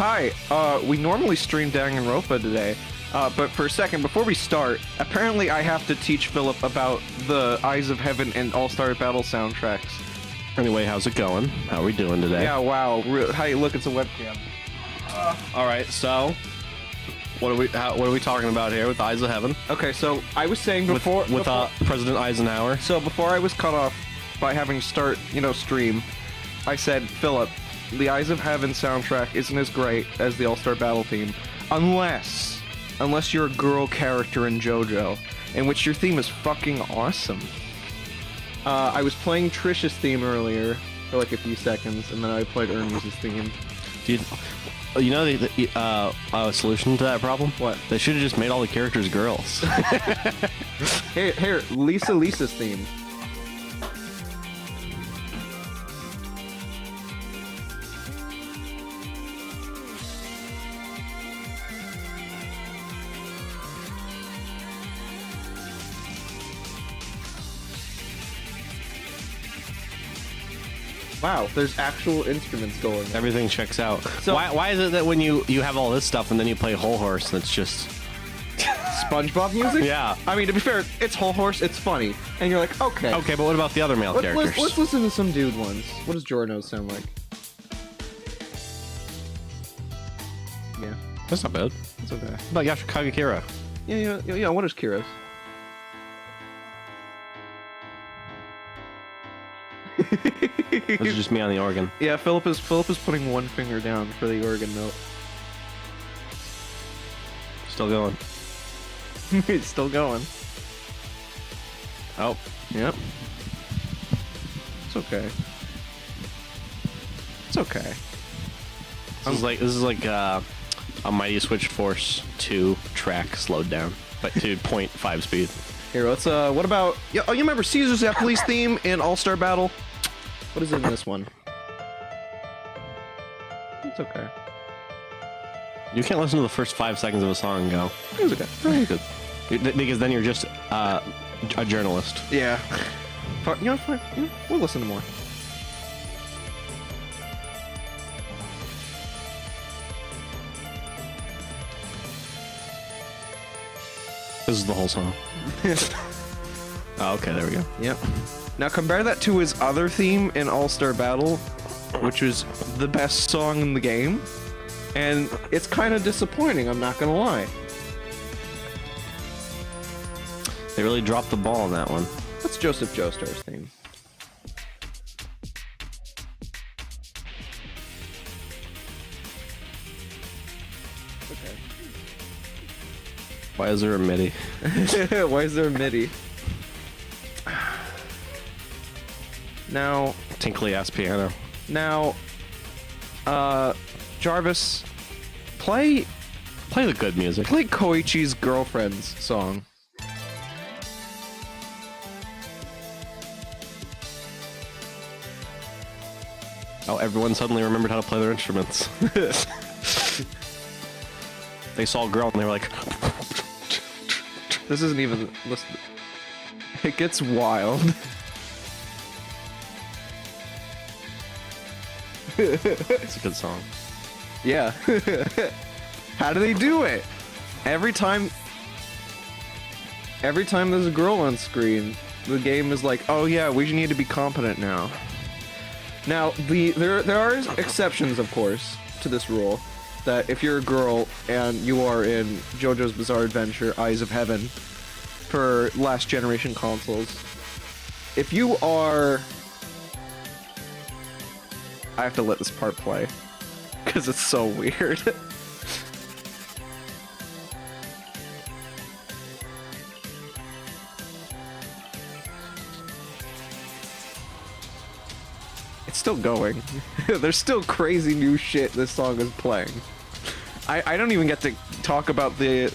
Hi, we normally stream Danganronpa today, but for a second, before we start, apparently I have to teach Philip about the Eyes of Heaven and All-Star Battle soundtracks. Anyway, how's it going? How are we doing today? Yeah, wow. Hi, look, it's a webcam. All right, so what are we talking about here with Eyes of Heaven? Okay, so I was saying before... With President Eisenhower. So before I was cut off by having to start, stream, I said, Philip, the Eyes of Heaven soundtrack isn't as great as the All-Star Battle theme, unless you're a girl character in JoJo, in which your theme is fucking awesome. I was playing Trish's theme earlier for like a few seconds, and then I played Ernie's theme. Dude, you know the solution to that problem? What? They should have just made all the characters girls. Here, Lisa's theme. Wow, there's actual instruments going. Everything checks out. So, why is it that when you have all this stuff and then you play Whole Horse, that's just SpongeBob music? Yeah. I mean, to be fair, it's Whole Horse, it's funny, and you're like, okay. Okay, but what about the other male characters? Let's listen to some dude ones. What does Jorno sound like? Yeah. That's not bad. It's okay. What about Yashikage Kira? Yeah, what is Kira's? This is just me on the organ. Yeah, Philip is putting one finger down for the organ note. Still going. It's still going. Oh, yep. It's okay. It's okay. This is like a Mighty Switch Force 2 track slowed down, but to 0.5 speed. Here, let's what about... you remember Caesar Zeppeli's theme in All-Star Battle? What is in this one? It's okay. You can't listen to the first 5 seconds of a song and go, It's okay. very good. Because then you're just a journalist. Yeah. Fine. We'll listen to more. This is the whole song. Oh, okay, there we go. Yep. Now compare that to his other theme in All-Star Battle, which was the best song in the game, and it's kind of disappointing, I'm not gonna lie. They really dropped the ball on that one. That's Joseph Joestar's theme. Okay. Why is there a MIDI? Why is there a MIDI? Now... Tinkly ass piano. Now... Jarvis... Play the good music. Play Koichi's Girlfriend's song. Oh, everyone suddenly remembered how to play their instruments. They saw a girl and they were like... This isn't even... Listen. It gets wild. It's a good song. Yeah. How do they do it? Every time there's a girl on screen, the game is like, oh yeah, we need to be competent now. Now, there are exceptions, of course, to this rule, that if you're a girl and you are in JoJo's Bizarre Adventure, Eyes of Heaven, for last generation consoles, if you are... I have to let this part play, because it's so weird. It's still going. There's still crazy new shit this song is playing. I don't even get to talk about the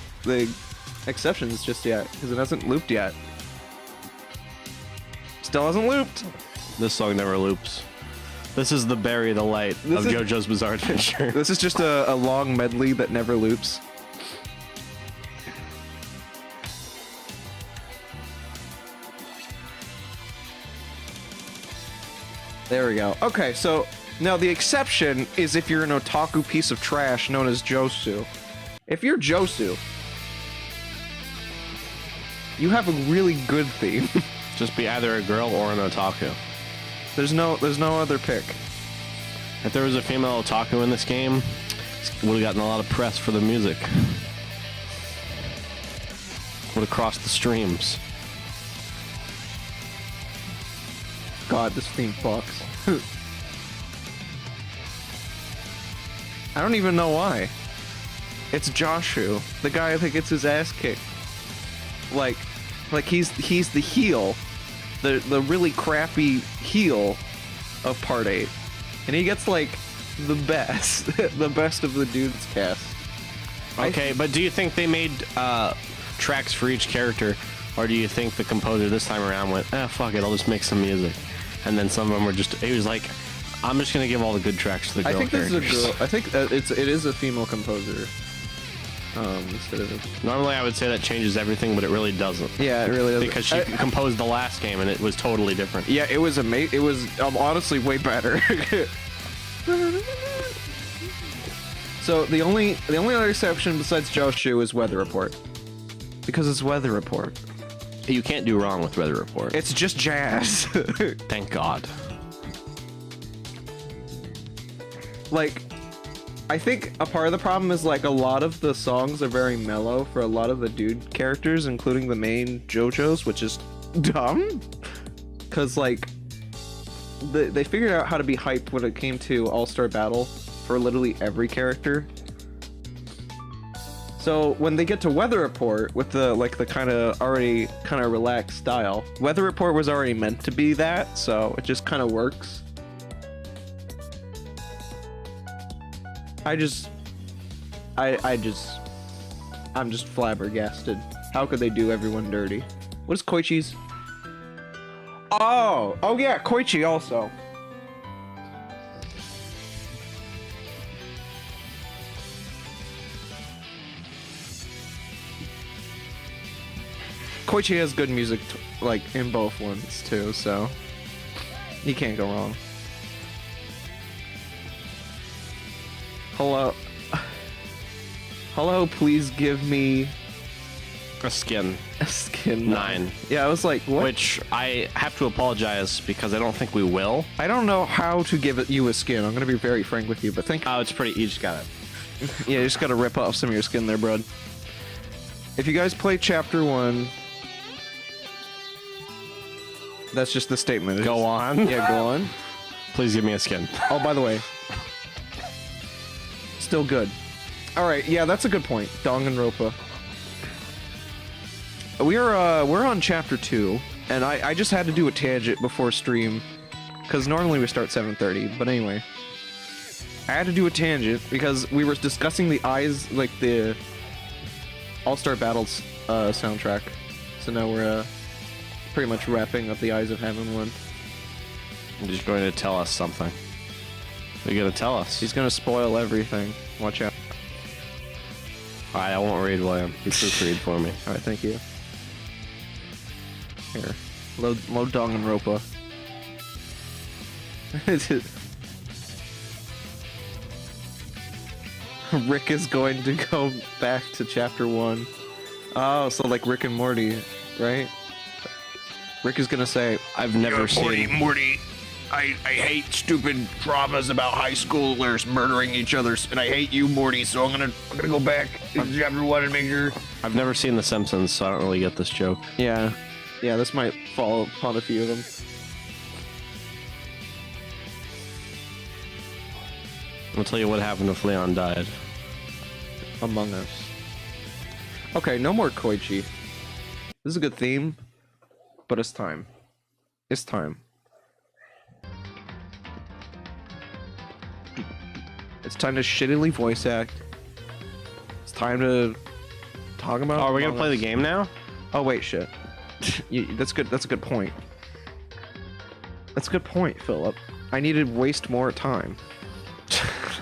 exceptions just yet, because it hasn't looped yet. Still hasn't looped. This song never loops. This is the Bury the Light of JoJo's Bizarre Adventure. This is just a long medley that never loops. There we go. Okay, so Now, the exception is if you're an otaku piece of trash known as Josu. If you're Josu, you have a really good theme. Just be either a girl or an otaku. There's no other pick. If there was a female otaku in this game, would have gotten a lot of press for the music. Would have crossed the streams. God, this theme fucks. I don't even know why. It's Joshu, the guy that gets his ass kicked. Like he's the heel, the really crappy heel of Part 8, and he gets like the best, the best of the dudes cast. Okay, but do you think they made tracks for each character, or do you think the composer this time around went, fuck it, I'll just make some music, and then some of them were just, he was like, I'm just gonna give all the good tracks to the girl characters. I think this is a girl. I think it is a female composer. Instead of normally I would say that changes everything, but it really doesn't. Yeah, it really doesn't. Because she composed the last game and it was totally different. Yeah, it was amazing. It was honestly way better. So the only other exception besides Joshu is Weather Report, because it's Weather Report. You can't do wrong with Weather Report. It's just jazz. Thank God. Like, I think a part of the problem is like a lot of the songs are very mellow for a lot of the dude characters, including the main JoJo's, which is dumb. Cause like they figured out how to be hyped when it came to All-Star Battle for literally every character. So when they get to Weather Report with the kind of already kind of relaxed style, Weather Report was already meant to be that, so it just kind of works. I'm just flabbergasted. How could they do everyone dirty? What is Koichi's? Oh yeah, Koichi also. Koichi has good music, like in both ones too, so you can't go wrong. Hello, please give me a skin. A skin 9. Yeah, I was like, what? Which I have to apologize because I don't think we will. I don't know how to give you a skin. I'm gonna be very frank with you, but think. Oh, it's pretty. You just got it. Yeah, you just gotta rip off some of your skin there, bud. If you guys play Chapter 1, that's just the statement. Go on. Yeah, go on. Please give me a skin. Oh, by the way. Still good. Alright, yeah, that's a good point. Danganronpa. We're on Chapter 2, and I just had to do a tangent before stream, because normally we start 7:30, but anyway. I had to do a tangent, because we were discussing the eyes, like the All-Star Battles soundtrack. So now we're pretty much wrapping up the Eyes of Heaven one. He's going to tell us something. What are you going to tell us? He's going to spoil everything. Watch out. Alright, I won't read, William. You proofread for me. Alright, thank you. Here. Load Danganronpa. Rick is going to go back to Chapter 1. Oh, so like Rick and Morty, right? Rick is gonna say, I've never seen... Morty, I hate stupid dramas about high schoolers murdering each other, and I hate you, Morty, so I'm gonna go back to Chapter 1 and make sure... I've never seen The Simpsons, so I don't really get this joke. yeah, this might fall upon a few of them. I'll tell you what happened if Leon died. Among Us. Okay, no more Koichi. This is a good theme, but it's time. It's time. It's time to shittily voice act. It's time to talk about. Oh, are we gonna Among play Us. the game now? Oh wait, shit. That's good. That's a good point. That's a good point, Philip. I need to waste more time.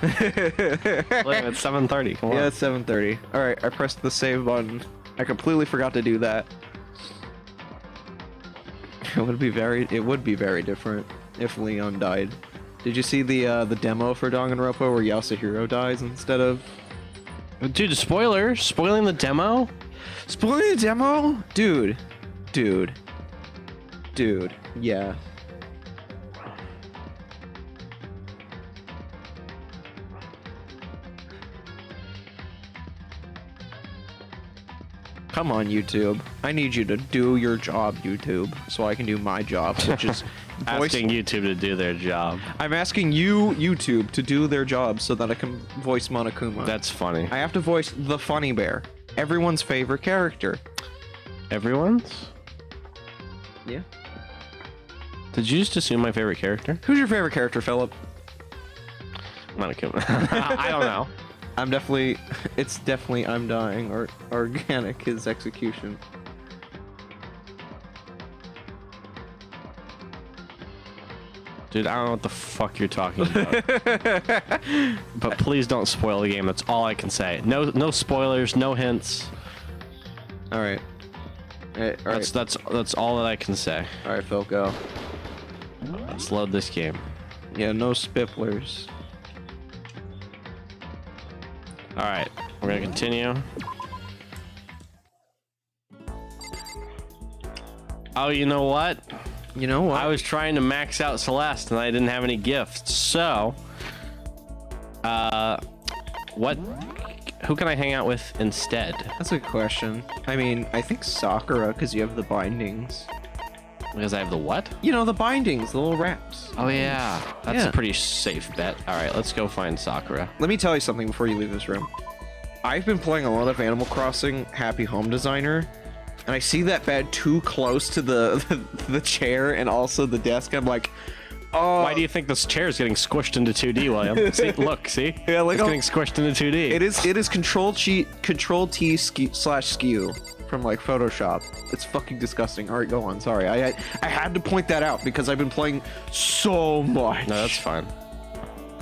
Look, it's 7:30. Come on. Yeah, it's 7:30. All right, I pressed the save button. I completely forgot to do that. It would be very different if Leon died. Did you see the demo for Danganronpa where Yasuhiro dies instead of? Dude, spoiler! Spoiling the demo? Spoiling the demo? Dude. Yeah. Come on, YouTube. I need you to do your job, YouTube, so I can do my job, which is Asking YouTube to do their job. I'm asking you, YouTube, to do their job so that I can voice Monokuma. That's funny. I have to voice the Funny Bear, everyone's favorite character. Everyone's? Yeah. Did you just assume my favorite character? Who's your favorite character, Philip? Monokuma. I don't know. It's definitely I'm Dying or Organic, his execution. Dude, I don't know what the fuck you're talking about. But please don't spoil the game. That's all I can say. No spoilers, no hints. All right. That's all that I can say. All right, Phil, go. Let's load this game. Yeah, no spipplers. All right, we're gonna continue. Oh, you know what? You know what? I was trying to max out Celeste and I didn't have any gifts. So, who can I hang out with instead? That's a good question. I mean, I think Sakura, because you have the bindings. Because I have the what? You know, the bindings, the little wraps. Oh yeah, that's Yeah. a pretty safe bet. All right, let's go find Sakura. Let me tell you something before you leave this room. I've been playing a lot of Animal Crossing Happy Home Designer, and I see that bed too close to the chair and also the desk. I'm like, oh. Why do you think this chair is getting squished into 2D, William? See, look, see? Yeah, like it's getting squished into 2D. It is Control T skew from like Photoshop. It's fucking disgusting. All right, go on. Sorry, I had to point that out because I've been playing so much. No, that's fine. Do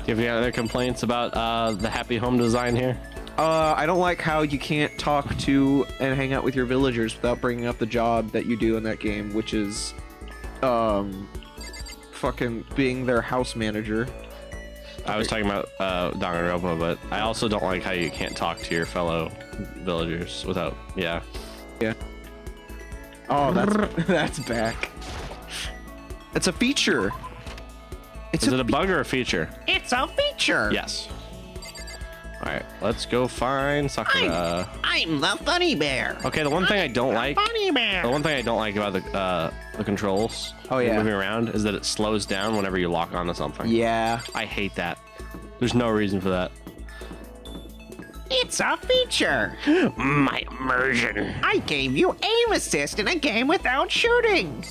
you have any other complaints about the Happy Home design here? I don't like how you can't talk to and hang out with your villagers without bringing up the job that you do in that game, which is, fucking being their house manager. I was talking about Danganronpa, but I also don't like how you can't talk to your fellow villagers without, yeah. Oh, that's back. It's a feature. Is it a bug or a feature? It's a feature. Yes. All right, let's go find Sakura. I'm the funny bear. Okay, the one thing I don't like, Funny bear. the one thing I don't like about the controls, Oh, yeah. moving around, is that it slows down whenever you lock onto something. Yeah. I hate that. There's no reason for that. It's a feature. My immersion. I gave you aim assist in a game without shooting.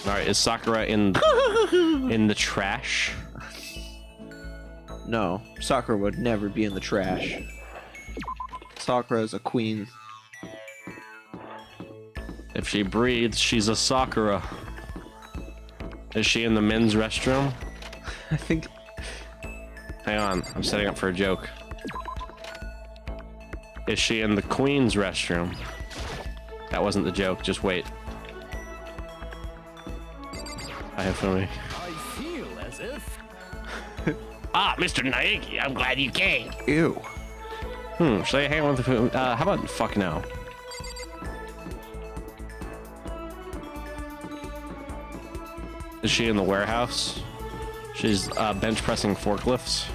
All right, is Sakura in the trash? No, Sakura would never be in the trash. Sakura is a queen. If she breathes, she's a Sakura. Is she in the men's restroom? I think. Hang on, I'm setting up for a joke. Is she in the queen's restroom? That wasn't the joke, just wait. I have for me. I feel as if Ah, Mr. Naegi, I'm glad you came. Ew. Should I hang on with the food? How about fuck no? Is she in the warehouse? She's bench pressing forklifts.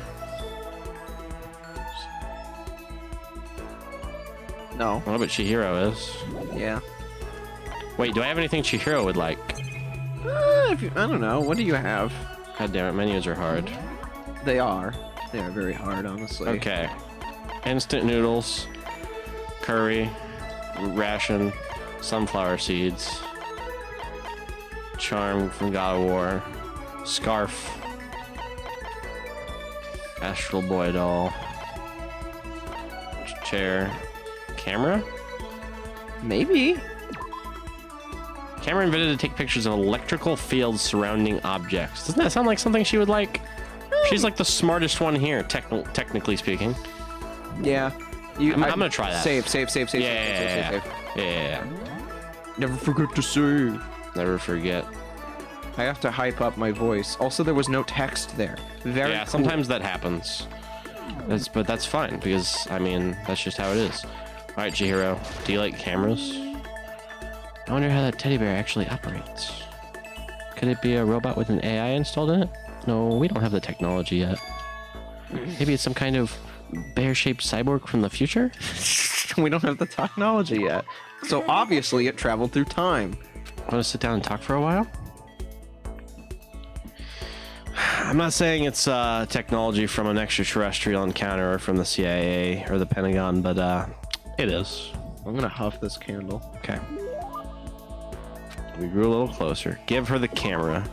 No. What about Chihiro is? Yeah. Wait, do I have anything Chihiro would like? I don't know. What do you have? God damn it, menus are hard. They are. They are very hard, honestly. Okay. Instant noodles, curry, ration, sunflower seeds, charm from God of War, scarf, Astral Boy doll, chair, camera? Maybe. Camera invented to take pictures of electrical fields surrounding objects. Doesn't that sound like something she would like? She's like the smartest one here, technically speaking. Yeah. I'm gonna try that. Save. Yeah. Never forget to save. Never forget. I have to hype up my voice. Also, there was no text there. Very Yeah, cool. sometimes that happens. But that's fine, because, I mean, that's just how it is. Alright, Chihiro, do you like cameras? I wonder how that teddy bear actually operates. Could it be a robot with an AI installed in it? No, we don't have the technology yet. Maybe it's some kind of bear-shaped cyborg from the future? We don't have the technology yet. So obviously it traveled through time. Want to sit down and talk for a while? I'm not saying it's technology from an extraterrestrial encounter or from the CIA or the Pentagon, but it is. I'm gonna huff this candle. Okay. We grew a little closer. Give her the camera.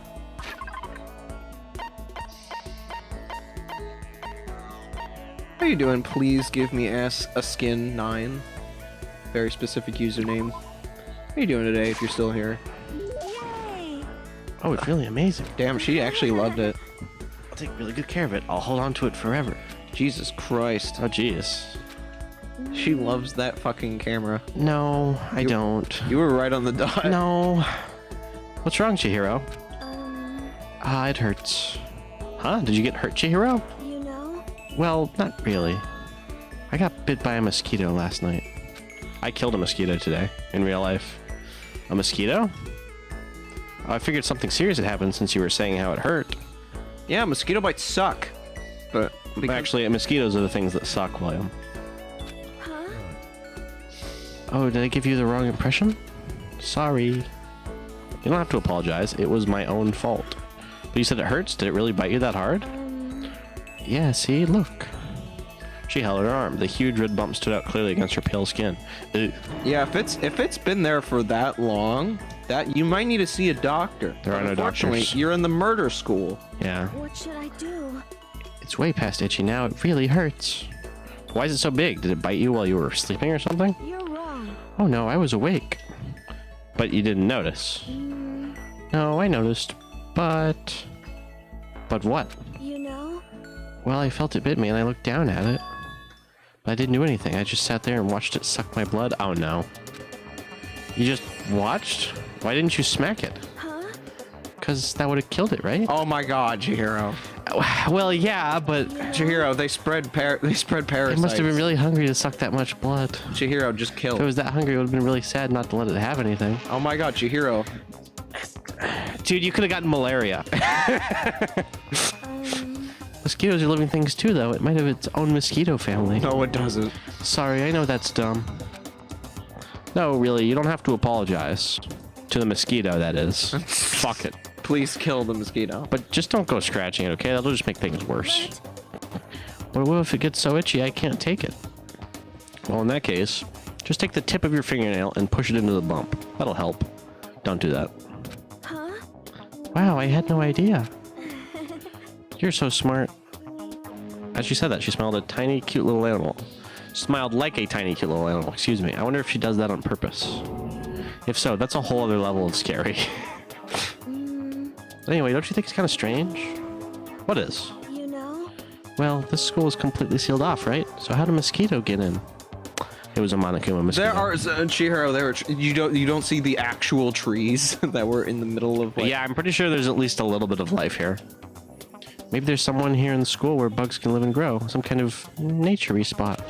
How you doing? Please give me a skin 9. Very specific username. How you doing today if you're still here? Oh, it's really amazing. Damn, she actually loved it. I'll take really good care of it. I'll hold on to it forever. Jesus Christ. Oh, jeez. She loves that fucking camera. No, I don't. You were right on the dot. No. What's wrong, Chihiro? It hurts. Huh? Did you get hurt, Chihiro? You know? Well, not really. I got bit by a mosquito last night. I killed a mosquito today, in real life. A mosquito? I figured something serious had happened since you were saying how it hurt. Yeah, mosquito bites suck. But Actually, mosquitoes are the things that suck, William. Huh? Oh, did I give you the wrong impression? Sorry. You don't have to apologize. It was my own fault. But you said it hurts? Did it really bite you that hard? Yeah, see? Look. She held her arm. The huge red bump stood out clearly against her pale skin. Ugh. yeah, if it's been there for that long, that you might need to see a doctor. There are no Unfortunately, doctors. you're in the murder school. Yeah. What should I do? It's way past itchy now. It really hurts. Why is it so big? Did it bite you while you were sleeping or something? You're wrong. Oh no, I was awake. But you didn't notice. No, I noticed. But what? You know? Well, I felt it bit me and I looked down at it. But I didn't do anything. I just sat there and watched it suck my blood. Oh no. You just watched? Why didn't you smack it? Huh? Because that would have killed it, right? Oh my God, Chihiro. Well, yeah, but Chihiro, they spread parasites. it must have been really hungry to suck that much blood. Chihiro, just kill. If it was that hungry, it would have been really sad not to let it have anything. Oh my God, Chihiro. Dude, you could have gotten malaria. Mosquitoes are living things too, though. It might have its own mosquito family. No, it doesn't. Sorry, I know that's dumb. No, really, you don't have to apologize. To the mosquito, that is. Fuck it. Please kill the mosquito. But just don't go scratching it, okay? That'll just make things worse. What if it gets so itchy I can't take it? Well, in that case, just take the tip of your fingernail and push it into the bump. That'll help. Don't do that. Huh? Wow, I had no idea. You're so smart. As she said that, she smiled a tiny, cute little animal. Smiled like a tiny, cute little animal. Excuse me. I wonder if she does that on purpose. If so, that's a whole other level of scary. Anyway, don't you think it's kind of strange? What is? You know? Well, this school is completely sealed off, right? So how did a mosquito get in? It was a Monokuma mosquito. There are Chihiro. There are you don't see the actual trees that were in the middle of. But yeah, I'm pretty sure there's at least a little bit of life here. Maybe there's someone here in the school where bugs can live and grow. Some kind of nature-y spot.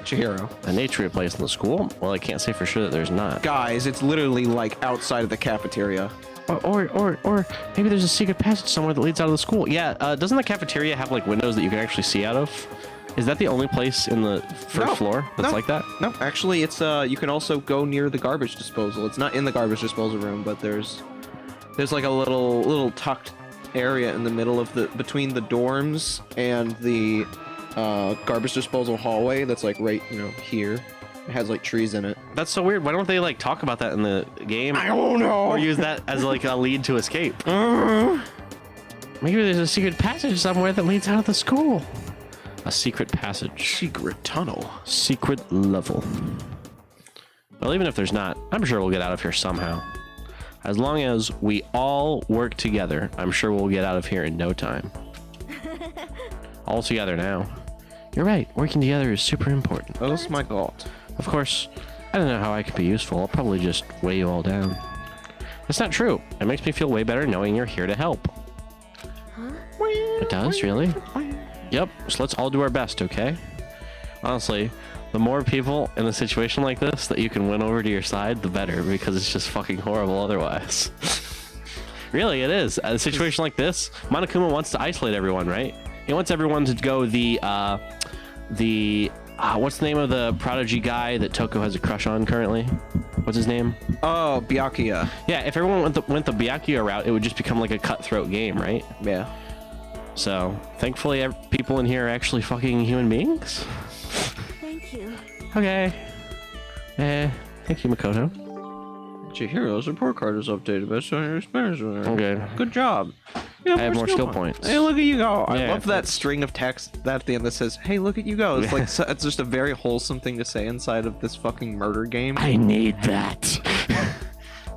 Chihiro. A nature place in the school? Well, I can't say for sure that there's not. Guys, it's literally like outside of the cafeteria. Or maybe there's a secret passage somewhere that leads out of the school. Yeah, doesn't the cafeteria have like windows that you can actually see out of? Is that the only place in the first floor that's like that? No, actually, it's you can also go near the garbage disposal. It's not in the garbage disposal room, but there's like a little tucked area in the middle of between the dorms and the garbage disposal hallway. That's like right, here. It has like trees in it. That's so weird. Why don't they like talk about that in the game? I don't know. Or use that as like a lead to escape? Maybe there's a secret passage somewhere that leads out of the school. A secret passage. Secret tunnel. Secret level. Well, even if there's not, I'm sure we'll get out of here somehow. As long as we all work together, I'm sure we'll get out of here in no time. All together now. You're right, working together is super important. Oh my God. Of course, I don't know how I could be useful. I'll probably just weigh you all down. That's not true. It makes me feel way better knowing you're here to help. It does, really? Yep, so let's all do our best, okay? Honestly, the more people in a situation like this that you can win over to your side, the better, because it's just fucking horrible otherwise. Really, it is. A situation like this, Monokuma wants to isolate everyone, right? He wants everyone to go what's the name of the prodigy guy that Toko has a crush on currently? What's his name? Oh, Byakuya. Yeah, if everyone went the Byakuya route, it would just become like a cutthroat game, right? Yeah. So, thankfully, people in here are actually fucking human beings. Thank you. Okay. Thank you, Makoto. Your hero's report card is updated based on your experience with her. Okay. Good job. I have more skill points. Hey, look at you go. I Yeah, love that string of text that at the end that says, hey, look at you go. It's like, it's just a very wholesome thing to say inside of this fucking murder game. I need that.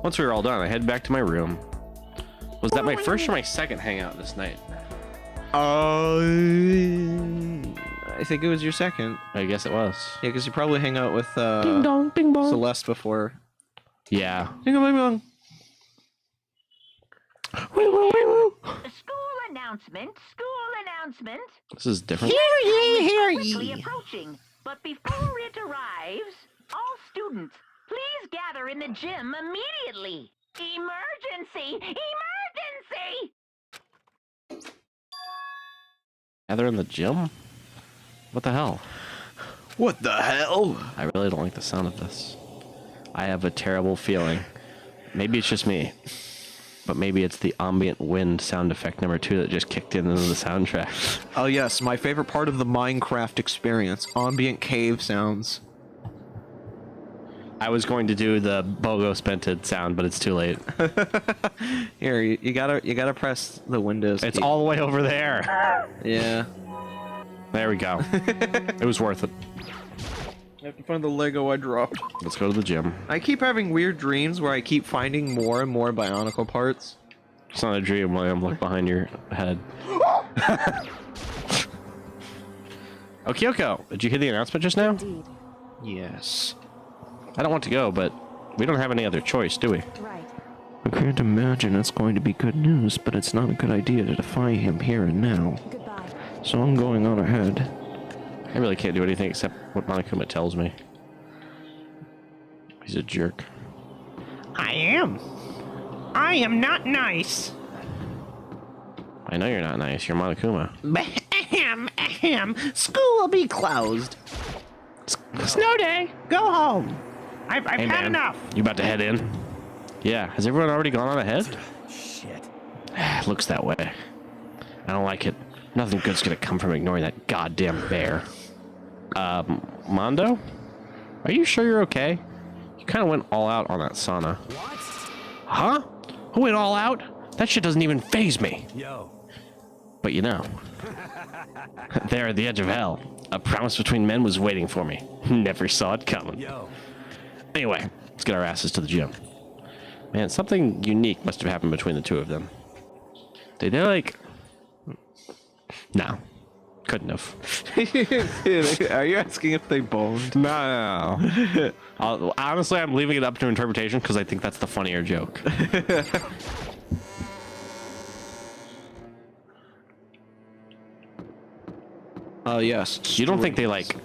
Once we were all done, I headed back to my room. Was that my first or my second hangout this night? I think it was your second. I guess it was. Yeah, because you probably hang out with Ding dong, bing bong. Celeste before. Yeah. Ding dong, bing bong. Woo, woo, woo, woo. School announcement. This is different. Quickly approaching. But before it arrives, all students, please gather in the gym immediately. Emergency! Emergency! Gather in the gym? What the hell? What the hell? I really don't like the sound of this. I have a terrible feeling. Maybe it's just me. But maybe it's the ambient wind sound effect number 2 that just kicked into the soundtrack. Oh yes, my favorite part of the Minecraft experience. Ambient cave sounds. I was going to do the BOGO spented sound, but it's too late. Here, you gotta press the Windows It's key. all the way over there. Yeah. There we go. It was worth it. I have to find the Lego I dropped. Let's go to the gym. I keep having weird dreams where I keep finding more and more Bionicle parts. It's not a dream, William. Look behind your head. Oh, Kyoko, did you hear the announcement just now? Indeed. Yes. I don't want to go, but we don't have any other choice, do we? Right. I can't imagine it's going to be good news, but it's not a good idea to defy him here and now. Goodbye. So I'm going on ahead. I really can't do anything except what Monokuma tells me. He's a jerk. I am not nice. I know you're not nice. You're Monokuma. Ahem. School will be closed. Snow day. Go home. I've Hey, had man. enough. You about to head in? Yeah. Has everyone already gone on ahead? Shit. Looks that way. I don't like it. Nothing good's gonna come from ignoring that goddamn bear. Mondo? Are you sure you're okay? You kind of went all out on that sauna. What? Huh? Who went all out? That shit doesn't even faze me. Yo. But you know, there at the edge of hell, a promise between men was waiting for me. Never saw it coming. Yo. Anyway, let's get our asses to the gym. Man, something unique must have happened between the two of them. Did they like... No. Couldn't have. Are you asking if they boned? No. Honestly, I'm leaving it up to interpretation because I think that's the funnier joke. Oh, yes. You don't think they, like,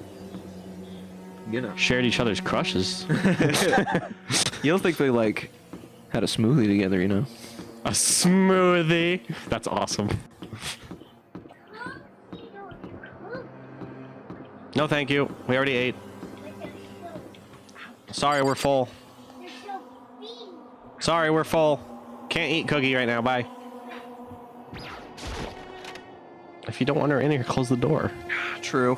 You know. shared each other's crushes? You don't think they, like, had a smoothie together, you know? A smoothie. That's awesome. No, thank you. We already ate. Sorry, we're full. Sorry, we're full. Can't eat cookie right now. Bye. If you don't want her in here, close the door. True.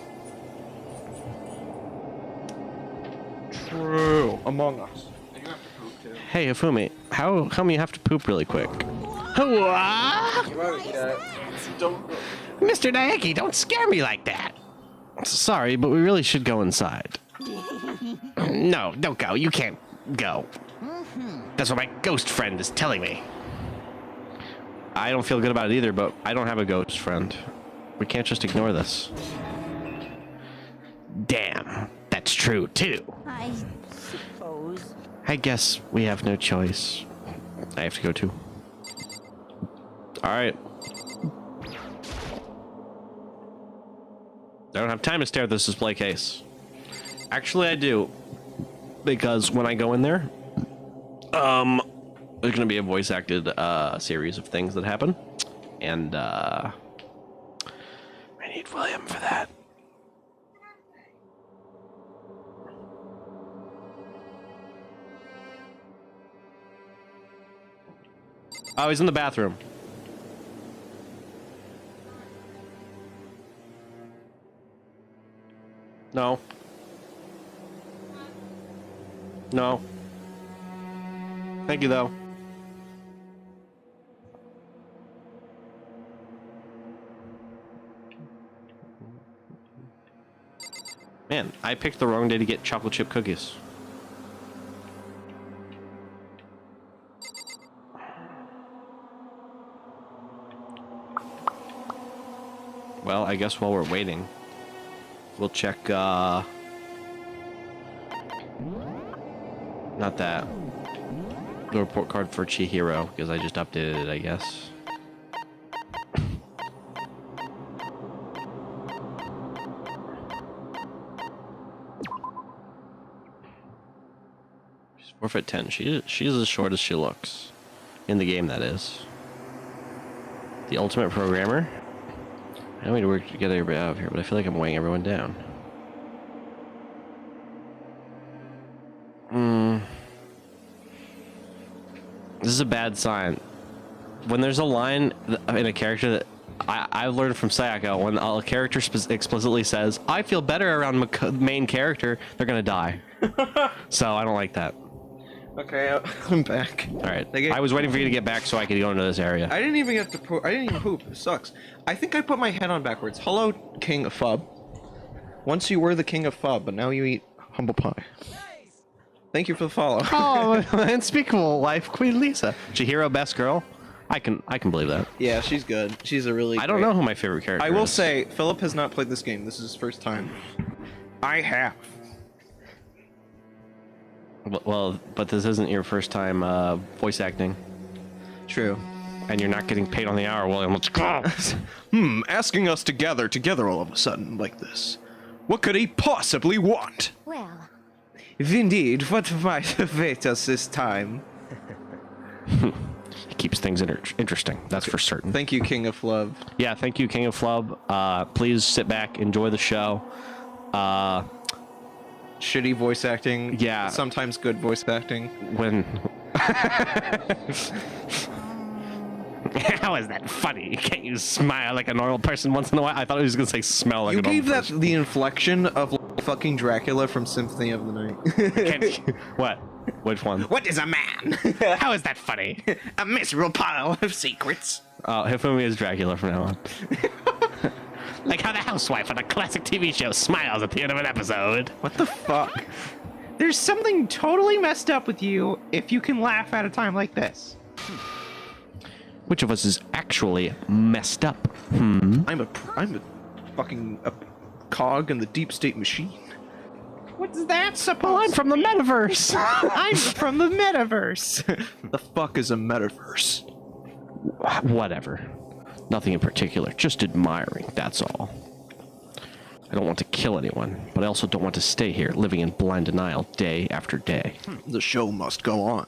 True. Among Us. Hey, Ifumi, how come you have to poop really quick? Mr. Naeki, don't scare me like that. Sorry, but we really should go inside. No, don't go. You can't go. That's what my ghost friend is telling me. I don't feel good about it either, but I don't have a ghost friend. We can't just ignore this. Damn, that's true too. I suppose. I guess we have no choice. I have to go too. All right. I don't have time to stare at this display case. Actually, I do. Because when I go in there, there's gonna be a voice acted series of things that happen. And I need William for that. Oh, he's in the bathroom. No. No. Thank you, though. Man, I picked the wrong day to get chocolate chip cookies. Well, I guess while we're waiting, we'll check, not that. The report card for Chihiro, because I just updated it, I guess. She's 4'10". She's as short as she looks. In the game, that is. The ultimate programmer. I know we need to work to get everybody out of here, but I feel like I'm weighing everyone down. This is a bad sign. When there's a line in a character that I've learned from Sayaka, when a character explicitly says, I feel better around main character, they're gonna die. So I don't like that. Okay, I'm back. All right. I was waiting for you to get back so I could go into this area. I didn't even get to poop. I didn't even poop. It sucks. I think I put my head on backwards. Hello, King of Fub. Once you were the King of Fub, but now you eat humble pie. Thank you for the follow. Oh, unspeakable life, Queen Lisa. Chihiro, best girl. I can believe that. Yeah, she's good. She's a really. I don't know who my favorite character is. I will say, Philip has not played this game. This is his first time. I have. Well, but this isn't your first time voice acting. True. And you're not getting paid on the hour, William. Let's go. Asking us together all of a sudden like this. What could he possibly want? Well, If indeed, what might await us this time? He keeps things interesting, that's for certain. Thank you, King of Flub. Yeah, thank you, King of Flub. Please sit back, enjoy the show. Shitty voice acting. Yeah. Sometimes good voice acting. When... How is that funny? Can't you smile like a normal person once in a while? I thought he was going to say smell like a normal person. You gave that the inflection of fucking Dracula from Symphony of the Night. What? Which one? What is a man? How is that funny? A miserable pile of secrets. Hifumi is Dracula from now on. Like how the housewife on a classic TV show smiles at the end of an episode. What the fuck? There's something totally messed up with you if you can laugh at a time like this. Which of us is actually messed up? I'm a fucking cog in the deep state machine. What's that supposed? Well, I'm from the metaverse. I'm from the metaverse. The fuck is a metaverse? Whatever. Nothing in particular. Just admiring, that's all. I don't want to kill anyone, but I also don't want to stay here living in blind denial day after day. The show must go on.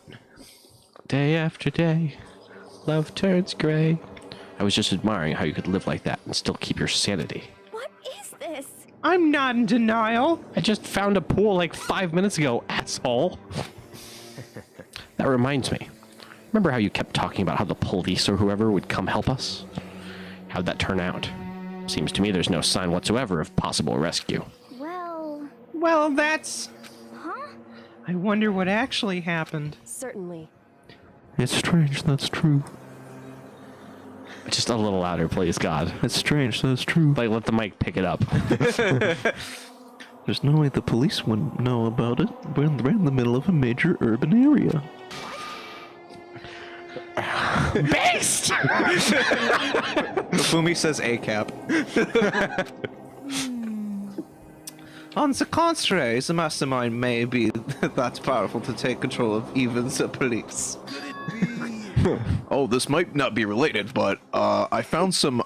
Day after day, love turns gray. I was just admiring how you could live like that and still keep your sanity. what is this? I'm not in denial. I just found a pool like 5 minutes ago, asshole. That reminds me. Remember how you kept talking about how the police or whoever would come help us? How'd that turn out? Seems to me there's no sign whatsoever of possible rescue. Well, that's... Huh? I wonder what actually happened. Certainly. It's strange, that's true. Just a little louder, please, God. It's strange, that's true. Like, let the mic pick it up. There's no way the police wouldn't know about it. We're in the middle of a major urban area. Based! Fumi says ACAP. On the contrary, the mastermind may be that powerful to take control of even the police. Oh, this might not be related, but I found some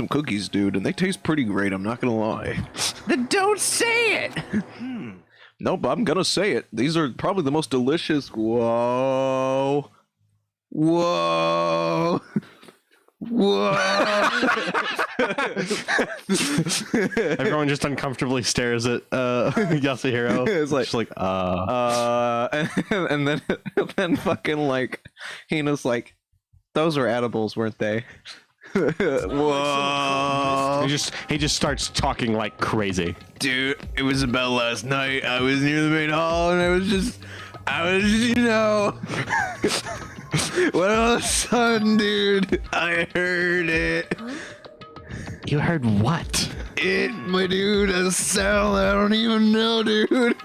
cookies, dude, and they taste pretty great. I'm not gonna lie. Then don't say it. Nope, I'm gonna say it. These are probably the most delicious. Whoa. Whoa. Whoa. Everyone just uncomfortably stares at Yasuhiro. It's like, just like, and then fucking like, Hina's like, those were edibles, weren't they? Whoa. He just starts talking like crazy. Dude, it was about last night. I was near the main hall and I was you know. When all of a sudden, dude, I heard it. You heard what? My dude, a sound I don't even know, dude.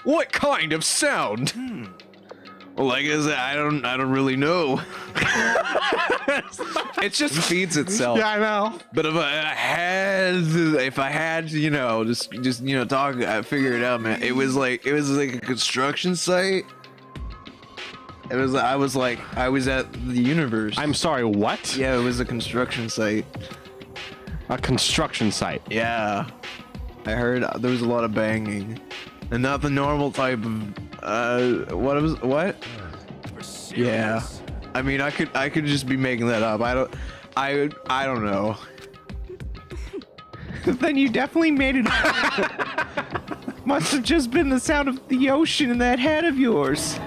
What kind of sound? Well, like I said, I don't really know. It just feeds itself. Yeah, I know. But if I had, you know, just you know, talk, I figure it out, man. It was like a construction site. I was at the universe. I'm sorry, what? Yeah, it was a construction site. A construction site. Yeah, I heard there was a lot of banging, and not the normal type of. What? Yeah, I mean, I could just be making that up. I don't know. Then you definitely made it up. Must have just been the sound of the ocean in that head of yours.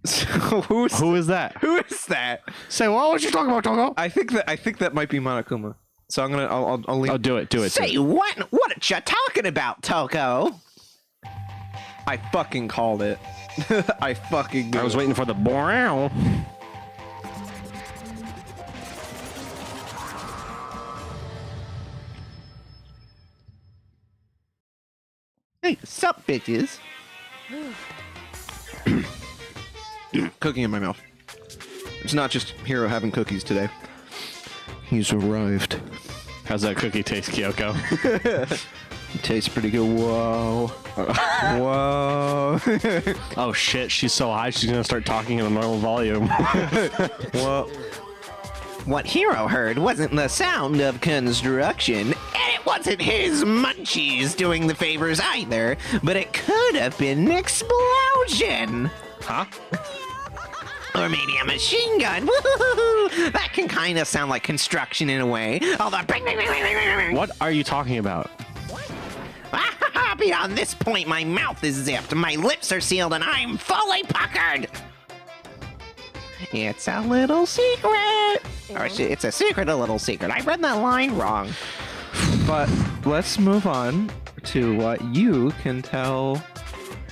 So Who is that? Who is that? Say, what was you talking about, Togo? I think that might be Monokuma. So I'll leave. Oh, do it. Say what? What are you talking about, Toko? I fucking called it. I fucking. I was waiting for the brow. Hey, sup, bitches? Cookie in my mouth. It's not just Hiro having cookies today. He's arrived. How's that cookie taste, Kyoko? It tastes pretty good. Whoa. Whoa. Oh shit, she's so high she's gonna start talking in a normal volume. Whoa. What Hiro heard wasn't the sound of construction, and it wasn't his munchies doing the favors either, but it could have been an explosion. Huh? Or maybe a machine gun. Woo-hoo-hoo-hoo. That can kind of sound like construction in a way. All the bang, bang, bang, bang, bang, bang. What are you talking about? Beyond this point, my mouth is zipped, my lips are sealed, and I'm fully puckered. It's a little secret. Or it's a secret, a little secret. I read that line wrong. But let's move on to what you can tell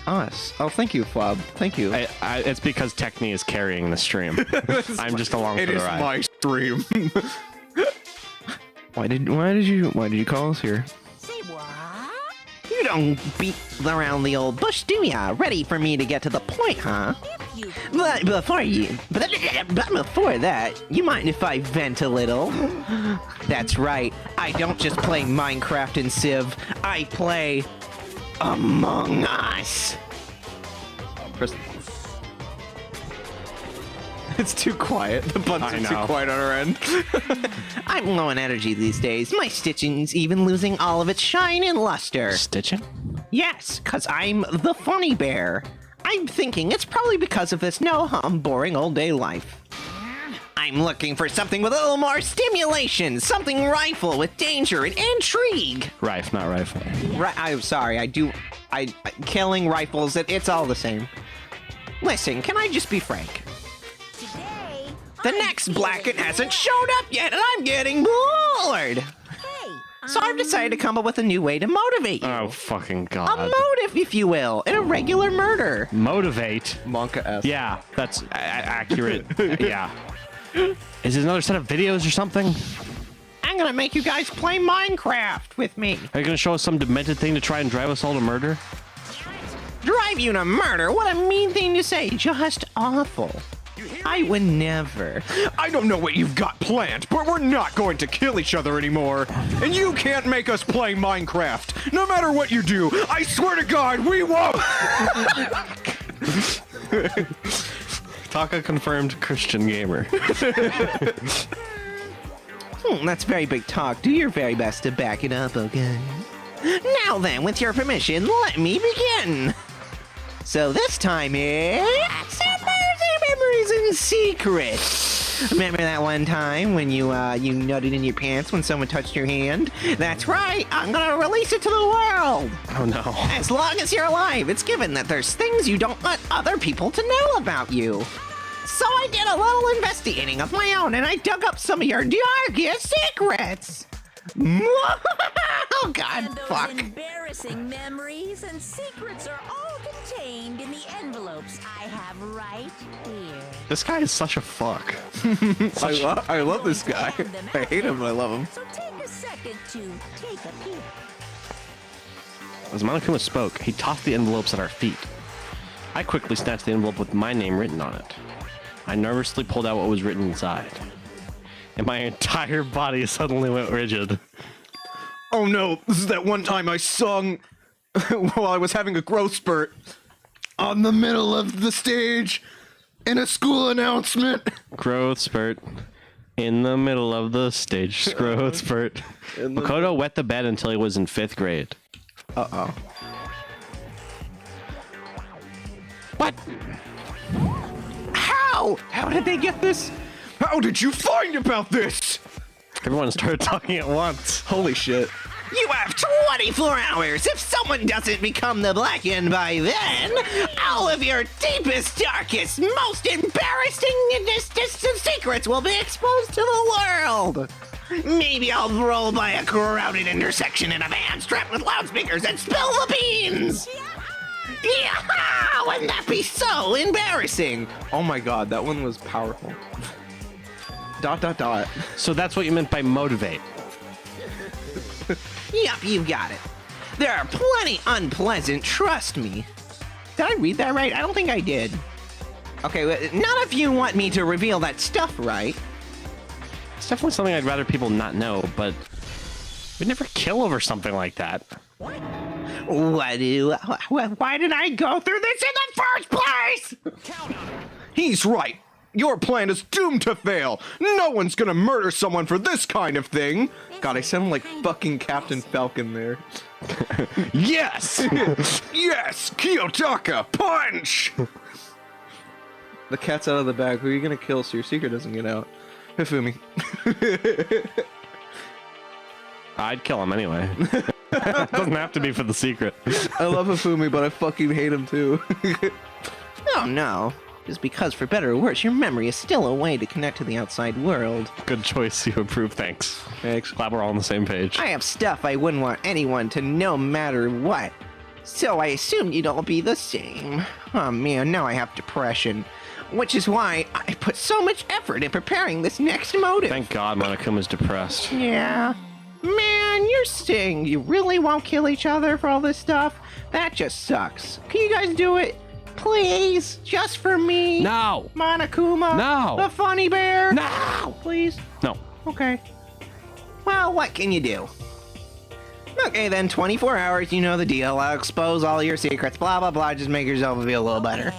us. Oh, thank you, Flob. Thank you. It's because Techne is carrying the stream. I'm just along for the ride. my stream. Why did you call us here? Say what? You don't beat around the old bush, do ya? Ready for me to get to the point, huh? You But before that, you mind if I vent a little? That's right. I don't just play Minecraft and Civ. I play Among Us. It's too quiet. The buttons I are know. too quiet on our end. I'm low on energy these days. My stitching's even losing all of its shine and luster. Stitching? Yes, 'cause I'm the funny bear. I'm thinking it's probably because of this no-hum, boring old-day life. I'm looking for something with a little more stimulation, something rifle with danger and intrigue. Rife, not rifle. I'm sorry, killing rifles, it's all the same. Listen, can I just be frank? today. The next Blacken hasn't showed up yet, and I'm getting bored. Hey. So I've decided to come up with a new way to motivate you. Oh, fucking A God. motive, if you will, in a regular murder. Motivate? Monka-esque. Yeah, that's accurate. Yeah. Is it another set of videos or something? I'm gonna make you guys play Minecraft with me. Are you gonna show us some demented thing to try and drive us all to murder? Drive you to murder? What a mean thing to say. Just awful. I would never. I don't know what you've got planned, but we're not going to kill each other anymore. And you can't make us play Minecraft. No matter what you do, I swear to God, we won't. Taka confirmed Christian gamer. That's very big talk. Do your very best to back it up, okay? Now then, with your permission, let me begin. So this time it's memories and secrets. Remember that one time when you nutted in your pants when someone touched your hand? That's right, I'm gonna release it to the world. Oh no. As long as you're alive, it's given that there's things you don't want other people to know about you. So I did a little investigating of my own, and I dug up some of your darkest secrets. Oh God, And those fuck. embarrassing memories and secrets are all contained in the envelopes I have right here. This guy is such a fuck. I love this guy. I hate him, but I love him. So take a second to take a peek. As Monokuma spoke, he tossed the envelopes at our feet. I quickly snatched the envelope with my name written on it. I nervously pulled out what was written inside. And my entire body suddenly went rigid. Oh no, this is that one time I sung while I was having a growth spurt on the middle of the stage in a school announcement. Growth spurt. In the middle of the stage. Growth spurt. Makoto wet the bed until he was in 5th grade. Uh-oh. What? How? How did they get this? How did you find about this? Everyone started talking at once. Holy shit. You have 24 hours. If someone doesn't become the Blackened by then, all of your deepest, darkest, most embarrassing and distant secrets will be exposed to the world. Maybe I'll roll by a crowded intersection in a van strapped with loudspeakers and spill the beans. Yeah, wouldn't that be so embarrassing? Oh my god, that one was powerful. ... So that's what you meant by motivate. Yup, you got it. There are plenty unpleasant, trust me. Did I read that right? I don't think I did. Okay, none of you want me to reveal that stuff, right? It's definitely something I'd rather people not know, but we'd never kill over something like that. Why did I go through this in the first place? He's right. Your plan is doomed to fail. No one's gonna murder someone for this kind of thing. God, I sound like fucking Captain Falcon there. Yes! Yes, Kiyotaka, punch! The cat's out of the bag. Who are you gonna kill so your secret doesn't get out? Hifumi. I'd kill him anyway. Doesn't have to be for the secret. I love Hifumi, but I fucking hate him too. Oh no. Just because, for better or worse, your memory is still a way to connect to the outside world. Good choice, you approve, thanks. Thanks. Glad we're all on the same page. I have stuff I wouldn't want anyone to know matter what. So I assumed you'd all be the same. Oh man, now I have depression. Which is why I put so much effort in preparing this next motive. Thank God Monokuma's depressed. Yeah. Man, you're saying you really won't kill each other for all this stuff? That just sucks. Can you guys do it? Please? Just for me? No! Monokuma? No! The funny bear? No! Please? No. Okay. Well, what can you do? Okay, then 24 hours, you know the deal. I'll expose all your secrets, blah, blah, blah. Just make yourself feel a little better.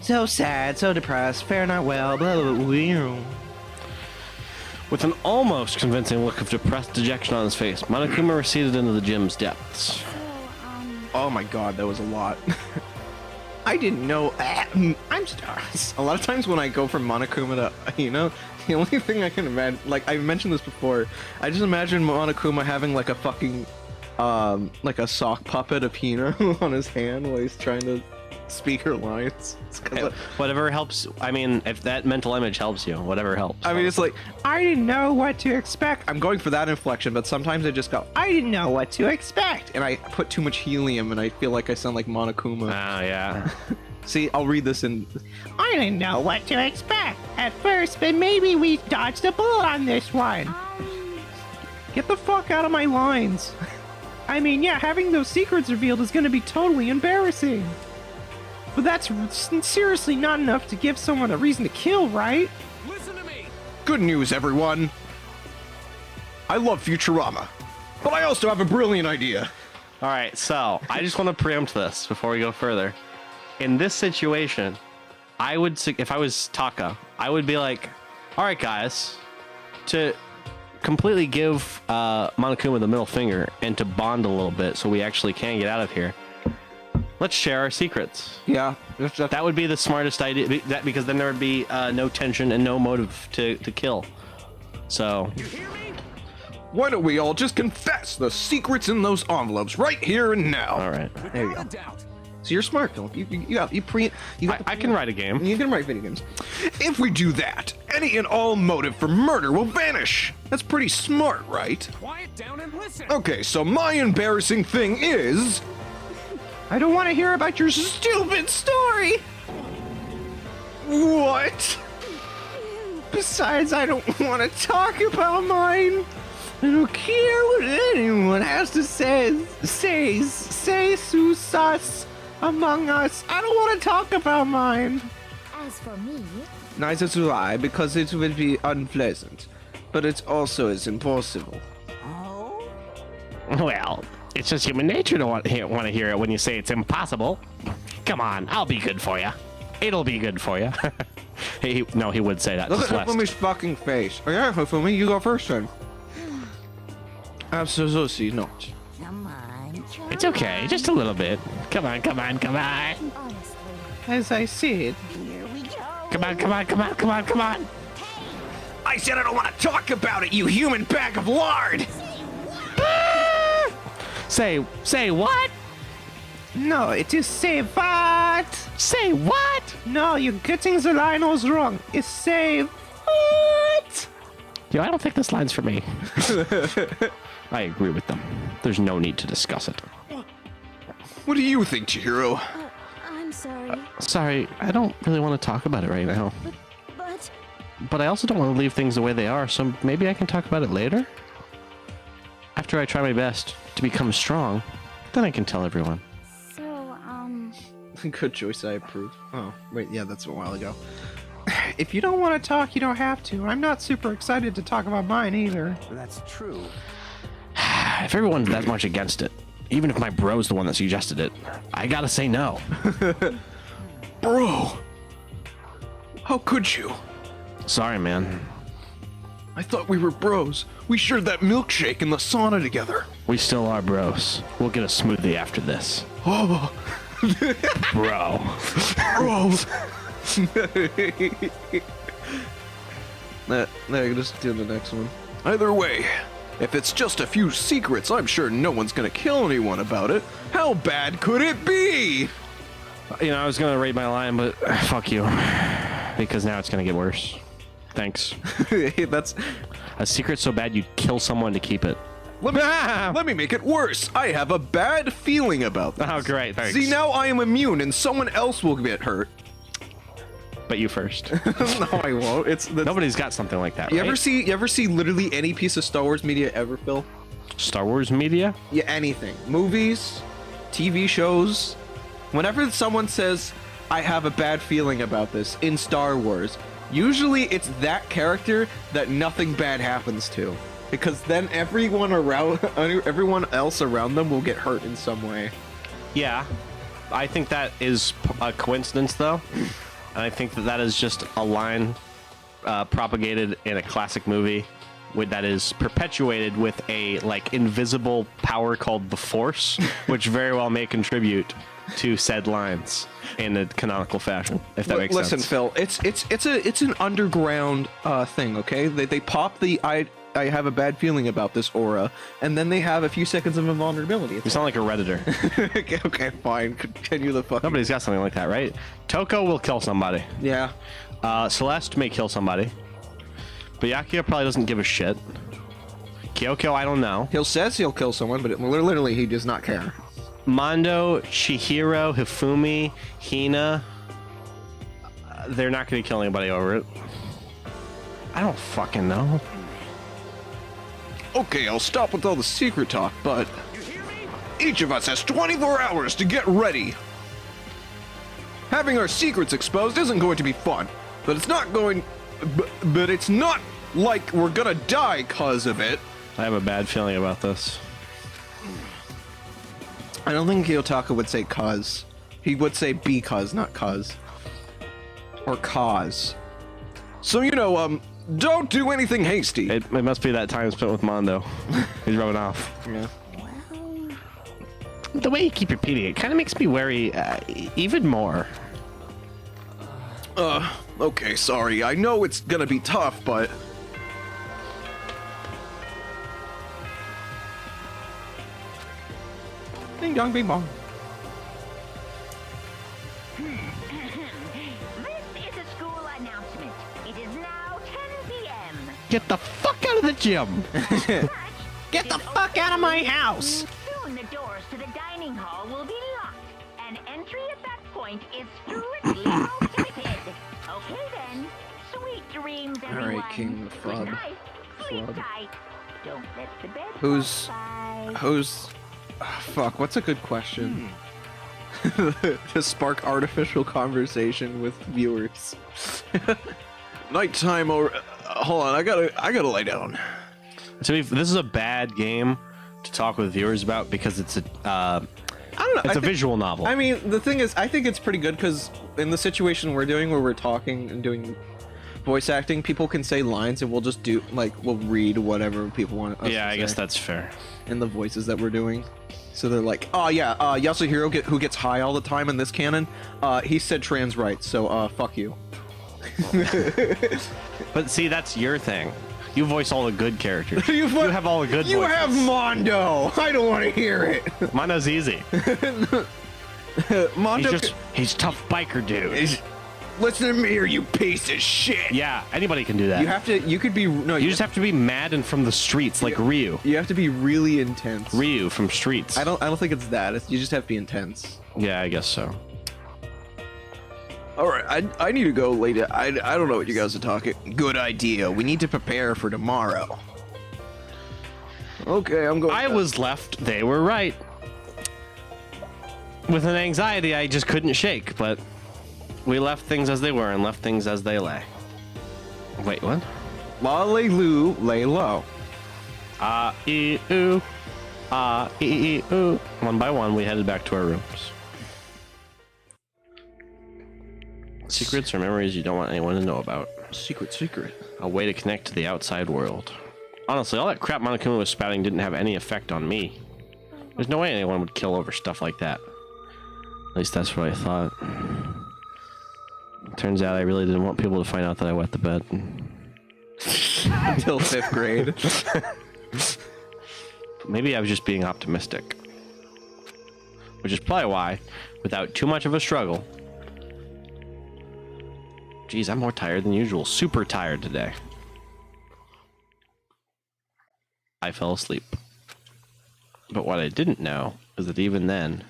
So sad, so depressed, fare not well, blah, blah, blah. With an almost convincing look of depressed dejection on his face, Monokuma receded into the gym's depths. Oh my god, that was a lot. I didn't know. I'm A lot of times when I go from Monokuma to, the only thing I can imagine, like I mentioned this before, I just imagine Monokuma having like a fucking, like a sock puppet of Hina on his hand while he's trying to speak her lines. Whatever helps. I mean, if that mental image helps you, whatever helps. I mean, it's like, I didn't know what to expect. I'm going for that inflection, but sometimes I just go, I didn't know what to expect. And I put too much helium and I feel like I sound like Monokuma. Ah, yeah. See, I'll read this in... I didn't know what to expect at first, but maybe we dodged a bullet on this one. Get the fuck out of my lines. I mean, yeah, having those secrets revealed is going to be totally embarrassing. But that's seriously not enough to give someone a reason to kill, right? Listen to me. Good news, everyone. I love Futurama, but I also have a brilliant idea. All right, so I just want to preempt this before we go further. In this situation, I would, if I was Taka, I would be like, all right, guys, to completely give Monokuma the middle finger and to bond a little bit so we actually can get out of here, let's share our secrets. Yeah, That would be the smartest idea, because then there would be no tension and no motive to kill. So, why don't we all just confess the secrets in those envelopes right here and now? all right. There you go. So you're smart, Phil. I can write a game. You can write video games. If we do that, any and all motive for murder will vanish. That's pretty smart, right? Quiet down and listen. Okay, so my embarrassing thing is... I don't want to hear about your stupid story. What? Besides, I don't want to talk about mine. I don't care what anyone has to say sus among us. I don't want to talk about mine. As for me, Neither do I, because it will be unpleasant. But it also is impossible. Well, it's just human nature to want to hear it when you say it's impossible. Come on, I'll be good for you. It'll be good for you. he would say that. Look to at Celeste. Hifumi's fucking face. Oh yeah, Hifumi, you go first then. Absolutely not. come on, try. It's okay, just a little bit. Come on. Honestly, As I said, here we go. Come on. I said I don't want to talk about it, you human bag of lard! Say what? no, it is say what? Say what? No, you're getting the linos wrong. It's say what? Yo, I don't think this line's for me. I agree with them. There's no need to discuss it. What do you think, Chihiro? I'm sorry, Sorry, I don't really want to talk about it right now. but But I also don't want to leave things the way they are, so maybe I can talk about it later? After I try my best to become strong, then I can tell everyone. so, Good choice, I approve. Oh, wait, yeah, that's a while ago. If you don't want to talk, you don't have to. I'm not super excited to talk about mine either. That's true. If everyone's that much against it, even if my bro's the one that suggested it, I gotta say no. Bro! How could you? Sorry, man. I thought we were bros. We shared that milkshake in the sauna together. We still are bros. We'll get a smoothie after this. Oh, Bro. bros! There, just do the next one. Either way, if it's just a few secrets, I'm sure no one's gonna kill anyone about it. How bad could it be? You know, I was gonna rate my line, but fuck you. Because now it's gonna get worse. Thanks. That's A secret so bad you'd kill someone to keep it. Let me make it worse. I have a bad feeling about this. Oh, great. Thanks. See, now I am immune and someone else will get hurt. But you first. no, I won't. Nobody's got something like that, You right? ever see literally any piece of Star Wars media ever, Phil? Star Wars media? Yeah, anything. Movies, TV shows. Whenever someone says, I have a bad feeling about this in Star Wars, usually it's that character that nothing bad happens to. Because then everyone else around them will get hurt in some way. Yeah. I think that is a coincidence, though. And I think that is just a line propagated in a classic movie that is perpetuated with a invisible power called the Force, which very well may contribute to said lines in a canonical fashion, if that makes Listen, sense. Phil, it's an underground thing, okay? They pop the I have a bad feeling about this aura, and then they have a few seconds of invulnerability. You sound like a Redditor. okay, fine. Continue the fucking. Nobody's got something like that, right? Toko will kill somebody. Yeah. Celeste may kill somebody. Byakuya probably doesn't give a shit. Kyoko, I don't know. Says he'll kill someone, but literally he does not care. Mondo, Chihiro, Hifumi, Hina. They're not going to kill anybody over it. I don't fucking know. Okay, I'll stop with all the secret talk, but each of us has 24 hours to get ready. Having our secrets exposed isn't going to be fun, but it's not like we're gonna die cause of it. I have a bad feeling about this. I don't think Kiyotaka would say cause. He would say because, not cause. or cause. So, you know, don't do anything hasty. It must be that time spent with Mondo. He's rubbing off. Yeah. The way you keep repeating it kind of makes me worry even more. Okay, sorry. I know it's gonna be tough, but... Ding dong, bing bong. This is a school announcement. It is now 10 p.m. Get the fuck out of the gym. Get the fuck out of my house! Soon the doors to the dining hall will be locked, and entry at that point is strictly prohibited. Okay then, sweet dreams, everyone. Alright, King the Good Flub. night. Sleep Flub. tight. Don't let the bed Who's- by. Who's... fuck, what's a good question? To spark artificial conversation with viewers. Nighttime or... hold on, I gotta lay down. This is a bad game to talk with viewers about because it's a I don't know. it's a visual novel. I mean, the thing is, I think it's pretty good because in the situation we're doing, where we're talking and doing voice acting, people can say lines and we'll just do, like, we'll read whatever people want us yeah, to I guess say that's fair. in the voices that we're doing. So they're like, oh yeah, Yasuhiro who gets high all the time in this canon, he said trans rights, so fuck you. But see, that's your thing. You voice all the good characters. You have all the good You voices. have Mondo! I don't want to hear it! Mondo's easy. Mondo... He's tough biker dude. Listen to me here, you piece of shit! Yeah, anybody can do that. You could be... No, You just have to be mad and from the streets, like Ryu. You have to be really intense. Ryu from Streets. I don't think it's that. You just have to be intense. Yeah, I guess so. All right, I need to go later. I don't know what you guys are talking. Good idea. We need to prepare for tomorrow. Okay, I'm going. I was left. They were right. With an anxiety I just couldn't shake, but we left things as they were and left things as they lay. Wait, what? La lay loo, lay low. E ooh. E ooh. One by one, we headed back to our rooms. Secrets or memories you don't want anyone to know about. Secret. A way to connect to the outside world. Honestly, all that crap Monokuma was spouting didn't have any effect on me. There's no way anyone would kill over stuff like that. At least that's what I thought. Turns out I really didn't want people to find out that I wet the bed. Until 5th grade. Maybe I was just being optimistic. Which is probably why, without too much of a struggle... Geez, I'm more tired than usual. Super tired today. I fell asleep. But what I didn't know is that even then,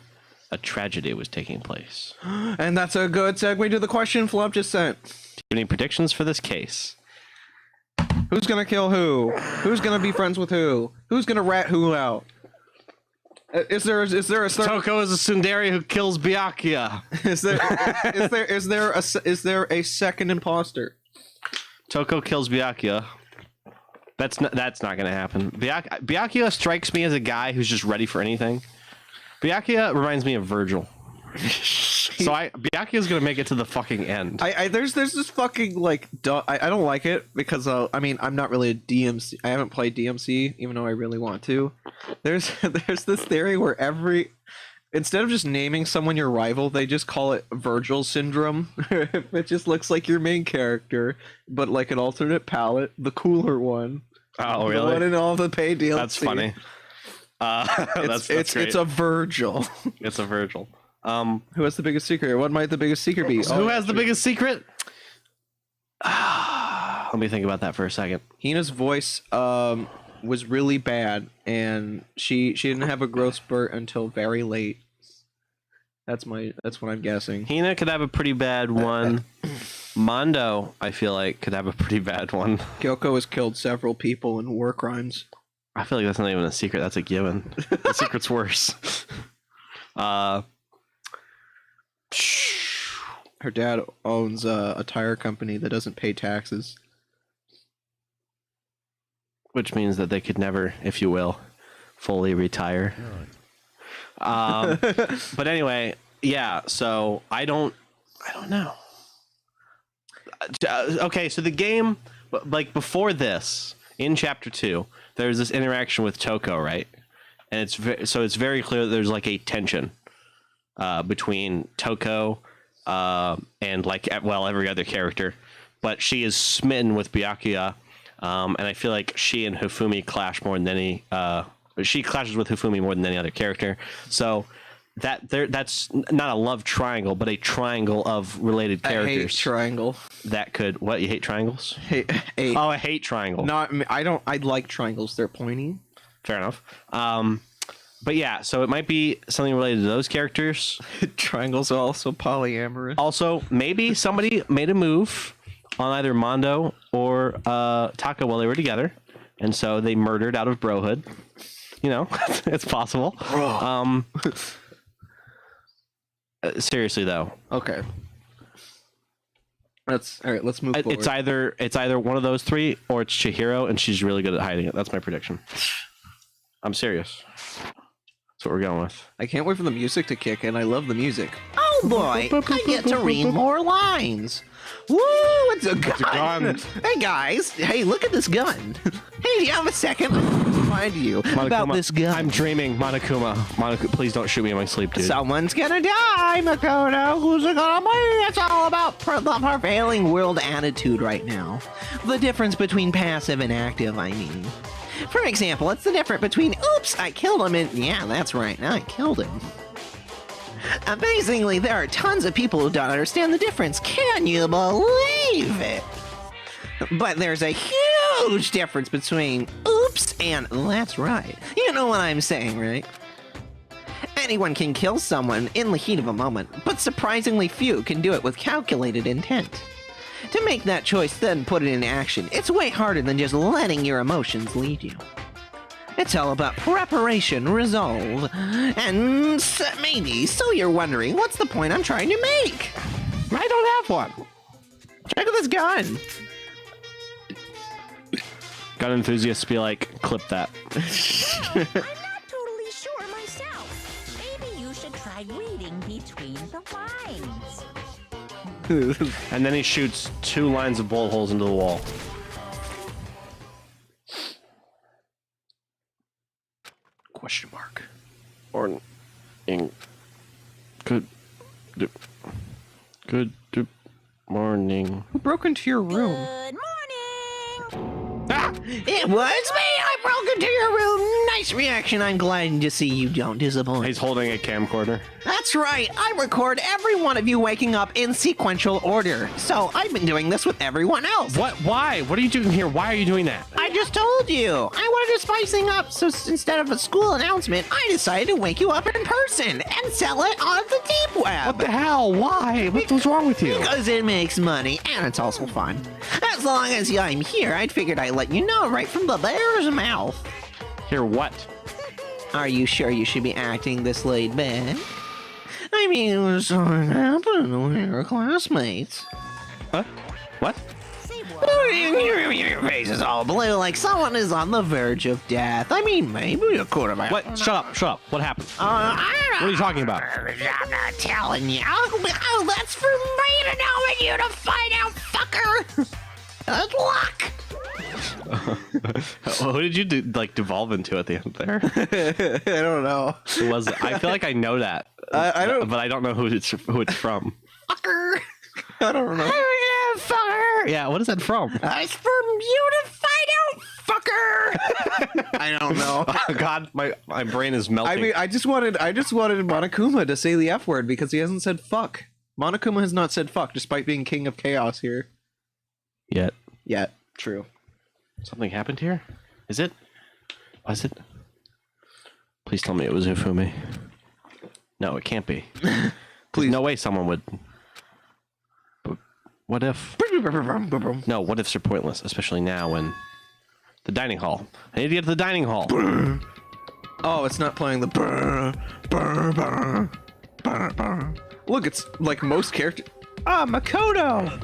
a tragedy was taking place. And that's a good segue to the question Flub just sent. Do you have any predictions for this case? Who's gonna kill who? Who's gonna be friends with who? Who's gonna rat who out? Is there a certain... Toko is a tsundere who kills Byakuya. Is there a second imposter? Toko kills Byakuya. That's not going to happen. Byakuya strikes me as a guy who's just ready for anything. Byakuya reminds me of Virgil. So Byakuya's going to make it to the fucking end. There's this fucking like I don't like it because I mean I'm not really a DMC. I haven't played DMC even though I really want to. There's this theory where instead of just naming someone your rival, they just call it Virgil syndrome. It just looks like your main character, but like an alternate palette, the cooler one. Oh, The really? one in all the pay DLC. That's funny. That's great. It's a Virgil. It's a Virgil. Who has the biggest secret? What might the biggest secret be? Who has the biggest secret? Let me think about that for a second. Hina's voice was really bad, and she didn't have a growth spurt until very late. That's what I'm guessing. Hina could have a pretty bad one. Mondo, I feel like, could have a pretty bad one. Kyoko has killed several people in war crimes. I feel like that's not even a secret. That's a given. The secret's worse. Her dad owns a tire company that doesn't pay taxes. Which means that they could never, if you will, fully retire. But anyway, yeah, so I don't know. okay, so the game, like before this, in chapter 2, there's this interaction with Toko, right? And it's very clear that there's like a tension between Toko and like every other character, but she is smitten with Byakuya, and I feel like she and Hifumi clash more than any. She clashes with Hifumi more than any other character, so. That's not a love triangle, but a triangle of related characters. I hate triangle. That could what you hate triangles? Hate. Oh, I hate triangle. Not. I don't. I like triangles. They're pointy. Fair enough. But yeah, so it might be something related to those characters. Triangles are also polyamorous. Also, maybe somebody made a move on either Mondo or Taka while they were together, and so they murdered out of brohood. You know, it's possible. Seriously though. Okay. That's all right. Let's move forward. It's either one of those three or it's Chihiro, and she's really good at hiding it. That's my prediction. I'm serious. That's what we're going with. I can't wait for the music to kick in. I love the music. Oh boy, I get to read more lines. Woo, it's a gun. Hey guys, hey, look at this gun. Hey, do you have a second? Find you about this gun. I'm dreaming, Monokuma. Please don't shoot me in my sleep, dude. Someone's gonna die, Makoto. Who's it gonna be? It's all about the prevailing world attitude right now. The difference between passive and active, I mean. For example, it's the difference between, oops, I killed him, and yeah, that's right, I killed him. Amazingly, there are tons of people who don't understand the difference. Can you believe it? But there's a huge difference between oops and that's right. You know what I'm saying, right? Anyone can kill someone in the heat of a moment, but surprisingly few can do it with calculated intent. To make that choice, then put it in action, it's way harder than just letting your emotions lead you. It's all about preparation, resolve, and maybe, so you're wondering, what's the point I'm trying to make? I don't have one. Check out this gun. Gun enthusiasts be like, clip that. I'm not totally sure myself. Maybe you should try reading between the lines. And then he shoots 2 lines of bullet holes into the wall. Question mark. Or in good morning. Who broke into your room? Good morning. Ah, it was me! I broke into your room! Nice reaction. I'm glad to see you don't disappoint. He's holding a camcorder. That's right. I record every one of you waking up in sequential order. So I've been doing this with everyone else. What? Why? What are you doing here? Why are you doing that? I just told you. I wanted to spice things up, so instead of a school announcement, I decided to wake you up in person and sell it on the deep web. What the hell? Why? What's wrong with you? Because it makes money, and it's also fun. As long as I'm here, I figured I'd let you know right from the bear's mouth. Hear what? Are you sure you should be acting this laid back? I mean, it was something happened with your classmates. Huh? What? Say what? Your face is all blue like someone is on the verge of death. I mean, maybe a quarterback. What? Shut up. What happened? I don't know. What are you talking about? I'm not telling you. Oh, that's for me to know and you to find out, fucker. Good luck. Who did you devolve into at the end there? I don't know. Who was it? I feel like I know that. I don't. But I don't know who it's from. Fucker. I don't know. Yeah, fucker. Yeah, what is that from? It's from you to find out, fucker. I don't know. God, my brain is melting. I mean, I just wanted Monokuma to say the F word because he hasn't said fuck. Monokuma has not said fuck, despite being king of chaos here. Yet. True. Something happened here? Is it? Was it? Please tell me it was Hifumi. No, it can't be. Please. No way someone would. But what if? No, what ifs are pointless, especially now when the dining hall. I need to get to the dining hall. Oh, it's not playing the Look, it's like most characters. Ah, Makoto!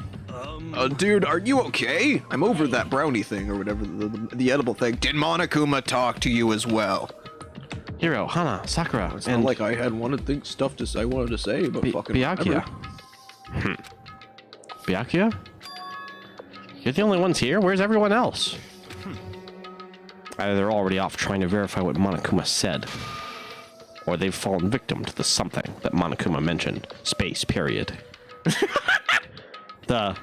Dude, are you okay? I'm over that brownie thing or whatever, the edible thing. Did Monokuma talk to you as well? Hiro, Hana, Sakura, It's not like I had stuff I wanted to say, but fucking Byakuya. Byakuya? You're the only ones here? Where's everyone else? Either they're already off trying to verify what Monokuma said, or they've fallen victim to the something that Monokuma mentioned. Space, period. The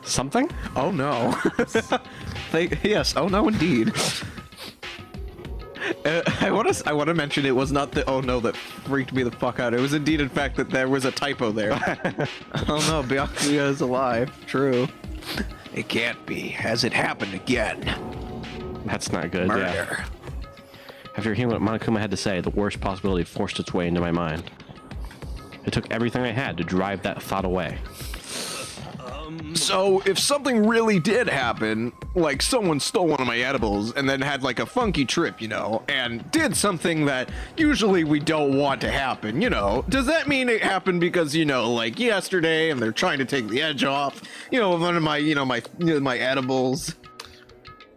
something? Oh no. Yes, oh no indeed. I want to mention it was not the oh no that freaked me the fuck out. It was indeed in fact that there was a typo there. Oh no, Byakuya is alive. True. It can't be. Has it happened again? That's not good. Murder. Yeah. After hearing what Monokuma had to say, the worst possibility forced its way into my mind. It took everything I had to drive that thought away. So, if something really did happen, like someone stole one of my edibles and then had like a funky trip, you know, and did something that usually we don't want to happen, you know, does that mean it happened because, you know, like yesterday and they're trying to take the edge off, you know, one of my, my edibles?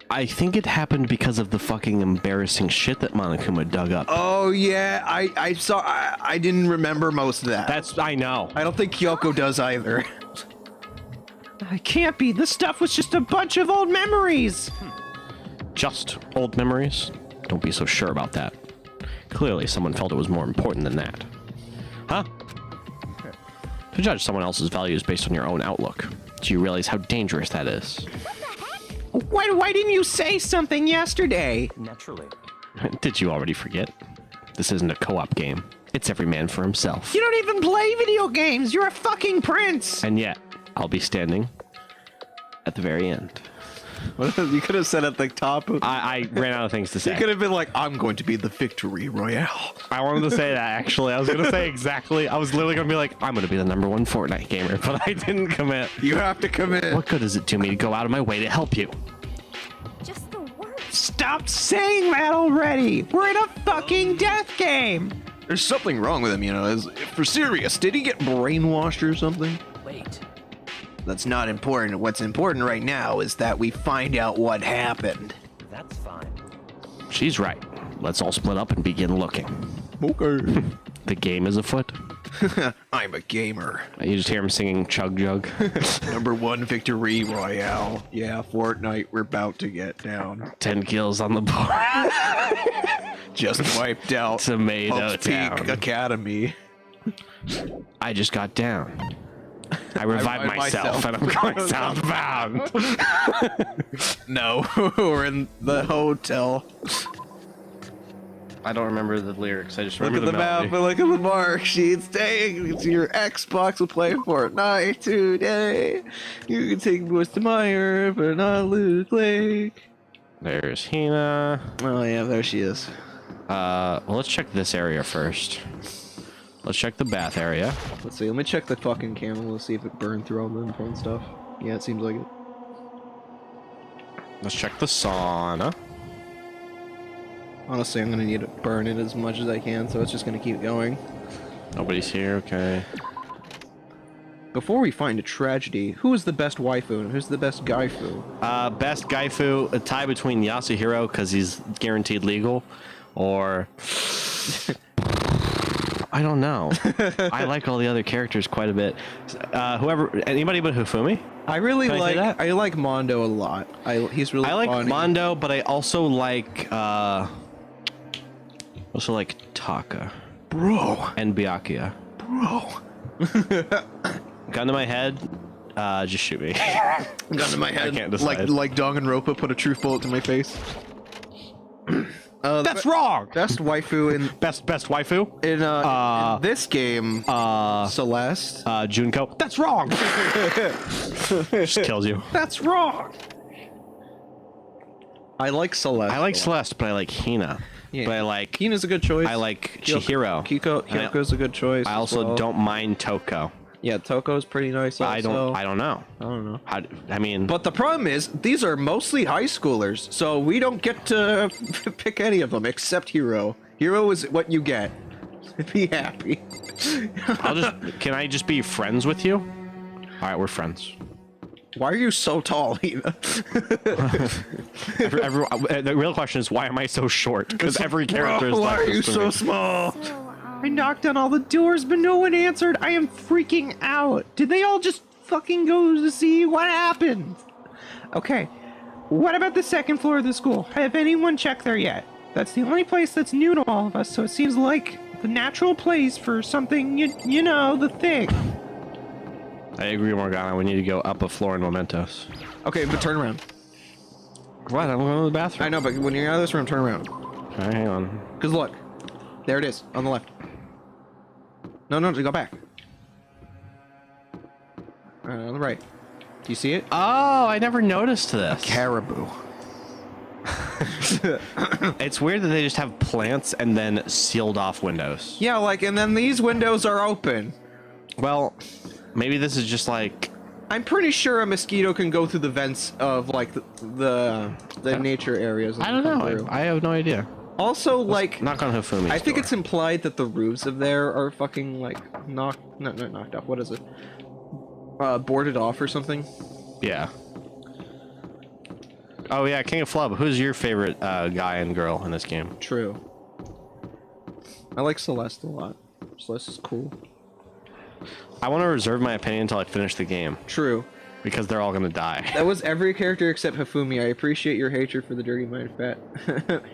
I think it happened because of the fucking embarrassing shit that Monokuma dug up. Oh yeah, I saw. I didn't remember most of that. I know. I don't think Kyoko does either. It can't be. This stuff was just a bunch of old memories. Just old memories? Don't be so sure about that. Clearly, someone felt it was more important than that. Huh? To judge someone else's values based on your own outlook, do you realize how dangerous that is? Why didn't you say something yesterday? Naturally. Did you already forget? This isn't a co-op game. It's every man for himself. You don't even play video games. You're a fucking prince. And yet, I'll be standing at the very end. You could have said at the top. I ran out of things to say. You could have been like, I'm going to be the victory royale. I wanted to say that, actually. I was going to say exactly. I was literally going to be like, I'm going to be the #1 Fortnite gamer, but I didn't commit. You have to commit. What good is it to me to go out of my way to help you? Just the worst. Stop saying that already. We're in a fucking death game. There's something wrong with him, you know. For serious, did he get brainwashed or something? Wait. That's not important. What's important right now is that we find out what happened. That's fine. She's right. Let's all split up and begin looking. Okay. The game is afoot. I'm a gamer. You just hear him singing Chug Jug. #1 victory royale. Yeah, Fortnite, we're about to get down. 10 kills on the board. Just wiped out Tomato Hope's Peak Town. Academy. I just got down. I revived revived myself, and I'm going southbound. No, we're in the hotel. I don't remember the lyrics. I just Look remember at the map and look at the mark sheet. It's your Xbox will play Fortnite today. You can take Bush to Meyer, but not Luke Lake. There's Hina. Oh yeah, there she is. Well, let's check this area first. Let's check the bath area. Let's see. Let me check the fucking camel. Let's see if it burned through all the important stuff. Yeah, it seems like it. Let's check the sauna. Honestly, I'm gonna need to burn it as much as I can, so it's just gonna keep going. Nobody's here. Okay. Before we find a tragedy, who is the best waifu and who's the best gaifu? Best Gaifu, a tie between Yasuhiro because he's guaranteed legal, or I don't know. I like all the other characters quite a bit. Anybody but Hifumi? I really Can I say that? I like Mondo a lot. He's really I like funny. Mondo, but I also like Taka Bro, and Byakuya. bro. Gun to my head, just shoot me. Gun to my head. can't decide. Like Danganronpa put a truth bullet to my face. That's wrong. Best waifu in Best waifu. in this game. Celeste. Junko. That's wrong. Just kills you. That's wrong. I like Celeste. I like a lot. Celeste, but I like Hina. Yeah. But I like Hina's a good choice. I like Chihiro. Kyoko's a good choice. I as also well. don't mind Toko. Yeah, Toko's pretty nice. Also. I don't know. I don't know. I mean, But the problem is, these are mostly high schoolers, so we don't get to pick any of them except Hero. Hero is what you get. Be happy. can I just be friends with you? All right, we're friends. Why are you so tall, Hina? The real question is, why am I so short? Because every character is Why like are you this to so me. small? So, I knocked on all the doors, but no one answered. I am freaking out. Did they all just fucking go to see what happened? Okay. What about the second floor of the school? Have anyone checked there yet? That's the only place that's new to all of us, so it seems like the natural place for something, you know, the thing. I agree, Morgana. We need to go up a floor in Mementos. Okay, but turn around. What? I'm going to the bathroom. I know, but when you're out of this room, turn around. All right, hang on. Because look, there it is, on the left. No, go back. On the right. Do you see it? Oh, I never noticed this. Caribou. It's weird that they just have plants and then sealed off windows. Yeah, like, and then these windows are open. Well, maybe this is just like... I'm pretty sure a mosquito can go through the vents of, like, the nature areas. I don't know. I have no idea. Also, like... Knock on Hifumi's I think door. it's implied that the roofs of there are fucking, like, not knocked off. What is it? Boarded off or something? Yeah. Oh yeah, King of Flub. Who's your favorite guy and girl in this game? True. I like Celeste a lot. Celeste is cool. I want to reserve my opinion until I finish the game. True. Because they're all gonna die. That was every character except Hifumi. I appreciate your hatred for the dirty mind fat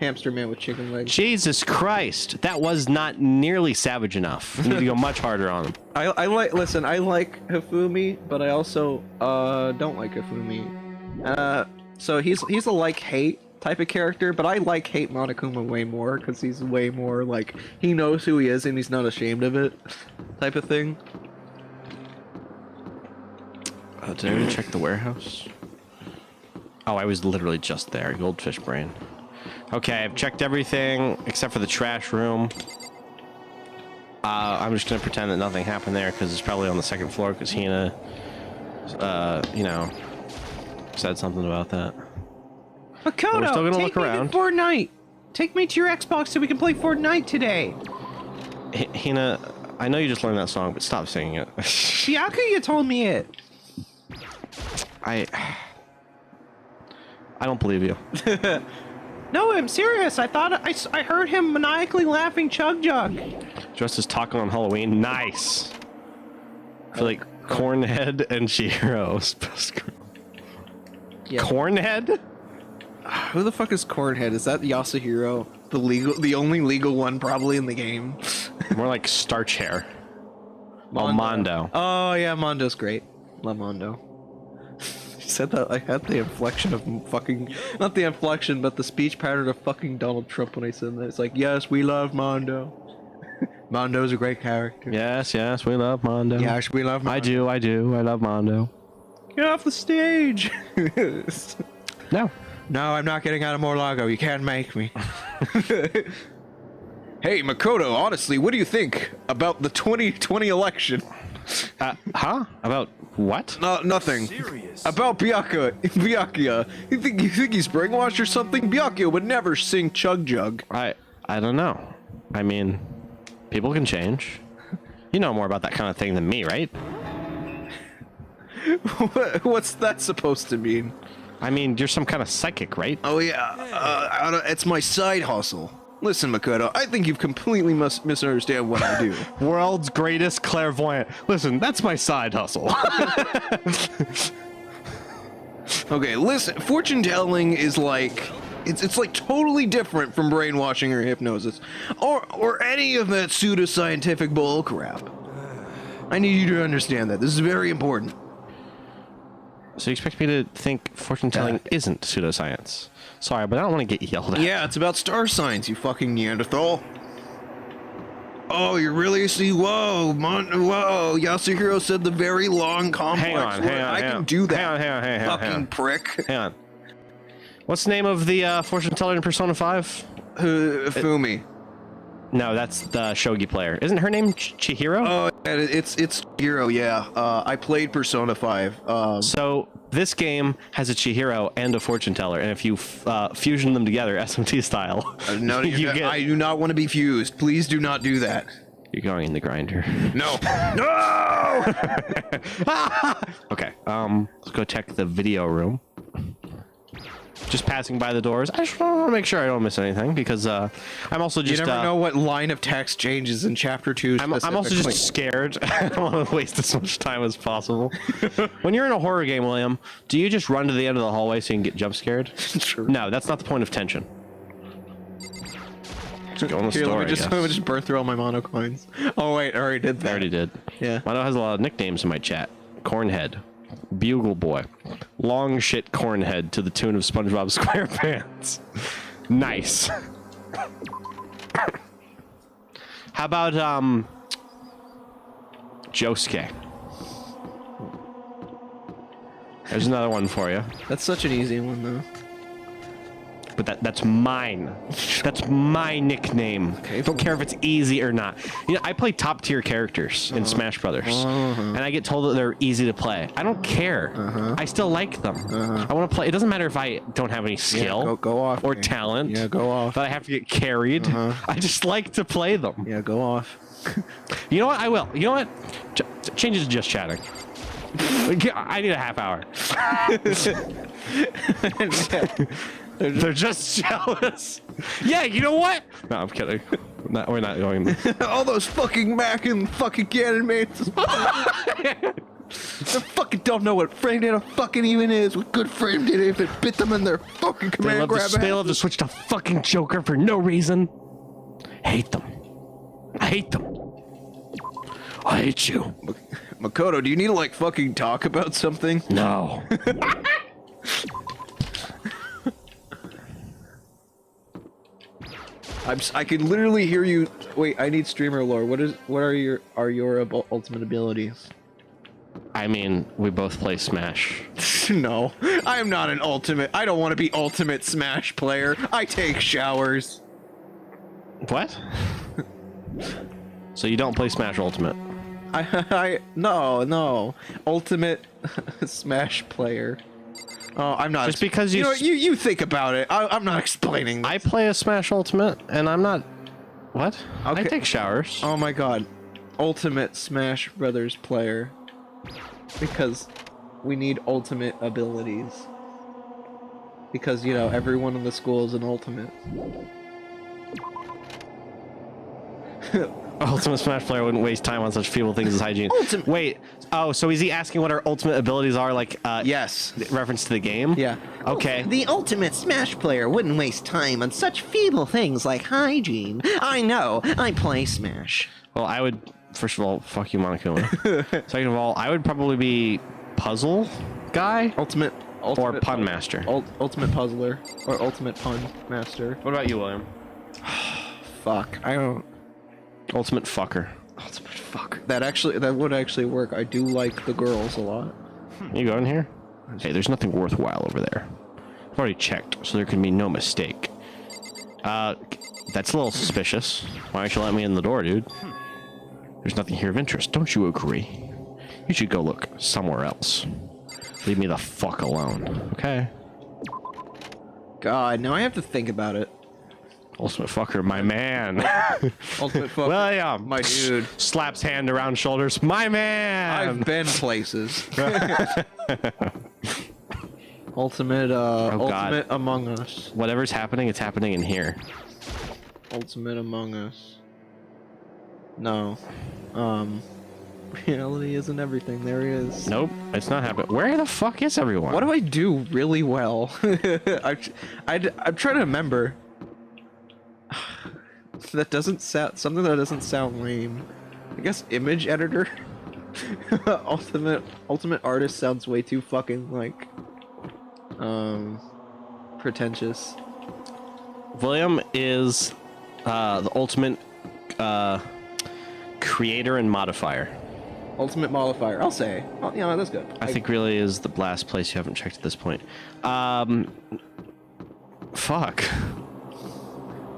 hamster man with chicken legs. Jesus Christ, that was not nearly savage enough. You need to go much harder on him. I like Hifumi, but I also don't like Hifumi. So he's a like-hate type of character, but I hate Monokuma way more because he's way more like he knows who he is and he's not ashamed of it, type of thing. Did I already check the warehouse? Oh, I was literally just there. Goldfish brain. Okay, I've checked everything except for the trash room. I'm just gonna pretend that nothing happened there because it's probably on the second floor because Hina, you know, said something about that. Makoto, We're still gonna take look me around. to Fortnite. Take me to your Xbox so we can play Fortnite today. Hina, I know you just learned that song, but stop singing it. Byakuya told me it. I don't believe you. No, I'm serious. I thought I heard him maniacally laughing Chug Jug. Dressed as Taco on Halloween. Nice. I feel like Cornhead and Chihiro. Yeah. Cornhead? Who the fuck is Cornhead? Is that Yasuhiro? The only legal one probably in the game. More like starch hair. Mondo. Oh yeah, Mondo's great. Love Mondo. You said that I had the inflection of fucking, not the inflection, but the speech pattern of fucking Donald Trump when I said that. It's like, yes, we love Mondo. Mondo's a great character. Yes, we love Mondo. Yes, we love Mondo. I do. I love Mondo. Get off the stage. No. No, I'm not getting out of Morlago. You can't make me. Hey, Makoto, honestly, what do you think about the 2020 election? Huh? About what? No, nothing. Serious. About Byakuya. You think he's brainwashed or something? Byakuya would never sing Chug Jug. I don't know. I mean, people can change. You know more about that kind of thing than me, right? What's that supposed to mean? I mean, you're some kind of psychic, right? Oh yeah, it's my side hustle. Listen, Makoto, I think you've completely misunderstand what I do. World's greatest clairvoyant. Listen, that's my side hustle. Okay, listen, fortune telling is like it's like totally different from brainwashing or hypnosis, or any of that pseudoscientific bull crap. I need you to understand that. This is very important. So you expect me to think fortune telling isn't pseudoscience? Sorry, but I don't want to get yelled at. Yeah, it's about star signs, you fucking Neanderthal. Oh, you're really whoa, whoa. Yasuhiro said the very long, complex word. I can do that. Hang on. Fucking prick. Hang on. What's the name of the fortune teller in Persona 5? Fumi. No, that's the shogi player. Isn't her name Chihiro? Oh, it's Hero, yeah. I played Persona 5. So this game has a Chihiro and a fortune teller, and if you fusion them together, SMT style, No, I do not want to be fused. Please do not do that. You're going in the grinder. No. No! Okay, let's go check the video room. just passing by the doors. I just want to make sure I don't miss anything because I'm also just. You never know what line of text changes in chapter 2. I'm also just scared. I don't want to waste as much time as possible. When you're in a horror game, William, do you just run to the end of the hallway so you can get jump scared? True. No, that's not the point of tension. Just go in the Here, store, let me just burn through all my mono coins. Oh wait, I already did that. I already did. Yeah. Mono has a lot of nicknames in my chat. Cornhead, Bugle Boy, Long Shit Cornhead to the tune of SpongeBob SquarePants. Nice. How about Josuke? There's another one for you. That's such an easy one though. But that's mine. That's my nickname. Okay, Don't care if it's easy or not. You know, I play top tier characters in Smash Brothers, and I get told that they're easy to play. I don't care. I still like them. I want to play. It doesn't matter if I don't have any skill go off, or man. talent. Yeah, go off. But I have to get carried. I just like to play them. Yeah, go off. You know what? I will. You know what? Change it to just chatting. I need a half hour. They're just jealous. Yeah, you know what? No, I'm kidding. We're not going. All those fucking Mac and fucking cannon mates. They fucking don't know what frame data fucking even is. What good frame data if it bit them in their fucking command grab. They love to switch to fucking Joker for no reason. Hate them. I hate them. I hate you. Makoto, do you need to like fucking talk about something? No. I can literally hear you. Wait, I need streamer lore. What are your ultimate abilities? I mean, we both play Smash. No, I am not an ultimate. I don't want to be ultimate Smash player. I take showers. What? So you don't play Smash Ultimate? No. Ultimate Smash player. Oh, I'm not. Just because you know what, you think about it. I'm not explaining this. I play a Smash Ultimate, and I'm not. What? Okay. I take showers. Oh my god. Ultimate Smash Brothers player. Because we need ultimate abilities. Because, you know, everyone in the school is an ultimate. Ultimate Smash player wouldn't waste time on such feeble things as hygiene. Wait. Oh, so is he asking what our ultimate abilities are? Like, yes. Reference to the game? Yeah. Okay. The ultimate Smash player wouldn't waste time on such feeble things like hygiene. I know. I play Smash. Well, I would. First of all, fuck you, Monokuma. Second of all, I would probably be puzzle guy Ultimate or pun master. Ultimate puzzler or ultimate pun master. What about you, William? Fuck. I don't. Ultimate fucker. Ultimate fuck. That would actually work. I do like the girls a lot. You go in here? Hey, there's nothing worthwhile over there. I've already checked, so there can be no mistake. That's a little suspicious. Why don't you let me in the door, dude? There's nothing here of interest. Don't you agree? You should go look somewhere else. Leave me the fuck alone, okay? God, now I have to think about it. Ultimate fucker, my man. Ultimate fucker. William, my dude. Slaps hand around shoulders. My man. I've been places. Ultimate, God. Ultimate Among Us. Whatever's happening, it's happening in here. Ultimate Among Us. No. Reality isn't everything. There he is. Nope, it's not happening. Where the fuck is everyone? What do I do really well? I'm trying to remember. That doesn't sound something that doesn't sound lame. I guess image editor. Ultimate artist sounds way too fucking like pretentious. William is the ultimate creator and modifier. Ultimate modifier. I'll say. Oh, yeah, that's good. I think really is the last place you haven't checked at this point. Fuck.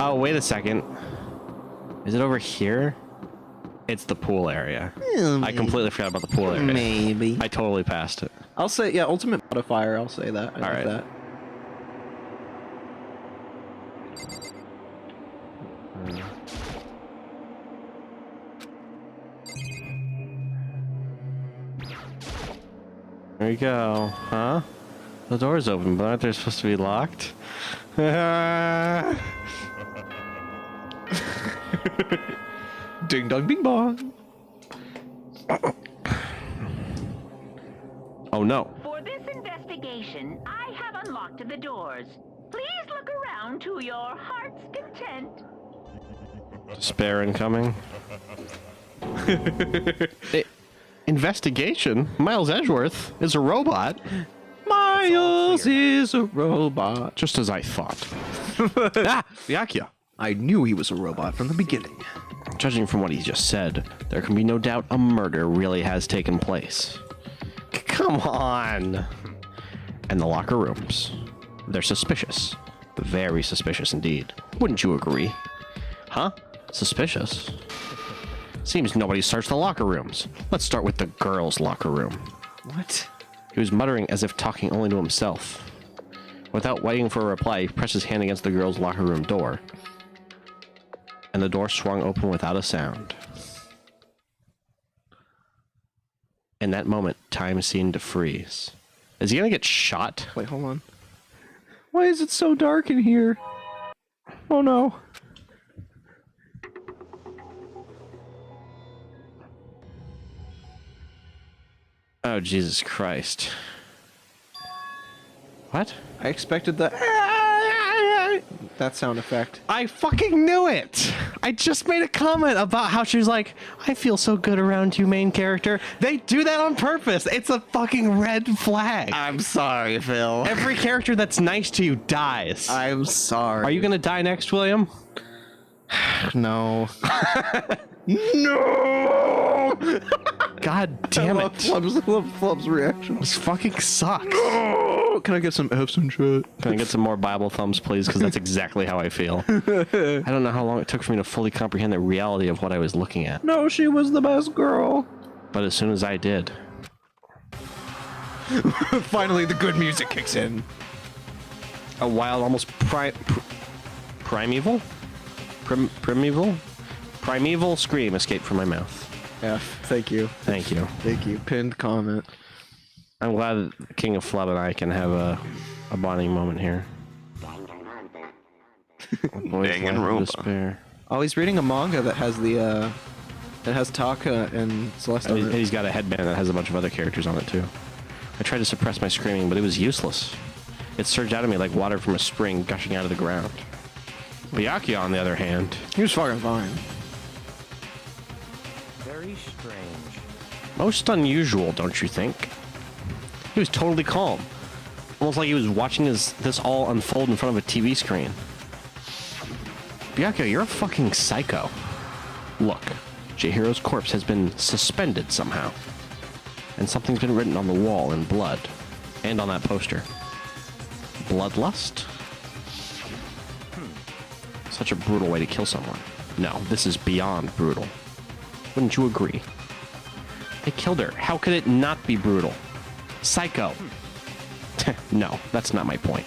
Oh, wait a second. Is it over here? It's the pool area. I completely forgot about the pool area. Maybe. I totally passed it. I'll say, yeah, ultimate modifier. I'll say that. I All right. that. There you go. Huh? The door's open, but aren't they supposed to be locked? Ding dong, ding bong. Oh no. For this investigation, I have unlocked the doors. Please look around to your heart's content. Spare incoming. Investigation? Miles Edgeworth is a robot? Miles is a robot. Just as I thought. Ah! Byakuya. I knew he was a robot from the beginning. Judging from what he just said, there can be no doubt a murder really has taken place. Come on! And the locker rooms. They're suspicious. Very suspicious indeed. Wouldn't you agree? Huh? Suspicious? Seems nobody searched the locker rooms. Let's start with the girls' locker room. What? He was muttering as if talking only to himself. Without waiting for a reply, he pressed his hand against the girls' locker room door. And the door swung open without a sound. In that moment, time seemed to freeze. Is he gonna get shot? Wait, hold on. Why is it so dark in here? Oh no. Oh, Jesus Christ. What? I expected that sound effect. I fucking knew it! I just made a comment about how she was like, I feel so good around you, main character. They do that on purpose. It's a fucking red flag. I'm sorry, Phil. Every character that's nice to you dies. I'm sorry. Are you gonna die next, William? No. No! God damn I it. love Flub's reaction. This fucking sucks. Oh, can I get some F's and shit? Can I get some more Bible thumbs, please? Because that's exactly how I feel. I don't know how long it took for me to fully comprehend the reality of what I was looking at. No, she was the best girl. But as soon as I did, Finally, the good music kicks in. a wild, almost primeval? Primeval scream escaped from my mouth. F. Thank you. Thank you. Thank you. Pinned comment. I'm glad that King of Flub and I can have a bonding moment here. Danganronpa. Oh, he's reading a manga that has the that has Taka and Celeste on it. He's got a headband that has a bunch of other characters on it too. I tried to suppress my screaming, but it was useless. It surged out of me like water from a spring gushing out of the ground. Byakuya, on the other hand, He was fucking fine. Very strange. most unusual, don't you think? He was totally calm. Almost like he was watching this all unfold in front of a TV screen. Byakuya, you're a fucking psycho. Look, Chihiro's corpse has been suspended somehow. And something's been written on the wall in blood. And on that poster. Bloodlust? Such a brutal way to kill someone. No, this is beyond brutal. Wouldn't you agree? They killed her. How could it not be brutal? Psycho. No, that's not my point.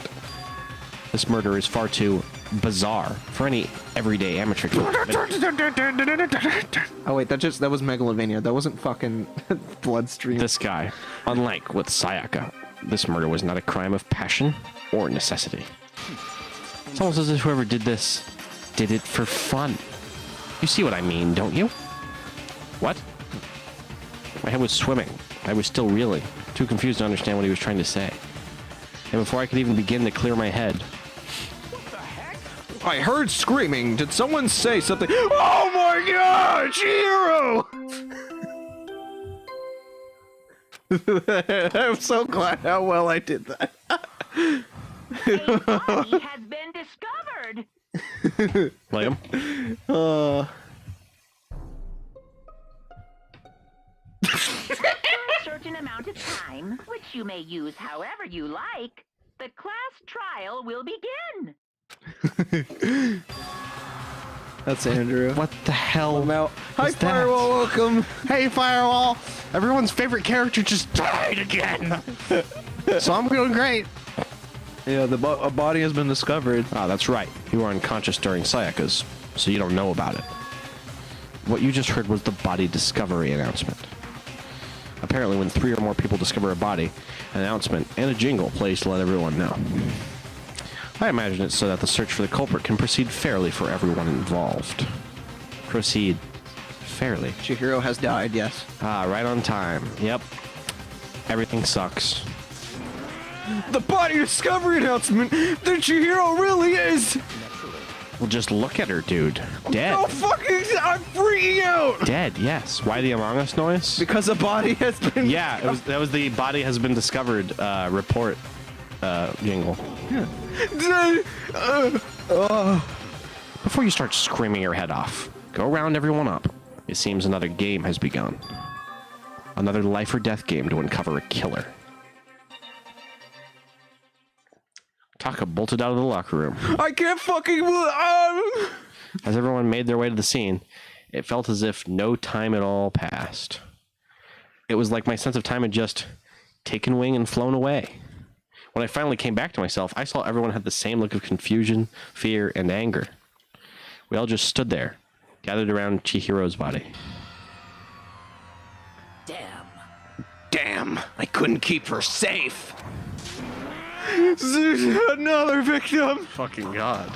This murder is far too bizarre for any everyday amateur. Oh wait, that was Megalovania. That wasn't fucking Bloodstream. This guy, unlike with Sayaka, this murder was not a crime of passion or necessity. It's almost as if whoever did this did it for fun. You see what I mean, don't you? What? My head was swimming. I was still reeling, too confused to understand what he was trying to say. And before I could even begin to clear my head, I heard screaming. Did someone say something? Oh my god, Chihiro! I'm so glad how well I did that. A body has been discovered. Liam, For a certain amount of time, which you may use however you like, the class trial will begin. That's Andrew. what the hell? I'm out. Hi, was that? Firewall. Welcome. Hey, Firewall! Everyone's favorite character just died again! So I'm doing great. Yeah, a body has been discovered. Ah, that's right. You were unconscious during Sayaka's, so you don't know about it. What you just heard was the body discovery announcement. Apparently, when 3 or more people discover a body, an announcement and a jingle plays to let everyone know. I imagine it's so that the search for the culprit can proceed fairly for everyone involved. Proceed fairly. Chihiro has died, yes. Ah, right on time. Yep. Everything sucks. The body discovery announcement that Chihiro really is. Well, just look at her, dude. Dead. Oh, fucking, I'm freaking out. Dead, yes. Why the Among Us noise? Because a body has been... Yeah, that was the body has been discovered report jingle. Yeah. Before you start screaming your head off, go round everyone up. It seems another game has begun. Another life or death game to uncover a killer. Taka bolted out of the locker room. I can't fucking... As everyone made their way to the scene, it felt as if no time at all passed. It was like my sense of time had just taken wing and flown away. When I finally came back to myself, I saw everyone had the same look of confusion, fear, and anger. We all just stood there, gathered around Chihiro's body. Damn, I couldn't keep her safe. Another victim. Fucking God.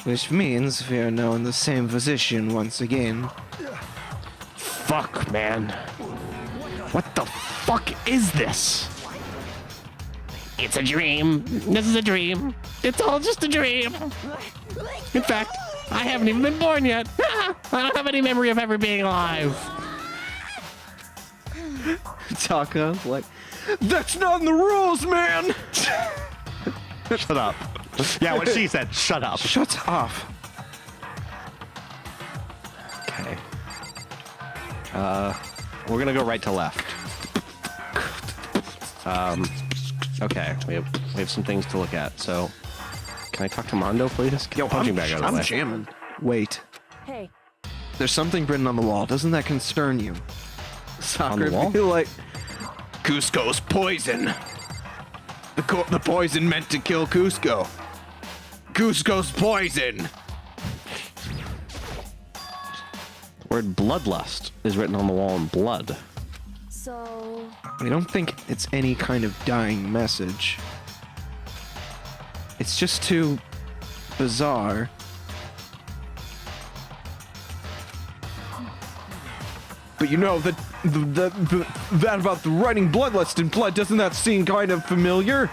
Which means we are now in the same position once again. Fuck, man. What the fuck is this? It's a dream. This is a dream. It's all just a dream. In fact, I haven't even been born yet. I don't have any memory of ever being alive. Taka, like, that's not in the rules, man! Shut up. Yeah, what she said, shut up. Shut up. Okay. We're gonna go right to left. Okay, we have some things to look at, so... Can I talk to Mondo, please? Get your punching bag out of the way. I'm jamming. Wait. Hey. There's something written on the wall. Doesn't that concern you? Sakura, On the wall? feel like... Cusco's poison. The poison meant to kill Cusco. Cusco's poison. The word bloodlust is written on the wall in blood. So, I don't think it's any kind of dying message. It's just too bizarre. But you know, that about the writing bloodlust in blood, doesn't that seem kind of familiar?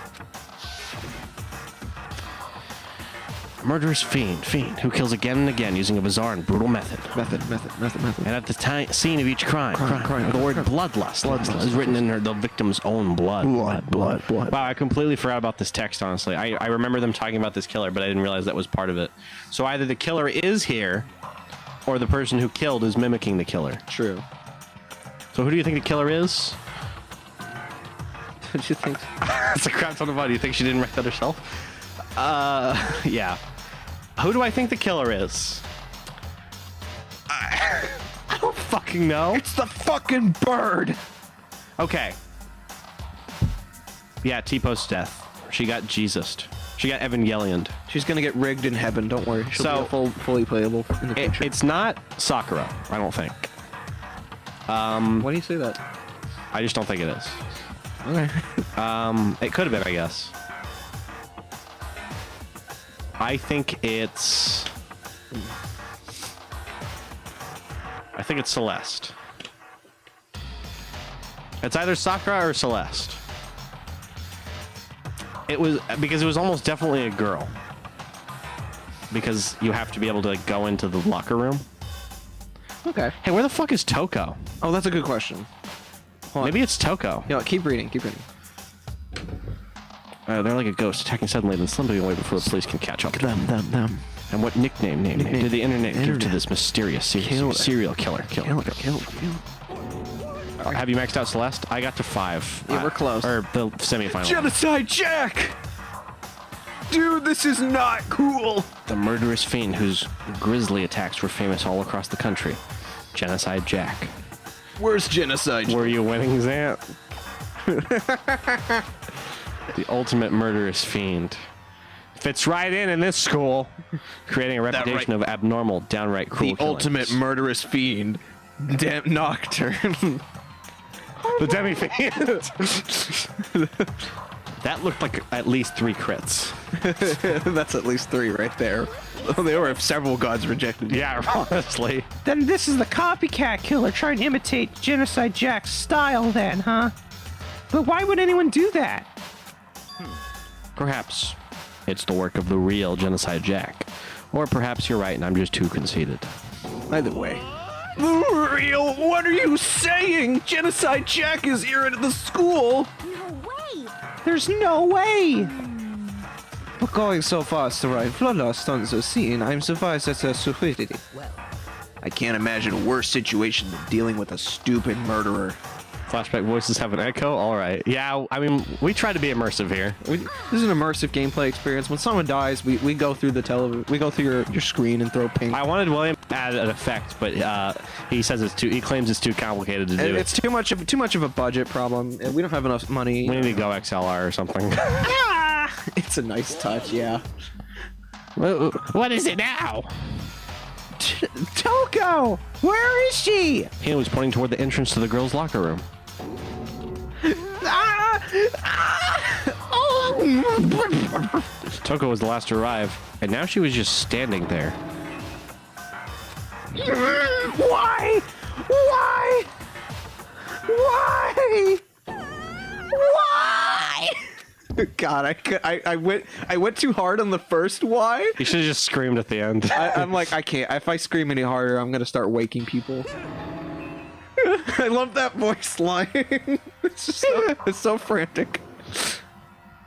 A murderous fiend who kills again and again using a bizarre and brutal method. Method. And at the scene of each crime, the word bloodlust is written in the victim's own blood. Blood. Wow, I completely forgot about this text, honestly. I remember them talking about this killer, but I didn't realize that was part of it. So either the killer is here, or the person who killed is mimicking the killer. True. So who do you think the killer is? What do you think? That's a crap ton of money. You think she didn't write that herself? Yeah. Who do I think the killer is? I don't fucking know. It's the fucking bird! Okay. Yeah, T-Post's death. She got Jesused. She got Evangelioned. She's gonna get rigged in heaven, don't worry. She'll be fully playable in the future. It's not Sakura, I don't think. Why do you say that? I just don't think it is. Okay. It could have been, I guess. I think it's Celeste. It's either Sakura or Celeste. It was because it was almost definitely a girl. Because you have to be able to go into the locker room. Okay. Hey, where the fuck is Toko? Oh, that's a good question. Hold on. Maybe it's Toko. Yeah, keep reading. They're like a ghost, attacking suddenly, then slipping away before the police can catch up to them. Them. And what nickname did the internet give to this mysterious serial killer? Kill. Have you maxed out Celeste? I got to 5. Yeah, we're close. Or the semifinal. Genocide Jack! Dude, this is not cool! The murderous fiend whose grisly attacks were famous all across the country. Genocide Jack. Where's Genocide Jack? Were you winning, Zant? The ultimate murderous fiend. Fits right in this school, creating a reputation of abnormal, downright cruel The killings. ultimate murderous fiend. Damn Nocturne. The demi-fiend. That looked like at least 3 crits. That's at least 3 right there. There were several gods rejected. Yeah, honestly. Then this is the copycat killer trying to imitate Genocide Jack's style then, huh? But why would anyone do that? Perhaps it's the work of the real Genocide Jack. Or perhaps you're right and I'm just too conceited. Either way. Real? What are you saying? Genocide Jack is here at the school. No way! There's no way! But going so fast to write bloodlust on the scene, I'm surprised at their stupidity. I can't imagine a worse situation than dealing with a stupid murderer. Flashback voices have an echo? Alright. Yeah, I mean, we try to be immersive here. This is an immersive gameplay experience. When someone dies, we go through the we go through your screen and throw pink. I wanted William to add an effect, but he says he claims it's too complicated to do. It's too much of a budget problem. We don't have enough money. We need to go XLR or something. It's a nice touch, yeah. What is it now? Toko! Where is she? He was pointing toward the entrance to the girls' locker room. Toko was the last to arrive, and now she was just standing there. Why? Why? Why? Why? God, I went too hard on the first why. You should have just screamed at the end. I'm like, I can't. If I scream any harder, I'm gonna start waking people. I love that voice line. It's so frantic.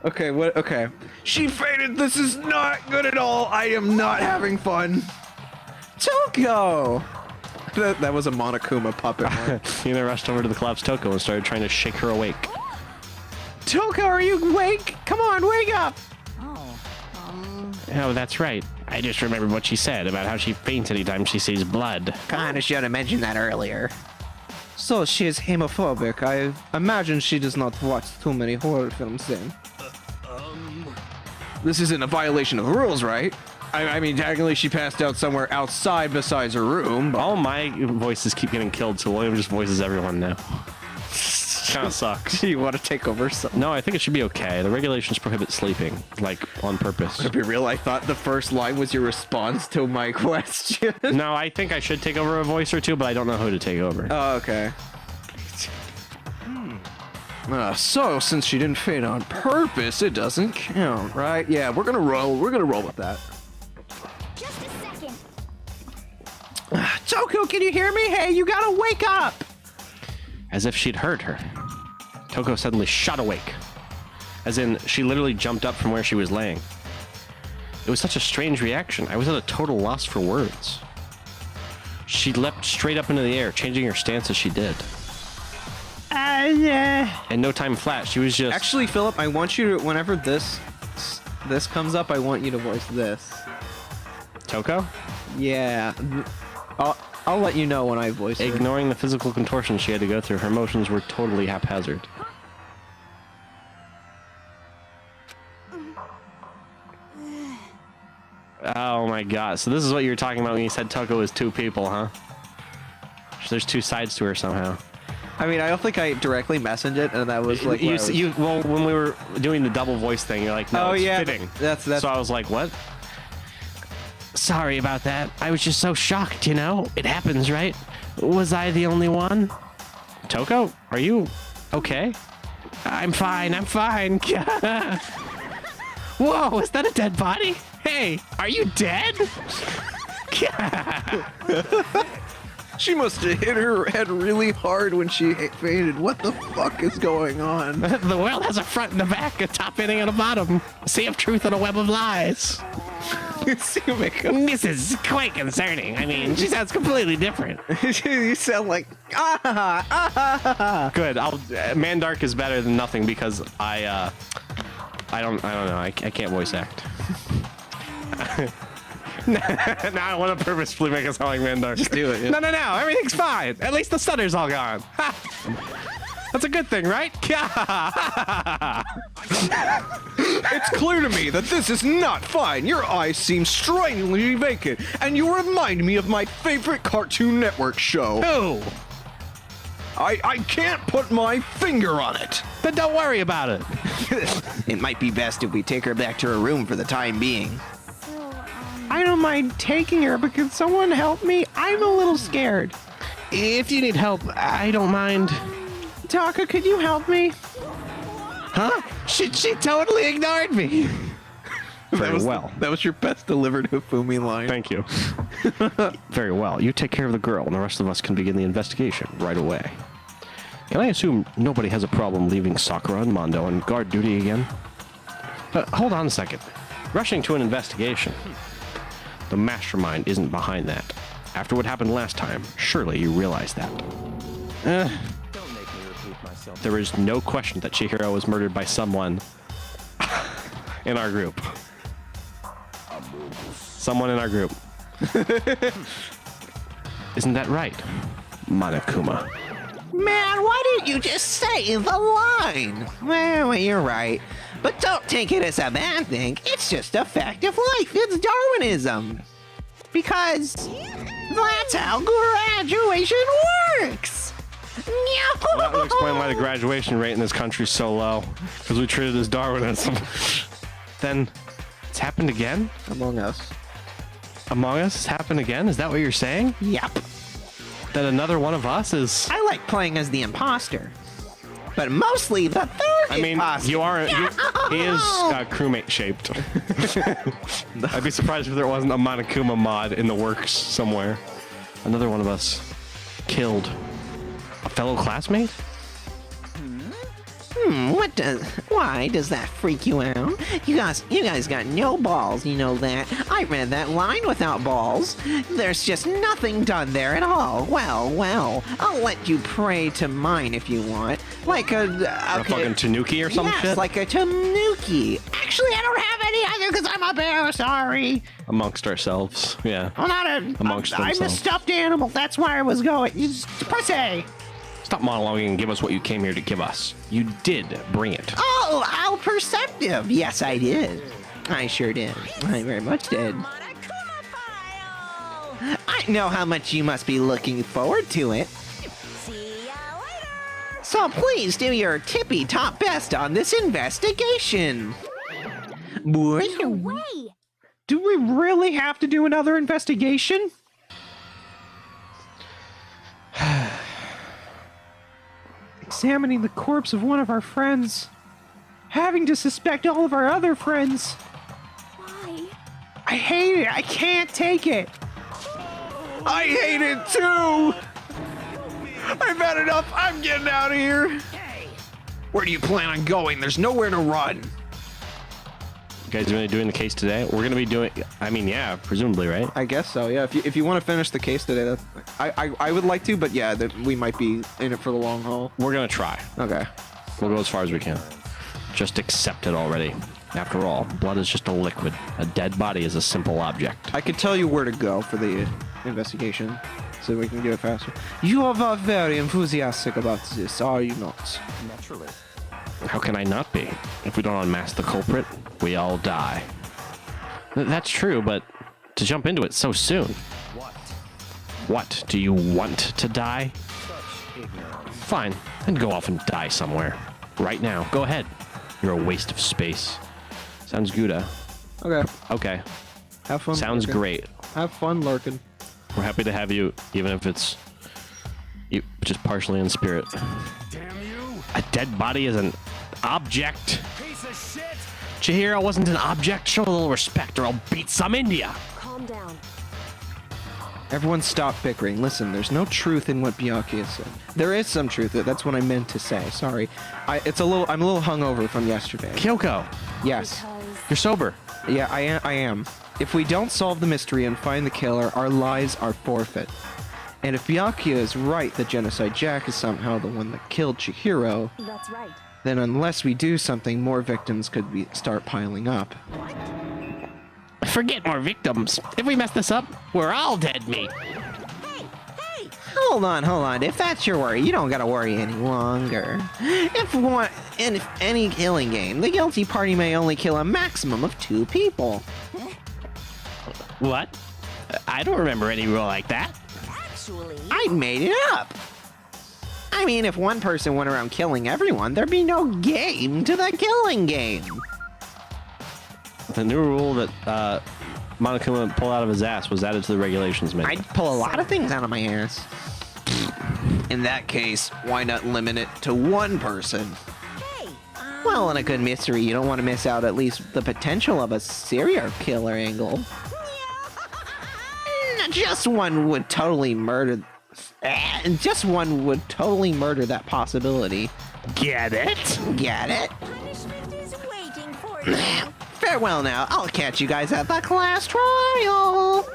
Okay, what? Okay. She fainted. This is not good at all. I am not having fun. Toko. That was a Monokuma puppet. Hina rushed over to the collapsed Toko and started trying to shake her awake. Toko, are you awake? Come on, wake up! Oh, that's right. I just remembered what she said about how she faints anytime she sees blood. Kinda should have mentioned that earlier. So she is homophobic. I imagine she does not watch too many horror films then. This isn't a violation of rules, right? I mean, technically she passed out somewhere outside besides her room, but... All my voices keep getting killed, so William just voices everyone now. Kind of sucks. You want to take over something? No, I think it should be okay. The regulations prohibit sleeping, like, on purpose. To be real, I thought the first line was your response to my question. No, I think I should take over a voice or two, but I don't know who to take over. Oh, okay. So, since she didn't faint on purpose, it doesn't count, right? Yeah, we're gonna roll. We're gonna roll with that. Just a second. Toko, can you hear me? Hey, you gotta wake up! As if she'd heard her. Toko suddenly shot awake. As in, she literally jumped up from where she was laying. It was such a strange reaction. I was at a total loss for words. She leapt straight up into the air, changing her stance as she did. And no time flat, she was just... Actually, Philip, I want you to, whenever this comes up, I want you to voice this. Toko? Yeah. I'll let you know when I voice it. Ignoring the physical contortions she had to go through, her motions were totally haphazard. Oh my god. So this is what you were talking about when you said Toko was 2 people, huh? There's 2 sides to her somehow. I mean, I don't think I directly messaged it, and that was like... Well, when we were doing the double voice thing, you're like, no, oh, it's yeah, fitting. That's... So I was like, what? Sorry about that. I was just so shocked, you know? It happens, right? Was I the only one? Toko, are you okay? I'm fine, I'm fine. Whoa, is that a dead body? Hey, are you dead? She must have hit her head really hard when she fainted. What the fuck is going on? The world has a front and a back, a top ending and a bottom. A sea of truth and a web of lies. This is quite concerning. I mean, she sounds completely different. You sound like Good. Mandark is better than nothing because I don't know. I can't voice act. Now I want to purposefully make us sound like Mandark. Just do it. Yeah. No. Everything's fine. At least the stutter's all gone. That's a good thing, right? It's clear to me that this is not fine. Your eyes seem strangely vacant, and you remind me of my favorite Cartoon Network show. Who? I can't put my finger on it. Then don't worry about it. It might be best if we take her back to her room for the time being. So, I don't mind taking her, but can someone help me? I'm a little scared. If you need help, I don't mind. Taka, could you help me? Huh? She totally ignored me. Very well. That was your best delivered Hifumi line. Thank you. Very well. You take care of the girl, and the rest of us can begin the investigation right away. And I assume nobody has a problem leaving Sakura and Mondo on guard duty again? Hold on a second. Rushing to an investigation. The mastermind isn't behind that. After what happened last time, surely you realize that. Don't make me repeat myself. There is no question that Chihiro was murdered by someone in our group. Someone in our group. Isn't that right, Monokuma? Man, why didn't you just say the line? Well, you're right. But don't take it as a bad thing. It's just a fact of life. It's Darwinism. Because that's how graduation works. Well, that would explain why the graduation rate in this country is so low. Because we treat it as Darwinism. Then, it's happened again? Among Us. Among Us has happened again? Is that what you're saying? Yep. That another one of us is... I like playing as the imposter. But mostly the third I mean, imposter. he is crewmate shaped. I'd be surprised if there wasn't a Monokuma mod in the works somewhere. Another one of us killed a fellow classmate? Why does that freak you out? You guys got no balls, you know that. I read that line without balls. There's just nothing done there at all. Well, I'll let you pray to mine if you want. Like a fucking Tanuki or some yes, shit? like a Tanuki. Actually, I don't have any other because I'm a bear, sorry. Amongst ourselves, yeah. I'm not Amongst I'm a themselves. stuffed animal, that's where I was going. You just pussy. Stop monologuing and give us what you came here to give us. You did bring it. Oh, how perceptive. Yes, I did. I sure did. I very much did. Monokuma file. I know how much you must be looking forward to it. See ya later. So please do your tippy top best on this investigation. Boy, no way. do we really have to do another investigation? Examining the corpse of one of our friends. Having to suspect all of our other friends. Why? I hate it. I can't take it. I hate it too. I've had enough. I'm getting out of here. Where do you plan on going? There's nowhere to run. You guys are doing the case today? We're gonna be doing. I mean, yeah, presumably, right? I guess so, yeah. If you want to finish the case today, that I would like to, but yeah, that we might be in it for the long haul. We're gonna try. Okay. We'll go as far as we can. Just accept it already. After all, blood is just a liquid. A dead body is a simple object. I could tell you where to go for the investigation, so we can do it faster. You are very enthusiastic about this, are you not? Naturally. How can I not be? If we don't unmask the culprit, we all die. That's true, but to jump into it so soon. What? What? Do you want to die? Such ignorance. Fine, then go off and die somewhere. Right now. Go ahead. You're a waste of space. Sounds good, Okay. Okay. Have fun. Sounds lurking. great. Have fun lurking. We're happy to have you, even if it's just partially in spirit. Damn you! A dead body is an object. Piece of shit! Chihiro wasn't an object. Show a little respect or I'll beat some India. Calm down. Everyone stop bickering. Listen, there's no truth in what Byakuya said. There is some truth. That's what I meant to say. Sorry. I'm a little hungover from yesterday. Kyoko, Yes. you're sober. Yeah, I am. If we don't solve the mystery and find the killer, our lives are forfeit. And if Byakuya is right that Genocide Jack is somehow the one that killed Chihiro, That's right. then unless we do something, more victims could start piling up. Forget more victims. If we mess this up, we're all dead meat. Hold on. If that's your worry, you don't gotta worry any longer. In any killing game, the guilty party may only kill a maximum of 2 people. What? I don't remember any rule like that. Actually, I made it up. I mean, if one person went around killing everyone, there'd be no game to the killing game. The new rule that Monokuma pulled out of his ass was added to the regulations, man. I'd pull a lot of things out of my ass. In that case, why not limit it to one person? Hey, Well, in a good mystery, you don't want to miss out at least the potential of a serial killer angle. Just one would totally murder. Just one would totally murder that possibility. Get it? Get it? punishment is waiting for you. Farewell now. I'll catch you guys at the class trial.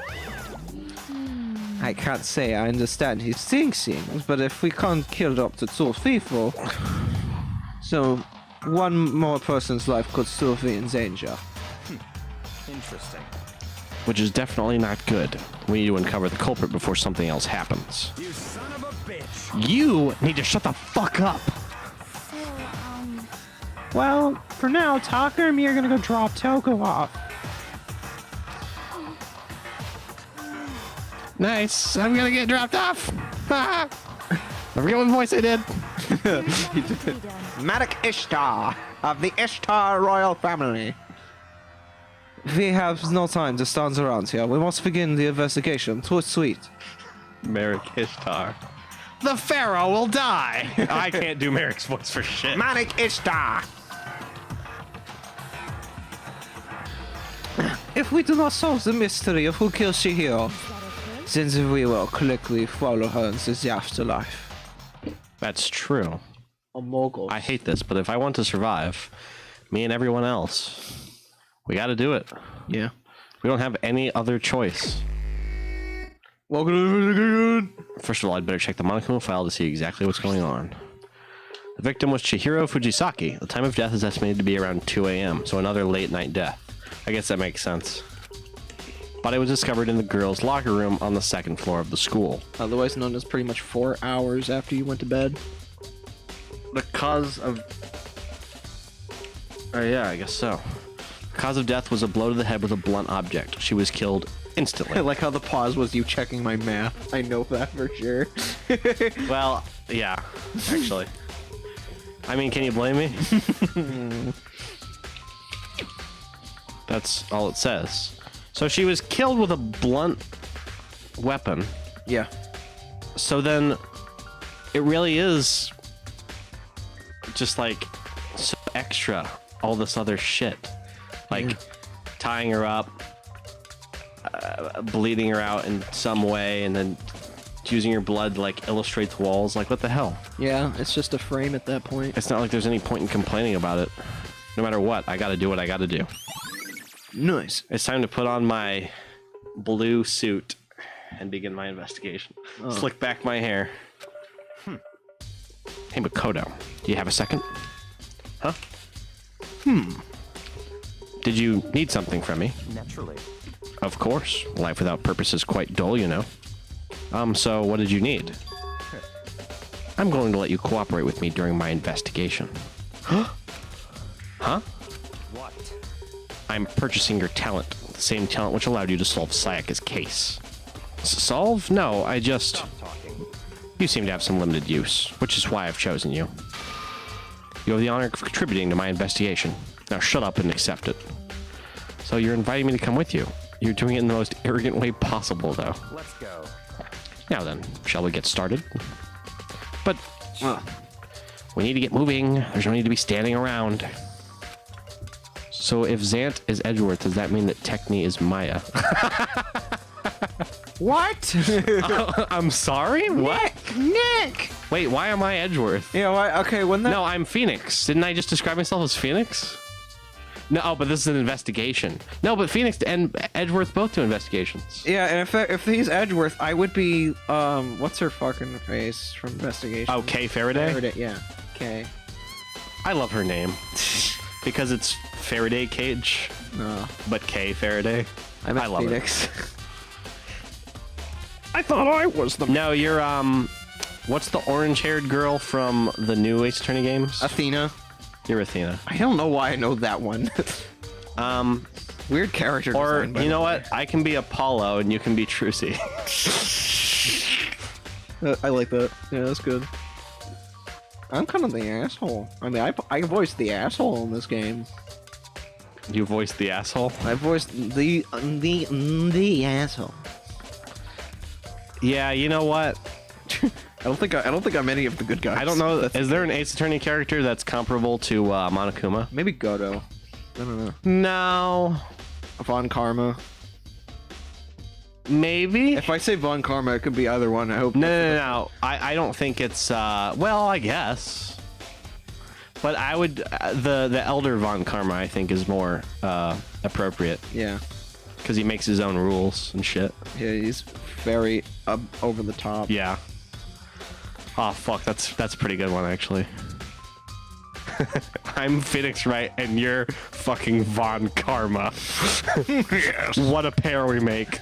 I can't say I understand his things, but if we can't kill up to two people, so one more person's life could still be in danger. Interesting. Which is definitely not good. We need to uncover the culprit before something else happens. You son of a bitch. You need to shut the fuck up. Well, for now, Taka and me are gonna go drop Toko off. Nice. I'm gonna get dropped off. I forget what voice I did. Madak Ishtar of the Ishtar royal family. We have no time to stand around here. We must begin the investigation. Too sweet. Merrick Ishtar. The Pharaoh will die. I can't do Merrick's voice for shit. Madak Ishtar. If we do not solve the mystery of who killed Shihiro, then we will quickly follow her into the afterlife. That's true. A mogul. I hate this, but if I want to survive, me and everyone else, we gotta do it. Yeah. We don't have any other choice. Welcome to the investigation. First of all, I'd better check the Monokuma file to see exactly what's going on. The victim was Chihiro Fujisaki. The time of death is estimated to be around 2 a.m., so another late night death. I guess that makes sense. Body was discovered in the girls' locker room on the second floor of the school. Otherwise known as pretty much 4 hours after you went to bed. The cause of... Oh yeah, I guess so. The cause of death was a blow to the head with a blunt object. She was killed instantly. I like how the pause was you checking my math. I know that for sure. Well, yeah, actually. I mean, can you blame me? That's all it says. So she was killed with a blunt weapon. Yeah. So then it really is just like so extra all this other shit. Like tying her up, bleeding her out in some way, and then using your blood to like illustrate the walls. Like, what the hell? Yeah, it's just a frame at that point. It's not like there's any point in complaining about it. No matter what, I gotta do what I gotta do. Nice. It's time to put on my blue suit and begin my investigation. Slick back my hair. Hey, Makoto, do you have a second? Huh? Did you need something from me? Naturally. Of course. Life without purpose is quite dull, you know. So what did you need? I'm going to let you cooperate with me during my investigation. Huh? What? I'm purchasing your talent, the same talent which allowed you to solve Sayaka's case. Solve? No, I just... Talking. You seem to have some limited use, which is why I've chosen you. You have the honor of contributing to my investigation. Now shut up and accept it. So you're inviting me to come with you. You're doing it in the most arrogant way possible, though. Let's go. Now then, shall we get started? But, we need to get moving. There's no need to be standing around. So if Zant is Edgeworth, does that mean that Techni is Maya? What? I'm sorry? What? Nick! Wait, why am I Edgeworth? Yeah, why? Okay, when that... No, I'm Phoenix. Didn't I just describe myself as Phoenix? No, oh, but this is an investigation. No, but Phoenix and Edgeworth both do investigations. Yeah, and if he's Edgeworth, I would be, what's her fucking face from Investigation? Oh, Kay Faraday? Faraday, yeah. Okay. I love her name. Because it's Faraday Cage, No. but Kay Faraday. I meant love Phoenix. I thought I was the... No, you're, what's the orange-haired girl from the new Ace Attorney games? Athena. You're Athena. I don't know why I know that one. Weird character Or, design, by you the know way. what? I can be Apollo and you can be Trucy. I like that. Yeah, that's good. I'm kind of the asshole. I mean, I voiced the asshole in this game. You voiced the asshole? I voiced the asshole. Yeah, you know what? I don't think I'm any of the good guys. I don't know. Is there an Ace Attorney character that's comparable to Monokuma? Maybe Godo. I don't know. No. Von Karma. Maybe? If I say Von Karma, it could be either one. I hope. No. I don't think it's, well, I guess. But I would, the Elder Von Karma, I think, is more appropriate. Yeah. Because he makes his own rules and shit. Yeah, he's very over the top. Yeah. Oh, fuck, that's a pretty good one, actually. I'm Phoenix Wright, and you're fucking Von Karma. Yes. What a pair we make.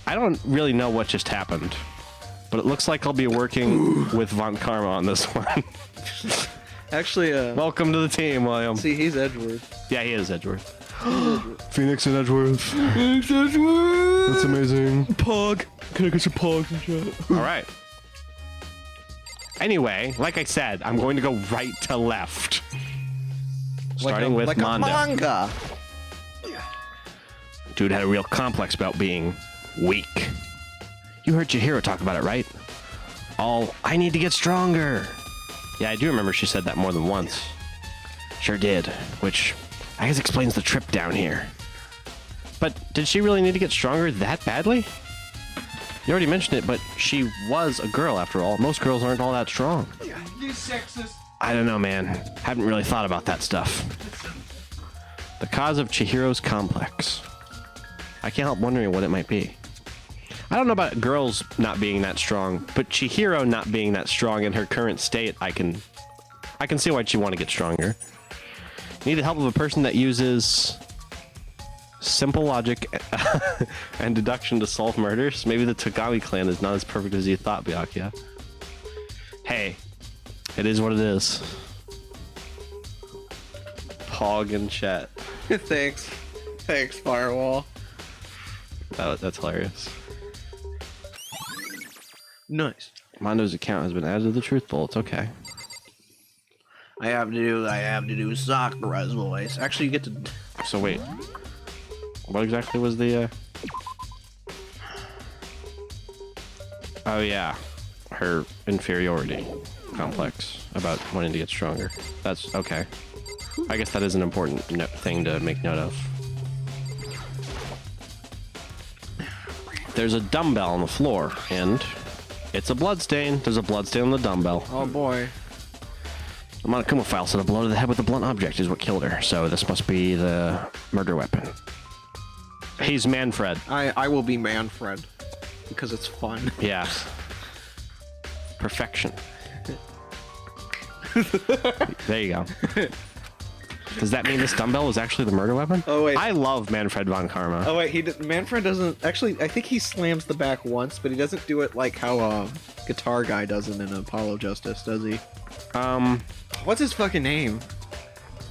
I don't really know what just happened, but it looks like I'll be working with Von Karma on this one. Actually, Welcome to the team, William. see, he's Edgeworth. Yeah, he is Edgeworth. Phoenix and Edgeworth. Phoenix Edgeworth! That's amazing. Pog. Can I get some pogs and shit? All right. Anyway, like I said, I'm going to go right to left. Starting with like Mondo. a manga. Dude had a real complex about being weak. You heard Chihiro talk about it, right? I need to get stronger. Yeah, I do remember she said that more than once. Sure did, which I guess explains the trip down here. But did she really need to get stronger that badly? You already mentioned it, but she was a girl after all. Most girls aren't all that strong. You sexist. I don't know, man. Haven't really thought about that stuff. The cause of Chihiro's complex. I can't help wondering what it might be. I don't know about girls not being that strong, but Chihiro not being that strong in her current state, I can see why she'd want to get stronger. You need the help of a person that uses simple logic and deduction to solve murders. Maybe the Togami clan is not as perfect as you thought, Byakuya. Hey, it is what it is. Pog in chat. Thanks. Thanks, Firewall. That's hilarious. Nice. Mondo's account has been added to the truth bowl. It's okay. I have to do Sakura's voice. Actually, you get to. So wait, what exactly was the? Oh yeah, her inferiority complex about wanting to get stronger. That's okay. I guess that is an important thing to make note of. There's a dumbbell on the floor, and it's a bloodstain. There's a bloodstain on the dumbbell. Oh boy. The Monokuma file said a blow to the head with a blunt object is what killed her, so this must be the murder weapon. He's Manfred. I will be Manfred because it's fun. Yeah. Perfection. There you go. Does that mean this dumbbell was actually the murder weapon? Oh, wait. I love Manfred von Karma. Oh wait, Manfred doesn't actually. I think he slams the back once, but he doesn't do it like how Guitar Guy does it in Apollo Justice, does he? What's his fucking name?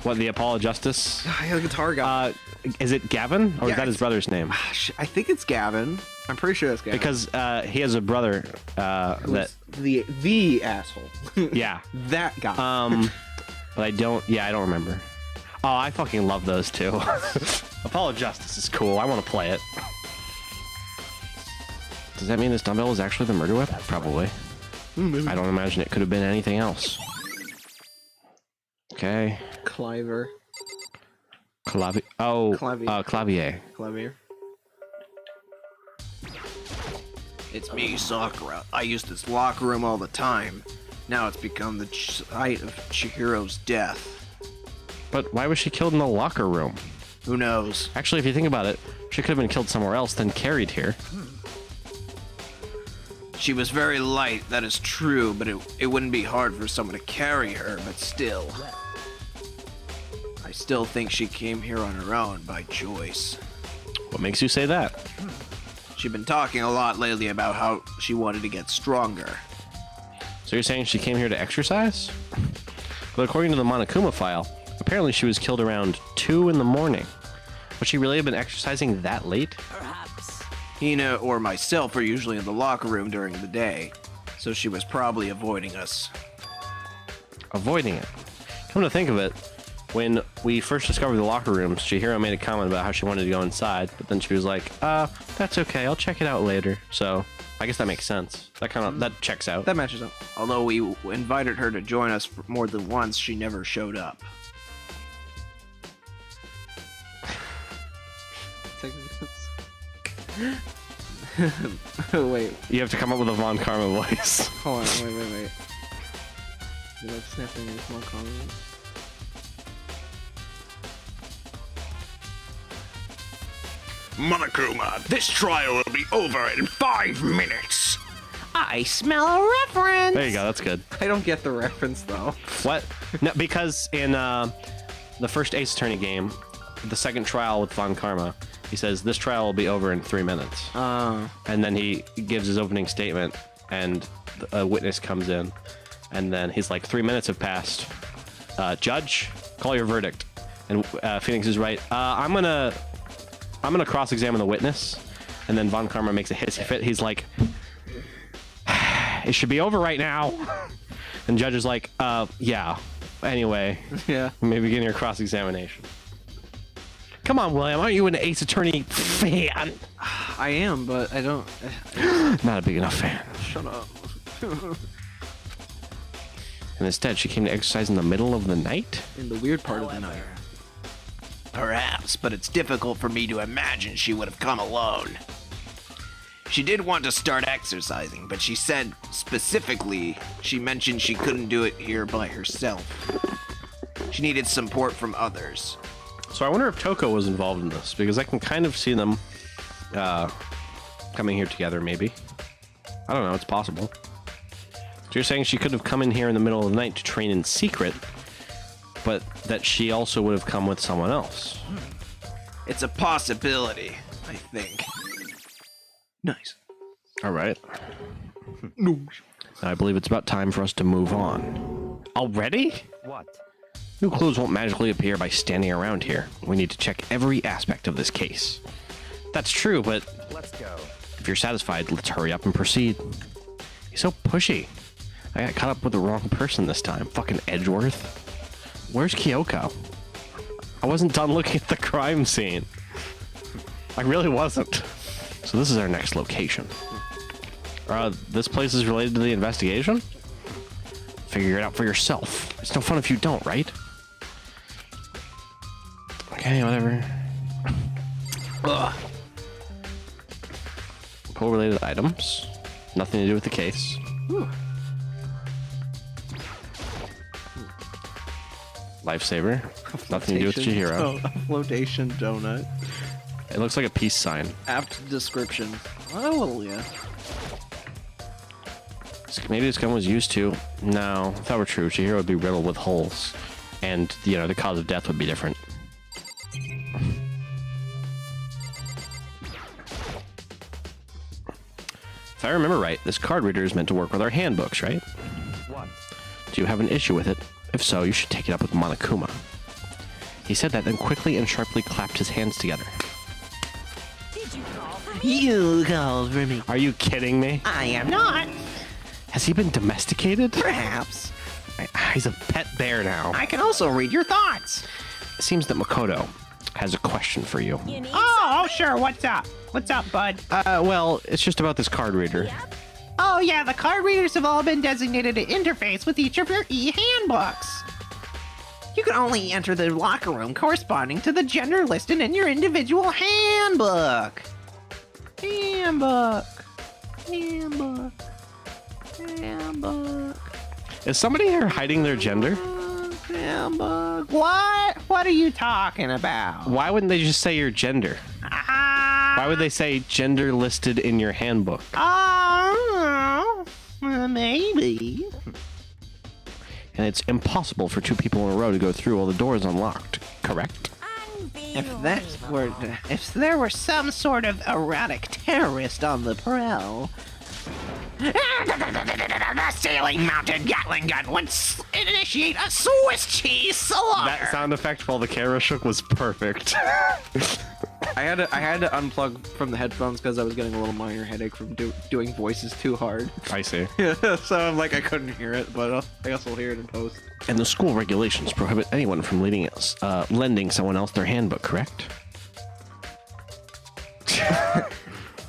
What, the Apollo Justice? Yeah, the Guitar Guy. Is it Gavin? Or Yeah, is that his brother's name? I think it's Gavin. I'm pretty sure it's Gavin. Because he has a brother that... the asshole. Yeah. That guy. But I don't remember. Oh, I fucking love those two. Apollo Justice is cool. I want to play it. Does that mean this dumbbell was actually the murder weapon? Probably. I don't imagine it could have been anything else. Okay. Cliver. Clavier. Clavier. It's me, Sakura. I use this locker room all the time. Now it's become the site of Chihiro's death. But why was she killed in the locker room? Who knows? Actually, if you think about it, she could have been killed somewhere else, then carried here. She was very light, that is true, but it wouldn't be hard for someone to carry her, but still. I still think she came here on her own by choice. What makes you say that? She's been talking a lot lately about how she wanted to get stronger. So you're saying she came here to exercise? But according to the Monokuma file, apparently she was killed around 2 in the morning. Would she really have been exercising that late? Perhaps. Hina or myself are usually in the locker room during the day. So she was probably avoiding us. Avoiding it. Come to think of it, when we first discovered the locker rooms, Chihiro made a comment about how she wanted to go inside, but then she was like, that's okay, I'll check it out later. So, I guess that makes sense. That checks out. That matches up. Although we invited her to join us more than once, she never showed up. Wait, You have to come up with a Von Karma voice. hold on, wait. Did I snap any small comments? Monokuma, this trial will be over in 5 minutes. I smell a reference. There you go, that's good. I don't get the reference though. What? No, because in the first Ace Attorney game, the second trial with Von Karma, he says this trial will be over in 3 minutes. And then he gives his opening statement, and a witness comes in, and then he's like, 3 minutes have passed. Judge, call your verdict. And Phoenix is right. I'm gonna cross-examine the witness, and then Von Karma makes a hissy fit. He's like, it should be over right now. And Judge is like, yeah. Anyway, Yeah. maybe begin your cross-examination. Come on, William, aren't you an Ace Attorney fan? I am, but I don't. Not a big enough fan. Shut up. And instead, she came to exercise in the middle of the night? In the weird part of the night. Perhaps, but it's difficult for me to imagine she would have come alone. She did want to start exercising, but she said specifically she mentioned she couldn't do it here by herself. She needed support from others. So I wonder if Toko was involved in this, because I can kind of see them coming here together, maybe. I don't know, it's possible. So you're saying she could have come in here in the middle of the night to train in secret, but that she also would have come with someone else. It's a possibility, I think. Nice. All right. No. I believe it's about time for us to move on. Already? What? New clues won't magically appear by standing around here. We need to check every aspect of this case. That's true, but Let's go. if you're satisfied, let's hurry up and proceed. He's so pushy. I got caught up with the wrong person this time. Fucking Edgeworth. Where's Kyoko? I wasn't done looking at the crime scene. I really wasn't. So this is our next location. This place is related to the investigation? Figure it out for yourself. It's no fun if you don't, right? Okay, whatever. Ugh. Pull-related items. Nothing to do with the case. Lifesaver. Nothing to do with Chihiro. Oh, a flotation donut. It looks like a peace sign. Apt description. Oh, yeah. Maybe this gun was used to. No, if that were true, Chihiro would be riddled with holes. And, the cause of death would be different. If I remember right, this card reader is meant to work with our handbooks, right? What? Do you have an issue with it? If so, you should take it up with Monokuma. He said that, then quickly and sharply clapped his hands together. Did you call for me? You called for me. Are you kidding me? I am not. Has he been domesticated? Perhaps. He's a pet bear now. I can also read your thoughts. It seems that Makoto has a question for you. You need Oh, sure. What's up? What's up, bud? Well, it's just about this card reader. Yep. Oh, yeah, the card readers have all been designated to interface with each of your e-handbooks. You can only enter the locker room corresponding to the gender listed in your individual handbook. Handbook. Is somebody here hiding their gender? Handbook. What? What are you talking about? Why wouldn't they just say your gender? Why would they say gender listed in your handbook? Maybe. And it's impossible for two people in a row to go through all the doors unlocked, correct? I'm being If there were some sort of erotic terrorist on the prowl. The ceiling-mounted Gatling gun would initiate a Swiss cheese slaughter. That sound effect while the camera shook was perfect. I had to unplug from the headphones because I was getting a little minor headache from doing voices too hard. I see. So I'm like, I couldn't hear it, but I guess we'll hear it in post. And the school regulations prohibit anyone from lending someone else their handbook, correct?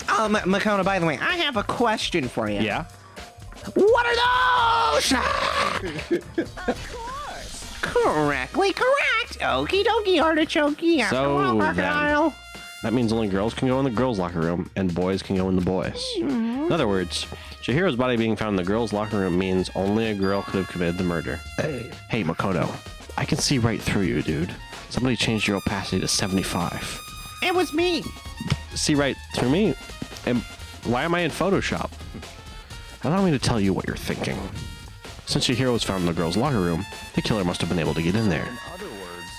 Makona, by the way, I have a question for you. Yeah. What are those? Of course. Correctly correct. Okie dokie, artichoke. After So all, then- crocodile. That means only girls can go in the girls' locker room and boys can go in the boys. In other words, Chihiro's body being found in the girls' locker room means only a girl could have committed the murder. Hey, Makoto, I can see right through you, dude. Somebody changed your opacity to 75. It was me. See right through me? And why am I in Photoshop? Allow me to tell you what you're thinking. Since Chihiro was found in the girls' locker room, the killer must have been able to get in there. In other words,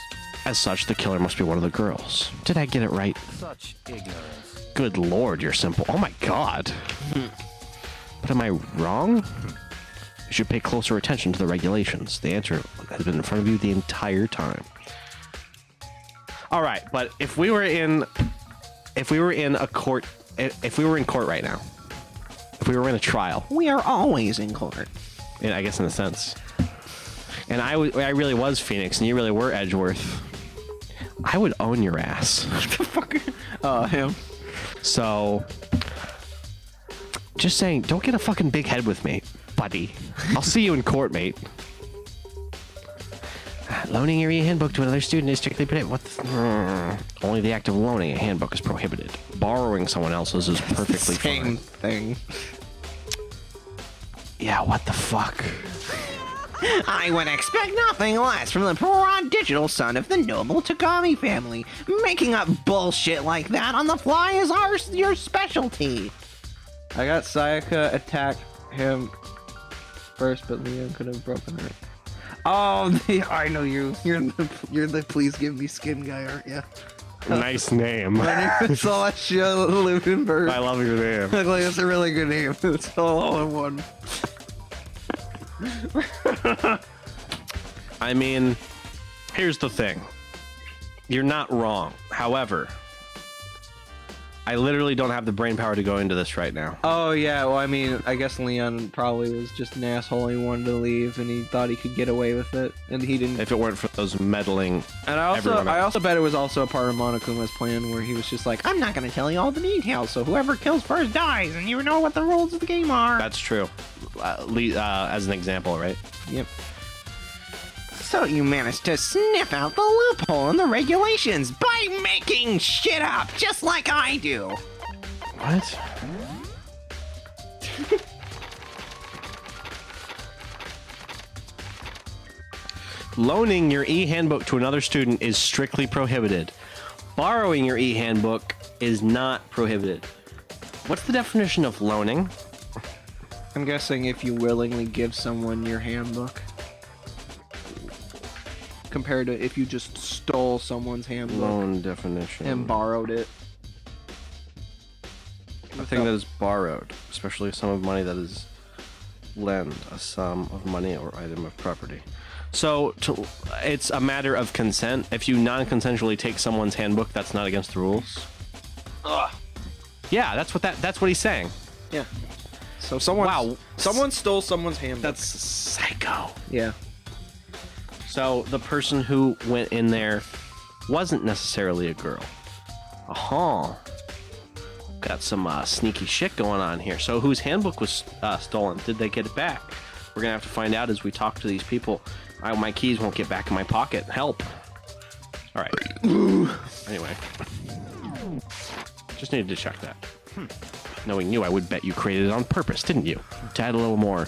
As such, the killer must be one of the girls. Did I get it right? such ignorance. Good lord, you're simple. Oh my god. But am I wrong? You should pay closer attention to the regulations. The answer has been in front of you the entire time. All right, but if we were in court right now, if we were in a trial, We are always in court. I guess in a sense, and I really was Phoenix and you really were Edgeworth, I would own your ass. Him. So, just saying, don't get a fucking big head with me, buddy. I'll see you in court, mate. Loaning your e-handbook to another student is strictly prohibited. What the? Only the act of loaning a handbook is prohibited. Borrowing someone else's is perfectly Same fine. thing. Yeah, what the fuck? I would expect nothing less from the prodigal son of the noble Takami family. Making up bullshit like that on the fly is your specialty. I got Sayaka attack him first, but Leon could have broken her. Oh, I know you. You're the please give me skin guy, aren't you? Nice name. My name is Celestia Ludenberg. I love your name. Like, it's a really good name. It's all in one. I mean, here's the thing. You're not wrong. However, I literally don't have the brain power to go into this right now. Oh yeah, well I mean, I guess Leon probably was just an asshole. He wanted to leave, and he thought he could get away with it, and he didn't. If it weren't for those meddling, And I everyone else. also bet it was also a part of Monokuma's plan, where he was just like, I'm not gonna tell you all the details, so whoever kills first dies, and you know what the rules of the game are. That's true. As an example, right? yep. So you managed to sniff out the loophole in the regulations by making shit up, just like I do. What? Loaning your e-handbook to another student is strictly prohibited. Borrowing your e-handbook is not prohibited. What's the definition of loaning? I'm guessing if you willingly give someone your handbook, compared to if you just stole someone's handbook Loan definition. and borrowed it. A thing that is borrowed, especially a sum of money that is lend, a sum of money or item of property. So it's a matter of consent. If you non-consensually take someone's handbook, that's not against the rules. Ugh. Yeah, that's what he's saying. Yeah. So someone stole someone's handbook. That's psycho. yeah. So the person who went in there wasn't necessarily a girl. Got some sneaky shit going on here. So whose handbook was stolen? Did they get it back? We're gonna have to find out as we talk to these people. My keys won't get back in my pocket. Help. All right. Anyway. Just needed to check that. Knowing you, I would bet you created it on purpose, didn't you? To add a little more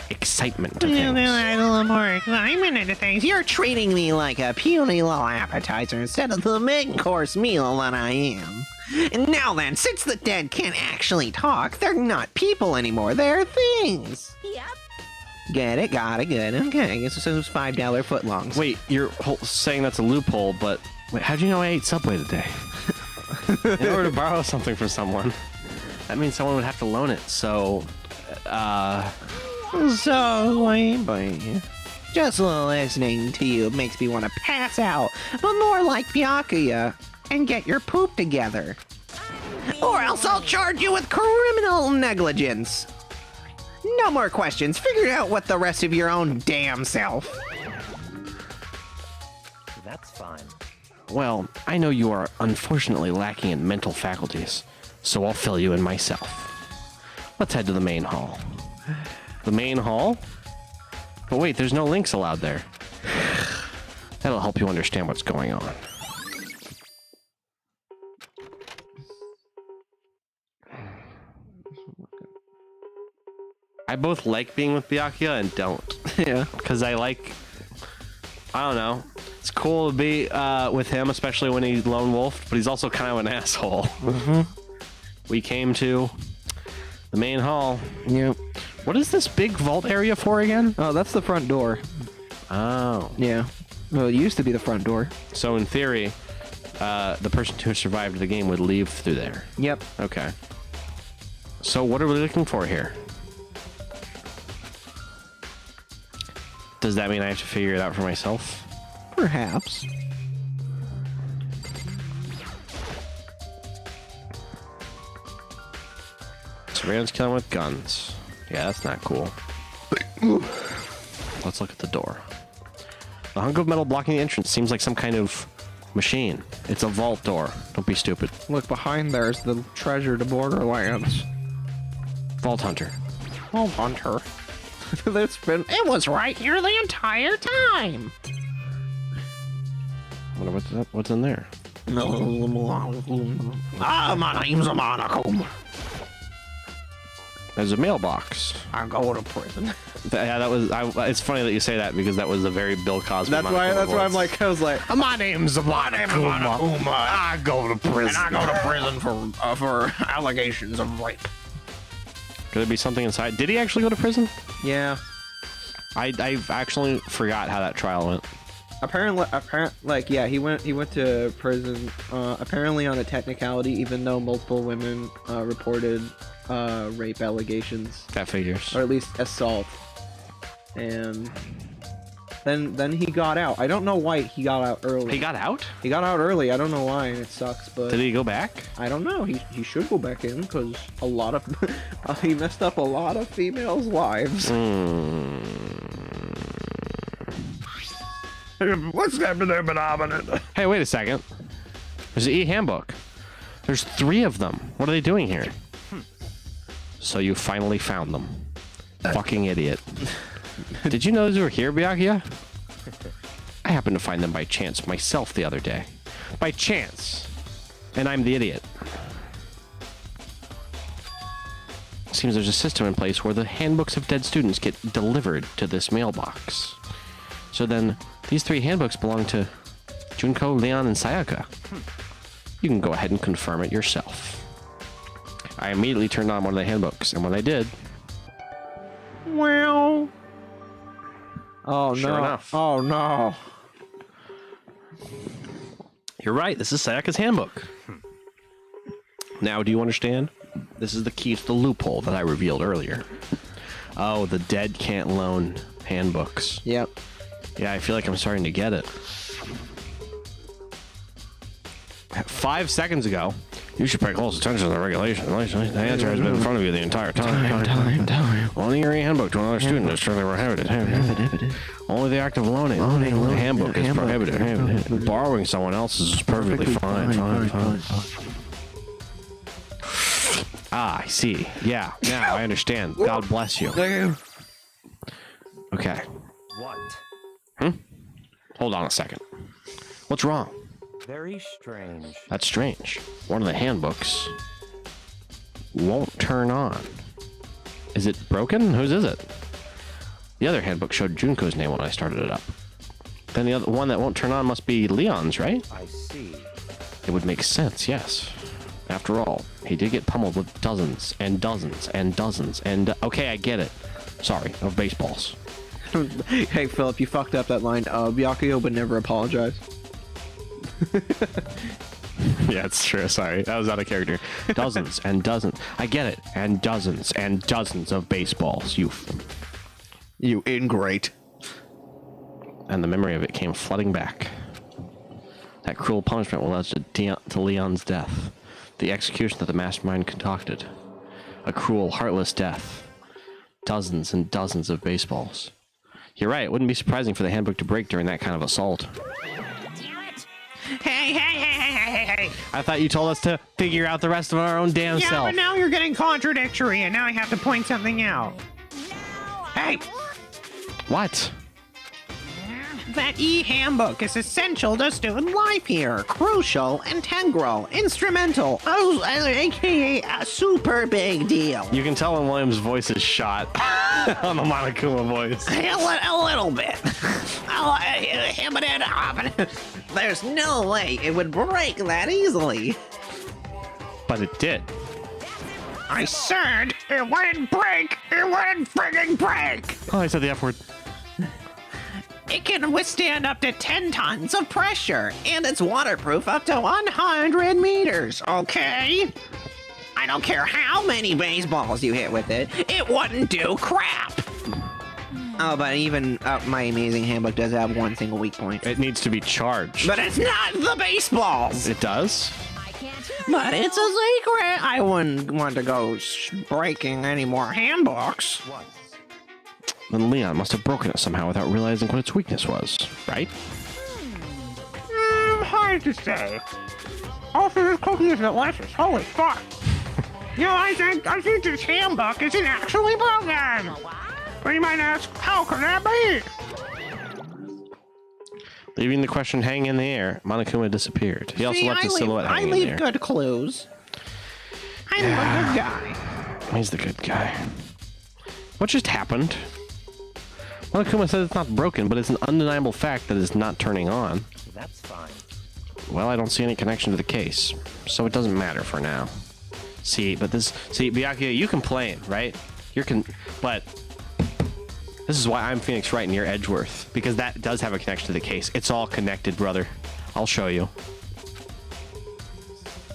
excitement to things. A little more excitement into things. You're treating me like a puny little appetizer instead of the main-course meal that I am. And now then, since the dead can't actually talk, they're not people anymore, they're things. Yep. Get it? Got it, good. Okay, I guess it was $5 footlongs. Wait, you're saying that's a loophole, but wait, how'd you know I ate Subway today? In order to borrow something from someone, that means someone would have to loan it. So, boy. Just listening to you makes me want to pass out, but more like Byakuya. and get your poop together. Or else I'll charge you with criminal negligence. No more questions. Figure it out with the rest of your own damn self. That's fine. Well, I know you are unfortunately lacking in mental faculties, so I'll fill you in myself. Let's head to the main hall. The main hall? But wait, there's no links allowed there. That'll help you understand what's going on. I both like being with Byakuya and don't. Yeah. Because I don't know. It's cool to be with him, especially when he's lone wolf, but he's also kind of an asshole. Mm-hmm. We came to the main hall. Yep. What is this big vault area for again? Oh, that's the front door. Oh. Yeah. Well, it used to be the front door. So in theory, the person who survived the game would leave through there. Yep. Okay. So what are we looking for here? Does that mean I have to figure it out for myself? Perhaps. Surveillance killing with guns. Yeah, that's not cool. Let's look at the door. The hunk of metal blocking the entrance seems like some kind of machine. It's a vault door. Don't be stupid. Look, behind there's the treasure to Borderlands. Vault hunter. Oh, Hunter. It was right here the entire time. Wonder what's in there. My name's Monaco. There's a mailbox. I go to prison. Yeah, that was. It's funny that you say that because that was a very Bill Cosby. That's why I'm like, I was like, My name's Monaco. I go to prison. And I go to prison for allegations of rape. Could there be something inside? Did he actually go to prison? yeah. I actually forgot how that trial went. Apparently, yeah, he went to prison. Apparently on a technicality, even though multiple women reported rape allegations, That figures. or at least assault, and then he got out. I don't know why he got out early. He got out? He got out early. I don't know why, and it sucks. But Did he go back? I don't know. He should go back in because a lot of he messed up a lot of females' lives. What's happening? Hey, wait a second. There's an e-handbook. There's 3 of them. What are they doing here? So you finally found them. Fucking idiot. Did you know those were here, Byakuya? I happened to find them by chance myself the other day. By chance. And I'm the idiot. Seems there's a system in place where the handbooks of dead students get delivered to this mailbox. So then, these 3 handbooks belong to Junko, Leon, and Sayaka. You can go ahead and confirm it yourself. I immediately turned on one of the handbooks, and when I did... Well. Oh Sure no! enough. Oh no! You're right, this is Sayaka's handbook. Now, do you understand? This is the key to the loophole that I revealed earlier. Oh, the dead can't loan handbooks. Yep. Yeah, I feel like I'm starting to get it. 5 seconds ago, you should pay close attention to the regulations. The answer has been in front of you the entire time. Time. Loaning your handbook to another student is strictly prohibited. Only the act of loaning the handbook is prohibited. Borrowing someone else's is perfectly fine. Ah, I see. Yeah, now I understand. God bless you. Okay. What? Hold on a second. What's wrong? Very strange. That's strange. One of the handbooks won't turn on. Is it broken? Whose is it? The other handbook showed Junko's name when I started it up. Then the other one that won't turn on must be Leon's, right? I see. It would make sense, yes. After all, he did get pummeled with dozens and dozens and dozens and... okay, I get it. Sorry, of baseballs. Hey Philip, you fucked up that line. Byakuya would never apologize. Yeah, it's true. Sorry. That was out of character. Dozens and dozens. I get it. And dozens of baseballs. You ingrate. And the memory of it came flooding back. That cruel punishment will lead to Leon's death. The execution that the mastermind concocted. A cruel, heartless death. Dozens and dozens of baseballs. You're right, it wouldn't be surprising for the handbook to break during that kind of assault. Hey. I thought you told us to figure out the rest of our own damn Yeah, self. but now you're getting contradictory, and now I have to point something out. Hey, What? that e-handbook is essential to student life here. Crucial, integral, instrumental, aka a super big deal. You can tell when William's voice is shot on the Monokuma voice. A little bit. There's no way it would break that easily. But it did. I said it wouldn't break. It wouldn't friggin' break. Oh, I said the F word. It can withstand up to 10 tons of pressure, and it's waterproof up to 100 meters, okay? I don't care how many baseballs you hit with it, it wouldn't do crap. Oh, but even my amazing handbook does have one single weak point. It needs to be charged. But it's not the baseballs. It does? But it's a secret. I wouldn't want to go breaking any more handbooks. Then Leon must have broken it somehow without realizing what its weakness was, right? Hard to say. Also, this cookie is delicious. Holy fuck. I think this handbook isn't actually broken. But you might ask, how can that be? Leaving the question hanging in the air, Monokuma disappeared. He also left his silhouette hanging in the air. I leave good clues. I'm a good guy. He's the good guy. What just happened? Monokuma says it's not broken, but it's an undeniable fact that it's not turning on. That's fine. Well, I don't see any connection to the case, so it doesn't matter for now. See, Byakuya, you complain, right? But this is why I'm Phoenix Wright and you're Edgeworth, because that does have a connection to the case. It's all connected, brother. I'll show you.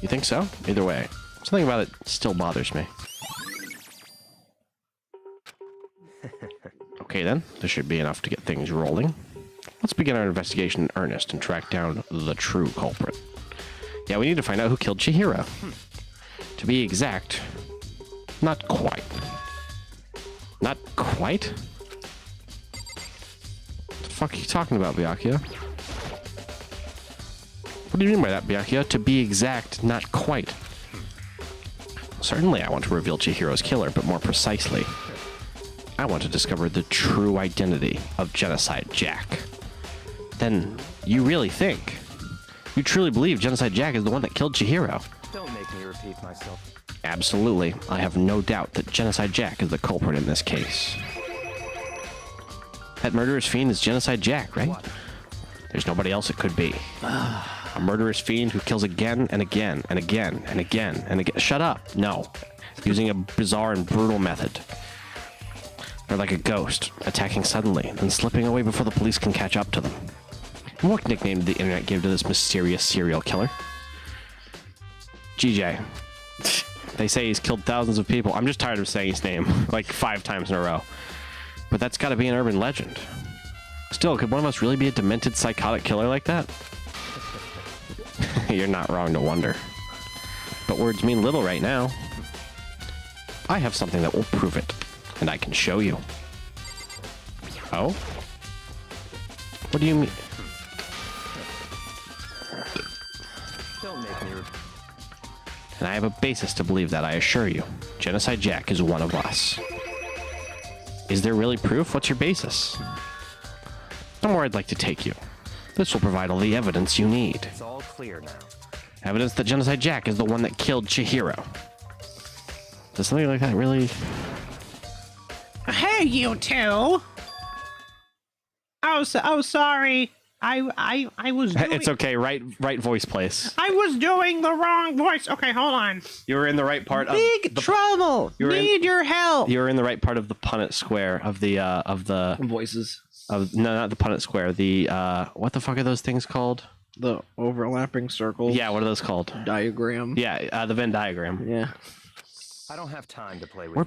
You think so? Either way, something about it still bothers me. Okay then, this should be enough to get things rolling. Let's begin our investigation in earnest and track down the true culprit. Yeah, we need to find out who killed Chihiro. To be exact, not quite. Not quite? What the fuck are you talking about, Byakuya? What do you mean by that, Byakuya? To be exact, not quite. Certainly I want to reveal Chihiro's killer, but more precisely, I want to discover the true identity of Genocide Jack. Then, you really think? You truly believe Genocide Jack is the one that killed Chihiro? Don't make me repeat myself. Absolutely. I have no doubt that Genocide Jack is the culprit in this case. That murderous fiend is Genocide Jack, right? There's nobody else it could be. A murderous fiend who kills again and again and again and again and again. Shut up. No. Using a bizarre and brutal method. They're like a ghost, attacking suddenly, then slipping away before the police can catch up to them. And what nickname did the internet give to this mysterious serial killer? GJ. They say he's killed thousands of people. I'm just tired of saying his name like 5 times in a row. But that's gotta be an urban legend. Still, could one of us really be a demented psychotic killer like that? You're not wrong to wonder. But words mean little right now. I have something that will prove it. And I can show you. Oh? What do you mean? Don't make me repeat. And I have a basis to believe that, I assure you. Genocide Jack is one of us. Is there really proof? What's your basis? Somewhere I'd like to take you. This will provide all the evidence you need. It's all clear now. Evidence that Genocide Jack is the one that killed Chihiro. Does something like that really... Hey, you two! Oh, sorry. I was doing... It's okay, right voice place. I was doing the wrong voice. Okay, hold on. You were in the right part of Big trouble. Need your help. You were in the right part of the Punnett Square of the Voices. no, not the Punnett Square. The what the fuck are those things called? The overlapping circles. Yeah, what are those called? Diagram. Yeah, the Venn diagram. Yeah. I don't have time to play with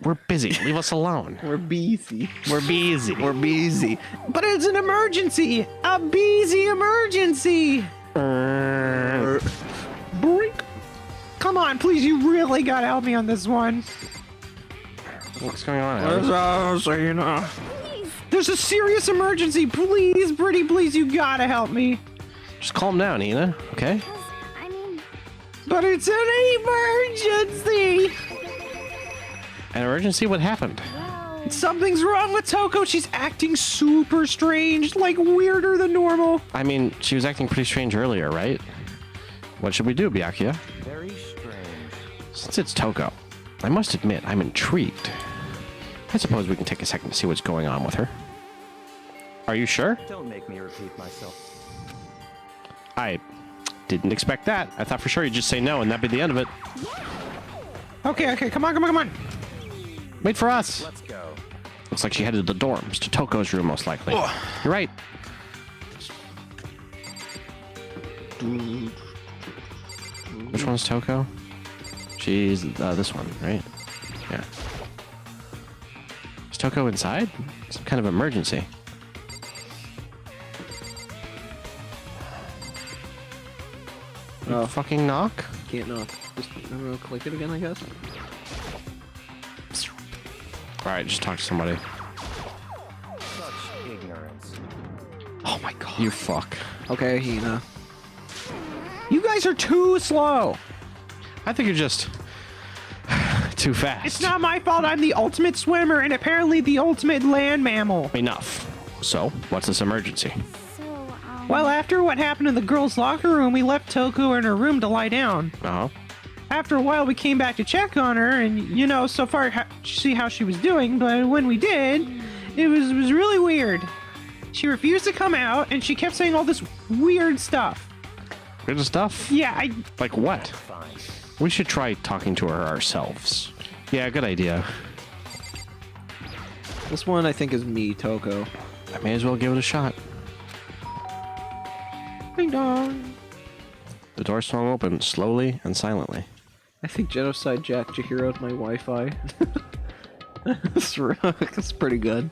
We're busy. Leave us alone. We're busy. We're busy. We're busy. But it's an emergency. A busy emergency. Brink. Come on, please, you really gotta help me on this one. What's going on? There's a serious emergency. Please, Brittany, please, you gotta help me. Just calm down, Ina. Okay. I mean, But it's an emergency. An emergency? What happened? well, Something's wrong with Toko. She's acting super strange, like weirder than normal. I mean, she was acting pretty strange earlier, right? What should we do, Byakuya? Very strange. Since it's Toko, I must admit I'm intrigued. I suppose we can take a second to see what's going on with her. Are you sure? Don't make me repeat myself. I didn't expect that. I thought for sure you'd just say no and that'd be the end of it. Okay, come on. Wait for us. Let's go. Looks like she headed to the dorms, to Toko's room most likely. You're right. Which one's Toko? She's this one, right? Yeah. Is Toko inside? Some kind of emergency. Oh. Fucking knock? Can't knock. Just click it again, I guess. Alright, just talk to somebody. Such ignorance. Oh my god. You fuck. Okay, Hina. You guys are too slow. I think you're just too fast. It's not my fault. I'm the ultimate swimmer and apparently the ultimate land mammal. Enough. So, what's this emergency? so, Well, after what happened in the girls' locker room, we left Toko in her room to lie down. Uh-huh. After a while, we came back to check on her, and so far, see how she was doing. But when we did, it was really weird. She refused to come out, and she kept saying all this weird stuff. Good stuff? Yeah, Like what? Fine. We should try talking to her ourselves. Yeah, good idea. This one I think is me, Toko. I may as well give it a shot. ding dong. The door swung open slowly and silently. I think Genocide Jack Jahiro'd my Wi-Fi. That's pretty good.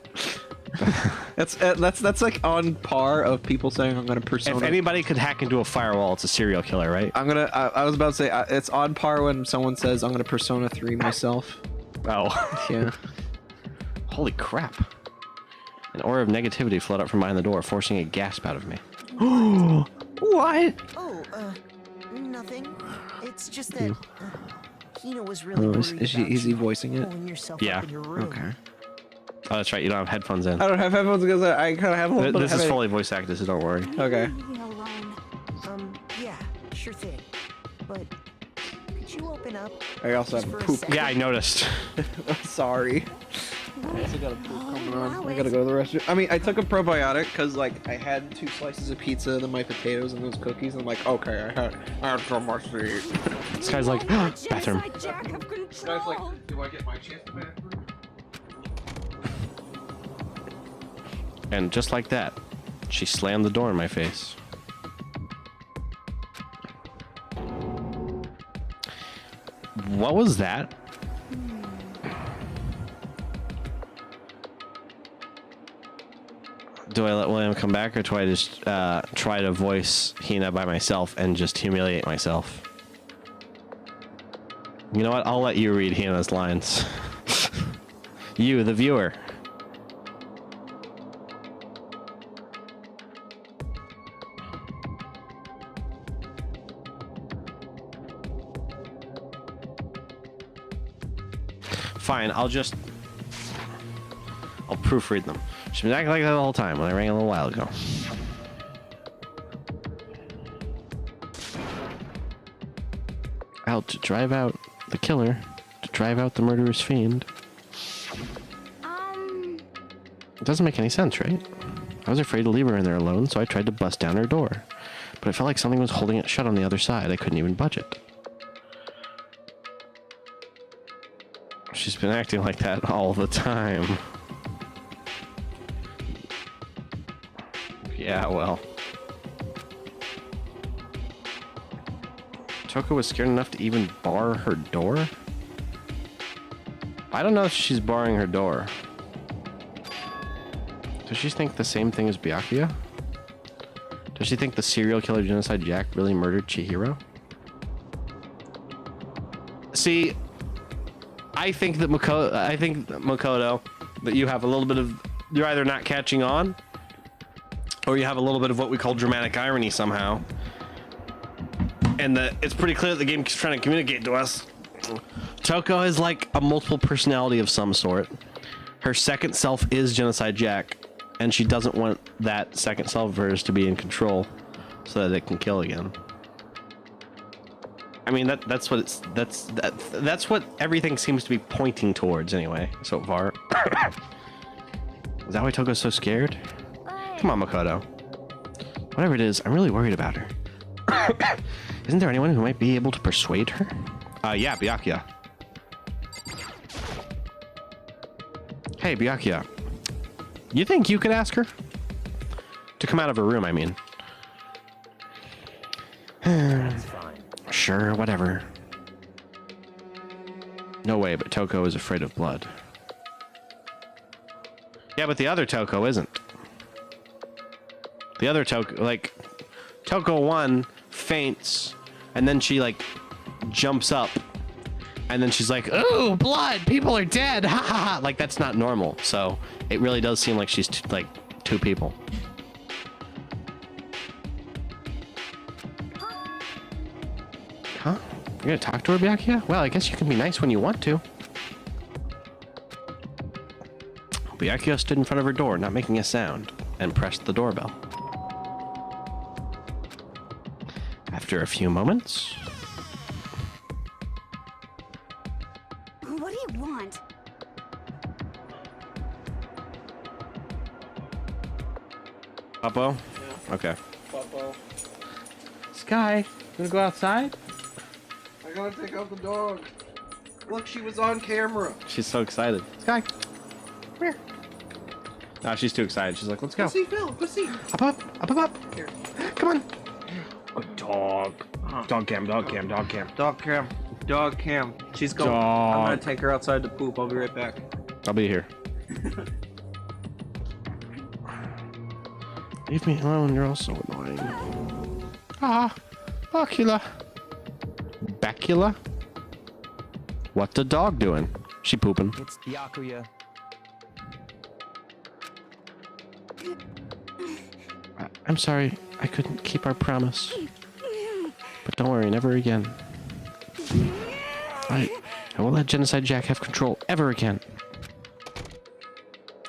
That's like on par of people saying I'm gonna persona. If anybody could hack into a firewall, it's a serial killer, right? I was about to say it's on par when someone says I'm gonna Persona 3 myself. Oh. Yeah. Holy crap. An aura of negativity flowed up from behind the door, forcing a gasp out of me. What? Oh, nothing. It's just that Hina was really worried Is he voicing it? pulling yourself Yeah. up in your room. Okay. Oh, that's right. You don't have headphones in. I don't have headphones because I kind of have a little bit This of is headache. fully voice acted, so don't worry. Okay. leave me alone. Yeah, sure thing. But could you open up? I also just have for a poop. second? Yeah, I noticed. Sorry. I also got a poop coming on. I gotta go to the restroom. I mean, I took a probiotic because like I had 2 slices of pizza, then my potatoes and those cookies. And I'm like, okay, I had so much to eat. This guy's like, bathroom. Jack of control. Guy's like, do I get my chance to bathroom? And just like that, she slammed the door in my face. What was that? Do I let William come back, or do I just try to voice Hina by myself and just humiliate myself? You know what? I'll let you read Hina's lines. You, the viewer. Fine, I'll proofread them. She's been acting like that the whole time when I rang a little while ago. Out to drive out the killer, to drive out the murderous fiend. It doesn't make any sense, right? I was afraid to leave her in there alone, so I tried to bust down her door. But it felt like something was holding it shut on the other side. I couldn't even budge it. She's been acting like that all the time. Yeah, well. Toko was scared enough to even bar her door? I don't know if she's barring her door. Does she think the same thing as Byakuya? Does she think the serial killer Genocide Jack really murdered Chihiro? See, I think Makoto, that you have a little bit of, you're either not catching on, or you have a little bit of what we call dramatic irony somehow. And that it's pretty clear that the game keeps trying to communicate to us. Toko is like a multiple personality of some sort. Her second self is Genocide Jack, and she doesn't want that second self of hers to be in control so that it can kill again. I mean, that's what everything seems to be pointing towards anyway so far. Is that why Toko's so scared? Come on, Makoto. Whatever it is, I'm really worried about her. Isn't there anyone who might be able to persuade her? Yeah, Byakuya. Hey, Byakuya. You think you could ask her? To come out of her room, I mean. That's fine. Sure, whatever. No way, but Toko is afraid of blood. Yeah, but the other Toko isn't. The other Toko, like, Toko 1 faints, and then she, like, jumps up, and then she's like, ooh, blood, people are dead, ha ha ha. Like, that's not normal, so it really does seem like she's, like, two people. Huh? You're gonna talk to her, Byakuya? Well, I guess you can be nice when you want to. Byakuya stood in front of her door, not making a sound, and pressed the doorbell. After a few moments... What do you want? Puppo? Yeah. Okay. Puppo. Sky, you wanna go outside? I gotta take out the dog. Look, she was on camera. She's so excited. Sky, come here. No, she's too excited. She's like, let's go. Go see Phil. Go see. Up. Here. Come on. Dog. Dog cam, dog cam, dog cam. Dog cam. Dog cam. She's going. Dog. I'm gonna take her outside to poop. I'll be right back. I'll be here. Leave me alone, you're also annoying. Ah, Bacula. Bacula? What the dog doing? She pooping. It's Byakuya. I'm sorry, I couldn't keep our promise. But don't worry, never again. I won't let Genocide Jack have control ever again.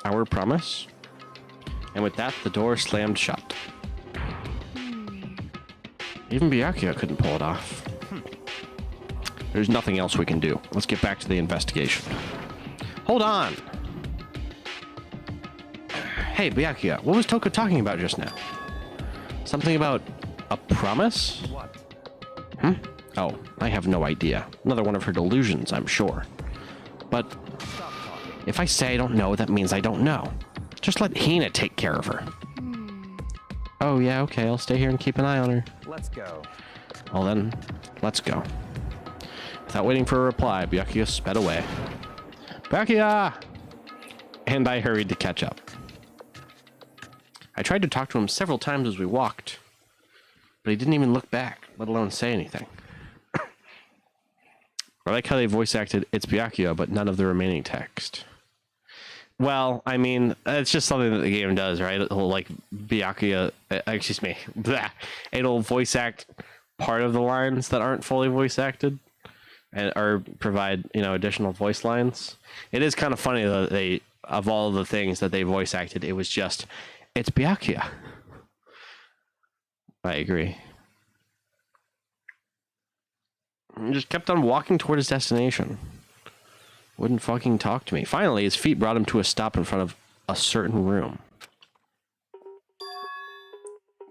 Our promise? And with that, the door slammed shut. Even Byakuya couldn't pull it off. There's nothing else we can do. Let's get back to the investigation. Hold on! Hey, Byakuya, what was Toko talking about just now? Something about a promise? What? Oh, I have no idea. Another one of her delusions, I'm sure. But Stop talking. if I say I don't know, that means I don't know. Just let Hina take care of her. Oh, yeah, okay, I'll stay here and keep an eye on her. Let's go. Well then, let's go. Without waiting for a reply, Byakuya sped away. Byakuya! And I hurried to catch up. I tried to talk to him several times as we walked, but he didn't even look back, let alone say anything. I like how they voice acted It's Byakuya, but none of the remaining text. Well, I mean, it's just something that the game does, right? It'll, like, Byakuya, excuse me, blah, it'll voice act part of the lines that aren't fully voice acted, and or provide, you know, additional voice lines. It is kind of funny that they, of all the things that they voice acted, it was just, It's Byakuya. I agree. He just kept on walking toward his destination. Wouldn't fucking talk to me. Finally, his feet brought him to a stop in front of a certain room.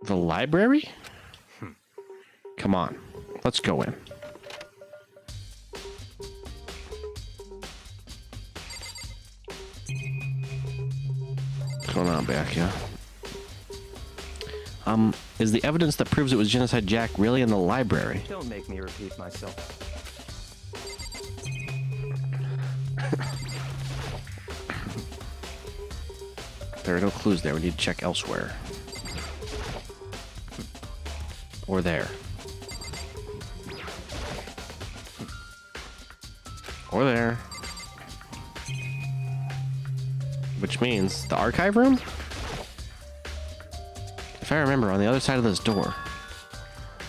The library? Come on, let's go in. What's going on back here? Is the evidence that proves it was Genocide Jack really in the library? Don't make me repeat myself. There are no clues there. We need to check elsewhere. or there. Or there. Which means the archive room? If I remember, on the other side of this door.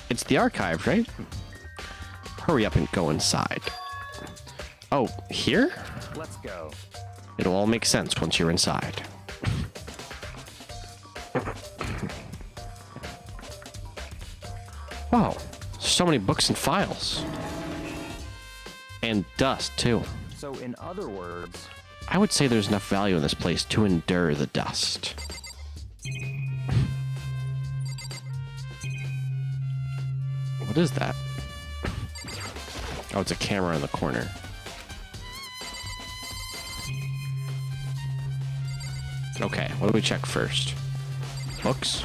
It's the archive, right? Hurry up and go inside. Oh, here? Let's go. It'll all make sense once you're inside. Wow, so many books and files. And dust, too. So, in other words, I would say there's enough value in this place to endure the dust. What is that? Oh, it's a camera in the corner. Okay, what do we check first? Books?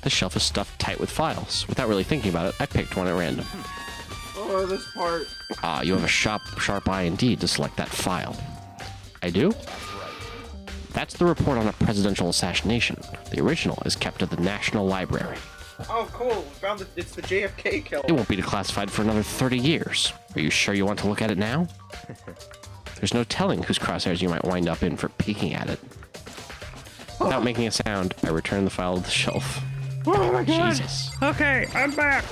This shelf is stuffed tight with files. Without really thinking about it, I picked one at random. Oh, this part. Ah, you have a sharp eye indeed to select that file. I do? That's the report on a presidential assassination. The original is kept at the National Library. Oh, cool. We found it's the JFK kill. It won't be declassified for another 30 years. Are you sure you want to look at it now? There's no telling whose crosshairs you might wind up in for peeking at it. Without making a sound, I return the file to the shelf. Oh my god. Jesus. Okay, I'm back.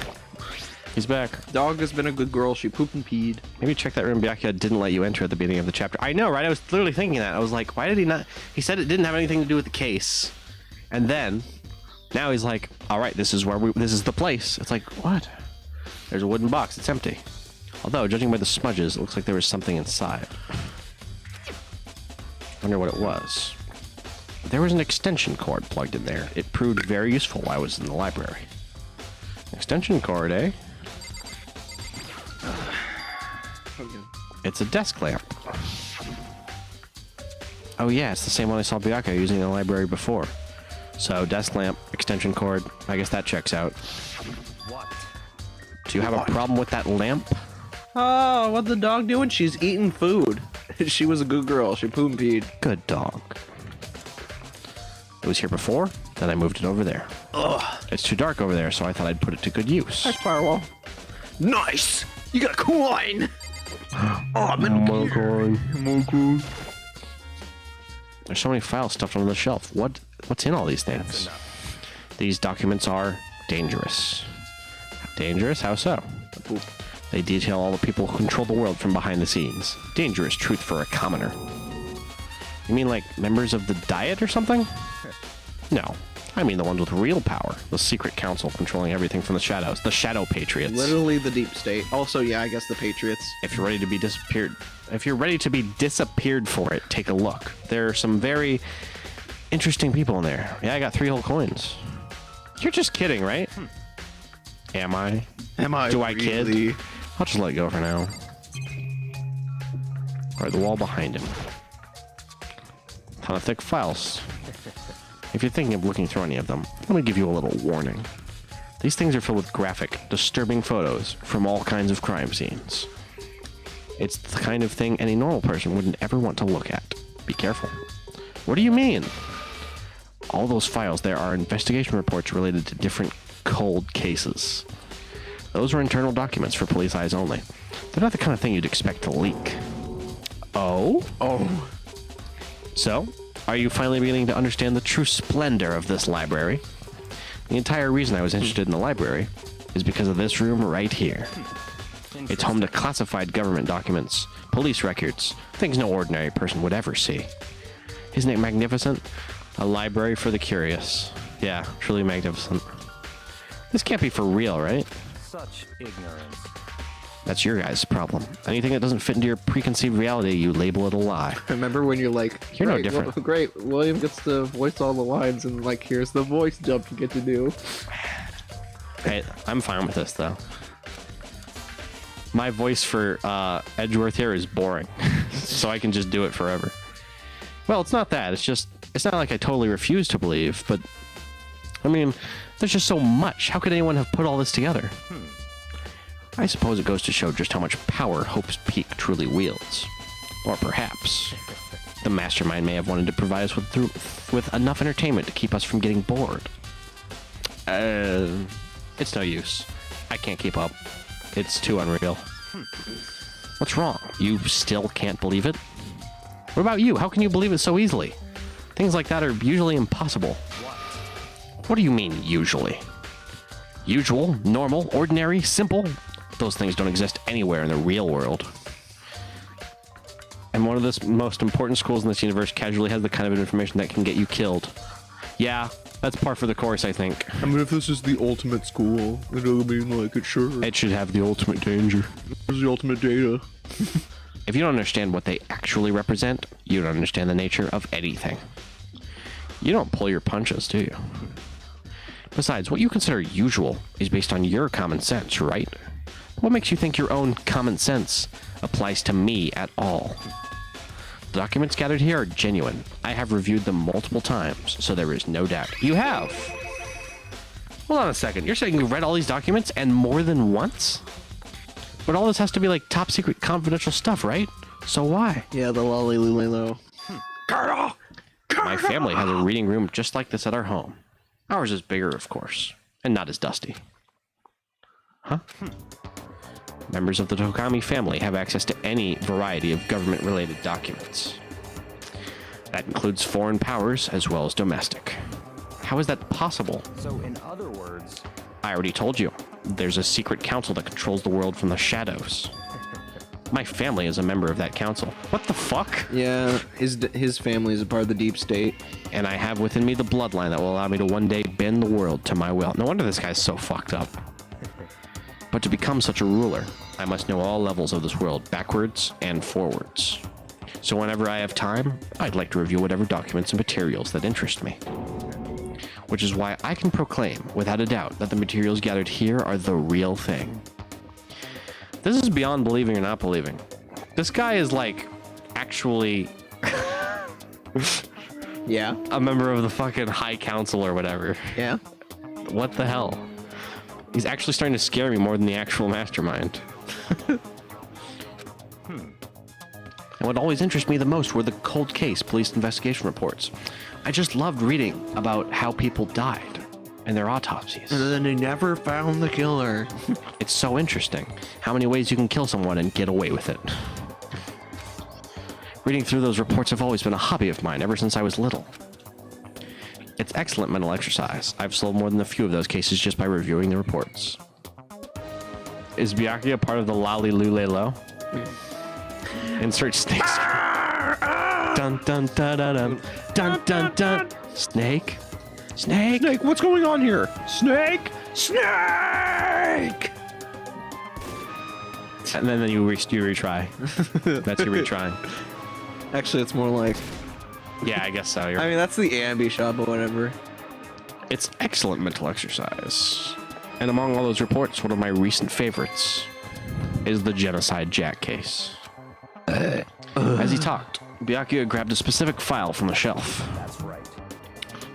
He's back. Dog has been a good girl. She pooped and peed. Maybe check that room Byakuya didn't let you enter at the beginning of the chapter. I know, right? I was literally thinking that. I was like, why did he not? He said it didn't have anything to do with the case. And then, now he's like, all right, this is the place. It's like, what? There's a wooden box. It's empty. Although, judging by the smudges, it looks like there was something inside. Wonder what it was. There was an extension cord plugged in there. It proved very useful while I was in the library. Extension cord, eh? It's a desk lamp. Oh yeah, it's the same one I saw Byakuya using in the library before. So, desk lamp, extension cord, I guess that checks out. what? Do you have a problem with that lamp? Oh, what's the dog doing? She's eating food. She was a good girl. She pooped and peed. Good dog. It was here before, then I moved it over there. Ugh. It's too dark over there, so I thought I'd put it to good use. Hi, Firewall. Nice! You got a coin! Oh, man. There's so many files stuffed on the shelf. What's in all these things? These documents are dangerous. Dangerous? How so? They detail all the people who control the world from behind the scenes. Dangerous truth for a commoner. You mean like members of the Diet or something? No. I mean the ones with real power. The secret council controlling everything from the shadows. The Shadow Patriots. Literally the deep state. Also, yeah, I guess the Patriots. If you're ready to be disappeared, for it, take a look. There are some very interesting people in there. Yeah, I got 3 whole coins. You're just kidding, right? Am I? Do I kid? really? I'll just let it go for now. Alright, the wall behind him. Ton of thick files. If you're thinking of looking through any of them, let me give you a little warning. These things are filled with graphic, disturbing photos from all kinds of crime scenes. It's the kind of thing any normal person wouldn't ever want to look at. Be careful. What do you mean? All those files there are investigation reports related to different cold cases. Those are internal documents for police eyes only. They're not the kind of thing you'd expect to leak. Oh? Oh. So, are you finally beginning to understand the true splendor of this library? The entire reason I was interested in the library is because of this room right here. It's home to classified government documents, police records, things no ordinary person would ever see. Isn't it magnificent? A library for the curious. Yeah, truly magnificent. This can't be for real, right? Such ignorance. That's your guys' problem. Anything that doesn't fit into your preconceived reality, you label it a lie. Remember when you're like, You're no great, different. Great, William gets to voice all the lines, and like, here's the voice dub you get to do. Hey, I'm fine with this, though. My voice for Edgeworth here is boring, so I can just do it forever. Well, it's not that. It's not like I totally refuse to believe, but I mean, there's just so much. How could anyone have put all this together? I suppose it goes to show just how much power Hope's Peak truly wields. Or perhaps the mastermind may have wanted to provide us with enough entertainment to keep us from getting bored. It's no use. I can't keep up. It's too unreal. What's wrong? You still can't believe it? What about you? How can you believe it so easily? Things like that are usually impossible. What do you mean, usually? Usual, normal, ordinary, simple? Those things don't exist anywhere in the real world. And one of the most important schools in this universe casually has the kind of information that can get you killed. Yeah, that's par for the course, I think. I mean, if this is the ultimate school, it'll mean like it sure. It should have the ultimate danger. It's the ultimate data. If you don't understand what they actually represent, you don't understand the nature of anything. You don't pull your punches, do you? Besides, what you consider usual is based on your common sense, right? What makes you think your own common sense applies to me at all? The documents gathered here are genuine. I have reviewed them multiple times, so there is no doubt. You have? Hold on a second. You're saying you've read all these documents and more than once? But all this has to be like top secret confidential stuff, right? So why? Yeah, the lolly lulelo. My family has a reading room just like this at our home. Ours is bigger, of course, and not as dusty. Huh? Members of the Tokami family have access to any variety of government-related documents. That includes foreign powers as well as domestic. How is that possible? So, in other words, I already told you. There's a secret council that controls the world from the shadows. My family is a member of that council. What the fuck? Yeah, his family is a part of the deep state. And I have within me the bloodline that will allow me to one day bend the world to my will. No wonder this guy's so fucked up. But to become such a ruler, I must know all levels of this world, backwards and forwards. So whenever I have time, I'd like to review whatever documents and materials that interest me. Which is why I can proclaim, without a doubt, that the materials gathered here are the real thing. This is beyond believing or not believing. This guy is like, actually... Yeah? a member of the fucking High Council or whatever. Yeah? What the hell? He's actually starting to scare me more than the actual mastermind. And what always interested me the most were the cold case police investigation reports. I just loved reading about how people died and their autopsies. And then they never found the killer. It's so interesting how many ways you can kill someone and get away with it. Reading through those reports have always been a hobby of mine ever since I was little. It's excellent mental exercise. I've solved more than a few of those cases just by reviewing the reports. Is Byakuya a part of the Lali Lulelo? Insert snakes. Dun dun dun dun dun dun dun dun. Snake. Snake. Snake, what's going on here? Snake! Snake! And then you retry. That's your retry. Actually, it's more like... Yeah, I guess so. I mean, that's the Ambi shop or whatever. It's excellent mental exercise. And among all those reports, one of my recent favorites is the Genocide Jack case. As he talked, Byakuya grabbed a specific file from the shelf. that's right.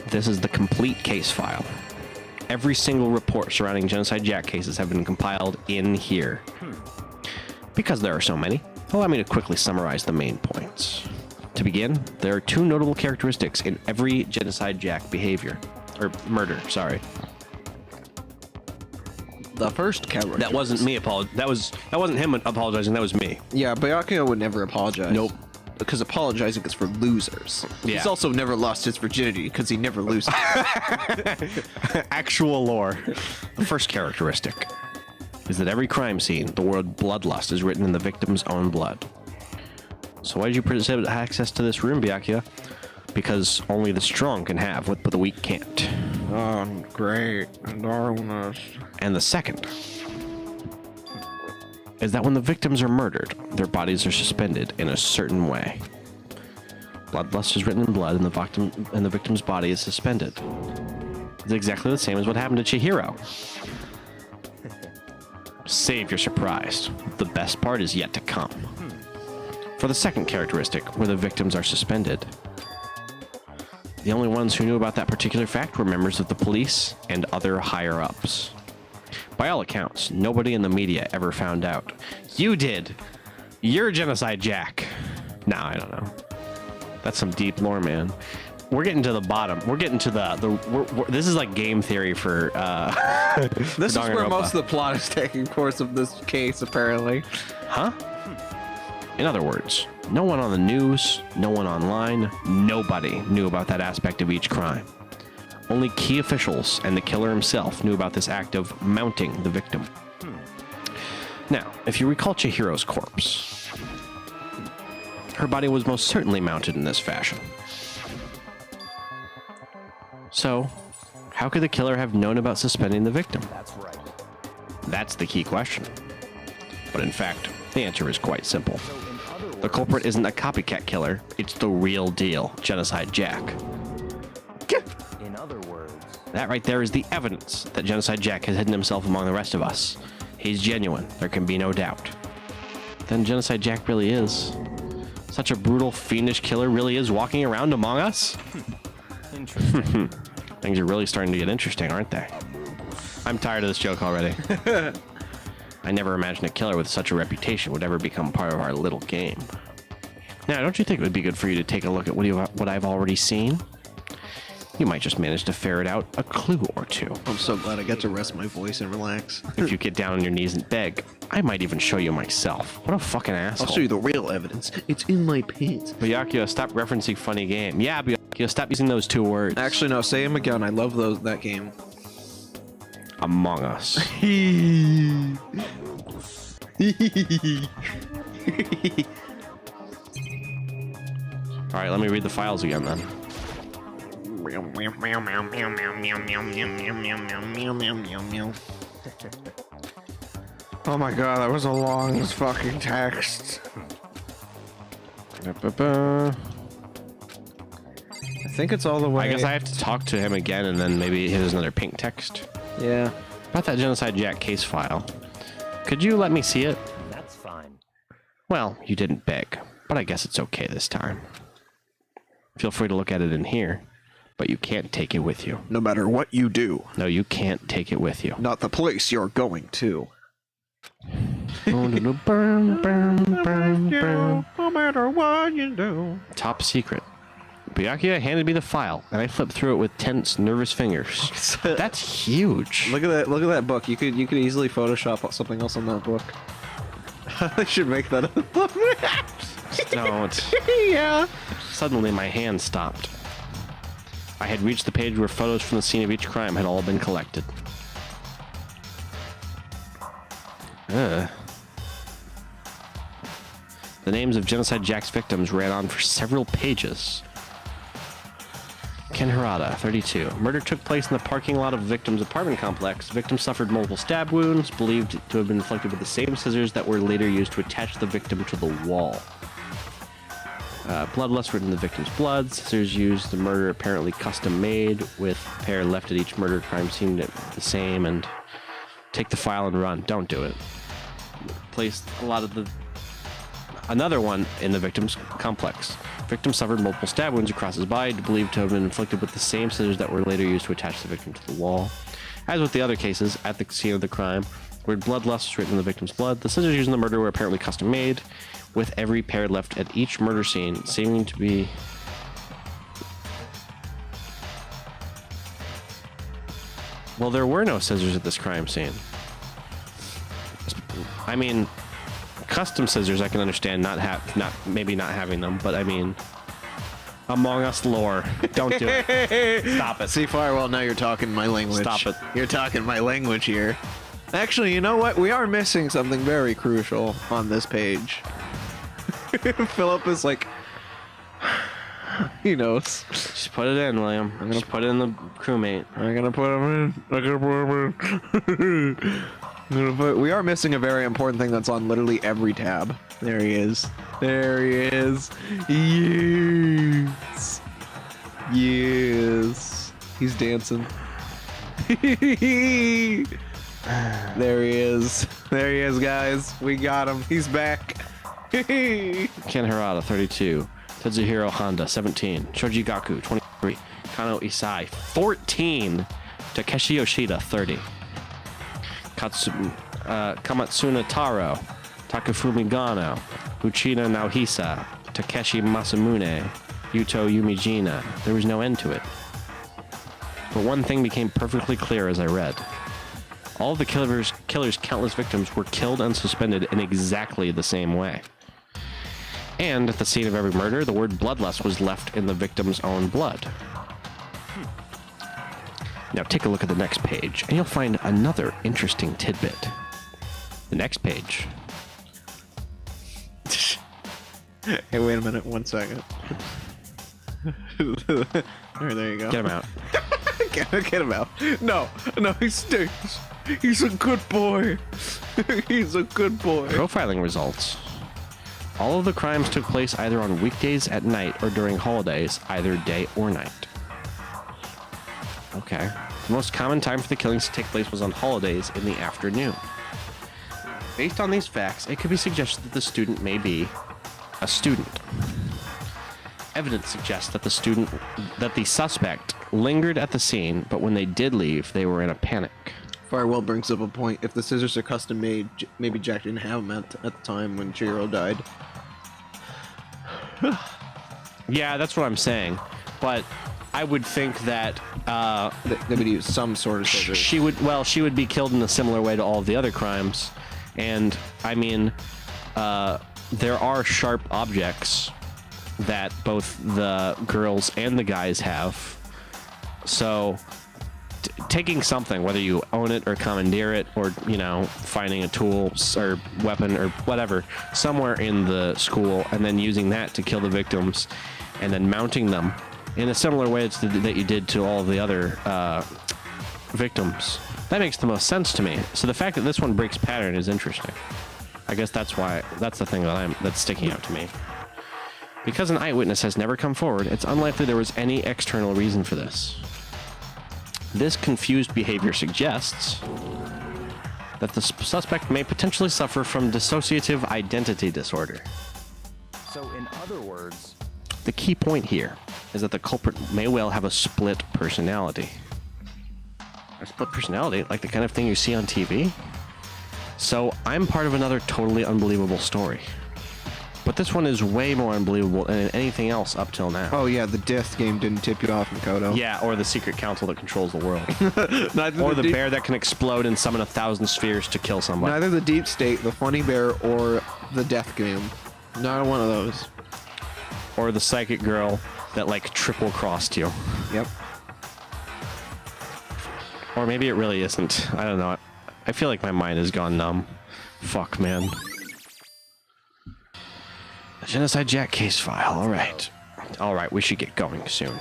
This is the complete case file. Every single report surrounding Genocide Jack cases have been compiled in here. Because there are so many, allow me to quickly summarize the main points. To begin, there are two notable characteristics in every Genocide Jack behavior. Or murder, sorry. The first character. That wasn't me that wasn't him apologizing, that was me. Yeah, Byakuya would never apologize. Nope. Because apologizing is for losers. Yeah. He's also never lost his virginity because he never loses. Actual lore. The first characteristic is that every crime scene, the word bloodlust is written in the victim's own blood. So why did you prohibit access to this room, Byakuya? Because only the strong can have what the weak can't. Oh, great. Darkness. And the second is that when the victims are murdered, their bodies are suspended in a certain way. Bloodlust is written in blood, and the victim's body is suspended. It's exactly the same as what happened to Chihiro. Save your surprise. The best part is yet to come. For the second characteristic, where the victims are suspended, the only ones who knew about that particular fact were members of the police and other higher-ups. By all accounts, nobody in the media ever found out. You did! You're Genocide Jack! Nah, I don't know. That's some deep lore, man. we're getting to the bottom. We're getting to this is like game theory for This is where Danganronpa. most of the plot is taking course of this case, apparently. Huh? In other words, no one on the news, no one online, nobody knew about that aspect of each crime. Only key officials and the killer himself knew about this act of mounting the victim. Now, if you recall Chihiro's corpse, her body was most certainly mounted in this fashion. So, how could the killer have known about suspending the victim? That's right. That's the key question. But in fact, the answer is quite simple. So in other words, The culprit isn't a copycat killer, it's the real deal, Genocide Jack. in other words, That right there is the evidence that Genocide Jack has hidden himself among the rest of us. He's genuine, there can be no doubt. Then Genocide Jack really is. Such a brutal, fiendish killer really is walking around among us? interesting. Things are really starting to get interesting, aren't they? I'm tired of this joke already. I never imagined a killer with such a reputation would ever become part of our little game. Now, don't you think it would be good for you to take a look at what I've already seen? You might just manage to ferret out a clue or two. I'm so glad I get to rest my voice and relax. If you get down on your knees and beg, I might even show you myself. What a fucking asshole. I'll show you the real evidence. It's in my pants. Byakuya, stop referencing funny game. Yeah, Byakuya, stop using those two words. Actually, no, say him again. I love that game. Among Us. Alright, let me read the files again then. Oh my god, that was a long fucking text. I think it's all the way. I guess I have to talk to him again and then maybe here's another pink text. Yeah. About that Genocide Jack case file. Could you let me see it? That's fine. Well, you didn't beg, but I guess it's okay this time. Feel free to look at it in here, but you can't take it with you. No matter what you do, No, you can't take it with you. not the place you're going to. Burn, burn, burn, burn. No matter what you do. Top secret. Byakuya handed me the file, and I flipped through it with tense, nervous fingers. That's huge. Look at that book. You could easily Photoshop something else on that book. I should make that up. Don't. Yeah. Suddenly, my hand stopped. I had reached the page where photos from the scene of each crime had all been collected. The names of Genocide Jack's victims ran on for several pages. Ken Harada, 32. Murder took place in the parking lot of the victim's apartment complex. The victim suffered multiple stab wounds, believed to have been inflicted with the same scissors that were later used to attach the victim to the wall. Bloodlust written in the victim's blood. Scissors used. The murder apparently custom made, with pair left at each murder crime scene the same. And take the file and run. Don't do it. Placed a lot of the. Another one in the victim's complex. Victim suffered multiple stab wounds across his body, believed to have been inflicted with the same scissors that were later used to attach the victim to the wall. As with the other cases, at the scene of the crime, word bloodlust was written in the victim's blood. The scissors used in the murder were apparently custom made, with every pair left at each murder scene, seeming to be... Well, there were no scissors at this crime scene. I mean, custom scissors I can understand maybe not having them, but I mean, Among Us lore. Don't do it. Stop it. See, Firewall, now you're talking my language. Stop it. You're talking my language here. Actually, you know what? We are missing something very crucial on this page. Philip is like, he knows. Just put it in, William. Just put it in the crewmate. I'm gonna put him in. I'm gonna put him in. We are missing a very important thing that's on literally every tab. There he is. There he is. Yes. Yes. He's dancing. There he is. There he is, guys. We got him. He's back. Ken Harada, 32. Tetsuhiro Honda, 17. Shoji Gaku, 23. Kano Isai, 14. Takeshi Yoshida, 30. Kamatsuna Taro, Takafumi Gano, Uchida Naohisa, Takeshi Masamune, Yuto Yumijina. There was no end to it. But one thing became perfectly clear as I read. All of the killer's countless victims were killed and suspended in exactly the same way. And at the scene of every murder, the word bloodlust was left in the victim's own blood. Now take a look at the next page, and you'll find another interesting tidbit. The next page. Hey, wait a minute. 1 second. Alright, there you go. Get him out. Get him out. No, he stinks. He's a good boy. He's a good boy. Profiling results. All of the crimes took place either on weekdays at night or during holidays, either day or night. Okay. The most common time for the killings to take place was on holidays in the afternoon. Based on these facts, it could be suggested that the student may be a student. Evidence suggests that the suspect lingered at the scene, but when they did leave, they were in a panic. Firewell brings up a point. If the scissors are custom made, maybe Jack didn't have them at the time when Chihiro died. Yeah, that's what I'm saying. But I would think that They would use some sort of scissors. she would be killed in a similar way to all of the other crimes. And I mean, there are sharp objects that both the girls and the guys have. So taking something, whether you own it or commandeer it, or, you know, finding a tool or weapon or whatever somewhere in the school and then using that to kill the victims and then mounting them in a similar way that you did to all of the other victims, that makes the most sense to me. So the fact that this one breaks pattern is interesting. I guess that's the thing that's sticking out to me. Because an eyewitness has never come forward, it's unlikely there was any external reason for this. This confused behavior suggests that the suspect may potentially suffer from dissociative identity disorder. So, in other words, The key point here is that the culprit may well have a split personality. A split personality, like the kind of thing you see on TV? So I'm part of another totally unbelievable story. But this one is way more unbelievable than anything else up till now. Oh yeah, the death game didn't tip you off, Makoto. Yeah, or the secret council that controls the world. Neither Or the deep, bear that can explode and summon 1,000 spheres to kill somebody. neither the deep state, the funny bear, or the death game. Not one of those. Or the psychic girl that, like, triple crossed you. Yep. Or maybe it really isn't. I don't know. I feel like my mind has gone numb. Fuck, man. The Genocide Jack case file. Alright. Alright, we should get going soon.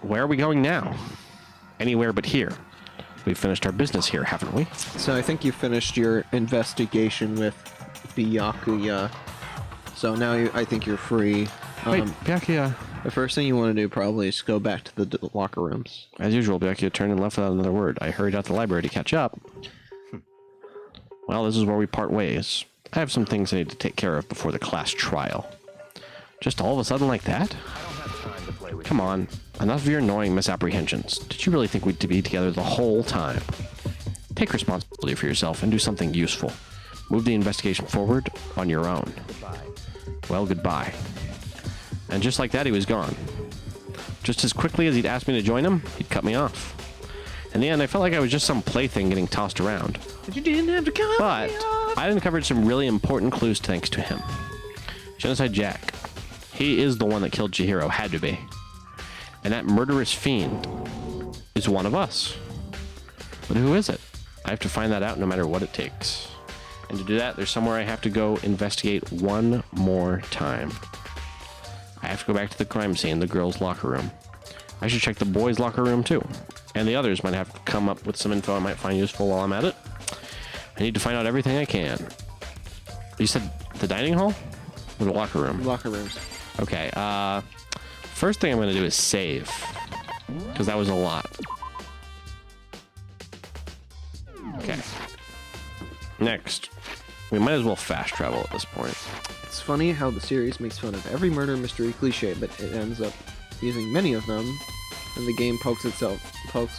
Where are we going now? Anywhere but here. We've finished our business here, haven't we? So I think you finished your investigation with Byakuya. So now I think you're free. Wait, Byakuya. The first thing you want to do probably is go back to the locker rooms. As usual, Byakuya turned and left without another word. I hurried out the library to catch up. Well, this is where we part ways. I have some things I need to take care of before the class trial. Just all of a sudden like that? Come on. Enough of your annoying misapprehensions. Did you really think we'd be together the whole time? Take responsibility for yourself and do something useful. Move the investigation forward on your own. Well, goodbye. And just like that, he was gone. Just as quickly as he'd asked me to join him, he'd cut me off. In the end, I felt like I was just some plaything getting tossed around. But you didn't have to come. But I uncovered some really important clues thanks to him. Genocide Jack. He is the one that killed Chihiro, had to be. And that murderous fiend is one of us. But who is it? I have to find that out no matter what it takes. And to do that, there's somewhere I have to go investigate one more time. I have to go back to the crime scene, the girls' locker room. I should check the boys' locker room too. And the others might have to come up with some info I might find useful while I'm at it. I need to find out everything I can. You said the dining hall? Or the locker room? Locker rooms. Okay, first thing I'm going to do is save. Because that was a lot. Okay. Next. We might as well fast travel at this point. It's funny how the series makes fun of every murder mystery cliche, but it ends up using many of them, and the game pokes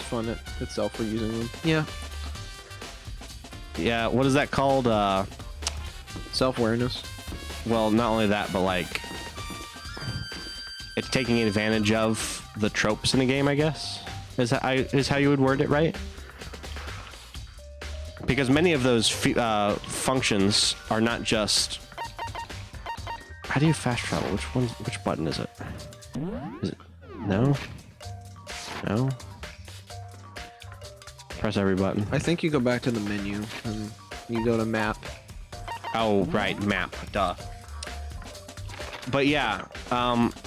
fun at itself for using them. Yeah. Yeah, what is that called? Self-awareness. Well, not only that, but like... it's taking advantage of the tropes in a game, I guess. Is how you would word it, right? Because many of those functions are not just... How do you fast travel? Which button is it? Is it... No? No? Press every button. I think you go back to the menu and you go to map. Oh, right, map. Duh. But yeah,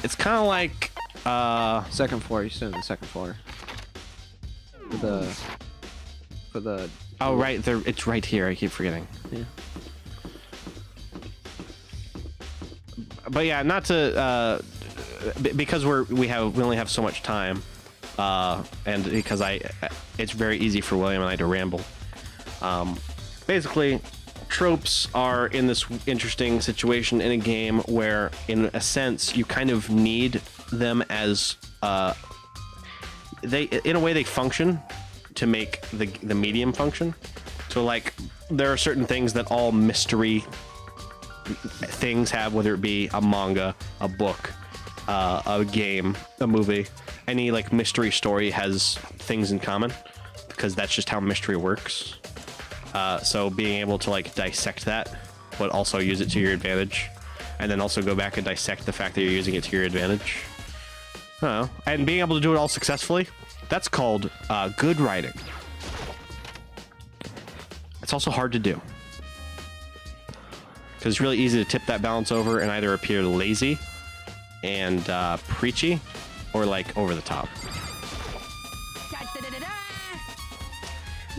it's kind of like... Second floor, you sit on the second floor. For the... Oh, right, it's right here. I keep forgetting. Yeah. But yeah, not to... because we only have so much time, and because it's very easy for William and I to ramble. Basically, tropes are in this interesting situation in a game where, in a sense, you kind of need them as in a way they function to make the medium function. So like, there are certain things that all mystery things have, whether it be a manga, a book, a game, a movie. Any like mystery story has things in common, because that's just how mystery works. So being able to like dissect that, but also use it to your advantage, and then also go back and dissect the fact that you're using it to your advantage. I don't know. And being able to do it all successfully, that's called good writing. It's also hard to do, because it's really easy to tip that balance over and either appear lazy and preachy, or like over the top.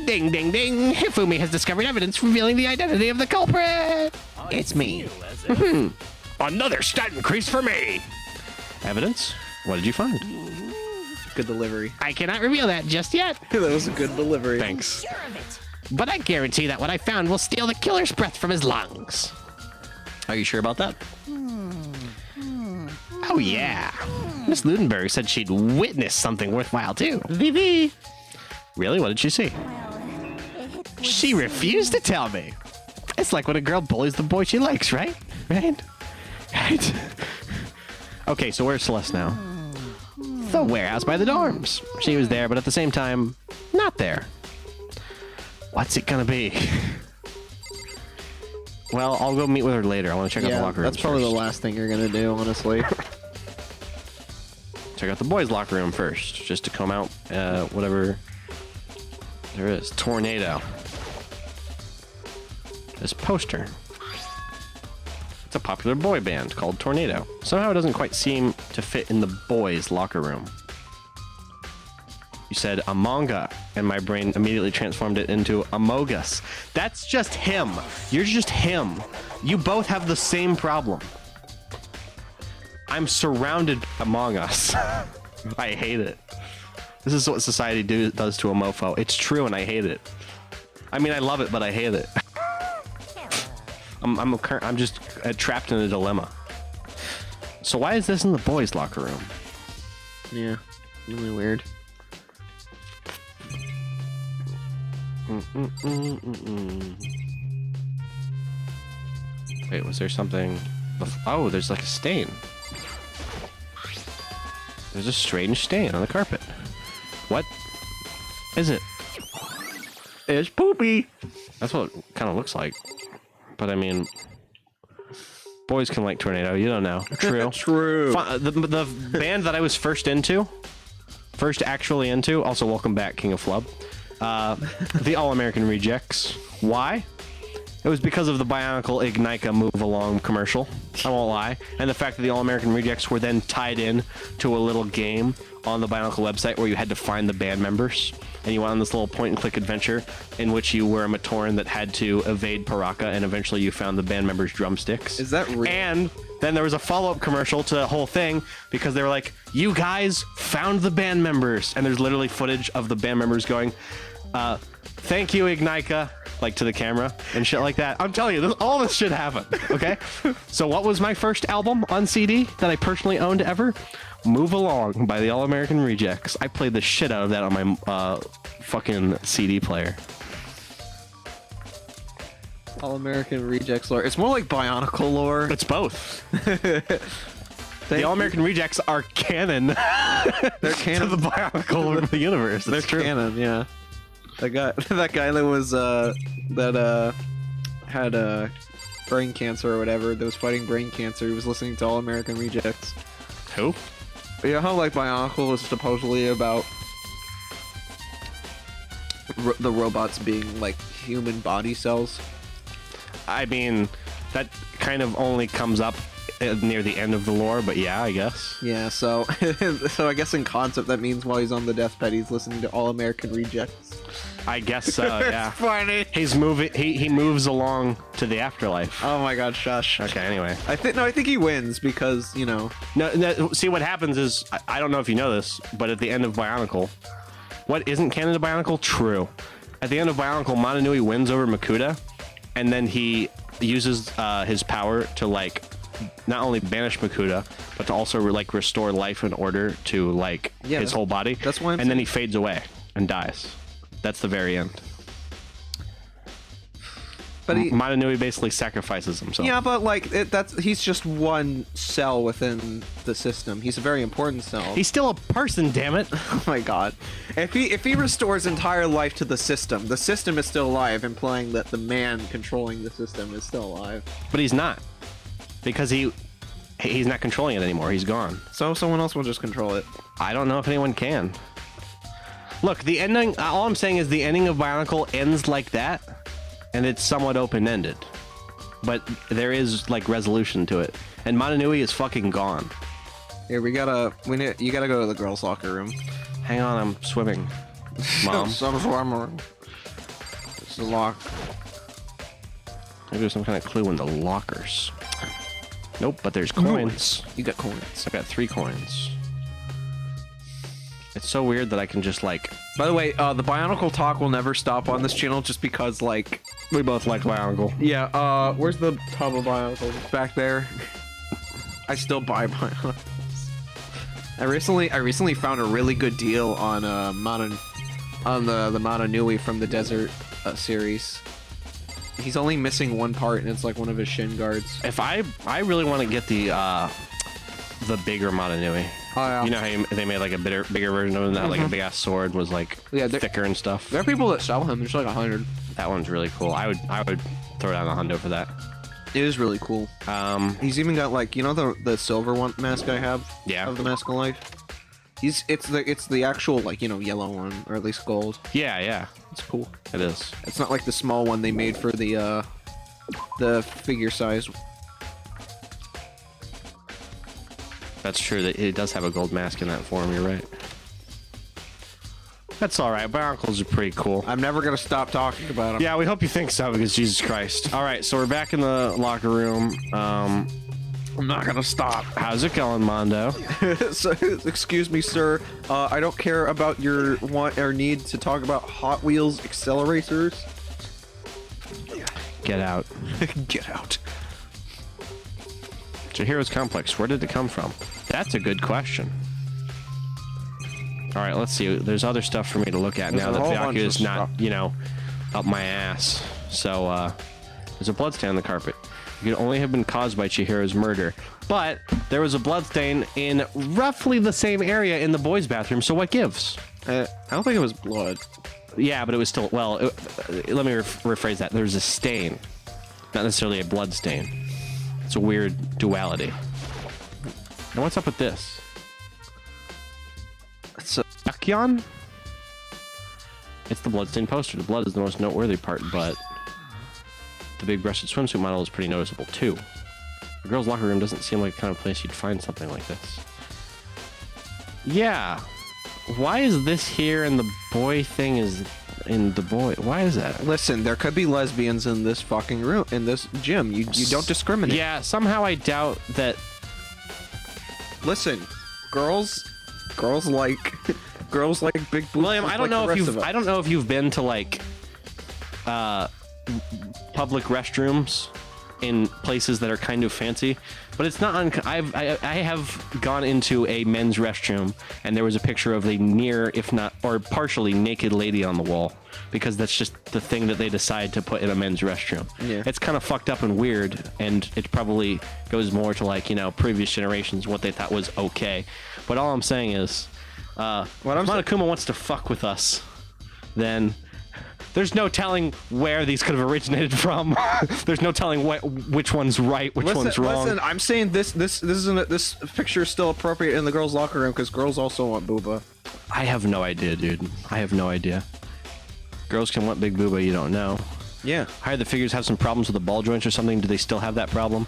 Ding, ding, ding! Hifumi has discovered evidence revealing the identity of the culprit! It's me. Another stat increase for me! Evidence? What did you find? Good delivery. I cannot reveal that just yet. That was a good delivery. Thanks. Sure of it. But I guarantee that what I found will steal the killer's breath from his lungs. Are you sure about that? Oh yeah. Miss Ludenberg said she'd witnessed something worthwhile too. VV. Really? What did she see? She refused to tell me. It's like when a girl bullies the boy she likes, right? Right? Right? Okay, so where's Celeste now? The warehouse by the dorms. She was there, but at the same time, Not there. what's it gonna be? Well, I'll go meet with her later. I want to check out the Yeah, locker room. that's probably the last thing you're gonna do, honestly. Check out the boys' locker room first, just to come out, whatever there is. Tornado. This poster. It's a popular boy band called Tornado. Somehow it doesn't quite seem to fit in the boys' locker room. You said a manga, and my brain immediately transformed it into Amogus. That's just him. You're just him. You both have the same problem. I'm surrounded among us. I hate it. This is what society does to a mofo. It's true, and I hate it. I mean, I love it, but I hate it. I'm just trapped in a dilemma. So why is this in the boys' locker room? Yeah, really weird. Wait, was there something? Oh, there's like a stain. There's a strange stain on the carpet. What is it? It's poopy. That's what it kind of looks like. But I mean, boys can like Tornado. You don't know. True. True. The band that I was first actually into. Also, welcome back, King of Flub. The All-American Rejects. Why? It was because of the Bionicle Ignika Move Along commercial. I won't lie. And the fact that the All-American Rejects were then tied in to a little game on the Bionicle website where you had to find the band members. And you went on this little point-and-click adventure in which you were a Matoran that had to evade Paraka, and eventually you found the band members' drumsticks. Is that real? And then there was a follow-up commercial to the whole thing because they were like, you guys found the band members. And there's literally footage of the band members going, thank you, Ignika, like to the camera and shit like that. I'm telling you, all this shit happened, okay? So what was my first album on CD that I personally owned ever? Move Along by the All-American Rejects. I played the shit out of that on my fucking CD player. All-American Rejects lore. It's more like Bionicle lore. It's both. The All-American Rejects are canon. They're canon to the Bionicle of the universe. They're It's true. canon, yeah. That guy that was had brain cancer or whatever, that was fighting brain cancer. He was listening to All American Rejects. Who? You know how like Bionicle is supposedly about the robots being like human body cells? I mean, that kind of only comes up near the end of the lore, but yeah, I guess. Yeah, so so I guess in concept that means while he's on the deathbed he's listening to All American Rejects. I guess so, yeah. Funny. He's moving. He moves along to the afterlife. Oh my god, shush. Okay. Anyway, I think he wins because, you know. no. See, what happens is I don't know if you know this, but at the end of Bionicle, what isn't canon to Bionicle? True. At the end of Bionicle, Montanui wins over Makuta, and then he uses his power to like not only banish Makuta, but to also like restore life and order to like his whole body. That's why and then he fades away and dies. That's the very end. But Montanui basically sacrifices himself. yeah, but like he's just one cell within the system. He's a very important cell. He's still a person, damn it. Oh my god. If he restores entire life to the system is still alive, implying that the man controlling the system is still alive. But he's not. Because he's not controlling it anymore. He's gone. So someone else will just control it. I don't know if anyone can. Look, the ending, all I'm saying is the ending of Bionicle ends like that, and it's somewhat open-ended. But there is, like, resolution to it. And Montanui is fucking gone. Here, you gotta go to the girls' locker room. Hang on, I'm swimming. Mom. Some swimmer. It's the lock. Maybe there's some kind of clue in the lockers. Nope, but there's coins. You got coins. I got 3 coins. It's so weird that I can just, like... By the way, the Bionicle talk will never stop on this channel just because, like... We both like Bionicle. Yeah, where's the tub of Bionicles? It's back there. I still buy Bionicles. I recently found a really good deal on the Montanui from the Desert series. He's only missing one part, and it's like one of his shin guards. If I really want to get the bigger Montanui. Oh, yeah. You know how they made like a bigger version of him that like a big ass sword was like thicker and stuff. There are people that sell him. There's like 100. That one's really cool. I would throw down a hundo for that. It is really cool. He's even got like, you know, the silver one mask I have. Yeah. Of the Mask of Life. It's the actual like, you know, yellow one, or at least gold. Yeah. It's cool. It is. It's not like the small one they made for the figure size. That's true. That it does have a gold mask in that form. You're right. That's all right. Bionicles are pretty cool. I'm never gonna stop talking about them. Yeah, we hope you think so because Jesus Christ. All right, so we're back in the locker room. I'm not gonna stop. How's it going, Mondo? So, excuse me, sir. I don't care about your want or need to talk about Hot Wheels accelerators. Get out. Get out. Chihiro's complex. Where did it come from? That's a good question. All right, let's see. There's other stuff for me to look at now that Byakuya is not, you know, up my ass. So, there's a bloodstain on the carpet. It could only have been caused by Chihiro's murder. But there was a bloodstain in roughly the same area in the boys' bathroom, so what gives? I don't think it was blood. Yeah, but it was still, well, let me rephrase that. There was a stain, not necessarily a blood stain. It's a weird duality. And what's up with this? It's a Akyon? It's the bloodstained poster. The blood is the most noteworthy part, but the big breasted swimsuit model is pretty noticeable too. The girls' locker room doesn't seem like the kind of place you'd find something like this. Yeah. Why is this here and the boy thing is in the boy? Why is that? Listen, there could be lesbians in this fucking room, in this gym. You don't discriminate. Yeah, somehow I doubt that. Listen, girls like big boobs. William, I don't like know the if rest of you've us. I don't know if you've been to like public restrooms in places that are kind of fancy, but it's not. I have gone into a men's restroom and there was a picture of a near, if not or partially naked lady on the wall, because that's just the thing that they decide to put in a men's restroom. Yeah. It's kind of fucked up and weird, and it probably goes more to like, you know, previous generations what they thought was okay. But all I'm saying is, if Monokuma wants to fuck with us, then there's no telling where these could have originated from. There's no telling which one's right, which one's wrong. Listen, I'm saying this picture is still appropriate in the girls' locker room because girls also want booba. I have no idea, dude. I have no idea. Girls can want big booba, you don't know. Yeah. Hide the figures have some problems with the ball joints or something. Do they still have that problem?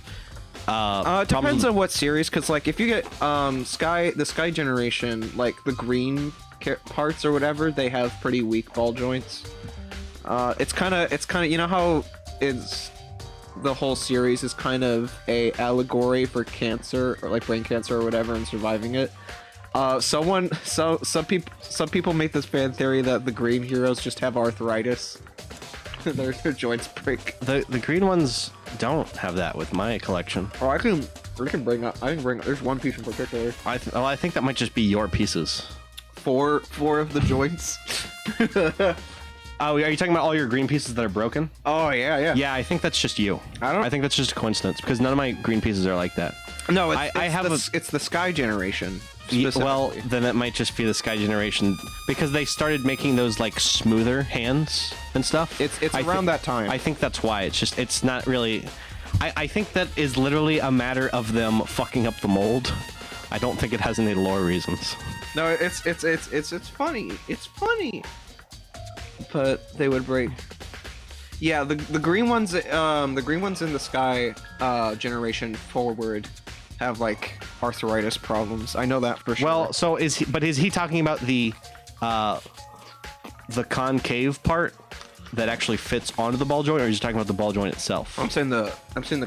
It depends on what series, because like if you get the Sky generation, like the green parts or whatever, they have pretty weak ball joints. It's kind of you know how it's the whole series is kind of a allegory for cancer or like brain cancer or whatever and surviving it. Some people make this fan theory that the green heroes just have arthritis. their joints break. The green ones don't have that with my collection. Oh, I can bring up. There's one piece in particular. I think that might just be your pieces. Four of the joints. Oh, are you talking about all your green pieces that are broken? Oh yeah. Yeah, I think that's just you. I think that's just a coincidence because none of my green pieces are like that. No, it's the Sky generation. Well, then it might just be the Sky generation because they started making those like smoother hands and stuff. It's around that time. I think that's why. It's not really. I think that is literally a matter of them fucking up the mold. I don't think it has any lore reasons. No, it's funny. It's funny. But they would break. Yeah, the green ones in the Sky generation forward have like arthritis problems. I know that for sure. Well, so is he talking about the concave part that actually fits onto the ball joint, or are you just talking about the ball joint itself? I'm saying the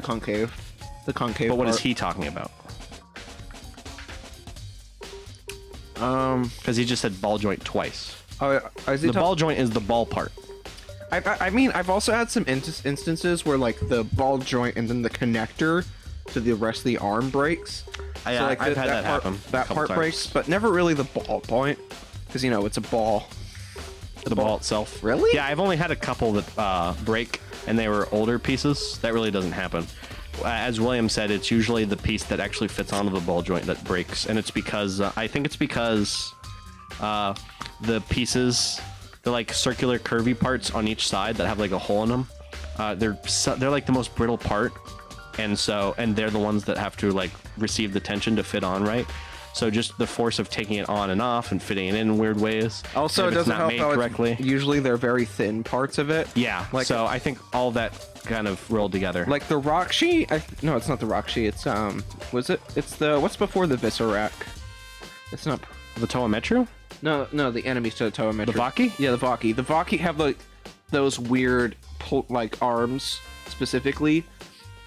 concave. The concave. But what part. is he talking about? Because he just said ball joint twice. Oh, is he the ball joint is the ball part. I mean, I've also had some instances where like the ball joint and then the connector to the rest of the arm breaks. I've had that happen. That part breaks, but never really the ball point, because you know it's a ball. The ball itself. Really? Yeah, I've only had a couple that break, and they were older pieces. That really doesn't happen. As William said, it's usually the piece that actually fits onto the ball joint that breaks, and it's because I think it's because the pieces, the like circular curvy parts on each side that have like a hole in them, they're like the most brittle part, and they're the ones that have to like receive the tension to fit on right. So just the force of taking it on and off and fitting it in weird ways. Also, it doesn't help made how correctly. Usually they're very thin parts of it. Yeah. Like, so I think all that kind of rolled together. Like the Rockshi. No, it's not the Rockshi. It's was it? It's the what's before the Viscerac. It's not the Toametru. No, the enemies to the Toametru. The Vaki? Yeah, the Vaki. The Vaki have like those weird like arms specifically.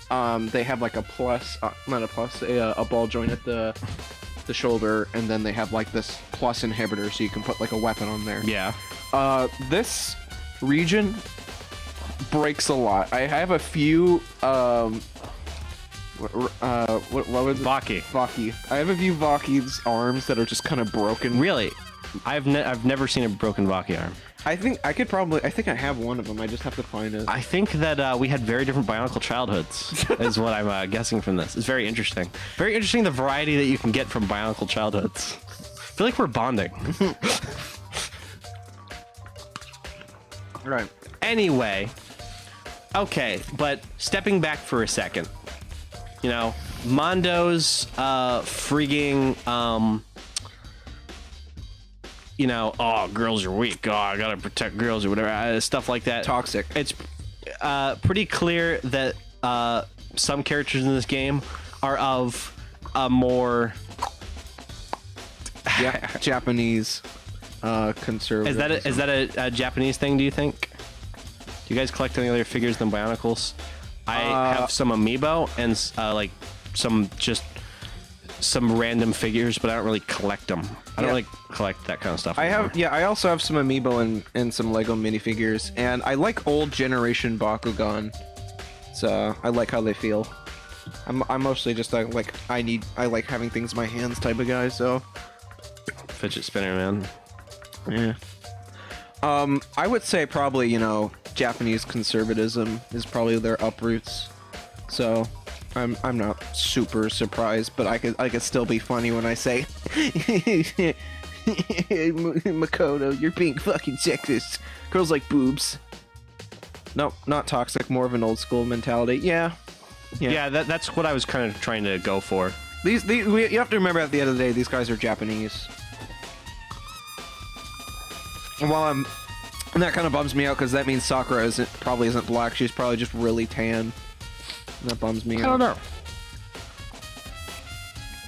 They have like a plus, not a plus, a ball joint at the shoulder, and then they have like this plus inhibitor, so you can put like a weapon on there. Yeah. This region breaks a lot. I have a few. What was it? Vaki. I have a few Vaki's arms that are just kind of broken. Really? I've never seen a broken Vaki arm. I think I have one of them. I just have to find it. I think that we had very different bionicle childhoods, is what I'm guessing from this. It's very interesting. Very interesting the variety that you can get from bionicle childhoods. I feel like we're bonding. Right. Anyway, okay, but stepping back for a second, you know, Mondo's freaking you know, oh, girls are weak. Oh, I gotta protect girls or whatever, stuff like that. Toxic. It's pretty clear that some characters in this game are of a more Japanese conservative. Is that a Japanese thing? Do you think? Do you guys collect any other figures than Bionicles? I have some amiibo and like some random figures, but I don't really collect them. I don't really collect that kind of stuff anymore. I also have some amiibo and some Lego minifigures, and I like old generation Bakugan. It's I like how they feel. I'm mostly just I like having things in my hands type of guy. So Fidget spinner, man. yeah. I would say probably, you know, Japanese conservatism is probably their uproots. So I'm not super surprised, but I could still be funny when I say Makoto, you're being fucking sexist. Girls like boobs. Nope, not toxic, more of an old school mentality. Yeah. Yeah, that's what I was kind of trying to go for. You have to remember at the end of the day, these guys are Japanese. And and that kind of bums me out because that means Sakura probably isn't black. She's probably just really tan. And that bums me out. I don't know.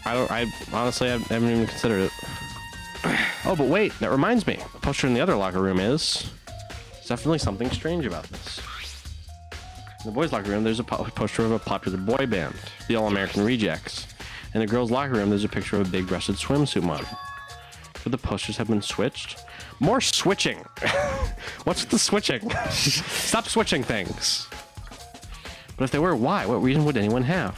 I honestly haven't even considered it. Oh, but wait, that reminds me. The poster in the other locker room is... There's definitely something strange about this. In the boys' locker room, there's a poster of a popular boy band, the All-American Rejects. In the girls' locker room, there's a picture of a big-breasted swimsuit model. Could the posters have been switched? More switching! What's with the switching? Stop switching things! But if they were, why? What reason would anyone have?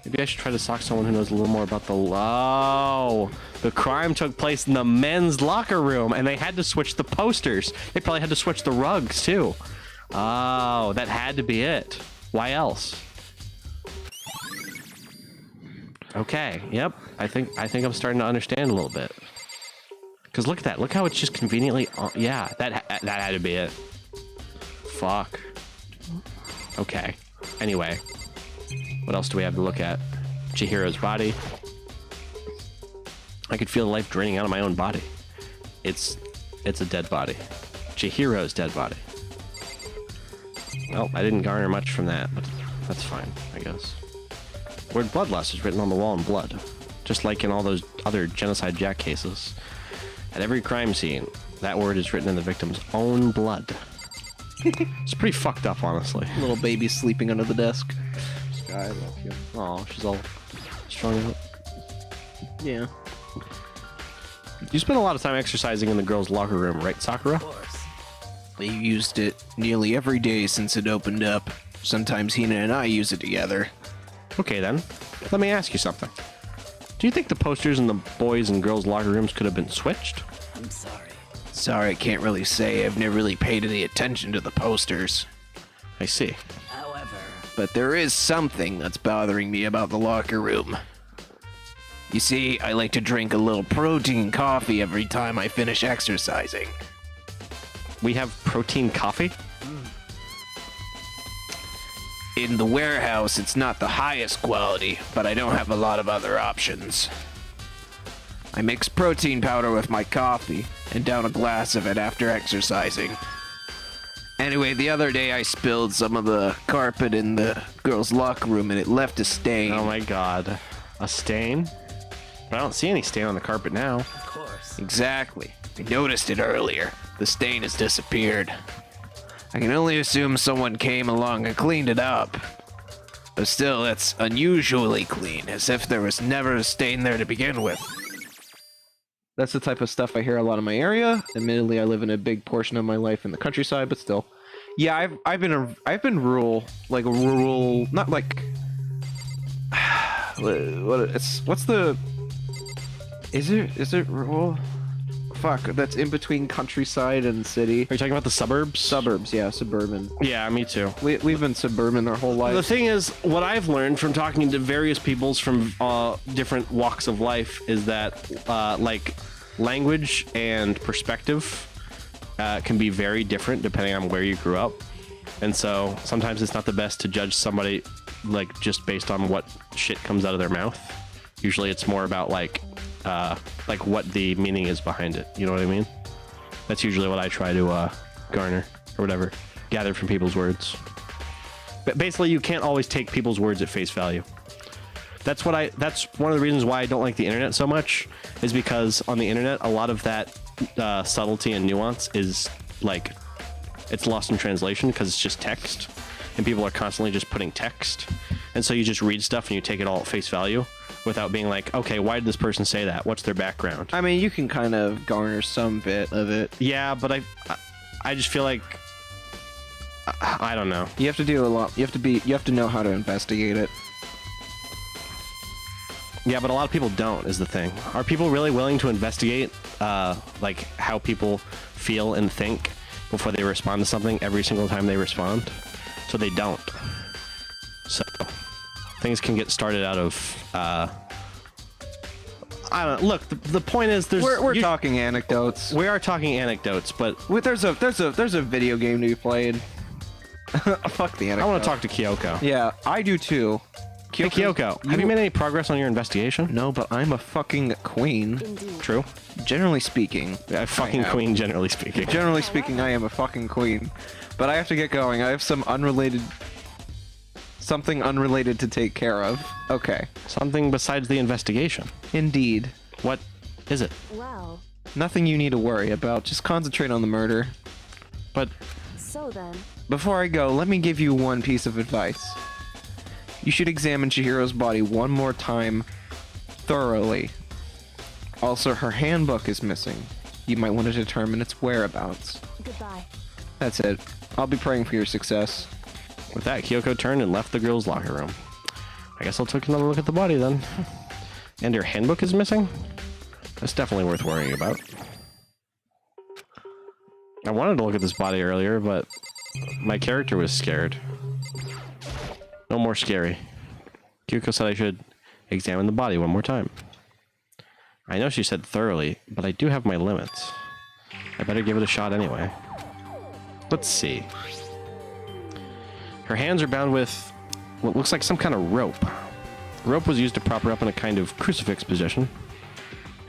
Maybe I should try to stalk someone who knows a little more about the... Oh! The crime took place in the men's locker room, and they had to switch the posters. They probably had to switch the rugs, too. Oh, that had to be it. Why else? Okay, yep. I think I'm starting to understand a little bit. Because look at that. Look how it's just conveniently... yeah, that had to be it. Fuck. Okay. Anyway. What else do we have to look at? Chihiro's body. I could feel the life draining out of my own body. It's a dead body. Chihiro's dead body. Well, I didn't garner much from that, but that's fine, I guess. Word bloodlust is written on the wall in blood. Just like in all those other Genocide Jack cases. At every crime scene, that word is written in the victim's own blood. It's pretty fucked up, honestly. Little baby sleeping under the desk. Sky, I love you. Oh, she's all strung up. Yeah. You spend a lot of time exercising in the girls' locker room, right, Sakura? We've used it nearly every day since it opened up. Sometimes Hina and I use it together. Okay, then. Let me ask you something. Do you think the posters in the boys' and girls' locker rooms could have been switched? I'm sorry. Sorry, I can't really say. I've never really paid any attention to the posters. I see. However, But there is something that's bothering me about the locker room. You see, I like to drink a little protein coffee every time I finish exercising. We have protein coffee? In the warehouse, it's not the highest quality, but I don't have a lot of other options. I mix protein powder with my coffee and down a glass of it after exercising. Anyway, the other day I spilled some of the carpet in the girls' locker room and it left a stain. Oh my god. A stain? I don't see any stain on the carpet now. of course. Exactly. I noticed it earlier. The stain has disappeared. I can only assume someone came along and cleaned it up. But still, it's unusually clean, as if there was never a stain there to begin with. That's the type of stuff I hear a lot in my area. Admittedly, I live in a big portion of my life in the countryside, but still. Yeah, I've been rural, not like is it rural? Fuck, that's in between countryside and city. Are you talking about the suburbs? Suburbs, yeah, suburban. Yeah, me too. We've been suburban our whole life. The thing is, what I've learned from talking to various peoples from different walks of life is that, like, language and perspective can be very different depending on where you grew up. And so sometimes it's not the best to judge somebody, like, just based on what shit comes out of their mouth. Usually it's more about, like what the meaning is behind it. You know what I mean? That's usually what I try to garner or whatever, gather from people's words. But basically, you can't always take people's words at face value. That's one of the reasons why I don't like the internet so much, is because on the internet, a lot of that subtlety and nuance is like, it's lost in translation because it's just text, and people are constantly just putting text, and so you just read stuff and you take it all at face value without being like, okay, why did this person say that? What's their background? I mean, you can kind of garner some bit of it. Yeah, but I just feel like I don't know. You have to do a lot. You have to know how to investigate it. Yeah, but a lot of people don't, is the thing. Are people really willing to investigate, like, how people feel and think before they respond to something every single time they respond? So they don't. So, things can get started out of, I don't know. Look, the point is We're talking anecdotes. We are talking anecdotes, but... There's a video game to be played. Fuck the anecdote. I want to talk to Kyoko. Yeah, I do too. Hey, Kyoko, have you made any progress on your investigation? No, but I'm a fucking queen. Indeed. True. Generally speaking. A fucking queen, generally speaking. Generally speaking, I am a fucking queen. But I have to get going. I have something unrelated to take care of. Okay. Something besides the investigation. Indeed. What is it? Well, Nothing you need to worry about. Just concentrate on the murder. But so then. Before I go, let me give you one piece of advice. You should examine Chihiro's body one more time thoroughly. Also, her handbook is missing. You might want to determine its whereabouts. Goodbye. That's it. I'll be praying for your success. with that, Kyoko turned and left the girls' locker room. I guess I'll take another look at the body then. And your handbook is missing? That's definitely worth worrying about. I wanted to look at this body earlier, but my character was scared. No more scary. Kyoko said I should examine the body one more time. I know she said thoroughly, but I do have my limits. I better give it a shot anyway. Let's see. Her hands are bound with what looks like some kind of rope. The rope was used to prop her up in a kind of crucifix position.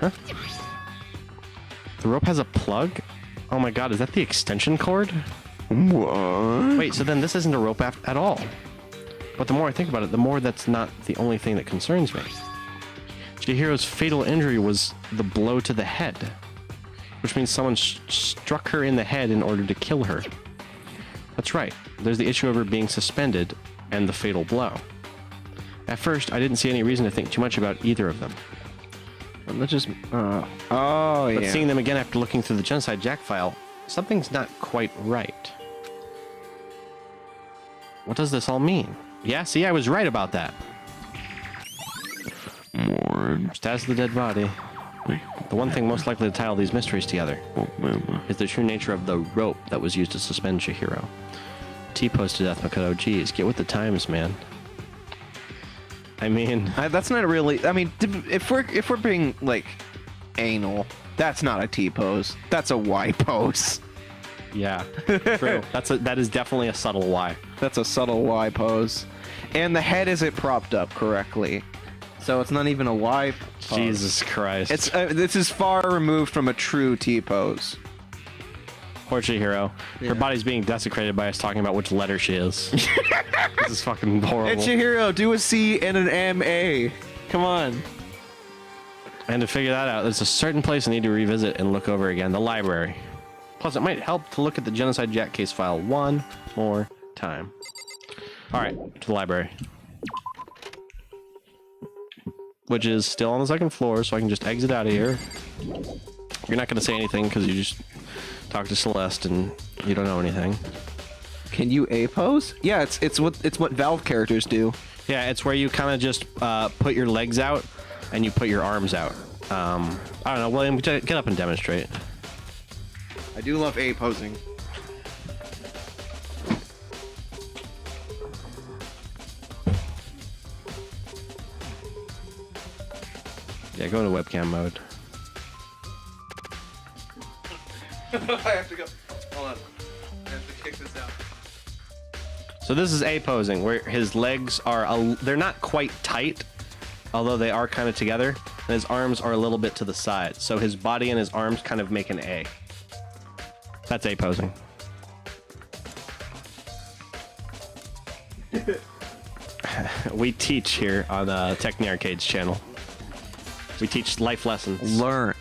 Huh? The rope has a plug? Oh my god, is that the extension cord? What? Wait, so then this isn't a rope at all. But the more I think about it, the more that's not the only thing that concerns me. Chihiro's fatal injury was the blow to the head, which means someone struck her in the head in order to kill her. That's right, there's the issue of her being suspended and the fatal blow. At first, I didn't see any reason to think too much about either of them. Let's just... oh, But yeah. seeing them again after looking through the Genocide Jack file, something's not quite right. What does this all mean? Yeah, see, I was right about that. Status of the dead body. The one thing most likely to tie all these mysteries together is the true nature of the rope that was used to suspend Chihiro. T-pose to death, Makoto. Jeez, get with the times, man. I mean... that's not really... I mean, if we're being, like, anal, that's not a T-pose. That's a Y-pose. Yeah, true. That is definitely a subtle Y. That's a subtle Y pose. And the head isn't propped up correctly. So it's not even a Y pose. Jesus Christ. It's this is far removed from a true T-pose. Poor Chihiro. Her body's being desecrated by us talking about which letter she is. This is fucking horrible. Hey, Chihiro, do a C and an M-A. Come on. And to figure that out, there's a certain place I need to revisit and look over again. The library. Plus, it might help to look at the Genocide Jack case file one more time. Alright, to the library. Which is still on the second floor, so I can just exit out of here. You're not going to say anything because you just talked to Celeste and you don't know anything. Can you A-pose? Yeah, it's what Valve characters do. Yeah, it's where you kind of just put your legs out and you put your arms out. I don't know, William, get up and demonstrate. I do love A-posing. Yeah, go into webcam mode. I have to go. Hold on. I have to kick this out. So this is A-posing, where his legs are, they're not quite tight, although they are kind of together, and his arms are a little bit to the side. So his body and his arms kind of make an A. That's A-posing. We teach here on Techni Arcade's channel. We teach life lessons. Learn.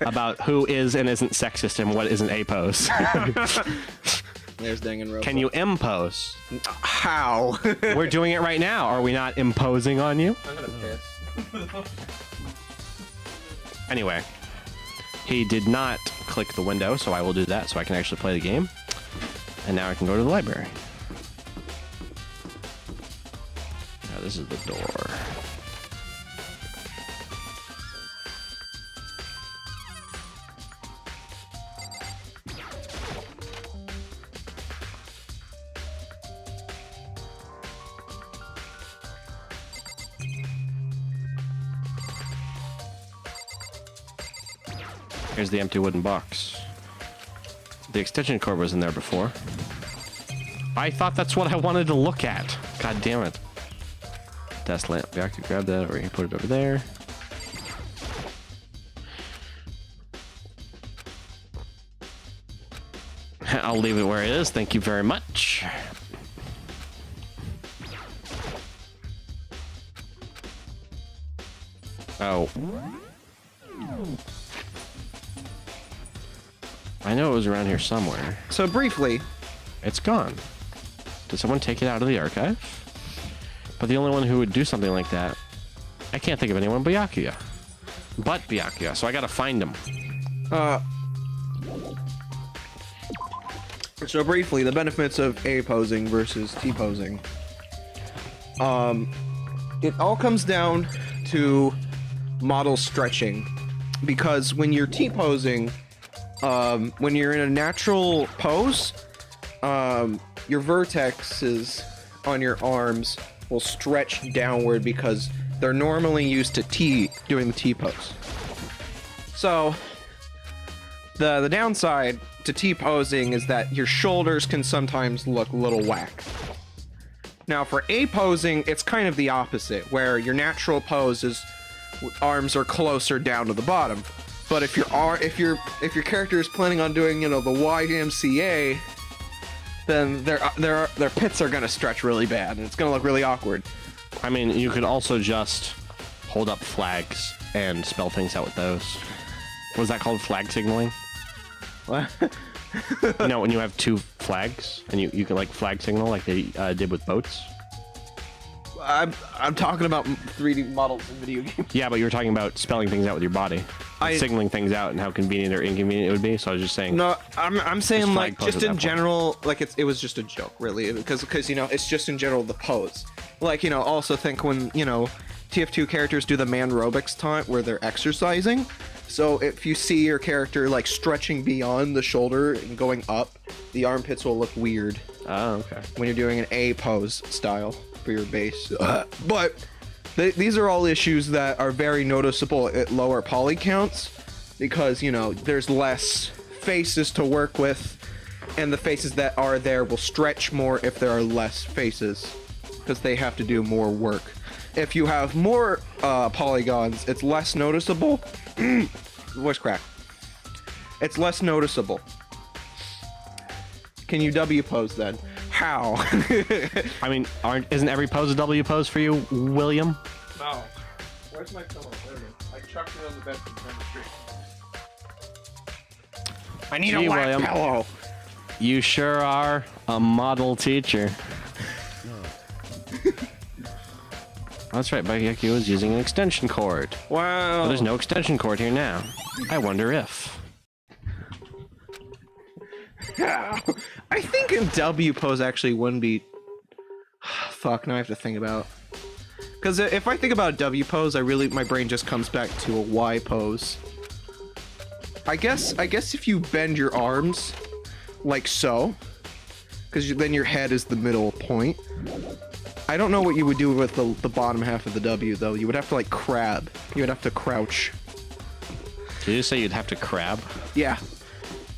About who is and isn't sexist and what isn't A-pose. There's Danganronpa. Can you impose? How? We're doing it right now. Are we not imposing on you? I'm gonna piss. Anyway, he did not click the window, so I will do that so I can actually play the game. And now I can go to the library. Now this is the door. Here's the empty wooden box. The extension cord was in there before. I thought that's what I wanted to look at. God damn it. Desk lamp. Yeah, I could grab that or you can put it over there. I'll leave it where it is. Thank you very much. Oh. I know it was around here somewhere. So briefly, It's gone. Did someone take it out of the archive? But the only one who would do something like that, I can't think of anyone but Byakuya. So I gotta find him. So briefly, the benefits of A posing versus T posing. It all comes down to model stretching, because when you're T posing, when you're in a natural pose, your vertexes on your arms will stretch downward because they're normally used to doing the T pose. So the downside to T posing is that your shoulders can sometimes look a little whack. Now for A posing, it's kind of the opposite, where your natural pose is arms are closer down to the bottom. But if your character is planning on doing, the YMCA, then their pits are gonna stretch really bad and it's gonna look really awkward. I mean, you could also just hold up flags and spell things out with those. What is that called? Flag signaling? What? When you have two flags and you can like flag signal like they did with boats. I'm talking about 3D models in video games. Yeah, but you were talking about spelling things out with your body, signaling things out, and how convenient or inconvenient it would be. So I was just saying. No, I'm saying Just like flag pose just at in that point. general, like it was just a joke, really, because it's just in general the pose. Like also think when TF2 characters do the manrobics taunt where they're exercising. So if you see your character like stretching beyond the shoulder and going up, the armpits will look weird. Oh, okay. When you're doing an A pose style for your base. But these are all issues that are very noticeable at lower poly counts because, there's less faces to work with, and the faces that are there will stretch more if there are less faces because they have to do more work. If you have more polygons, it's less noticeable. Voice crack. It's less noticeable. Can you W pose then? How? I mean, isn't every pose a W pose for you, William? No. Where's my pillow? There it is. I chucked it on the bed from down the street. I need Gee, a whack William. pillow. You sure are a model teacher. That's right, Byakuya was using an extension cord. Wow. Well, there's no extension cord here now. I wonder if. I think in W pose actually wouldn't be. Fuck, now I have to think about. Because if I think about W pose, my brain just comes back to a Y pose. I guess if you bend your arms like so, because then your head is the middle point. I don't know what you would do with the bottom half of the W though. You would have to like crab. You would have to crouch. Did you say you'd have to crab? Yeah.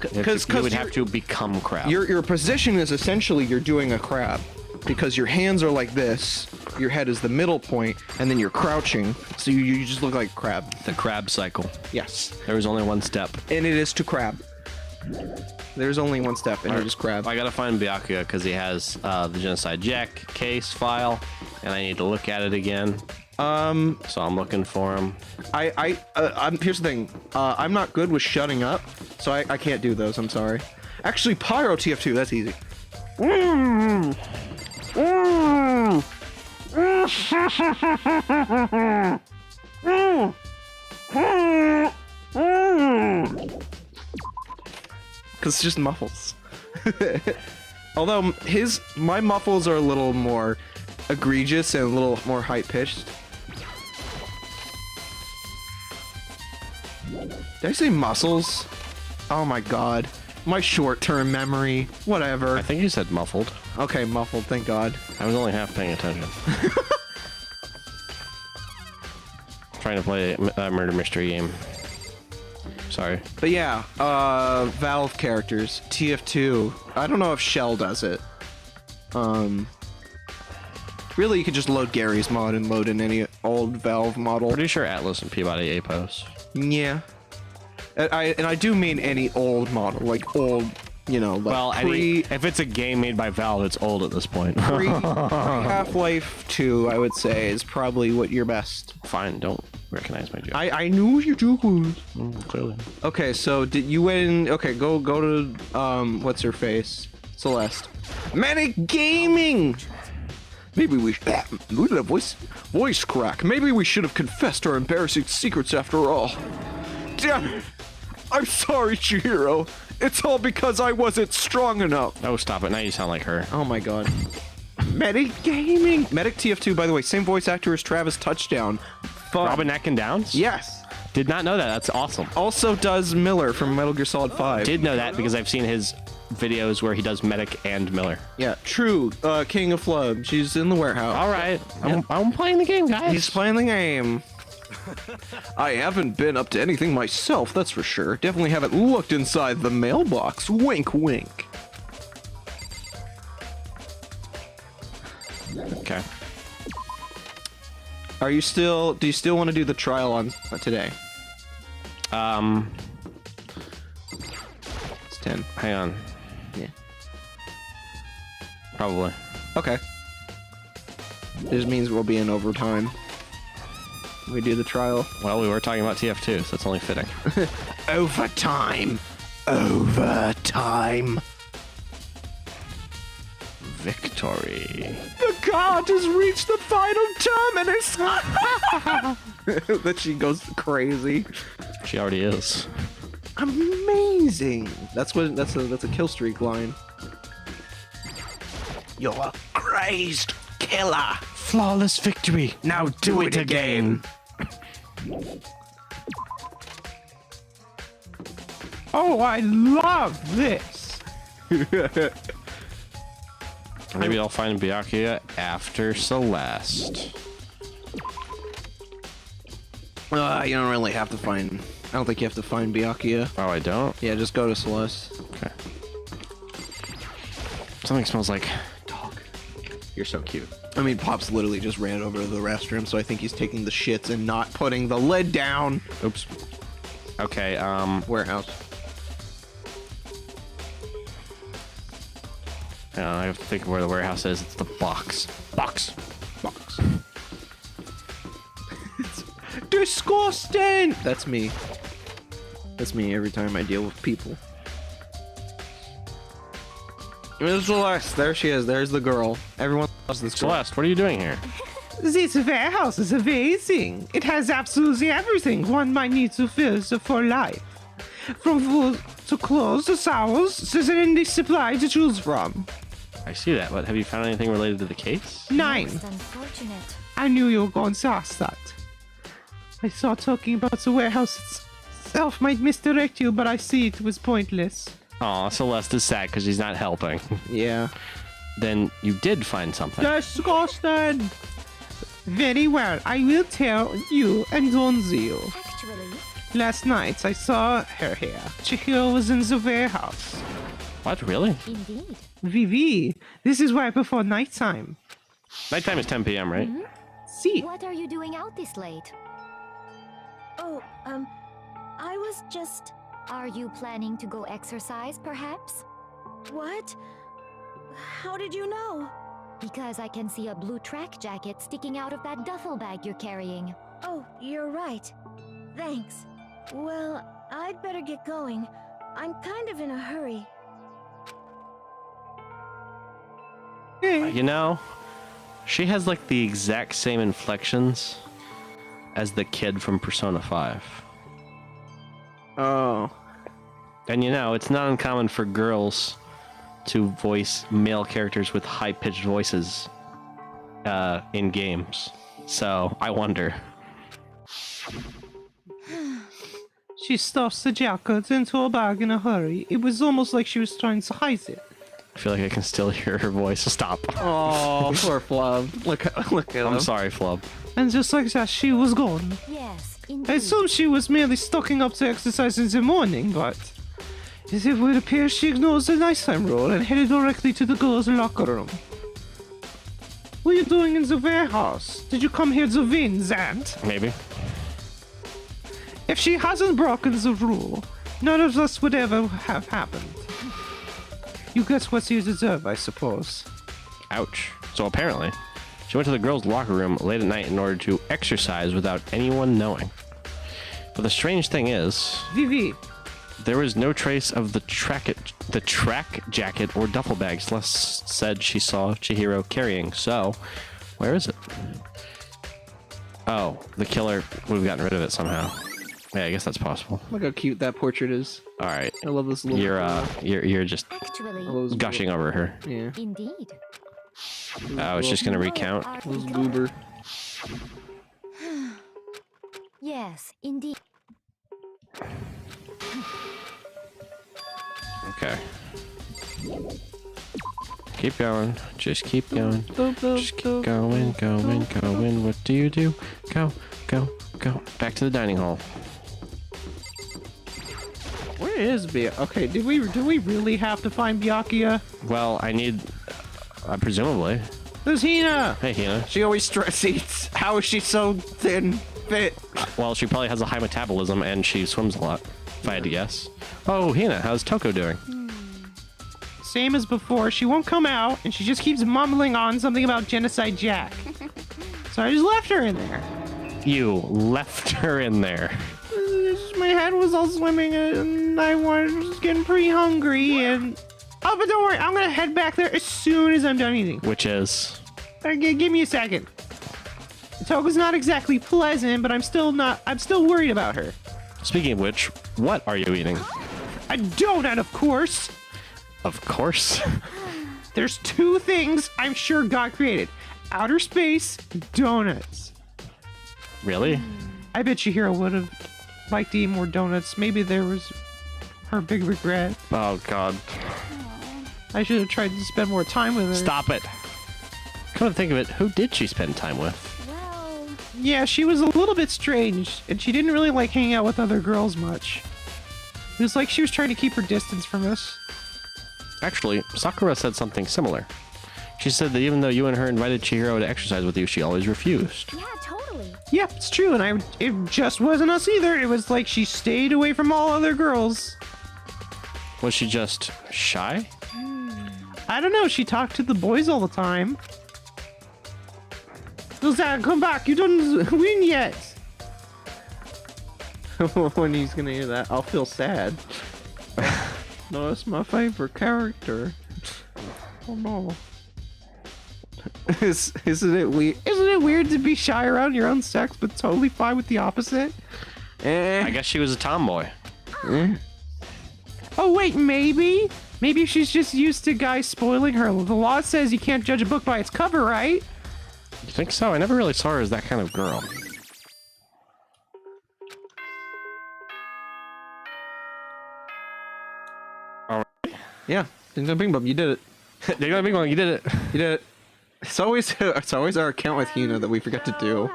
Because you would have to become crab. Your position is essentially you're doing a crab, because your hands are like this, your head is the middle point, and then you're crouching, so you just look like crab. The crab cycle. Yes. There was only one step. And it is to crab. There's only one step, and it is crab. I gotta find Byakuya because he has the Genocide Jack case file, and I need to look at it again. So I'm looking for him. Here's the thing. I'm not good with shutting up, so I can't do those. I'm sorry. Actually, Pyro TF2. That's easy. Because it's just muffles. Although my muffles are a little more egregious and a little more high pitched. Did I say muscles? Oh my god. My short-term memory. Whatever. I think you said muffled. Okay, muffled, thank god. I was only half paying attention. Trying to play a murder mystery game. Sorry. But yeah, Valve characters. TF2. I don't know if Shell does it. Really, you could just load Gary's mod and load in any old Valve model. Pretty sure Atlas and Peabody Apos. Yeah. I do mean any old model, like old, you know, like Well, if it's a game made by Valve, it's old at this point. pre Half-Life 2, I would say, is probably what your best. Fine, don't recognize my joke. I knew you do. Clearly. Okay, so did you win? Okay, go to what's her face, Celeste. Manic Gaming. Maybe we look at that voice crack. Maybe we should have confessed our embarrassing secrets after all. Damn it. I'm sorry, Chihiro. It's all because I wasn't strong enough. Oh, stop it. Now you sound like her. Oh my god. Medic Gaming. Medic TF2, by the way, same voice actor as Travis Touchdown. Fun. Robin Atkin Downs? Yes. Did not know that. That's awesome. Also does Miller from Metal Gear Solid 5. Did know that because I've seen his videos where he does Medic and Miller. Yeah, true. King of Flub. She's in the warehouse. All right. I'm playing the game, guys. He's playing the game. I haven't been up to anything myself, that's for sure. Definitely haven't looked inside the mailbox. Wink, wink. Okay. Do you still want to do the trial on today? It's 10. Hang on. Yeah. Probably. Okay. This means we'll be in overtime. We do the trial. Well, we were talking about TF2, so it's only fitting. Overtime. Overtime. Victory. The god has reached the final terminus. That she goes crazy. She already is. Amazing. That's a kill streak line. You're a crazed killer. Flawless victory. Now do it again. Oh, I love this. Maybe I'll find Byakuya after Celeste. You don't really have to find. I don't think you have to find Byakuya. Oh, I don't? Yeah, just go to Celeste. Okay. Something smells like... You're so cute. I mean, Pop's literally just ran over to the restroom, so I think he's taking the shits and not putting the lid down. Oops. Okay, Warehouse. I have to think of where the warehouse is. It's the box. Box. It's disgusting! That's me. That's me every time I deal with people. There's Celeste. There she is. There's the girl. Everyone loves this girl. Celeste, what are you doing here? This warehouse is amazing. It has absolutely everything one might need to fill for life. From food to clothes to towels, there's an endless supply to choose from. I see that, but have you found anything related to the case? 9. Unfortunate. I knew you were going to ask that. I thought talking about the warehouse itself might misdirect you, but I see it was pointless. Aw, Celeste is sad because she's not helping. Yeah. Then you did find something. Disgusting! Very well, I will tell you and Donzio. Actually, Last night I saw her here. Chihiro was in the warehouse. What, really? indeed. Vivi, this is right before nighttime. Nighttime is 10 p.m., right? See, What are you doing out this late? Oh, I was just... Are you planning to go exercise, perhaps? What? How did you know? Because I can see a blue track jacket sticking out of that duffel bag you're carrying. Oh, you're right. Thanks. Well, I'd better get going. I'm kind of in a hurry. You know, she has like the exact same inflections as the kid from Persona 5. Oh. And you know, it's not uncommon for girls to voice male characters with high-pitched voices in games. So I wonder. She stuffs the jacket into a bag in a hurry. It was almost like she was trying to hide it. I feel like I can still hear her voice. Stop. Oh, poor Flub. Look at him. I'm sorry, Flub. And just like that, she was gone. Yes, I indeed. assume she was merely stocking up to exercise in the morning, but as it would appear, she ignores the nighttime rule and headed directly to the girls' locker room. What are you doing in the warehouse? Did you come here to win, Zant? Maybe. If she hasn't broken the rule, none of us would ever have happened. You get what you deserve, I suppose. Ouch. So apparently, she went to the girls' locker room late at night in order to exercise without anyone knowing. But the strange thing is, Vivi, there was no trace of the track jacket or duffel bag Celeste said she saw Chihiro carrying. So, where is it? Oh, the killer would have gotten rid of it somehow. Yeah, I guess that's possible. Look how cute that portrait is. All right. I love this little. You're just Actually, gushing over her. Yeah. indeed. I was just gonna recount. Little goober. Yes, indeed. Okay. Keep going. Just keep going. Just keep going, going, going. What do you do? Go, go, go. Back to the dining hall. where is Bia? Okay, do we really have to find Byakuya? Well, I need... presumably. There's Hina! Hey, Hina. She always stress eats. How is she so thin, fit? Well, she probably has a high metabolism and she swims a lot, if I had to guess. Oh, Hina, how's Toko doing? Same as before, she won't come out, and she just keeps mumbling on something about Genocide Jack. So I just left her in there. You left her in there. My head was all swimming, and I was getting pretty hungry, and... Oh, but don't worry, I'm gonna head back there as soon as I'm done eating. Which is? Give me a second. Toko's not exactly pleasant, but I'm still worried about her. Speaking of which, what are you eating? A donut, of course. Of course. There's two things I'm sure God created. Outer space, donuts. Really? I bet Chihiro would have liked to eat more donuts. Maybe there was her big regret. Oh, God. I should have tried to spend more time with her. Stop it. Come to think of it, who did she spend time with? Well, Yeah, she was a little bit strange, and she didn't really like hanging out with other girls much. It was like she was trying to keep her distance from us. Actually, Sakura said something similar. She said that even though you and her invited Chihiro to exercise with you, she always refused. yeah, totally. Yep, it's true, and it just wasn't us either. It was like she stayed away from all other girls. Was she just shy? I don't know, she talked to the boys all the time. Zach, come back, you didn't win yet. When he's gonna hear that, I'll feel sad. No, that's my favorite character. Oh no. Isn't it weird? Isn't it weird to be shy around your own sex, but totally fine with the opposite? I guess she was a tomboy. Oh wait, maybe? Maybe she's just used to guys spoiling her. The law says you can't judge a book by its cover, right? You think so? I never really saw her as that kind of girl. Yeah, Ding Dong Bing Bum, you did it. They got a big one. You did it. You did it. It's always our account with Hina that we forget to do.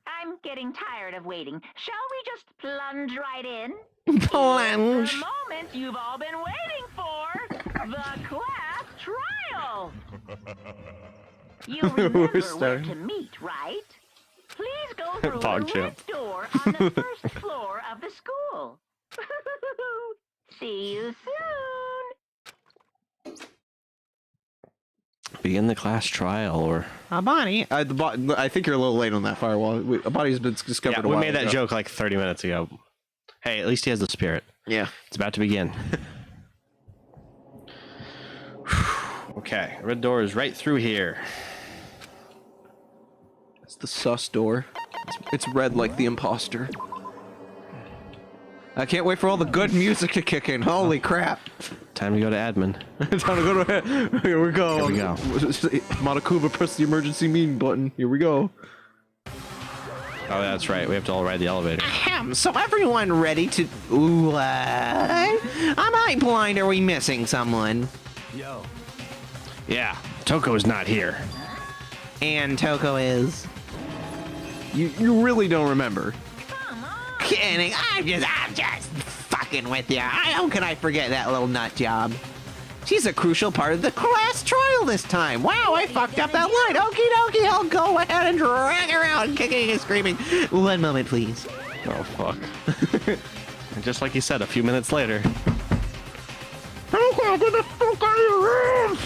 I'm getting tired of waiting. Shall we just plunge right in? Plunge. The moment you've all been waiting for, the class trial. You remember where starting. to meet, right? Please go through Pog the champ. red door on the first floor of the school. See you soon. Begin the class trial, or... Bonnie. I think you're a little late on that firewall. Body's been discovered Yeah, a we while made that ago. joke like 30 minutes ago. Hey, at least he has the spirit. Yeah. It's about to begin. Okay, red door is right through here. It's the sus door. It's red like the imposter. I can't wait for all the good music to kick in. Holy crap. Time to go to admin. Time to go to. Here we go. Here we go. Monokuma, press the emergency meeting button. Here we go. Oh, that's right. We have to all ride the elevator. Ahem, so everyone ready to... What? Am I blind or are we missing someone? Yeah, Toko's not here. And Toko is... You really don't remember. Kidding. I'm just fucking with you. How can I forget that little nut job? She's a crucial part of the class trial this time. Wow, I fucked up that line. Okie dokie, I'll go ahead and drag her out, kicking and screaming. 1 moment, please. Oh, fuck. And just like he said, a few minutes later,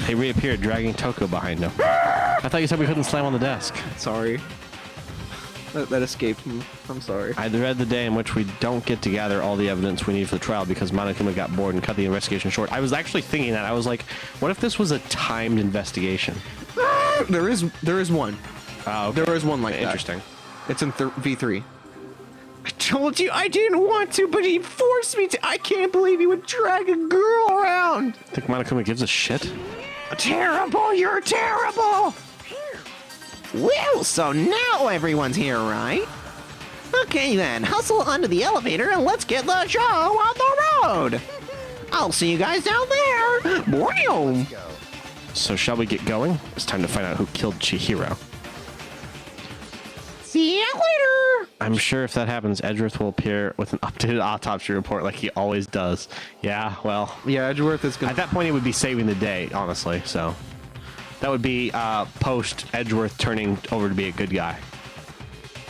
they reappeared, dragging Toko behind them. I thought you said we couldn't slam on the desk. Sorry. That escaped me. I'm sorry. I read the day in which we don't get to gather all the evidence we need for the trial because Monokuma got bored and cut the investigation short. I was actually thinking that. I was like, what if this was a timed investigation? There is one. Oh, okay. There is one like that. Interesting. It's in V3. I told you I didn't want to, but he forced me to. I can't believe he would drag a girl around. Think Monokuma gives a shit? Terrible, you're terrible. Well, so now everyone's here, right? Okay then, hustle onto the elevator and let's get the show on the road. I'll see you guys down there. Boom. So shall we get going? It's time to find out who killed Chihiro. See you later. I'm sure if that happens, Edgeworth will appear with an updated autopsy report like he always does. Yeah, well... Yeah, Edgeworth is gonna... At that point, he would be saving the day, honestly, so... That would be post Edgeworth turning over to be a good guy.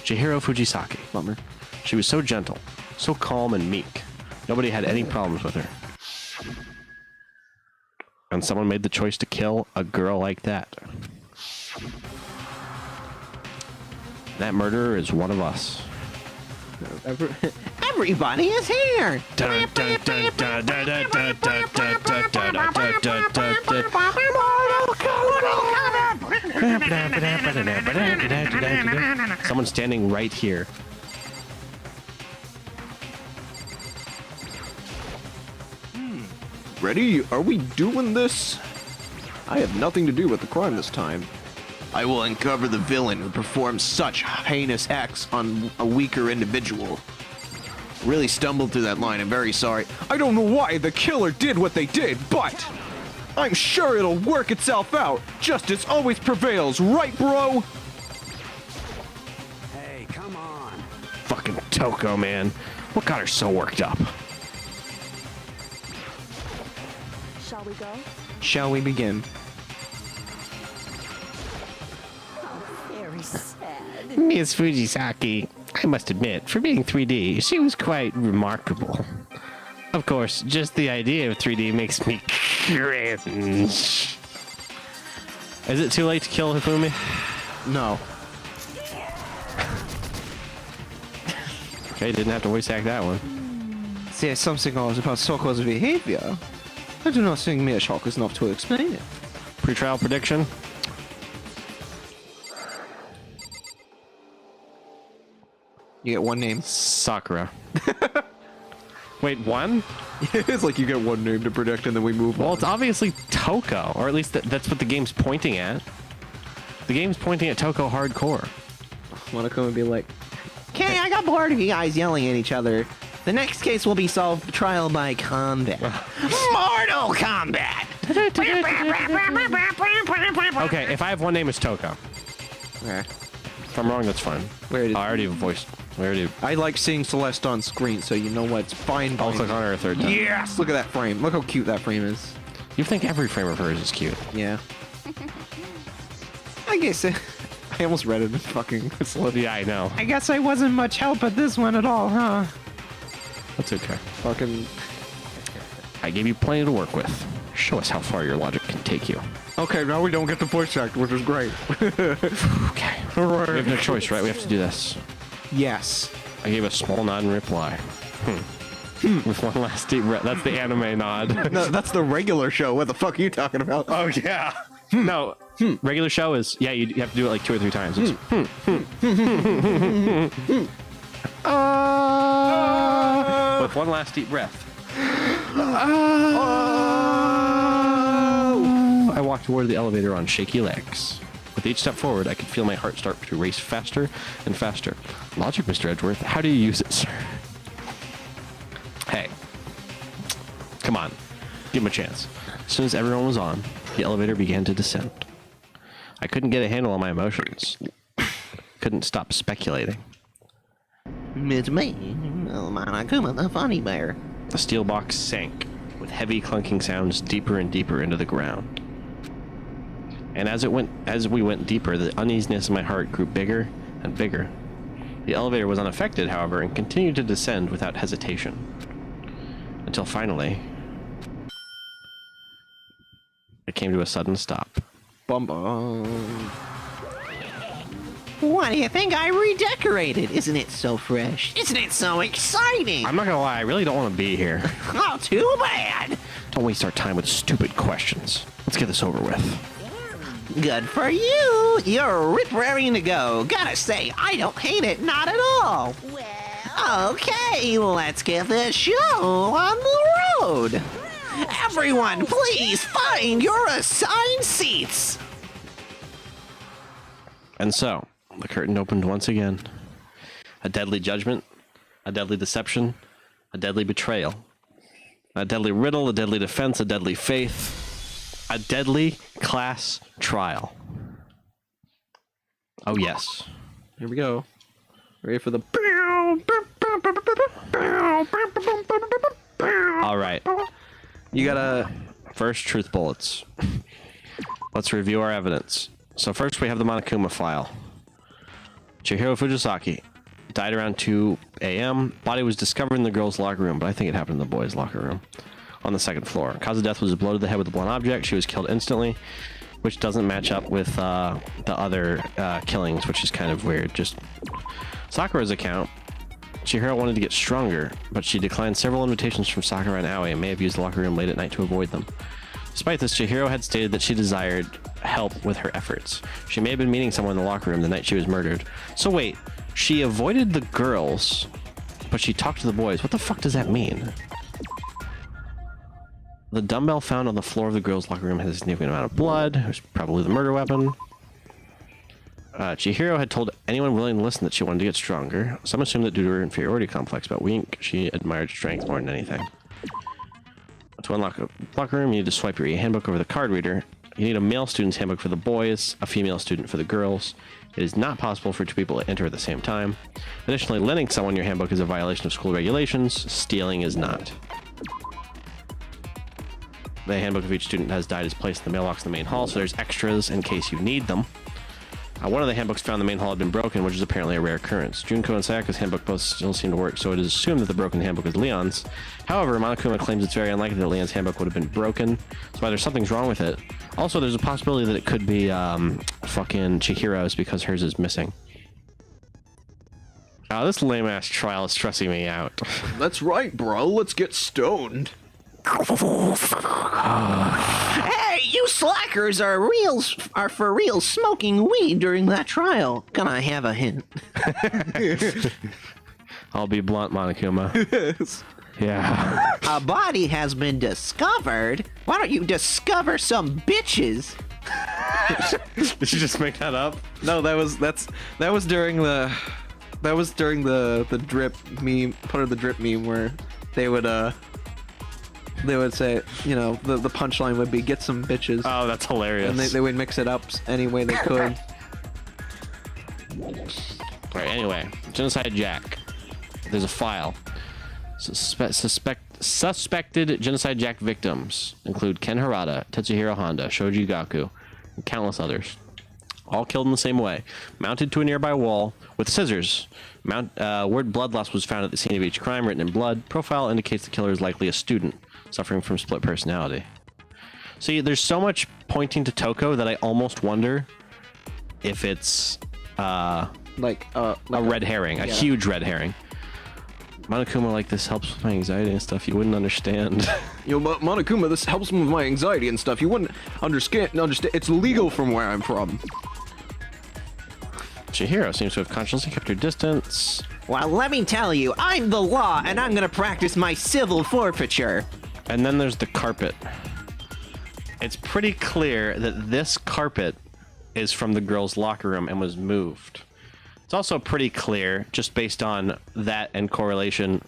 Chihiro Fujisaki. Bummer. She was so gentle, so calm and meek. Nobody had any problems with her. And someone made the choice to kill a girl like that. That murderer is one of us. Everybody is here. Someone standing right here. Ready? Are we doing this? I have nothing to do with the crime this time. I will uncover the villain who performed such heinous acts on a weaker individual. Really stumbled through that line, I'm very sorry. I don't know why the killer did what they did, but I'm sure it'll work itself out. Justice always prevails, right, bro? Hey, come on. Fucking Toko, man. What got her so worked up? Shall we go? Shall we begin? Very sad. Miss Fujisaki, I must admit, for being 3D, she was quite remarkable. Of course, just the idea of 3D makes me cringe. Is it too late to kill Hifumi? No. Okay, didn't have to voice act that one. There's something odd about Soko's behavior. I do not think mere shock is enough to explain it. Pre-trial prediction? You get one name. Sakura. Wait, one? It's like you get one name to predict and then we move on. Well, it's obviously Toko, or at least that's what the game's pointing at. The game's pointing at Toko hardcore. Monaco would be like, Okay, I got bored of you guys yelling at each other. The next case will be solved trial by combat. Mortal Kombat! Okay, if I have one name, it's Toko. okay. If I'm wrong, that's fine. Where did- I already voiced. I already. I like seeing Celeste on screen, so you know what's fine. I'll by click me. on her a third time. Yes! Look at that frame. Look how cute that frame is. You think every frame of hers is cute? Yeah. I guess I almost read it in fucking Celeste. Yeah, I know. I guess I wasn't much help at this one at all, huh? That's okay. Fucking. I gave you plenty to work with. Show us how far your logic can take you. Okay, now we don't get the voice act, which is great. Okay. We have no choice, right? We have to do this. Yes. I gave a small nod in reply. With one last deep breath. That's the anime nod. No, that's the regular show. What the fuck are you talking about? Oh, yeah. No. Regular show is, yeah, you have to do it like 2 or 3 times. It's, with one last deep breath. walked toward the elevator on shaky legs. With each step forward, I could feel my heart start to race faster and faster. Logic, Mr. Edgeworth. How do you use it, sir? Hey. Come on. Give him a chance. As soon as everyone was on, the elevator began to descend. I couldn't get a handle on my emotions. Couldn't stop speculating. It's me, Monokuma the Funny Bear. The steel box sank, with heavy clunking sounds deeper and deeper into the ground. And as we went deeper, the uneasiness in my heart grew bigger and bigger. The elevator was unaffected, however, and continued to descend without hesitation. Until finally, it came to a sudden stop. Bum bum. What do you think I redecorated? Isn't it so fresh? Isn't it so exciting? I'm not gonna lie, I really don't want to be here. Oh, too bad. Don't waste our time with stupid questions. Let's get this over with. Good for you. You're raring to go. Gotta say, I don't hate it, not at all. Well, Okay, let's get this show on the road. Everyone, please find your assigned seats. And so, the curtain opened once again. A deadly judgment, a deadly deception, a deadly betrayal, a deadly riddle, a deadly defense, a deadly faith, a deadly class trial. Oh yes. Here we go. Ready for the... All right. You gotta... First, truth bullets. Let's review our evidence. So first we have the Monokuma file. Chihiro Fujisaki died around 2 a.m. Body was discovered in the girls' locker room, but I think it happened in the boys' locker room on the second floor. Cause of death was a blow to the head with a blunt object. She was killed instantly, which doesn't match up with the other killings, which is kind of weird. Just Sakura's account. Chihiro wanted to get stronger, but she declined several invitations from Sakura and Aoi and may have used the locker room late at night to avoid them. Despite this, Chihiro had stated that she desired help with her efforts. She may have been meeting someone in the locker room the night she was murdered. So wait, she avoided the girls, but she talked to the boys. What the fuck does that mean? The dumbbell found on the floor of the girls' locker room has a significant amount of blood. It was probably the murder weapon. Chihiro had told anyone willing to listen that she wanted to get stronger. Some assumed that due to her inferiority complex, but wink, she admired strength more than anything. To unlock a locker room, you need to swipe your handbook over the card reader. You need a male student's handbook for the boys, a female student for the girls. It is not possible for two people to enter at the same time. Additionally, lending someone your handbook is a violation of school regulations. Stealing is not. The handbook of each student has died is placed in the mailbox in the main hall, so there's extras in case you need them. One of the handbooks found in the main hall had been broken, which is apparently a rare occurrence. Junko and Sayaka's handbook both still seem to work, so it is assumed that the broken handbook is Leon's. However, Monokuma claims it's very unlikely that Leon's handbook would have been broken, so either something's wrong with it. Also, there's a possibility that it could be fucking Chihiro's because hers is missing. This lame-ass trial is stressing me out. That's right, bro. Let's get stoned. Hey, you slackers are for real smoking weed during that trial. Can I have a hint? I'll be blunt, Monokuma. Yeah. A body has been discovered. Why don't you discover some bitches? Did you just make that up? No, that was during the drip meme, part of the drip meme where they would say, you know, the punchline would be get some bitches. Oh, that's hilarious. And they would mix it up any way they could. Alright, anyway, Genocide Jack. There's a file. Suspected Genocide Jack victims include Ken Harada, Tetsuhiro Honda, Shoji Gaku, and countless others. All killed in the same way. Mounted to a nearby wall with scissors. Word blood loss was found at the scene of each crime, written in blood. Profile indicates the killer is likely a student, suffering from split personality. See, there's so much pointing to Toko that I almost wonder if it's like a red herring, a huge red herring. Monokuma, like, this helps with my anxiety and stuff. You wouldn't understand. Yo, Monokuma, this helps me with my anxiety and stuff. You wouldn't understand. It's legal from where I'm from. Chihiro seems to have consciously kept her distance. Well, let me tell you, I'm the law, and I'm gonna practice my civil forfeiture. And then there's the carpet. It's pretty clear that this carpet is from the girls' locker room and was moved. It's also pretty clear, just based on that and correlation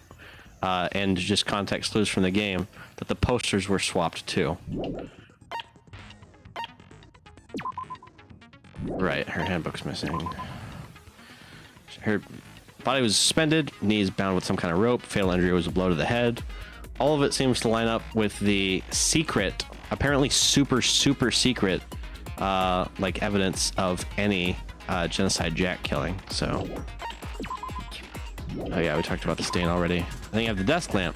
and just context clues from the game, that the posters were swapped too. Right, her handbook's missing. Her body was suspended, knees bound with some kind of rope, fatal injury was a blow to the head. All of it seems to line up with the secret, apparently super secret, like evidence of any genocide Jack killing. So, oh yeah, we talked about the stain already. I think you have the desk lamp.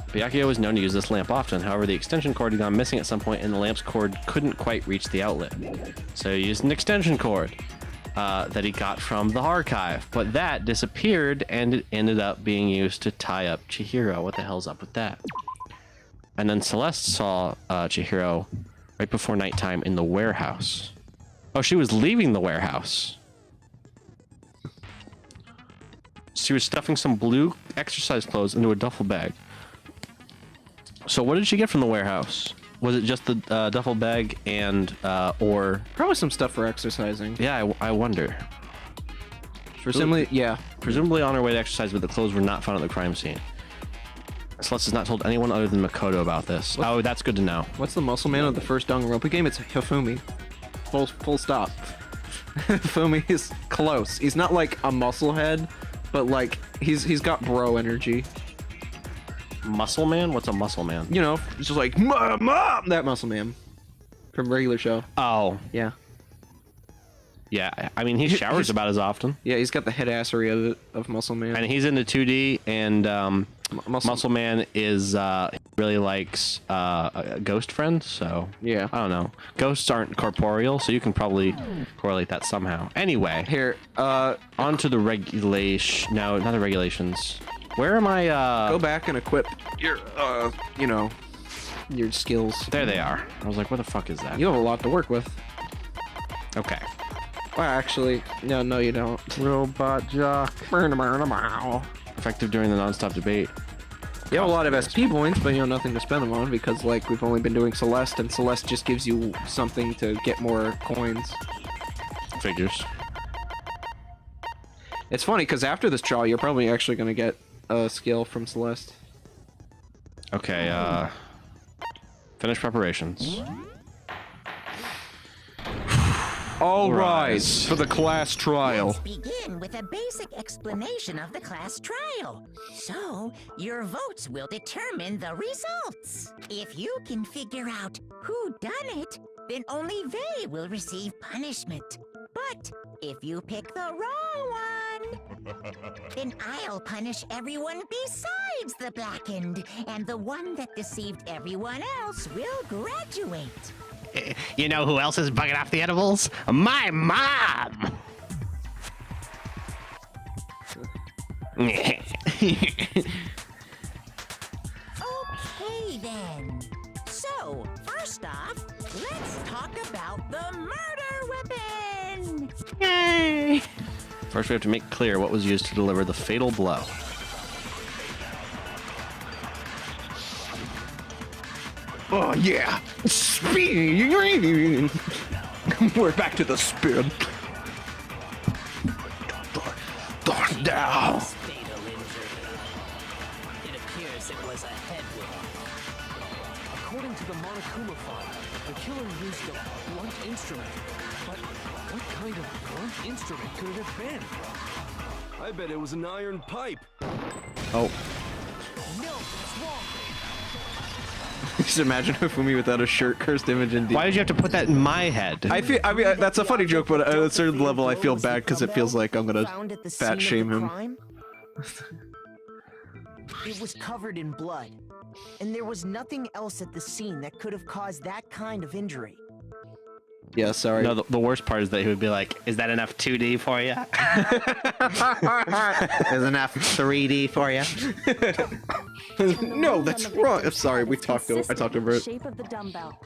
Byakuya was known to use this lamp often. However, the extension cord had gone missing at some point, and the lamp's cord couldn't quite reach the outlet. So he used an extension cord that he got from the archive, but that disappeared, and it ended up being used to tie up Chihiro. What the hell's up with that? And then Celeste saw Chihiro right before nighttime in the warehouse. Oh, she was leaving the warehouse. She was stuffing some blue exercise clothes into a duffel bag. So what did she get from the warehouse? Was it just the duffel bag and or Probably some stuff for exercising. yeah, I wonder. Presumably, yeah. Presumably on her way to exercise, but the clothes were not found at the crime scene. Celeste has not told anyone other than Makoto about this. Oh, that's good to know. What's the muscle man of the first Danganronpa game? It's Hifumi. Full stop. Hifumi is close. He's not like a muscle head, but like he's got bro energy. Muscle man? What's a muscle man? You know, it's just like mom, that muscle man from regular show. Oh, Yeah. yeah. I mean, he showers about as often. Yeah, he's got the head assery of Muscle Man. And he's into 2D, and Muscle Man is really likes a ghost friend, so Yeah. I don't know. Ghosts aren't corporeal, so you can probably correlate that somehow. Anyway, Here, on to the regulation. No, not the regulations. Where am I? go back and equip your, you know, your skills. There they are. I was like, what the fuck is that? You have a lot to work with. Okay. Well, actually, no, you don't. Robot jock. Effective during the non-stop debate. You have a lot of SP points, but you have nothing to spend them on because, like, we've only been doing Celeste, and Celeste just gives you something to get more coins. Figures. It's funny because after this trial, you're probably actually going to get a skill from Celeste. Okay, finish preparations. All rise for the class trial. Let's begin with a basic explanation of the class trial. So, your votes will determine the results. If you can figure out who done it, then only they will receive punishment. But if you pick the wrong one, then I'll punish everyone besides the blackened, and the one that deceived everyone else will graduate. You know who else is bugging off the edibles? My mom! Okay then. So, first off, let's talk about the murder weapon! Yay! First, we have to make clear what was used to deliver the fatal blow. Oh yeah, speed. We're back to the spin. Down. Fatal injury. It appears it was a head wound. According to the Monokuma file, the killer used a blunt instrument. But what kind of blunt instrument could it have been? I bet it was an iron pipe. Oh. No, it's wrong. Just imagine Hifumi without a shirt, cursed image, and Why did you have to put that in my head? I mean, that's a funny joke, but at a certain level, I feel bad because it feels like I'm gonna Found at the fat scene shame of the him. crime? It was covered in blood, and there was nothing else at the scene that could have caused that kind of injury. Yeah, sorry. No, the worst part is that he would be like, "Is that enough 2D for you?" Is enough 3D for you? No, that's wrong. I'm sorry, I talked over it. Shape of the dumbbell.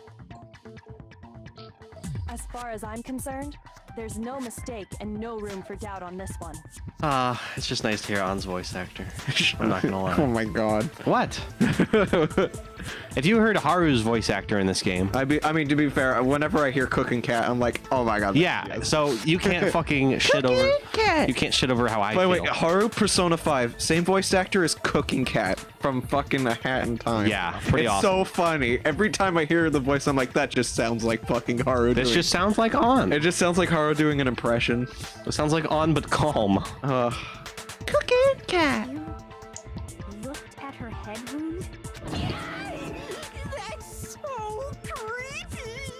As far as I'm concerned, there's no mistake and no room for doubt on this one. It's just nice to hear An's voice actor. I'm not gonna lie. Oh my god. What? If you heard Haru's voice actor in this game, I mean, to be fair, whenever I hear Cooking Cat, I'm like, oh my god. yeah. So you can't fucking shit over. You can't shit over how I feel. Wait, Haru Persona 5, same voice actor as Cooking Cat from fucking A Hat in Time. Yeah, pretty it's awesome. so funny. Every time I hear the voice, I'm like, that just sounds like fucking Haru. This just sounds like On. It just sounds like Haru doing an impression. It sounds like On, but calm. Cooking Cat. Looked at her head wound? That's so creepy!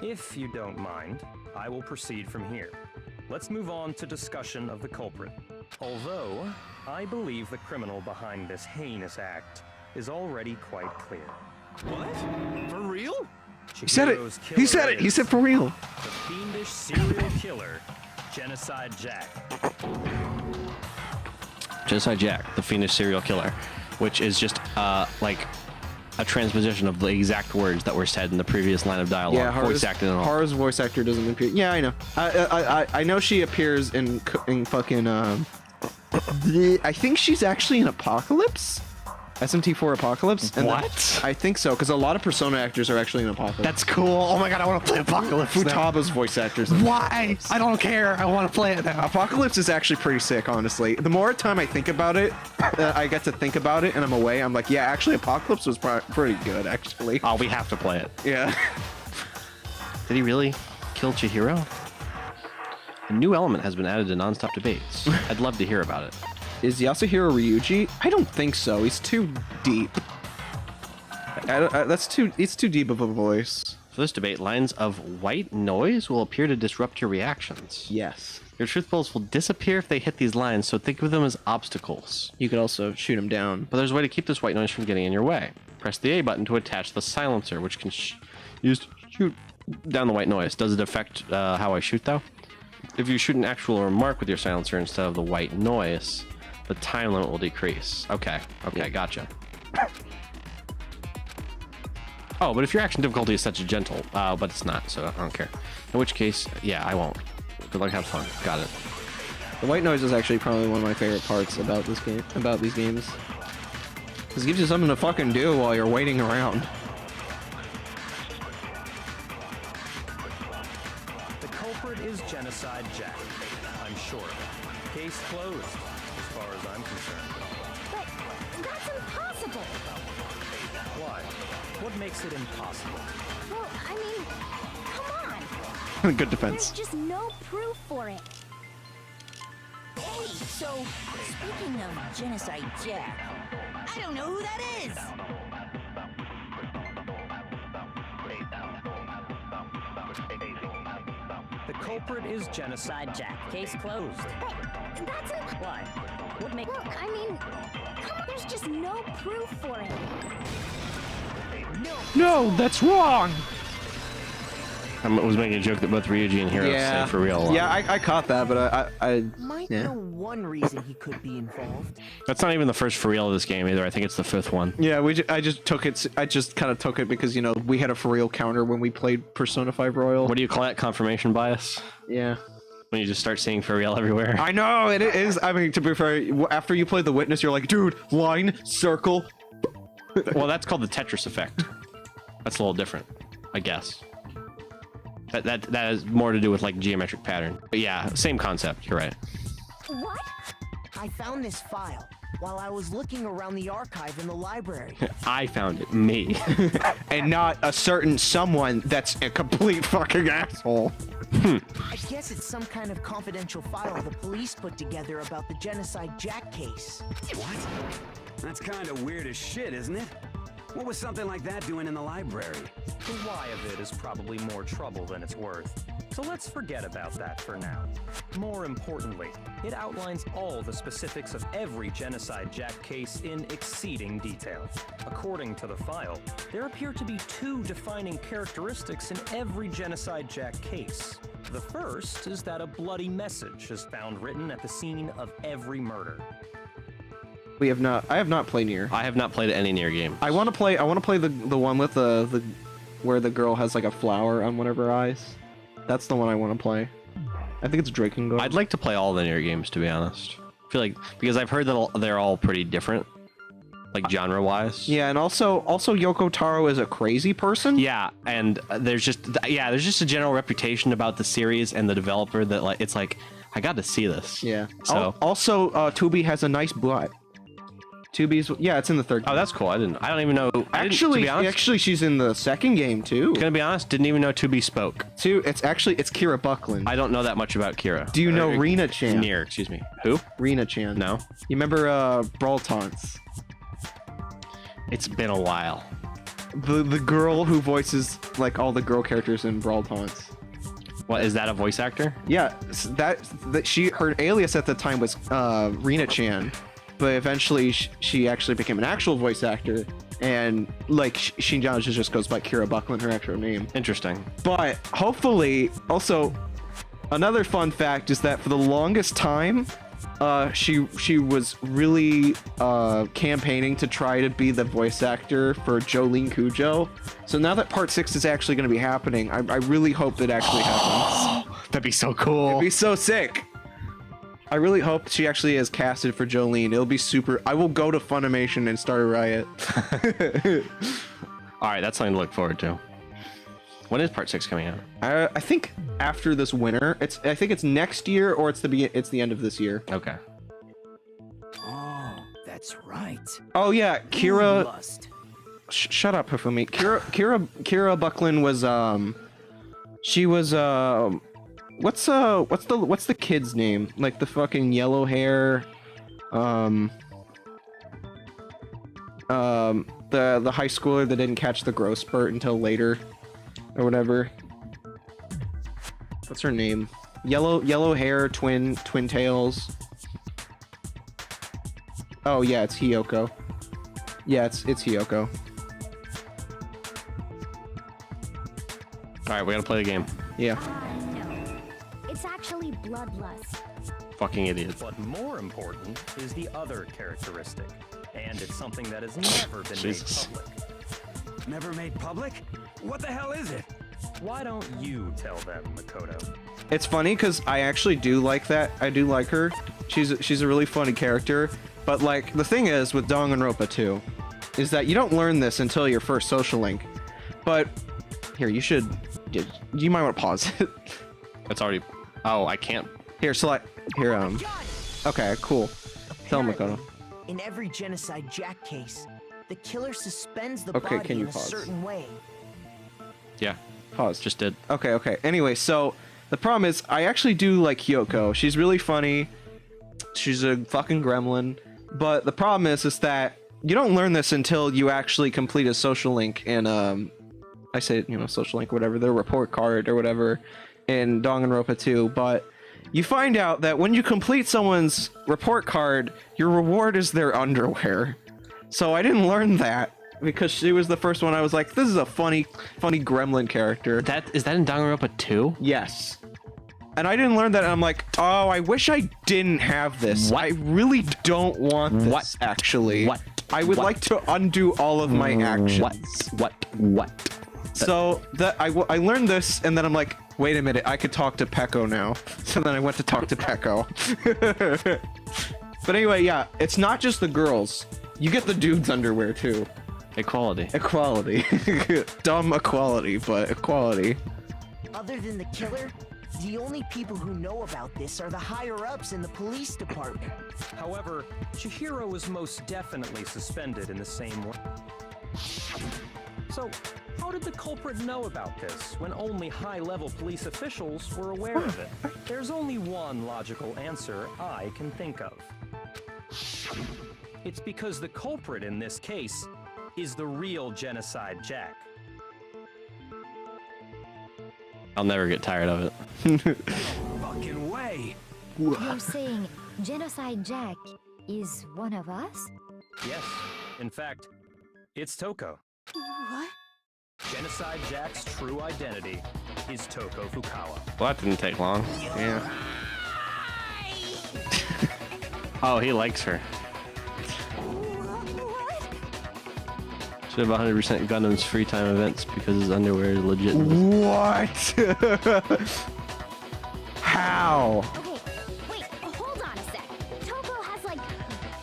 If you don't mind, I will proceed from here. Let's move on to discussion of the culprit. Although, I believe the criminal behind this heinous act is already quite clear. What? For real? He said it. He said it. He said for real. The fiendish serial killer, Genocide Jack. Genocide Jack, the fiendish serial killer, which is just like a transposition of the exact words that were said in the previous line of dialogue. Yeah, voice acted and all. Haru's voice actor doesn't appear. Yeah, I know. I know she appears in fucking I think she's actually in Apocalypse. SMT4 Apocalypse. And What? I think so, because a lot of Persona actors are actually in Apocalypse. That's cool. Oh my god, I want to play Apocalypse. Futaba's voice actors. Why? I don't care. I want to play it now. Apocalypse is actually pretty sick, honestly. The more time I think about it, I get to think about it, and I'm away. I'm like, yeah, actually, Apocalypse was pretty good, actually. Oh, we have to play it. Yeah. Did he really kill Chihiro? A new element has been added to non-stop debates. I'd love to hear about it. Is Yasuhiro Ryuji? I don't think so. He's too deep. It's too deep of a voice. For this debate, lines of white noise will appear to disrupt your reactions. Yes. Your truth balls will disappear if they hit these lines, so think of them as obstacles. You could also shoot him down. But there's a way to keep this white noise from getting in your way. Press the A button to attach the silencer, which can use to shoot down the white noise. Does it affect how I shoot, though? If you shoot an actual remark with your silencer instead of the white noise, the time limit will decrease. Okay, gotcha. Oh, but if your action difficulty is such a gentle, but it's not, so I don't care. In which case, yeah, I won't. Good luck, have fun. Got it. The white noise is actually probably one of my favorite parts about this game, about these games. This gives you something to fucking do while you're waiting around. The culprit is Genocide Jack. I'm sure. Case closed, as far as I'm concerned. But that's impossible! Why? What makes it impossible? Well, I mean, come on! Good defense. There's just no proof for it. Hey, so, speaking of Genocide Jack, I don't know who that is! The culprit is Genocide Jack. Case closed. But that's Why? What makes... Look, I mean, come on, there's just no proof for it. No, that's wrong. I was making a joke that both Ryuji and Hiro say for real. Yeah, I caught that, but I Might yeah. know one reason he could be involved. That's not even the first for real of this game either. I think it's the fifth one. Yeah, I just took it. I just kind of took it because, you know, we had a for real counter when we played Persona 5 Royal. What do you call that? Confirmation bias? Yeah. When you just start seeing for real everywhere. I know, it is. I mean, to be fair, after you play The Witness, you're like, dude, line, circle. Well, that's called the Tetris effect. That's a little different, I guess. That has more to do with like geometric pattern. But yeah, same concept. You're right. What? I found this file while I was looking around the archive in the library. I found it. Me. And not a certain someone that's a complete fucking asshole. I guess it's some kind of confidential file the police put together about the Genocide Jack case. What? That's kind of weird as shit, isn't it? What was something like that doing in the library? The why of it is probably more trouble than it's worth. So let's forget about that for now. More importantly, it outlines all the specifics of every Genocide Jack case in exceeding detail. According to the file, there appear to be two defining characteristics in every Genocide Jack case. The first is that a bloody message is found written at the scene of every murder. I have not played Nier. I have not played any Nier game. I want to play the one with the where the girl has like a flower on one of her eyes. That's the one I want to play. I think it's Drakengard. I'd like to play all the Nier games, to be honest. I feel like, because I've heard that they're all pretty different. like genre-wise. Yeah, and also Yoko Taro is a crazy person. Yeah, and there's just a general reputation about the series and the developer that like it's like I got to see this. Yeah. So Also, Tubi has a nice butt. Tubi's it's in the third game. Oh, that's cool. I don't even know. Actually, she's in the second game too. Gonna be honest, didn't even know Tubi spoke. It's Kira Buckland. I don't know that much about Kira. Do you know Rina-chan? Excuse me. Who? Rina-chan. No. You remember Brawl Taunts? It's been a while. The girl who voices like all the girl characters in Brawl Taunts. What, is that a voice actor? Yeah, her alias at the time was Rina-chan. But eventually, she actually became an actual voice actor, and like Shinjan just goes by Kira Buckland, her actual name. Interesting. But hopefully, also another fun fact is that for the longest time, she was really campaigning to try to be the voice actor for Jolene Cujo. So now that Part 6 is actually going to be happening, I really hope that actually happens. That'd be so cool. It'd be so sick. I really hope she actually is casted for Jolene. It'll be super. I will go to Funimation and start a riot. All right, that's something to look forward to. When is Part 6 coming out? I think after this winter. I think it's next year or it's the end of this year. Okay. Oh, that's right. Oh yeah, Kira. Lust. Shut up, Hifumi. Kira Buckland was she was what's the kid's name? Like the fucking yellow hair, the high schooler that didn't catch the growth spurt until later, or whatever. What's her name? Yellow hair, twin tails. Oh yeah, it's Hiyoko. Yeah, it's Hiyoko. All right, we gotta play the game. Yeah. No. It's actually bloodlust. Fucking idiots. But more important is the other characteristic, and it's something that has never been made public. Never made public? What the hell is it? Why don't you tell them, Makoto? It's funny because I actually do like that. I do like her. She's a really funny character. But like the thing is with Danganronpa 2 is that you don't learn this until your first social link. But here, do you might want to pause it? It's already. Oh, I can't. Here, select. Here, Okay, cool. Tell him, Makoto. In every Genocide Jack case, the killer suspends the Okay, body can you in a pause? certain way. Yeah. Pause. Just did. Okay. Anyway, so the problem is I actually do like Hyoko. She's really funny. She's a fucking gremlin. But the problem is that you don't learn this until you actually complete a social link and I say, social link, whatever, their report card or whatever in Danganronpa 2, but you find out that when you complete someone's report card, your reward is their underwear. So I didn't learn that because she was the first one I was like, this is a funny gremlin character. Is that in Danganronpa 2? Yes. And I didn't learn that, and I'm like, oh, I wish I didn't have this. What? I really don't want this, What? actually. What? I would What? like to undo all of my actions. What? So I learned this, and then I'm like, wait a minute, I could talk to Peko now. So then I went to talk to Peko. But anyway, yeah, it's not just the girls. You get the dudes' underwear too. Equality. Dumb equality, but equality. Other than the killer, the only people who know about this are the higher-ups in the police department. However, Chihiro was most definitely suspended in the same way. So, how did the culprit know about this when only high-level police officials were aware of it? There's only one logical answer I can think of. It's because the culprit in this case is the real Genocide Jack. I'll never get tired of it. Fucking way. You're saying Genocide Jack is one of us? Yes, in fact, it's Toko. What? Genocide Jack's true identity is Toko Fukawa. Well, that didn't take long. Yeah. Oh, he likes her. Should have 100% Gundam's free time events because his underwear is legit. What? How? Okay, wait, hold on a sec. Toko has like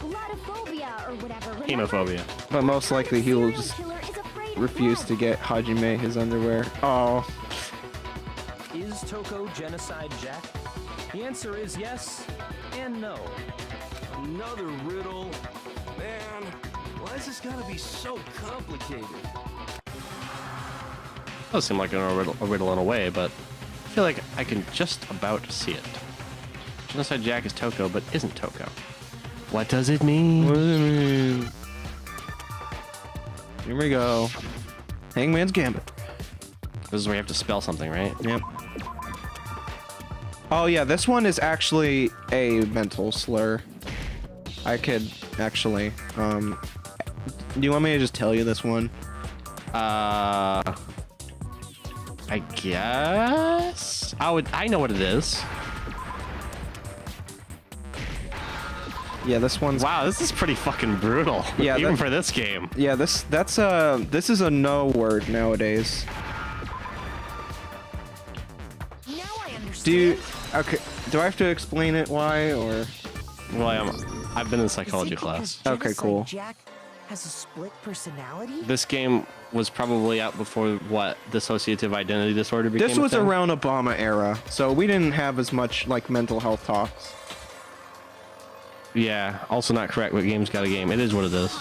blotophobia or whatever. Hemophobia. But most likely he will just refuse to get Hajime his underwear. Oh. Is Toko Genocide Jack? The answer is yes and no. Another riddle. Man, why is this gotta be so complicated? Does seem like a riddle in a way, but I feel like I can just about see it. Genocide Jack is Toko, but isn't Toko. What does it mean? What does it mean? Here we go. Hangman's Gambit. This is where you have to spell something, right? Yep. Oh yeah, this one is actually a mental slur. I could actually, do you want me to just tell you this one? I guess I know what it is. Yeah, this one's. Wow, this is pretty fucking brutal. Yeah, even for this game. Yeah, this is a no word nowadays. Now I understand. Do you? Okay. Do I have to explain it why or? Well, I've been in psychology class. Okay, cool. Jack has a split personality? This game was probably out before what dissociative identity disorder became. This was around Obama era, so we didn't have as much like mental health talks. Yeah, also not correct, but game's got a game. It is what it is.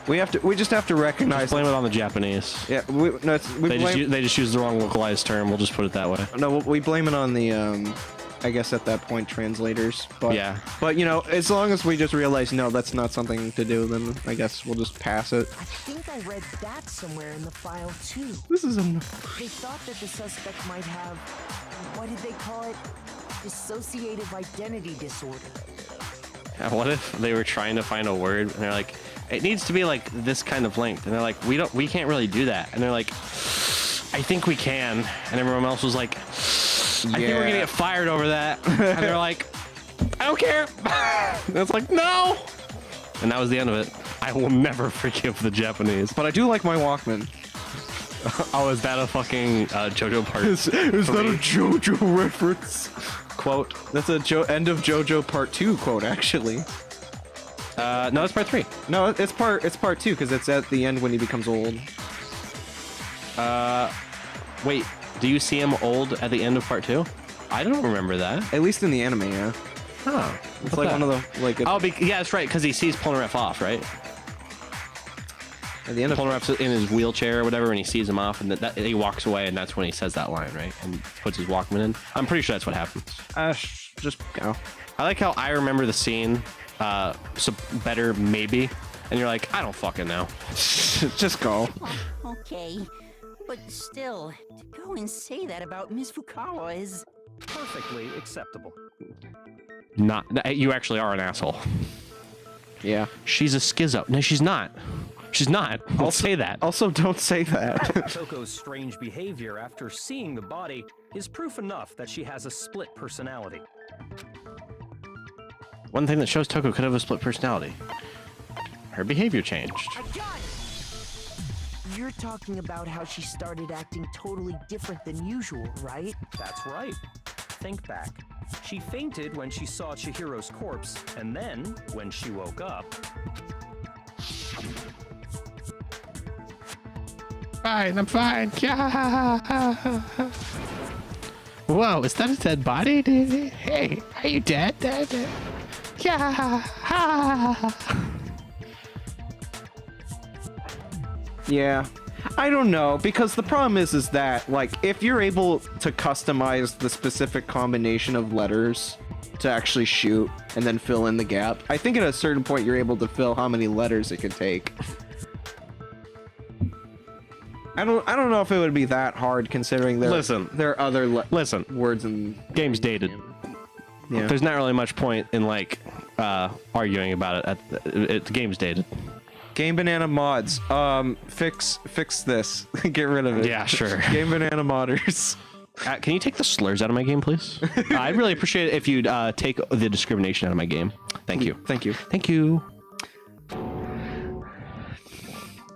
We just have to recognize. Just blame it on the Japanese. Yeah, they just use the wrong localized term. We'll just put it that way. No, we blame it on the I guess at that point translators. But yeah. But you know, as long as we just realize no, that's not something to do, then I guess we'll just pass it. I think I read that somewhere in the file too. This is a. They thought that the suspect might have, what did they call it? Dissociative identity disorder. What if they were trying to find a word and they're like, it needs to be like this kind of length, and they're like, we can't really do that, and they're like, I think we can, and everyone else was like, I think we're gonna get fired over that, and they're like, I don't care. And it's like, no, and that was the end of it. I will never forgive the Japanese. But I do like my Walkman. Oh, is that a fucking JoJo part? Is that a JoJo reference? Quote. That's a end of JoJo Part 2 quote, actually. No, it's part 3. No, it's part 2 because it's at the end when he becomes old. Wait, do you see him old at the end of part 2? I don't remember that. At least in the anime, yeah. Huh. It's like one of the like. Oh, yeah, that's right, because he sees Polnareff off, right? At the end of Polnareff's in his wheelchair or whatever, and he sees him off, and he walks away, and that's when he says that line, right? And puts his Walkman in. I'm pretty sure that's what happens. Just go. I like how I remember the scene, so better maybe, and you're like, I don't fucking know. Just go. Okay, but still, to go and say that about Miss Fukawa is perfectly acceptable. Not, you actually are an asshole. Yeah. She's a schizo. No, she's not. She's not. I'll say that. Also, don't say that. Toko's strange behavior after seeing the body is proof enough that she has a split personality. One thing that shows Toko could have a split personality. Her behavior changed. You're talking about how she started acting totally different than usual, right? That's right. Think back. She fainted when she saw Chihiro's corpse, and then, when she woke up... Fine, I'm fine. Whoa, is that a dead body? Hey, are you dead? Yeah. I don't know, because the problem is that, like, if you're able to customize the specific combination of letters to actually shoot and then fill in the gap, I think at a certain point you're able to fill how many letters it could take. I don't know if it would be that hard considering there are other words and game's dated. Yeah. There's not really much point in like arguing about it. The game's dated. Game Banana mods. Fix this. Get rid of it. Yeah, sure. Game Banana modders. Can you take the slurs out of my game, please? I'd really appreciate it if you'd take the discrimination out of my game. Thank you. Thank you. Thank you.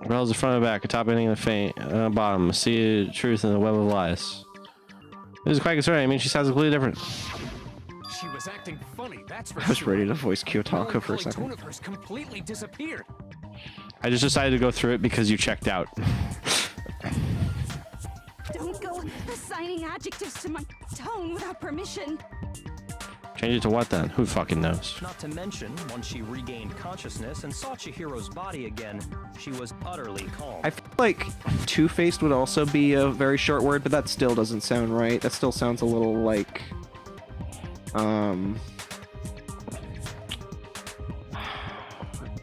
Rails the front and back, a top ending and a faint, bottom. See the truth in the web of lies. This is quite concerning. I mean, she sounds completely different. She was acting funny, that's for I was sure. ready to voice The Kiyotaka for a melancholy second. tone of hers completely disappeared. I just decided to go through it because you checked out. Don't go assigning adjectives to my tone without permission. Change it to what then? Who fucking knows? Not to mention, once she regained consciousness and saw Chihiro's body again, she was utterly calm. I feel like two-faced would also be a very short word, but that still doesn't sound right. That still sounds a little like...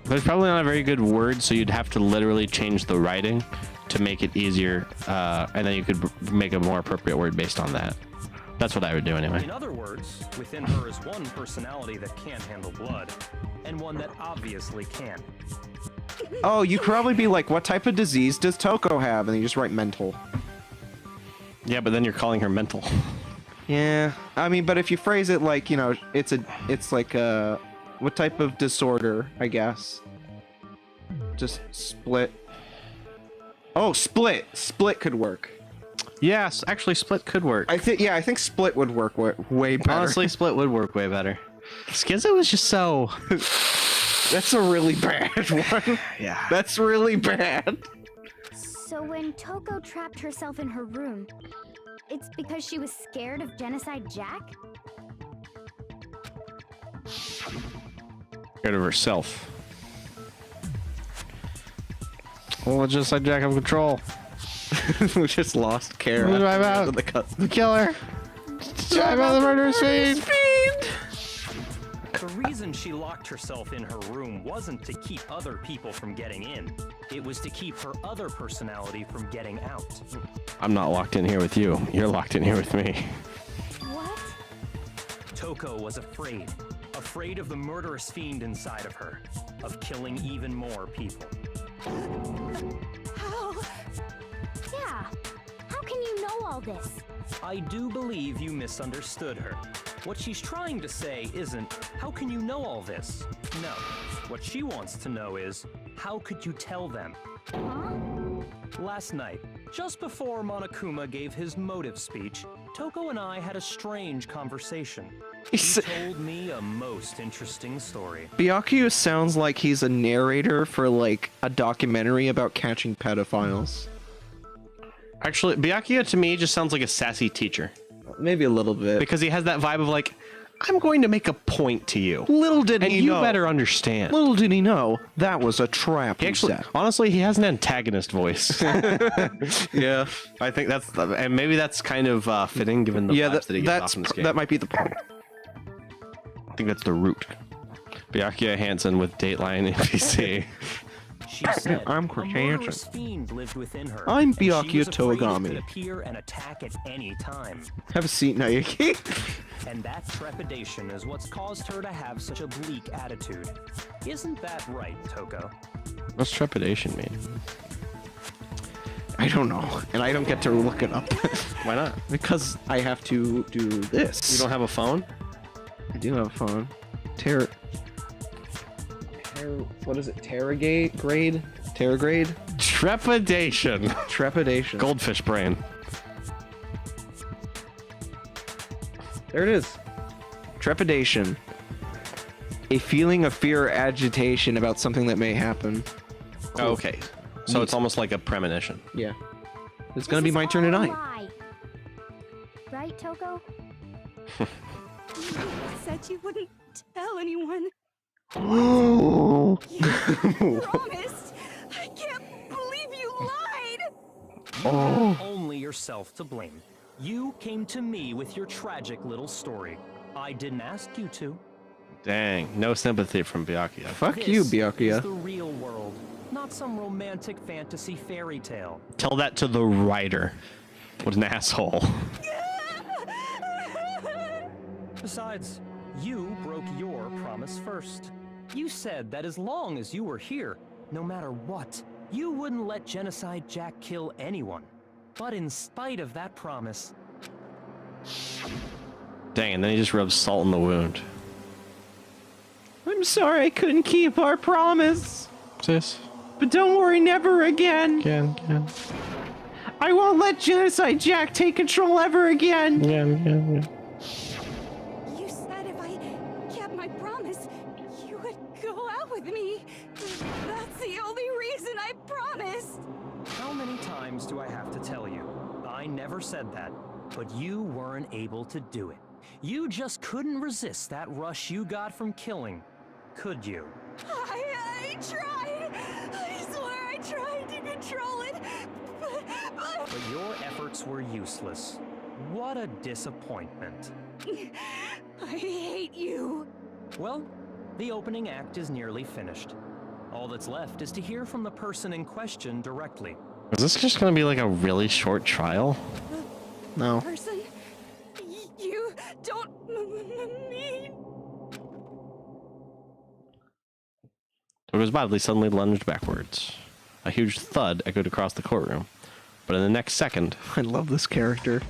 There's probably not a very good word, so you'd have to literally change the writing to make it easier, and then you could make a more appropriate word based on that. That's what I would do anyway. In other words, within her is one personality that can't handle blood, and one that obviously can. Oh, you could probably be like, what type of disease does Toko have? And you just write mental. Yeah, but then you're calling her mental. Yeah, I mean, but if you phrase it like, you know, it's like a, what type of disorder, I guess. Just split. Oh, split. Split could work. Yes, actually, split could work. I think split would work way better. Honestly, split would work way better. Schizo was just so... That's a really bad one. Yeah. That's really bad. So when Toko trapped herself in her room, it's because she was scared of Genocide Jack? Scared of herself. Well, just like Jack of Control. We just lost care. Drive out the killer. Drive out the murderous fiend. The reason she locked herself in her room wasn't to keep other people from getting in. It was to keep her other personality from getting out. I'm not locked in here with you. You're locked in here with me. What? Toko was afraid. Afraid of the murderous fiend inside of her. Of killing even more people. How? Yeah. How can you know all this? I do believe you misunderstood her. What she's trying to say isn't, how can you know all this? No. What she wants to know is, how could you tell them? Huh? Last night, just before Monokuma gave his motive speech, Toko and I had a strange conversation. He told me a most interesting story. Byakuya sounds like he's a narrator for like a documentary about catching pedophiles. Actually, Byakuya to me just sounds like a sassy teacher. Maybe a little bit. Because he has that vibe of like, I'm going to make a point to you. Little did he know. And you better understand. Little did he know that was a trap. He actually, honestly, he has an antagonist voice. Yeah. I think that's, and maybe that's kind of fitting given the vibes that he gets off in this game. That might be the point. I think that's the root. Byakuya Hansen with Dateline NPC. She said I'm a Chris murderous Hansen. fiend lived within her. I'm and she Byakuya was afraid it Toigami. could appear and attack at any time. Have a seat, Naoki. And that trepidation is what's caused her to have such a bleak attitude. Isn't that right, Toko? What's trepidation mean? I don't know, and I don't get to look it up. Why not? Because I have to do this. You don't have a phone? I do have a phone. What is it? Terragrade? Trepidation. Trepidation. Goldfish brain. There it is. Trepidation. A feeling of fear or agitation about something that may happen. Oh, okay. So it's almost like a premonition. Yeah. It's gonna be my turn tonight. Right, Toko? You said you wouldn't tell anyone. Oh. You promised. I can't believe you lied. You have only yourself to blame. You came to me with your tragic little story. I didn't ask you to. Dang, no sympathy from Byakuya. Fuck you, This is Byakuya. the real world, not some romantic fantasy fairy tale. Tell that to the writer. What an asshole. Besides, you broke your promise first. You said that as long as you were here, no matter what, you wouldn't let Genocide Jack kill anyone. But in spite of that promise... Dang, and then he just rubs salt in the wound. I'm sorry I couldn't keep our promise. Sis? But don't worry, never again. Again. I won't let Genocide Jack take control ever again. Yeah. You said I promise you would go out with me. That's the only reason I promised. How many times do I have to tell you? I never said that, but you weren't able to do it. You just couldn't resist that rush you got from killing, could you? I tried. I swear I tried to control it, But your efforts were useless. What a disappointment. I hate you. Well, the opening act is nearly finished. All that's left is to hear from the person in question directly. Is this just gonna be like a really short trial? No. Person, you don't mean. Toko's body suddenly lunged backwards. A huge thud echoed across the courtroom. But in the next second... I love this character.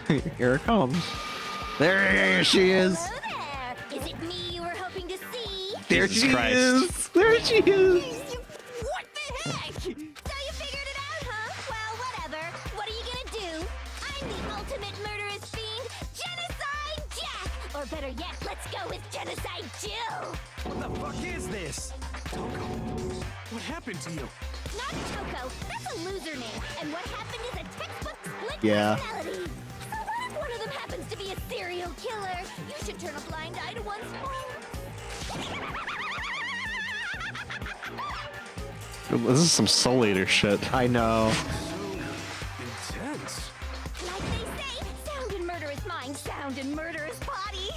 Here it comes. There she is. Hello there. Is it me you were hoping to see? There Jesus she Christ. is. There she is. What the heck? So you figured it out, huh? Well, whatever. What are you gonna do? I'm the ultimate murderous fiend, Genocide Jack! Or better yet, let's go with Genocide Jill! What the fuck is this? Toko, what happened to you? Not Toko, that's a loser name. And what happened is a textbook split Yeah. personality. So what if one of them happens to be a serial killer? You should turn a blind eye to one's This is some Soul Eater shit. I know. Intense. Like they say, sound in murderous mind, sound in murderous body.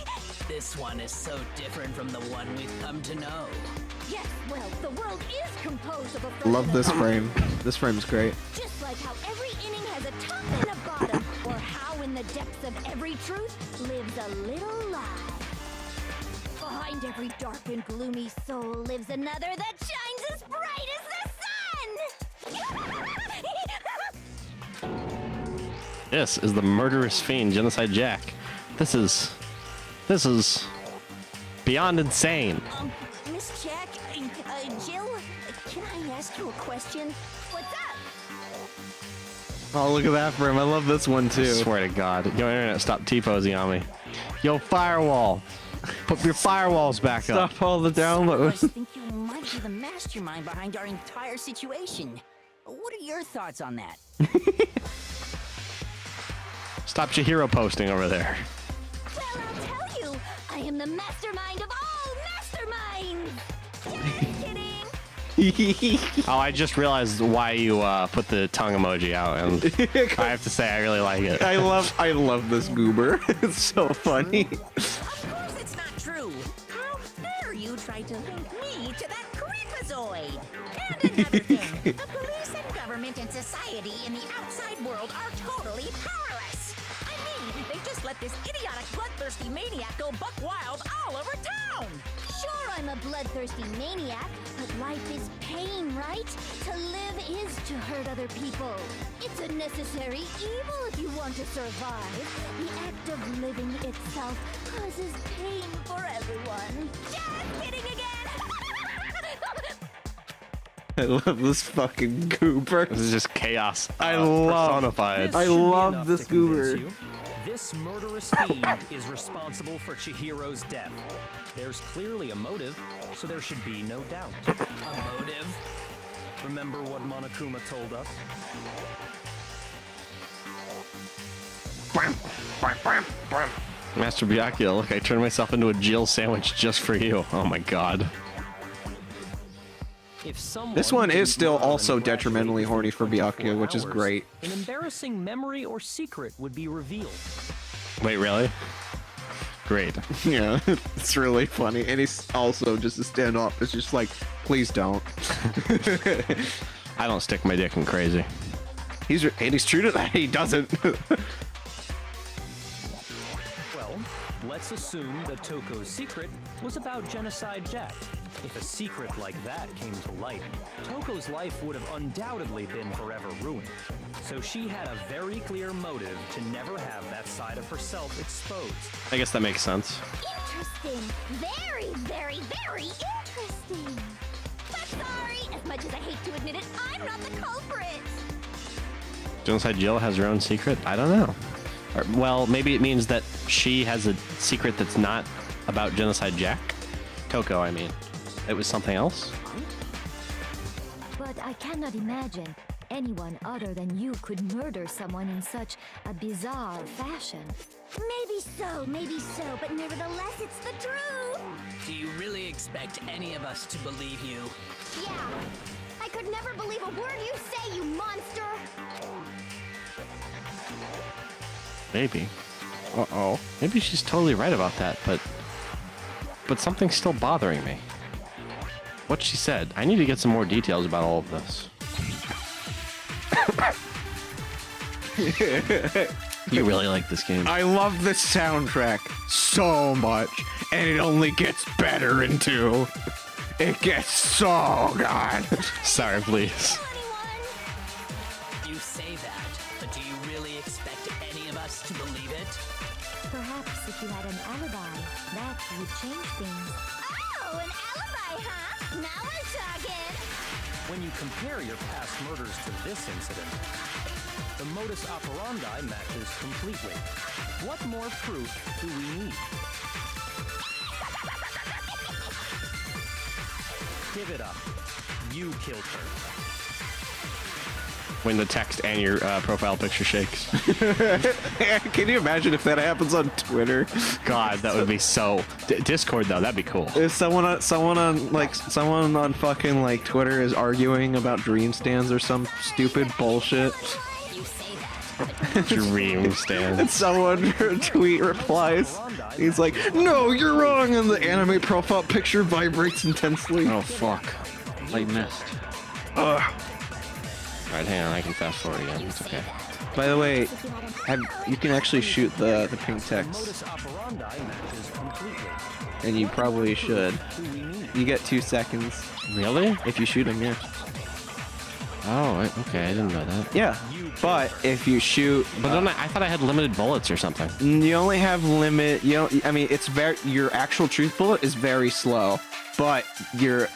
This one is so different from the one we've come to know. Yes, well, the world is composed of a front Love and a this back. frame. This frame's great. Just like how every inning has a top and a bottom, or how in the depths of every truth lives a little lie. Behind every dark and gloomy soul lives another that shines as bright as the sun! This is the murderous fiend, Genocide Jack. This is beyond insane. Miss Jack, Jill, can I ask you a question? What's up? Oh, look at that frame. I love this one I too. swear to God. Yo, internet, stop T-posing on me. Yo, firewall. Put your firewalls back up. Stop all the I downloads. think you might be the mastermind behind our entire situation. What are your thoughts on that? Stop Chihiro posting over there. Well, I'll tell you, I am the mastermind of all masterminds! Just kidding! Oh, I just realized why you put the tongue emoji out, and I have to say I really like it. I love this goober. It's so funny. Of course it's not true. How dare you try to link me to that creepazoid? And another thing, the police and government and society in the outside world are totally powerless. I mean, they just let this idiotic, bloodthirsty maniac go buck wild all over town. Sure, I'm a bloodthirsty maniac, but life is pain, right? To live is to hurt other people. It's a necessary evil if you want to survive. The act of living itself causes pain for everyone. Just kidding again. I love this fucking goober. This is just chaos. I love- personified. I This should be love enough this to convince goober. you. This murderous fiend is responsible for Chihiro's death. There's clearly a motive, so there should be no doubt. A motive? Remember what Monokuma told us? Master Byakuya, look, I turned myself into a Jill sandwich just for you. Oh my God. If someone This one didn't is still murder and also graduate detrimentally within horny for 24 Byakuya, which is hours, great. An embarrassing memory or secret would be revealed. Wait, really? Great. Yeah, it's really funny. And he's also just a stand up. It's just like, please don't. I don't stick my dick in crazy. He's true to that. He doesn't. Well, let's assume that Toko's secret was about Genocide Jack. If a secret like that came to light, Toko's life would have undoubtedly been forever ruined. So she had a very clear motive to never have that side of herself exposed. I guess that makes sense. Interesting. Very, very, very interesting. But sorry, as much as I hate to admit it, I'm not the culprit. Genocide Jill has her own secret? I don't know. Or, well, maybe it means that she has a secret that's not about Genocide Jack? Toko, I mean. It was something else? But I cannot imagine anyone other than you could murder someone in such a bizarre fashion. Maybe so, but nevertheless, it's the truth. Do you really expect any of us to believe you? Yeah. I could never believe a word you say, you monster! Maybe. Uh-oh. Maybe she's totally right about that, but something's still bothering me. What she said. I need to get some more details about all of this. You really like this game. I love the soundtrack so much, and it only gets better in 2. It gets so good. Sorry, please. You say that, but do you really expect any of us to believe it? Perhaps if you had an alibi, that would change things. Oh, an alibi, huh? Now we're talking. When you compare your past murders to this incident, the modus operandi matches completely. What more proof do we need? Give it up. You killed her. When the text and your profile picture shakes. Can you imagine if that happens on Twitter? God, that would be so... Discord, though, that'd be cool. If someone on fucking like Twitter is arguing about dream stands or some stupid bullshit. Dream stand. And someone tweet replies, he's like, "No, you're wrong," and the anime profile picture vibrates intensely. Oh fuck! I missed. Ugh. Alright, hang on, I can fast forward again. It's okay. By the way, you can actually shoot the pink text, and you probably should. You get 2 seconds. Really? If you shoot him, yeah. Oh, okay, I didn't know that. Yeah, but if you shoot, but then I thought I had limited bullets or something. You only have limit. You know, I mean, it's very your actual truth bullet is very slow, but your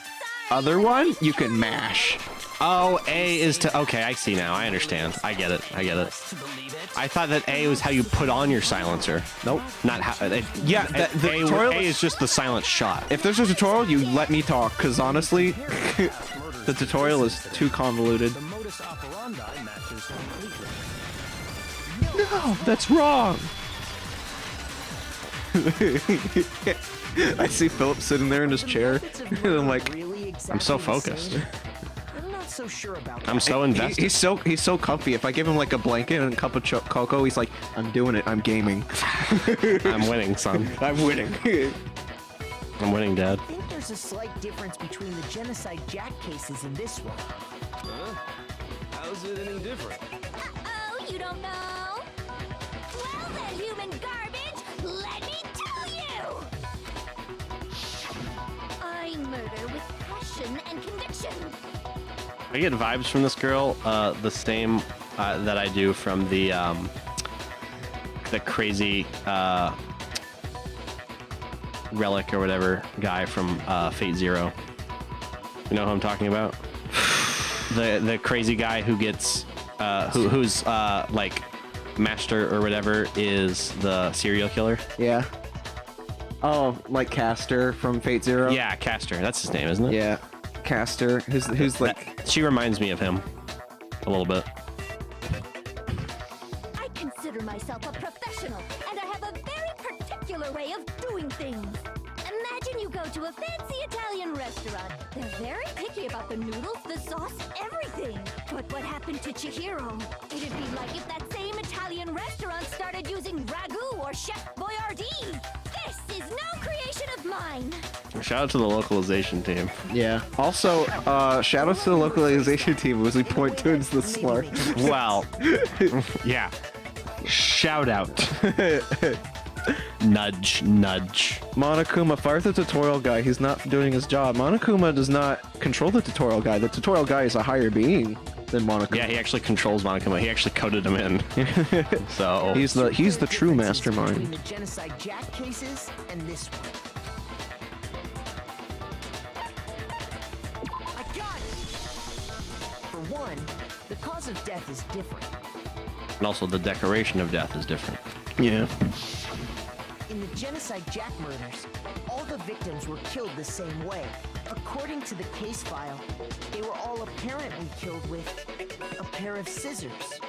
other one you can mash. Oh, A is to... Okay, I see now. I understand. I get it. I thought that A was how you put on your silencer. Nope. Not how... Yeah, the tutorial A is just the silent shot. If there's a tutorial, you let me talk, because honestly, the tutorial is too convoluted. No, that's wrong! I see Philip sitting there in his chair, and I'm like... I'm so focused. So sure about I'm so invested. He's so comfy. If I give him like a blanket and a cup of cocoa, he's like, "I'm doing it. I'm gaming." I'm winning, son. I'm winning. I'm winning, Dad. I think there's a slight difference between the Genocide Jack cases and this one. Huh? How's it any different? Uh-oh, you don't know? Well then, human garbage, let me tell you! I murder with passion and conviction. I get vibes from this girl, the same that I do from the crazy relic or whatever guy from Fate Zero. You know who I'm talking about? The crazy guy who gets who's like master or whatever is the serial killer. Yeah. Oh, like Castor from Fate Zero. Yeah, Castor. That's his name, isn't it? Yeah. Castor, who's like... She reminds me of him a little bit. I consider myself a professional, and I have a very particular way of doing things. Imagine you go to a fancy Italian restaurant. They're very picky about the noodles, the sauce, everything. But what happened to Chihiro? It'd be like if that same Italian restaurant started using ragu or Chef Boyardee. This is no creation of mine. Shout out to the localization team. Yeah. Also, shout out to the localization team as we point towards the slur. Wow. Yeah. Shout out. Nudge, nudge. Monokuma, fire the tutorial guy. He's not doing his job. Monokuma does not control the tutorial guy. The tutorial guy is a higher being than Monokuma. Yeah, he actually controls Monokuma. He actually coded him in. So he's the true mastermind. The Genocide Jack cases and this one. I got it. For one, the cause of death is different. And also the decoration of death is different. Yeah. In the Genocide Jack murders, the victims were killed the same way. According to the case file, they were all apparently killed with a pair of scissors.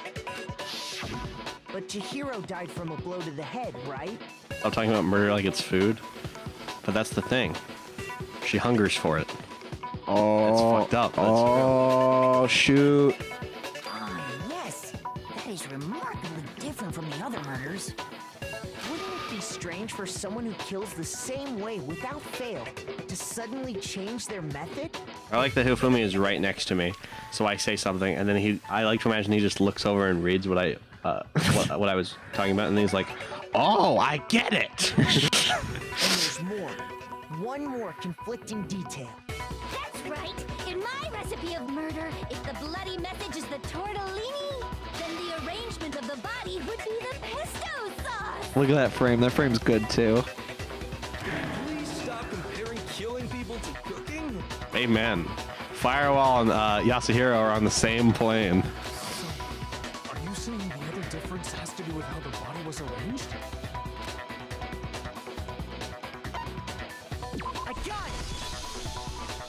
But Chihiro died from a blow to the head, right? I'm talking about murder like it's food, but that's the thing. She hungers for it. Oh, it's fucked up. That's oh, shoot. Yes, that is remarkably different from the other murders. Wouldn't it be strange for someone who kills the same way without fail to suddenly change their method? I like that Hifumi is right next to me, so I say something, and then I like to imagine he just looks over and reads what I was talking about, and he's like, "Oh, I get it." And there's more. One more conflicting detail. That's right. In my recipe of murder, if the bloody message is the tortellini, then the arrangement of the body would be the pesto sauce. Look at that frame. That frame's good too. Please stop comparing killing people to cooking. Amen. Firewall and Yasuhiro are on the same plane. Are you saying the other difference has to do with how the body was arranged? I got it!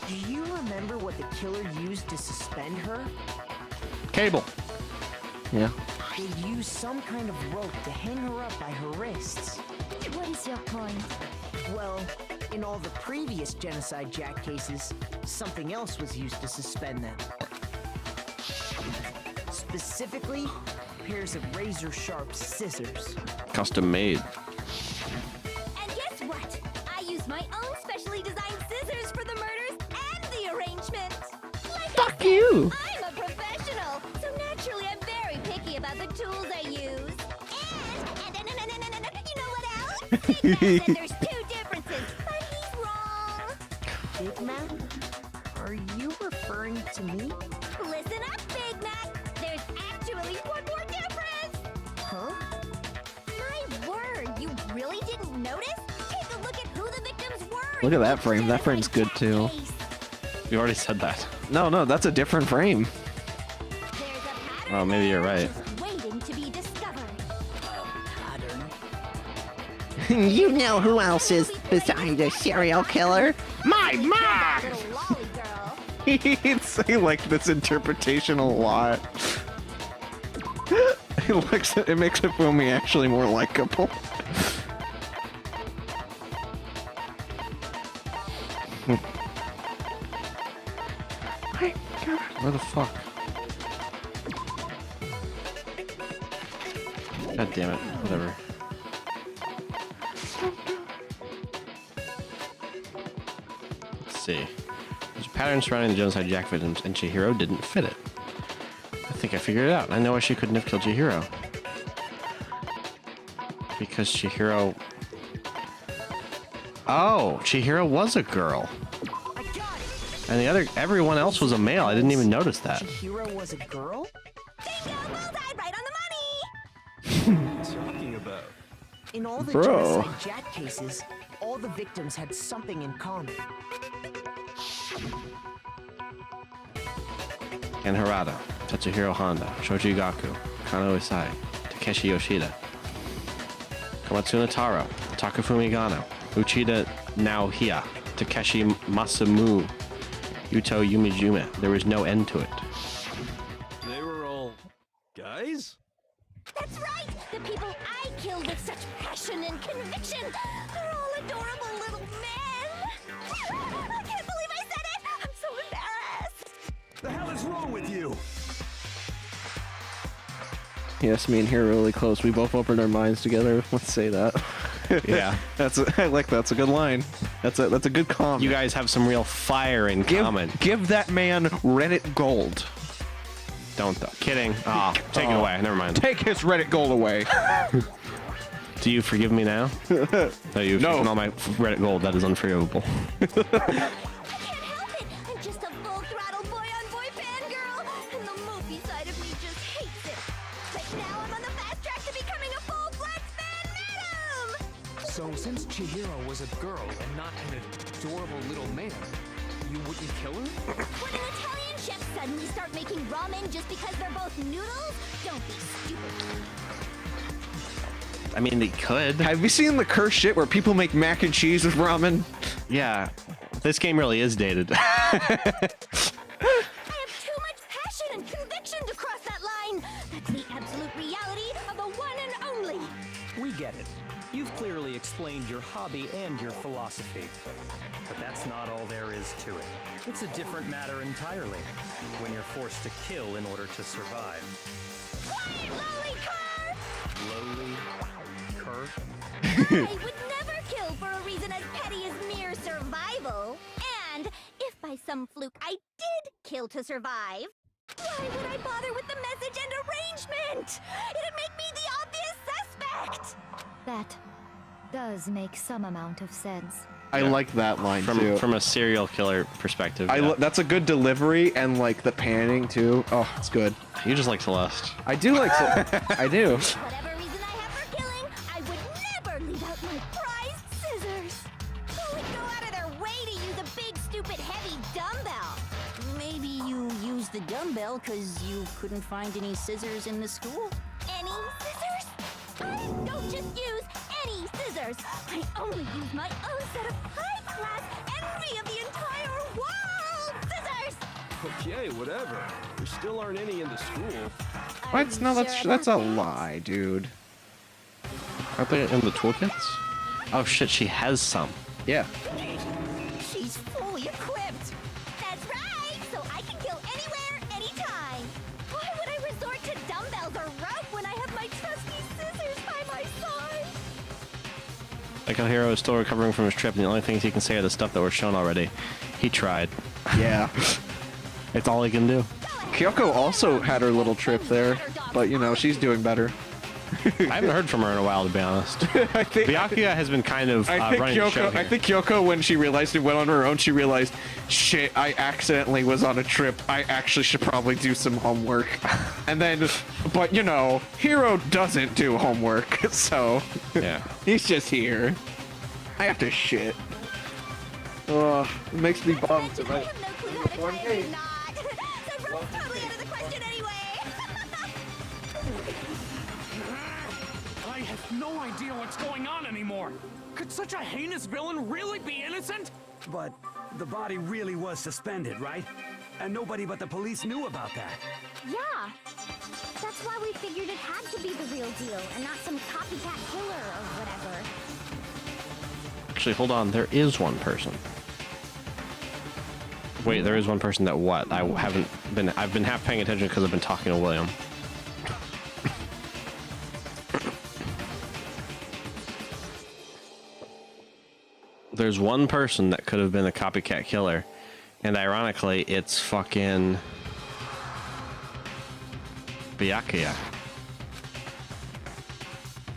Do you remember what the killer used to suspend her? Cable. Yeah. They used some kind of rope to hang her up by her wrists. What is your point? Well, in all the previous Genocide Jack cases, something else was used to suspend them. Specifically, pairs of razor-sharp scissors. Custom made. And guess what? I used my own specially designed scissors for the murders and the arrangement. Like Fuck you! I'm a professional, so naturally I'm very picky about the tools I use. And you know what else? Big Man said there's two differences, but he's wrong. Big Mac? Are you referring to me? Listen up, Big Mac. There's actually one more difference. Huh? My word, you really didn't notice? Take a look at who the victims were. Look at that frame. That frame's good too. You already said that. No, that's a different frame. Oh, maybe you're right. Waiting to be discovered. You know who else is beside a serial killer? My mom! I like this interpretation a lot. It makes Hifumi actually more likable. Where the fuck? God damn it. Whatever. Let's see. There's a pattern surrounding the Genocide Jack victims, and Chihiro didn't fit it. I think I figured it out. I know why she couldn't have killed Chihiro. Because Chihiro... Oh, Chihiro was a girl. And everyone else was a male. I didn't even notice that. Chihiro was a girl? Bingo! Bullseye, right on the money! What are you talking about? In all the Bro. Genocide Jack cases, all the victims had something in common. Ken Harada, Tatsuhiro Honda, Shoji Gaku, Kano Isai, Takeshi Yoshida, Komatsu Taro, Takafumi Gano, Uchida Naohia, Takeshi Masamu, Yuto Yumijume. There was no end to it. They were all guys? That's right! The people I killed with such passion and conviction! They're all adorable little men! I can't believe I said it! I'm so embarrassed! The hell is wrong with you? Yes, me and here are really close. We both opened our minds together. Let's say that. Yeah. I like that. That's a good line. That's a good comment. You guys have some real fire in common. Give that man Reddit gold. Don't though. Kidding. Ah, take it away. Never mind. Take his Reddit gold away. Do you forgive me now? No, you've taken all my Reddit gold. That is unforgivable. I can't help it! I'm just a full-throttle boy-on-boy fangirl, and the movie side of me just hates it. But now I'm on the fast track to becoming a full-fledged fan madam! So since Chihiro was a girl and not an adorable little man, you wouldn't kill her? Would an Italian chef suddenly start making ramen just because they're both noodles? Don't be stupid. I mean, they could. Have you seen the cursed shit where people make mac and cheese with ramen? Yeah, this game really is dated. I have too much passion and conviction to cross that line. That's the absolute reality of the one and only. We get it. You've clearly explained your hobby and your philosophy. But that's not all there is to it. It's a different matter entirely, when you're forced to kill in order to survive. Quiet, lowly cur! Lowly cur? I would never kill for a reason as petty as mere survival. And if by some fluke I did kill to survive, why would I bother with the message and arrangement? It'd make me the obvious suspect! That does make some amount of sense. I like that line too. From a serial killer perspective. That's a good delivery, and like the panning too. Oh, it's good. You just like Celeste. I do like I do. Whatever reason I have for killing, I would never leave out my prized scissors. Who would go out of their way to use a big, stupid, heavy dumbbell? Maybe you used the dumbbell because you couldn't find any scissors in the school? Any scissors? I don't just use any scissors. I only use my own set of high-class envy of the entire world scissors. Okay, whatever. There still aren't any in the school. What? No, that's a lie, dude. Aren't they in the toolkits? Oh shit, she has some. Yeah. She's fully equipped. That's right. So I can kill anywhere, anytime. Why would I resort to dumbbells or rope when I have my trusty scissors by my side? Like how Hero is still recovering from his trip, and the only things he can say are the stuff that were shown already. He tried. Yeah. It's all he can do. Kyoko also had her little trip there, but you know, she's doing better. I haven't heard from her in a while, to be honest. I think Byakuya has been kind of running the show here. I think Kyoko, when she realized it went on her own, she realized, shit, I accidentally was on a trip. I actually should probably do some homework. And then, but you know, Hero doesn't do homework, so yeah, he's just here. I have to shit. Ugh, it makes me bummed. I have no clue how to play or not. So rope's totally out of the question anyway. I have no idea what's going on anymore. Could such a heinous villain really be innocent? But the body really was suspended, right? And nobody but the police knew about that. Yeah. That's why we figured it had to be the real deal and not some copycat killer or whatever. Actually, hold on. There is one person. Wait, there is one person that what? I've been half paying attention because I've been talking to William. There's one person that could have been a copycat killer, and ironically, it's fucking Byakuya.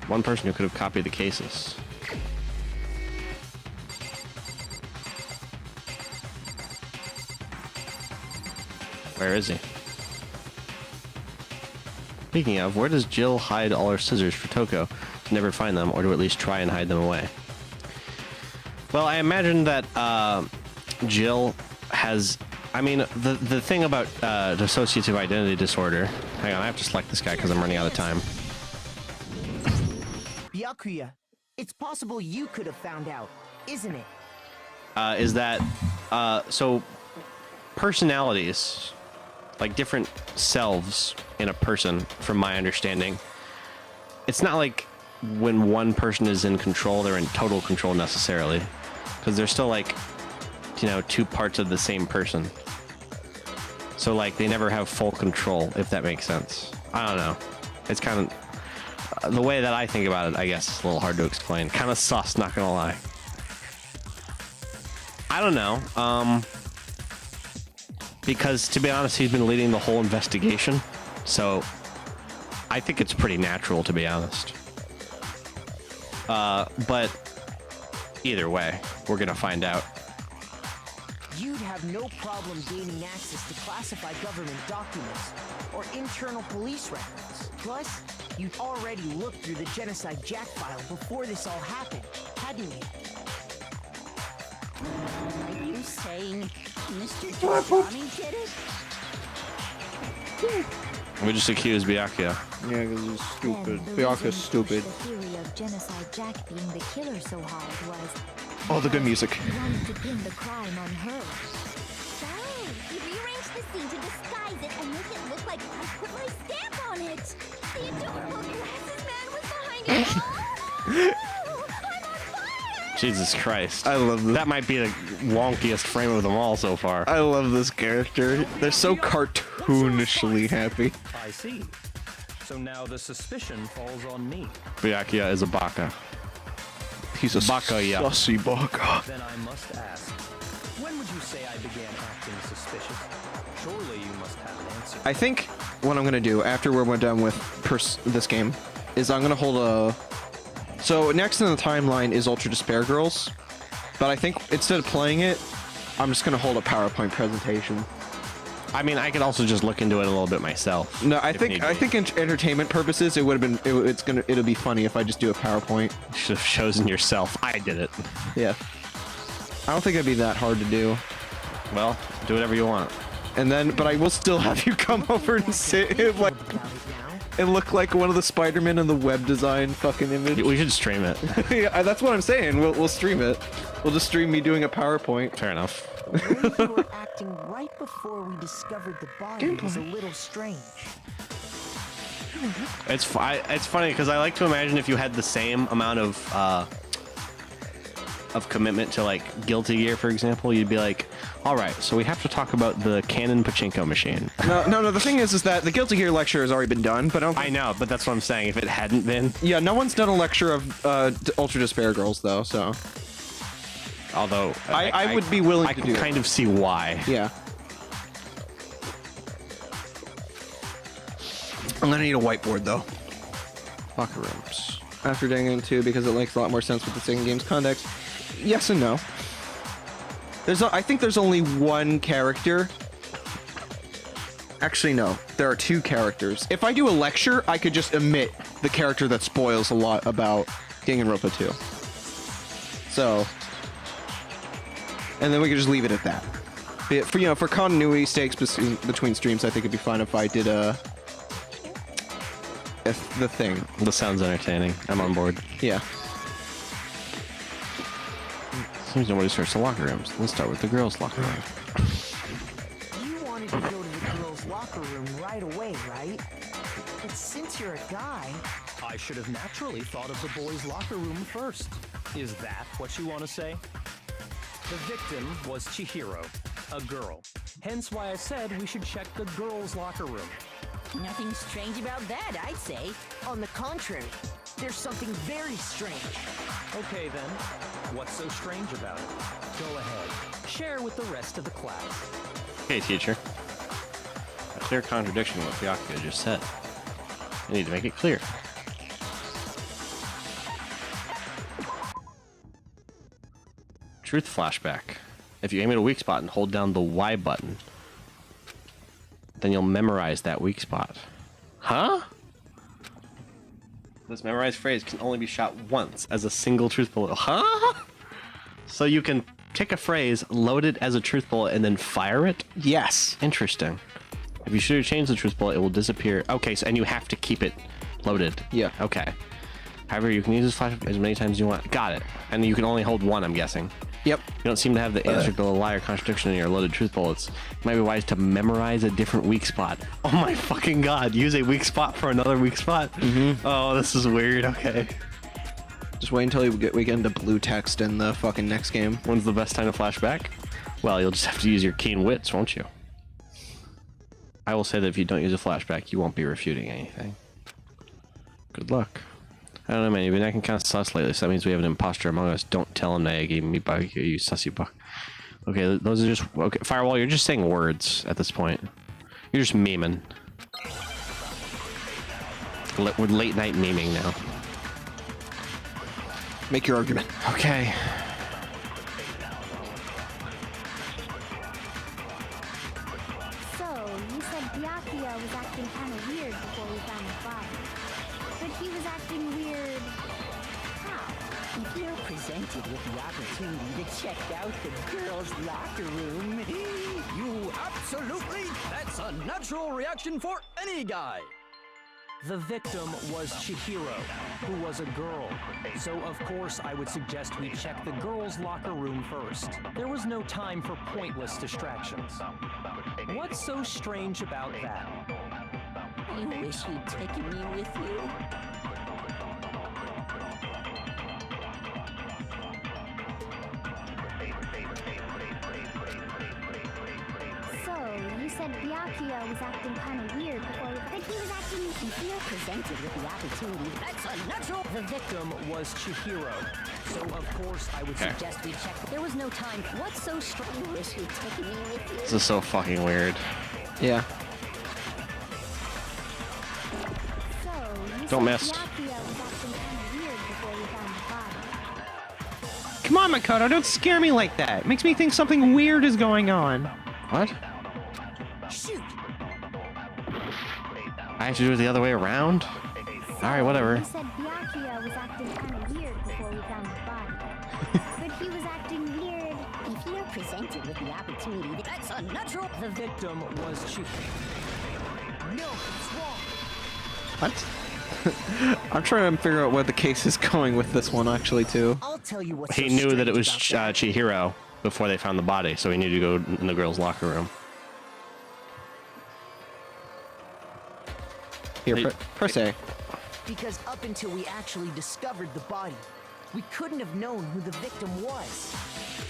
One person who could have copied the cases. Where is he? Speaking of, where does Jill hide all her scissors for Toko to never find them, or to at least try and hide them away? Well, I imagine that Jill has... I mean, the thing about dissociative identity disorder... Hang on, I have to select this guy because I'm running out of time. Byakuya, it's possible you could have found out, isn't it? Is that... so, personalities, like different selves in a person, from my understanding, it's not like when one person is in control, they're in total control necessarily. Because they're still like, you know, two parts of the same person. So like they never have full control, if that makes sense. I don't know. It's kind of, the way that I think about it, I guess, is a little hard to explain. Kind of sus, not gonna lie. I don't know. Because to be honest, he's been leading the whole investigation. So I think it's pretty natural, to be honest. But either way, we're gonna find out. You'd have no problem gaining access to classified government documents or internal police records. Plus, you'd already looked through the Genocide Jack file before this all happened, hadn't you? Are you saying Mr. Giovanni did it? We just accused Byakuya. Yeah, because he's stupid. Byakuya's stupid. The theory of Genocide Jack being the killer so hard was Oh, the good music. He wanted to pin the crime on her. So, he rearranged the scene to disguise it and make it look like I put my stamp on it. The adorable glasses man was behind it all. Jesus Christ. I love this. That might be the wonkiest frame of them all so far. I love this character. They're so cartoonishly happy. I see. So now the suspicion falls on me. Byakuya is a baka. He's a Baka-ya. sussy baka. Then I must ask, when would you say I began acting suspicious? Surely you must have an answer. I think what I'm gonna do after we're done with this game is I'm gonna hold a. So next in the timeline is Ultra Despair Girls, but I think instead of playing it, I'm just gonna hold a PowerPoint presentation. I mean, I could also just look into it a little bit myself. No, I think in entertainment purposes, it would have been it'll be funny if I just do a PowerPoint. You should have chosen yourself. I did it. Yeah. I don't think it'd be that hard to do. Well, do whatever you want. And then, but I will still have you come over and sit and look like one of the Spider-Man in the web design fucking image. We should stream it. Yeah, that's what I'm saying. We'll stream it. We'll just stream me doing a PowerPoint. Fair enough. The way you were acting right before we discovered the body was a little strange. It's funny because I like to imagine if you had the same amount of commitment to like Guilty Gear, for example, you'd be like, all right, so we have to talk about the Canon Pachinko machine. No. The thing is that the Guilty Gear lecture has already been done, but I know, but that's what I'm saying. If it hadn't been, yeah, no one's done a lecture of Ultra Despair Girls though, so. Although I would be willing to do I can kind of see why. Yeah. I'm gonna need a whiteboard though. Locker rooms. After Danganronpa 2 because it makes a lot more sense with the second game's context. Yes and no. I think there's only one character. Actually, no. There are two characters. If I do a lecture, I could just omit the character that spoils a lot about Danganronpa 2. So, and then we could just leave it at that. But for continuity stakes between streams, I think it'd be fine if I did the thing. This sounds entertaining. I'm on board. Yeah. Seems nobody starts the locker rooms. Let's start with the girls' locker room. You wanted to go to the girls' locker room right away, right? But since you're a guy... I should have naturally thought of the boys' locker room first. Is that what you want to say? The victim was Chihiro, a girl. Hence why I said we should check the girls' locker room. Nothing strange about that, I'd say. On the contrary, there's something very strange. Okay then, what's so strange about it? Go ahead, share with the rest of the class. Okay, teacher. A clear contradiction with what Byakuya just said. I need to make it clear. Truth flashback. If you aim at a weak spot and hold down the Y button, then you'll memorize that weak spot. Huh? This memorized phrase can only be shot once as a single truth bullet. Huh? So you can take a phrase, load it as a truth bullet, and then fire it? Yes. Interesting. If you shoot or change the truth bullet, it will disappear. Okay, so and you have to keep it loaded. Yeah. Okay. However, you can use this flash as many times as you want. Got it. And you can only hold one, I'm guessing. Yep. You don't seem to have the answer to the lie or contradiction in your loaded truth bullets. It might be wise to memorize a different weak spot. Oh my fucking god, use a weak spot for another weak spot? Mm-hmm. Oh, this is weird, okay. Just wait until we get into blue text in the fucking next game. When's the best time to flashback? Well, you'll just have to use your keen wits, won't you? I will say that if you don't use a flashback, you won't be refuting anything. Good luck. I don't know, man. You've been acting kind of sus lately, so that means we have an imposter among us. Don't tell him that I gave me bug, you sussy buck. Okay, those are just... Okay, Firewall, you're just saying words at this point. You're just memeing. We're late night memeing now. Make your argument. Okay. So, you said Byakuya was acting kind of weird before we found the body. But he was acting weird... how? If you're presented with the opportunity to check out the girls' locker room, You absolutely... That's a natural reaction for any guy. The victim was Chihiro, who was a girl. So of course I would suggest we check the girls' locker room first. There was no time for pointless distractions. What's so strange about that? I wish you'd taken me with you. So, you said Byakuya was acting kind of weird before we... But he was acting... If you're presented with the opportunity, that's unnatural. The victim was Chihiro. So of course I would suggest we check. There was no time. What's so strange? I wish you'd taken me with you. This is so fucking weird. Yeah. So, you Don't said miss. Byakuya was acting kind of weird before we found the body. Come on, Makoto, don't scare me like that. It makes me think something weird is going on. What? Shoot! I have to do it the other way around? Alright, whatever. You said Byakuya was acting kind of weird before we found the body. But he was acting weird. If you're presented with the opportunity, that's unnatural. The victim was Chihiro. No, it's wrong. What? I'm trying to figure out where the case is going with this one, actually, too. I'll tell you what's He so knew that it was strange about that. Chihiro before they found the body, so he needed to go in the girls' locker room. Here, per se. Because up until we actually discovered the body, we couldn't have known who the victim was.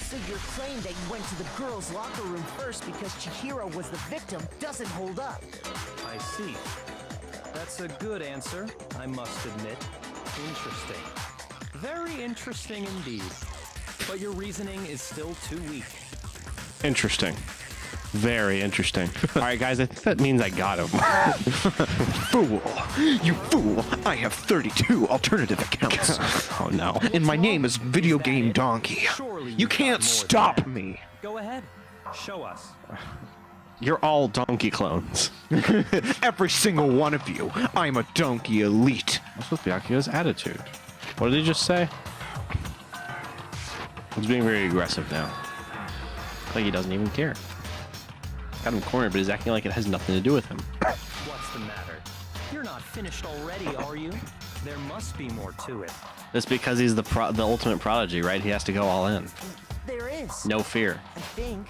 So your claim that you went to the girls' locker room first because Chihiro was the victim doesn't hold up. I see. That's a good answer, I must admit. Interesting. Very interesting indeed. But your reasoning is still too weak. Interesting. Very interesting. Alright, guys, I think that means I got him. Fool! You fool! I have 32 alternative accounts. Oh no. And my name is Video Game Donkey. Surely You can't stop me! Go ahead. Show us. You're all donkey clones. Every single one of you. I'm a donkey elite. What's with Byakuya's attitude? What did he just say? He's being very aggressive now. Like he doesn't even care. Got him cornered, but he's acting like it has nothing to do with him. What's the matter? You're not finished already, are you? There must be more to it. That's because he's the ultimate prodigy, right? He has to go all in. There is. No fear. I think.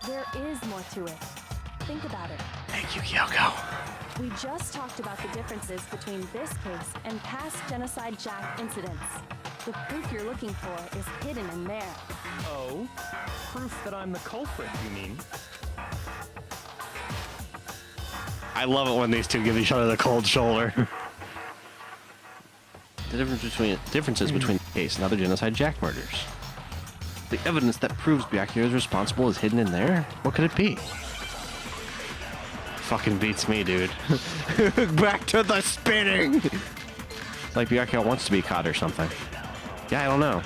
There is more to it. Think about it. Thank you, Kyoko. We just talked about the differences between this case and past Genocide Jack incidents. The proof you're looking for is hidden in there. Oh? Proof that I'm the culprit, you mean? I love it when these two give each other the cold shoulder. The differences between the case and other Genocide Jack murders. The evidence that proves Byakuya is responsible is hidden in there? What could it be? Fucking beats me, dude. Back to the spinning! It's like Byakuya wants to be caught or something. Yeah, I don't know.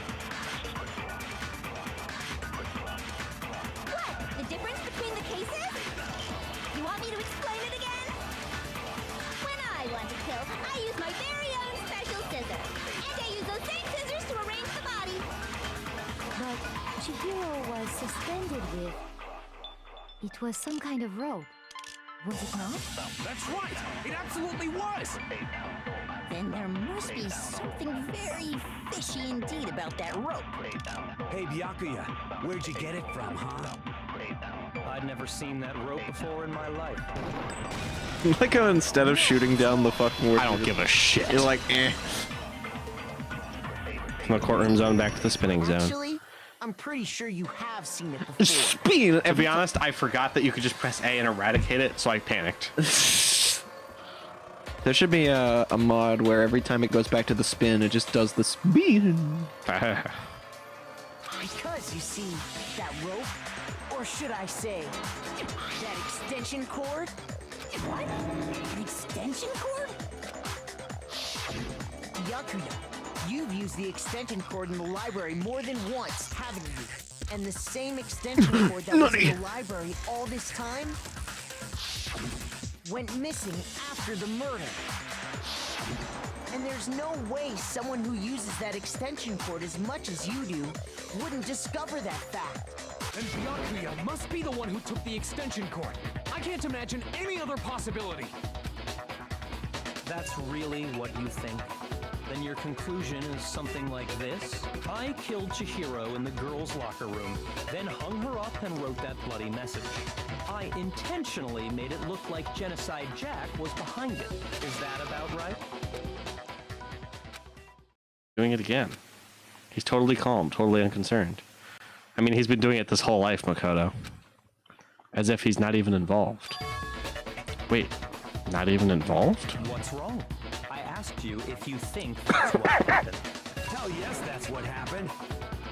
What? The difference between the cases? You want me to explain it again? When I want to kill, I use my very own special scissors. And I use those same scissors to arrange the body. But Chihiro was suspended with... It was some kind of rope. Was it not? That's right! It absolutely was! Then there must be something very fishy indeed about that rope. Hey, Byakuya, where'd you get it from, huh? I'd never seen that rope before in my life. Like how instead of shooting down the fucking word, I don't give a shit. You're like, eh. From the courtroom zone back to the spinning zone. Actually, I'm pretty sure you have seen it before. Speed! To be honest, I forgot that you could just press A and eradicate it, so I panicked. There should be a mod where every time it goes back to the spin, it just does the spin. Because, you see, that rope, or should I say, that extension cord? What? An extension cord? Byakuya, you've used the extension cord in the library more than once, haven't you? And the same extension cord that was in the library all this time went missing after the murder. And there's no way someone who uses that extension cord as much as you do wouldn't discover that fact. And Byakuya must be the one who took the extension cord. I can't imagine any other possibility. That's really what you think? Then your conclusion is something like this? I killed Chihiro in the girls' locker room, then hung her up and wrote that bloody message. I intentionally made it look like Genocide Jack was behind it. Is that about right? Doing it again. He's totally calm, totally unconcerned. I mean, he's been doing it this whole life, Makoto. As if he's not even involved. Wait, not even involved? What's wrong? I asked you if you think that's what happened. Hell yes, that's what happened.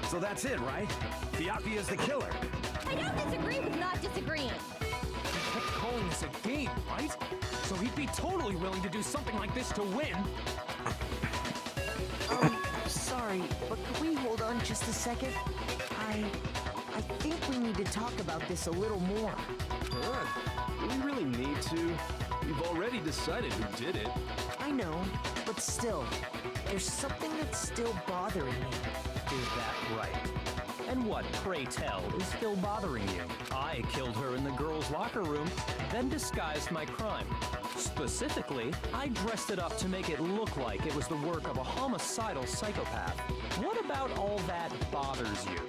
So that's it, right? Byakuya's the killer. I don't disagree with not disagreeing. He kept calling this a game, right? So he'd be totally willing to do something like this to win. Sorry, but could we hold on just a second? I think we need to talk about this a little more. Do we really need to? We've already decided who did it. I know, but still, there's something that's still bothering me. Is that right? And what, pray tell, is still bothering you? I killed her in the girls' locker room, then disguised my crime. Specifically, I dressed it up to make it look like it was the work of a homicidal psychopath. What about all that bothers you?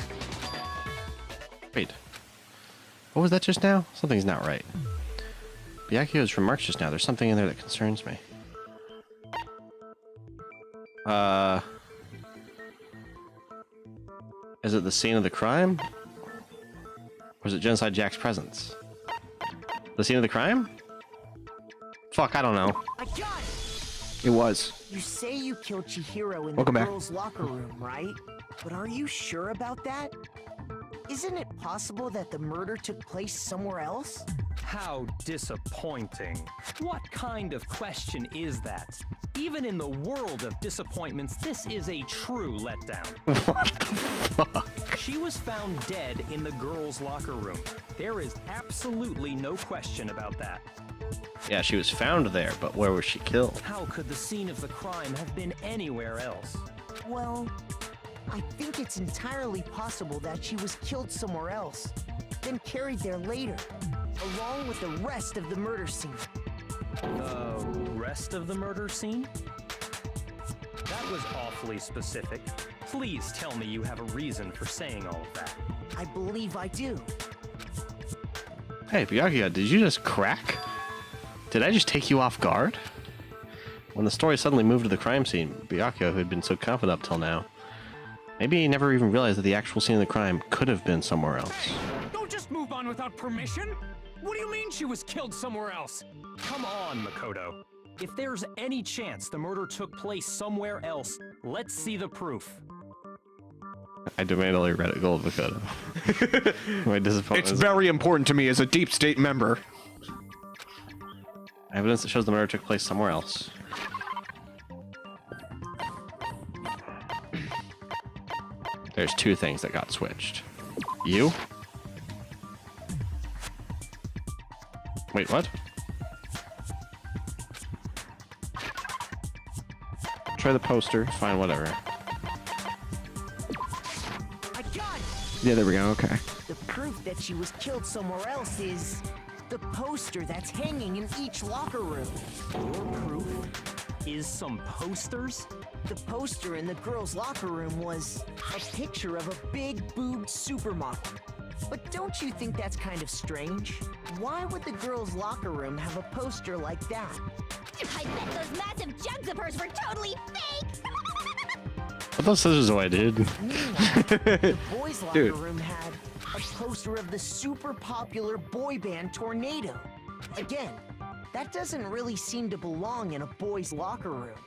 Wait. What was that just now? Something's not right. Byakuya's remarks just now, there's something in there that concerns me. Is it the scene of the crime? Or is it Genocide Jack's presence? The scene of the crime? Fuck, I don't know. I got it! It was. You say you killed Chihiro in Welcome the back. girls' locker room, right? But are you sure about that? Isn't it possible that the murder took place somewhere else? How disappointing. What kind of question is that? Even in the world of disappointments, this is a true letdown. What the fuck? She was found dead in the girls' locker room. There is absolutely no question about that. Yeah, she was found there, but where was she killed? How could the scene of the crime have been anywhere else? Well, I think it's entirely possible that she was killed somewhere else, then carried there later, along with the rest of the murder scene. The rest of the murder scene? That was awfully specific. Please tell me you have a reason for saying all of that. I believe I do. Hey, Byakuya, did you just crack? Did I just take you off guard? When the story suddenly moved to the crime scene, Byakuya, who had been so confident up till now, maybe he never even realized that the actual scene of the crime could have been somewhere else. Don't just move on without permission! What do you mean she was killed somewhere else? Come on, Makoto. If there's any chance the murder took place somewhere else, let's see the proof. I demand all your Reddit gold, Makoto. My disappointment. It's very important to me as a deep state member. Evidence that shows the murder took place somewhere else. There's two things that got switched. You? Wait, what? Try the poster. Fine, whatever. I got it! Yeah, there we go. Okay. The proof that she was killed somewhere else is the poster that's hanging in each locker room. Your proof is some posters? The poster in the girls' locker room was a picture of a big-boobed supermodel. But don't you think that's kind of strange? Why would the girls' locker room have a poster like that? I bet those massive jugs of hers were totally fake! Put those scissors away, dude. The boys' locker Dude. room had a poster of the super popular boy band Tornado. Again, that doesn't really seem to belong in a boys' locker room.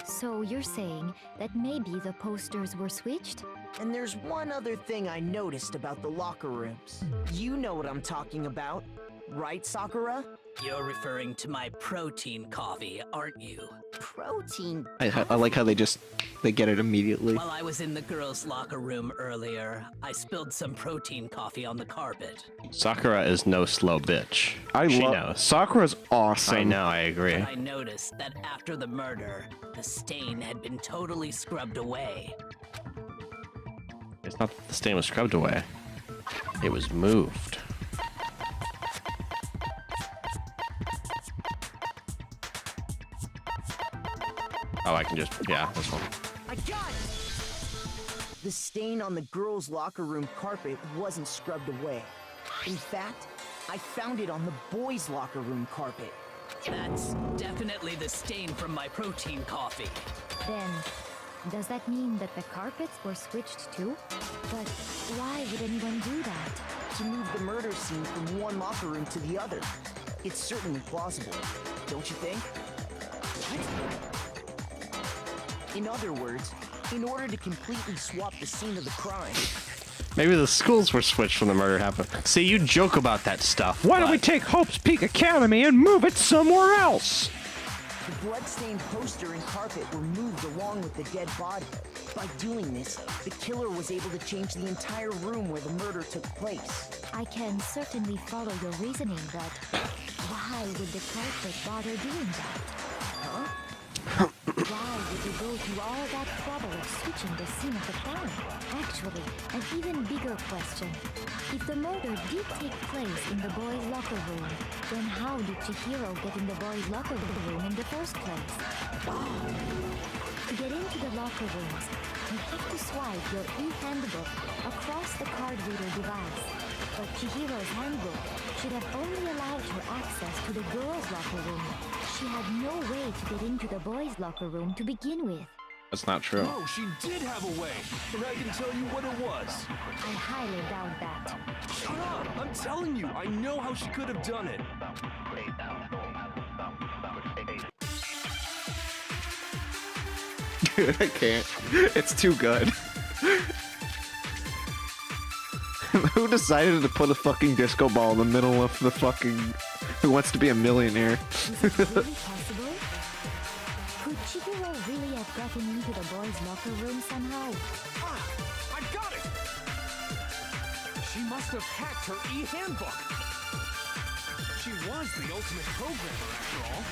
So you're saying that maybe the posters were switched? And there's one other thing I noticed about the locker rooms. You know what I'm talking about, right, Sakura? You're referring to my protein coffee, aren't you? Protein? I like how they get it immediately. While I was in the girls' locker room earlier, I spilled some protein coffee on the carpet. Sakura is no slow bitch. She knows. Sakura's awesome. I know, I agree. But I noticed that after the murder, the stain had been totally scrubbed away. It's not that the stain was scrubbed away. It was moved. Yeah, this one. I got it! The stain on the girls' locker room carpet wasn't scrubbed away. In fact, I found it on the boys' locker room carpet. That's definitely the stain from my protein coffee. Then, does that mean that the carpets were switched too? But why would anyone do that? To move the murder scene from one locker room to the other. It's certainly plausible, don't you think? What? In other words, in order to completely swap the scene of the crime. Maybe the schools were switched when the murder happened. See, you joke about that stuff. Why don't we take Hope's Peak Academy and move it somewhere else? The bloodstained poster and carpet were moved along with the dead body. By doing this, the killer was able to change the entire room where the murder took place. I can certainly follow your reasoning, but why would the carpet bother doing that? Huh? Why would you go through all that trouble of switching the scene of the crime? Actually, an even bigger question. If the murder did take place in the boys' locker room, then how did Chihiro get in the boys' locker room in the first place? To get into the locker rooms, you have to swipe your e-handbook across the card reader device. But Chihiro's handbook should have only allowed her access to the girls' locker room. She had no way to get into the boys' locker room to begin with. That's not true. No, she did have a way, and I can tell you what it was. I highly doubt that. Shut up! I'm telling you, I know how she could have done it. Dude, I can't. It's too good. Who decided to put a fucking disco ball in the middle of the fucking Who Wants to Be a Millionaire? Is it really possible? Could Chihiro really have gotten into the boys' locker room somehow? Ah, I got it! She must have hacked her e-handbook. She was the ultimate programmer, after all.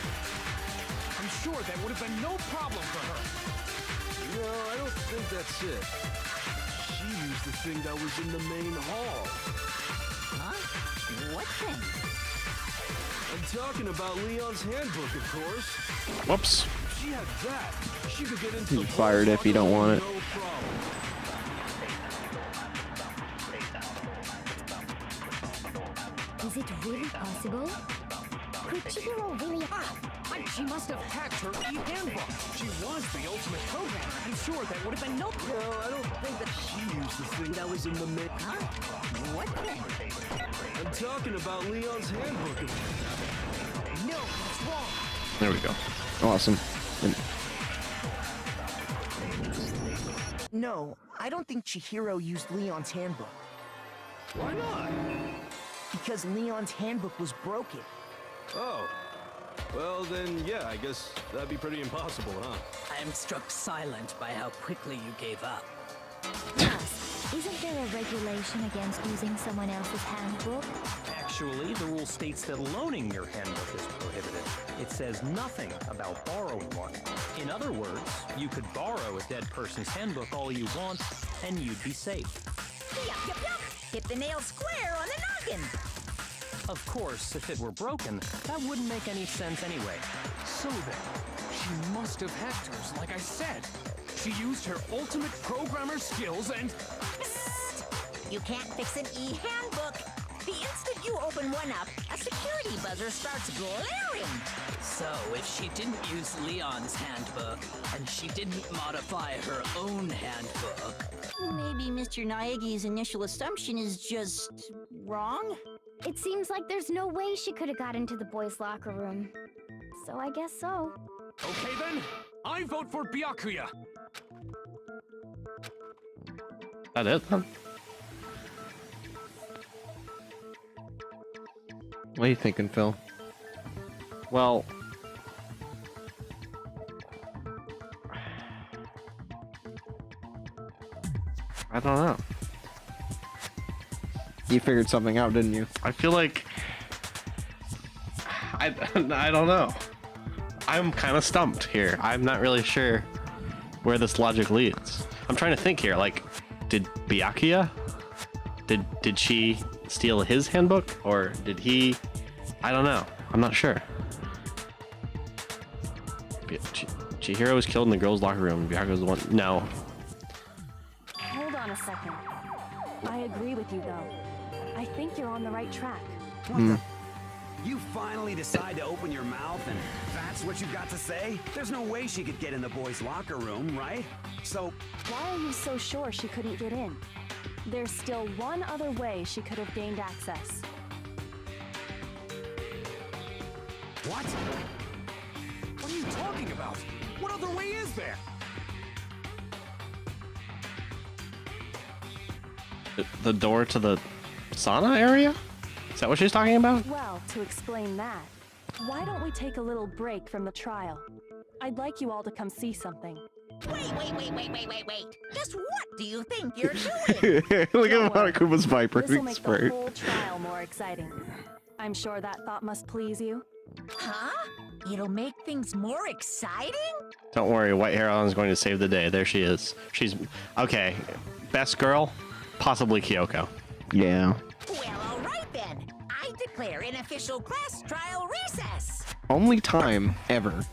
I'm sure that would have been no problem for her. No, I don't think that's it. She used the thing that was in the main hall. Huh? What thing? I'm talking about Leon's handbook, of course. Whoops. If she had that, she could get into You fired if you don't want it. no problem. Is it really possible? Could Chihiro really She must have hacked her e-handbook. She was the ultimate programmer. I'm sure that would have been no problem. No, I don't think that she used the thing that was in the main... Huh? What thing? I'm talking about Leon's handbook. No, that's wrong. There we go. Awesome. No, I don't think Chihiro used Leon's handbook. Why not? Because Leon's handbook was broken. Oh. Well, then, yeah, I guess that'd be pretty impossible, huh? I am struck silent by how quickly you gave up. Plus, isn't there a regulation against using someone else's handbook? Actually, the rule states that loaning your handbook is prohibited. It says nothing about borrowing one. In other words, you could borrow a dead person's handbook all you want, and you'd be safe. Yup, yup, yup! Hit the nail square on the noggin! Of course, if it were broken, that wouldn't make any sense anyway. So then, she must have hacked hers, like I said. She used her ultimate programmer skills and... Psst! You can't fix an e-handbook! The instant you open one up, a security buzzer starts blaring! So, if she didn't use Leon's handbook, and she didn't modify her own handbook... Maybe Mr. Naegi's initial assumption is just... wrong? It seems like there's no way she could have got into the boys' locker room. So I guess so. Okay then, I vote for Byakuya. That it? What are you thinking, Phil? Well... I don't know. You figured something out, didn't you? I feel like... I don't know. I'm kind of stumped here. I'm not really sure where this logic leads. I'm trying to think here, like, did Byakuya? Did she steal his handbook? Or did he... I don't know. I'm not sure. Chihiro was killed in the girls' locker room. Byakuya's the one. No. Hold on a second. I agree with you, though. I think you're on the right track. What the? You finally decide to open your mouth and that's what you've got to say? There's no way she could get in the boys' locker room, right? So... Why are you so sure she couldn't get in? There's still one other way she could have gained access. What? What are you talking about? What other way is there? The door to the sauna area? Is that what she's talking about? Well, to explain that, why don't we take a little break from the trial? I'd like you all to come see something. Wait. Just what do you think you're doing? Look at Monokuma's vibrating This'll make the spray. whole trial more exciting. I'm sure that thought must please you. Huh? It'll make things more exciting? Don't worry, White Hair Island's going to save the day. There she is. She's... Okay. Best girl? Possibly Kyoko. Yeah. Well, all right then. I declare an official class trial recess. Only time ever,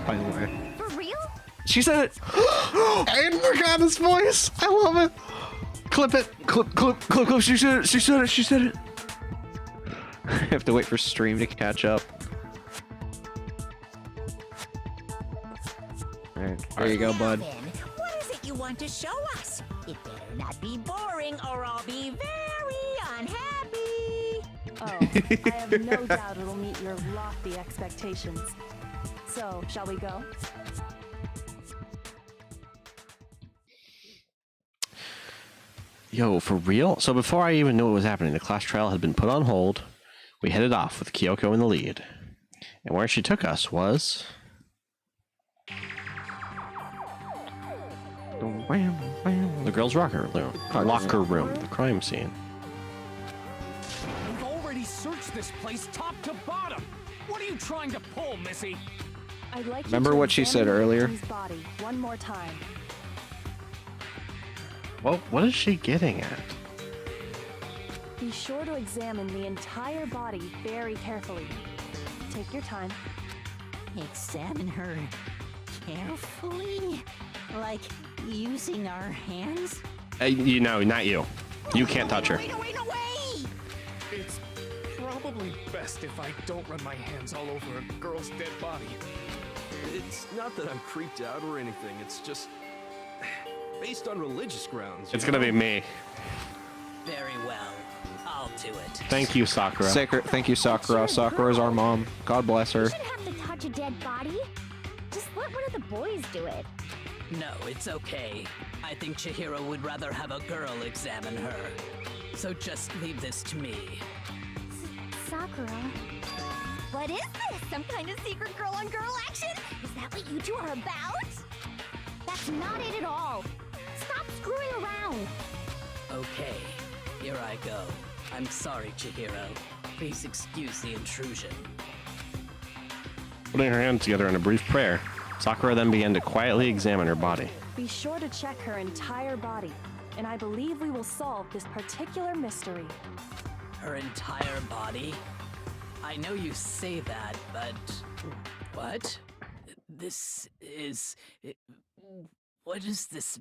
by the way. For real? She said it. And forgot his voice. I love it. Clip it. Clip. She said it. I have to wait for stream to catch up. Alright, there you go, bud. Then, what is it you want to show us? It better not be boring or I'll be very unhappy. Oh, I have no doubt it'll meet your lofty expectations. So, shall we go? Yo, for real? So before I even knew what was happening, the class trial had been put on hold. We headed off with Kyoko in the lead. And where she took us was... the girls' locker room, the crime scene. We've already searched this place top to bottom. What are you trying to pull, Missy? I'd like Remember you to what she said examine the earlier? victim's body one more time. Well, what is she getting at? Be sure to examine the entire body very carefully. Take your time. Examine her carefully? Like using our hands? You know, not you. You can't touch her. Wait! It's probably best if I don't run my hands all over a girl's dead body. It's not that I'm creeped out or anything. It's just based on religious grounds. It's gonna be me. Very well. I'll do it. Thank you, Sakura. Thank you, Sakura. Sakura's our mom. God bless her. You shouldn't have to touch a dead body. Just let one of the boys do it. No, it's okay. I think Chihiro would rather have a girl examine her. So just leave this to me. Sakura. What is this? Some kind of secret girl-on-girl action? Is that what you two are about? That's not it at all. Stop screwing around. Okay, here I go. I'm sorry, Chihiro. Please excuse the intrusion. Putting her hands together in a brief prayer, Sakura then began to quietly examine her body. Be sure to check her entire body, and I believe we will solve this particular mystery. Her entire body? I know you say that, but... What? This is... What is this...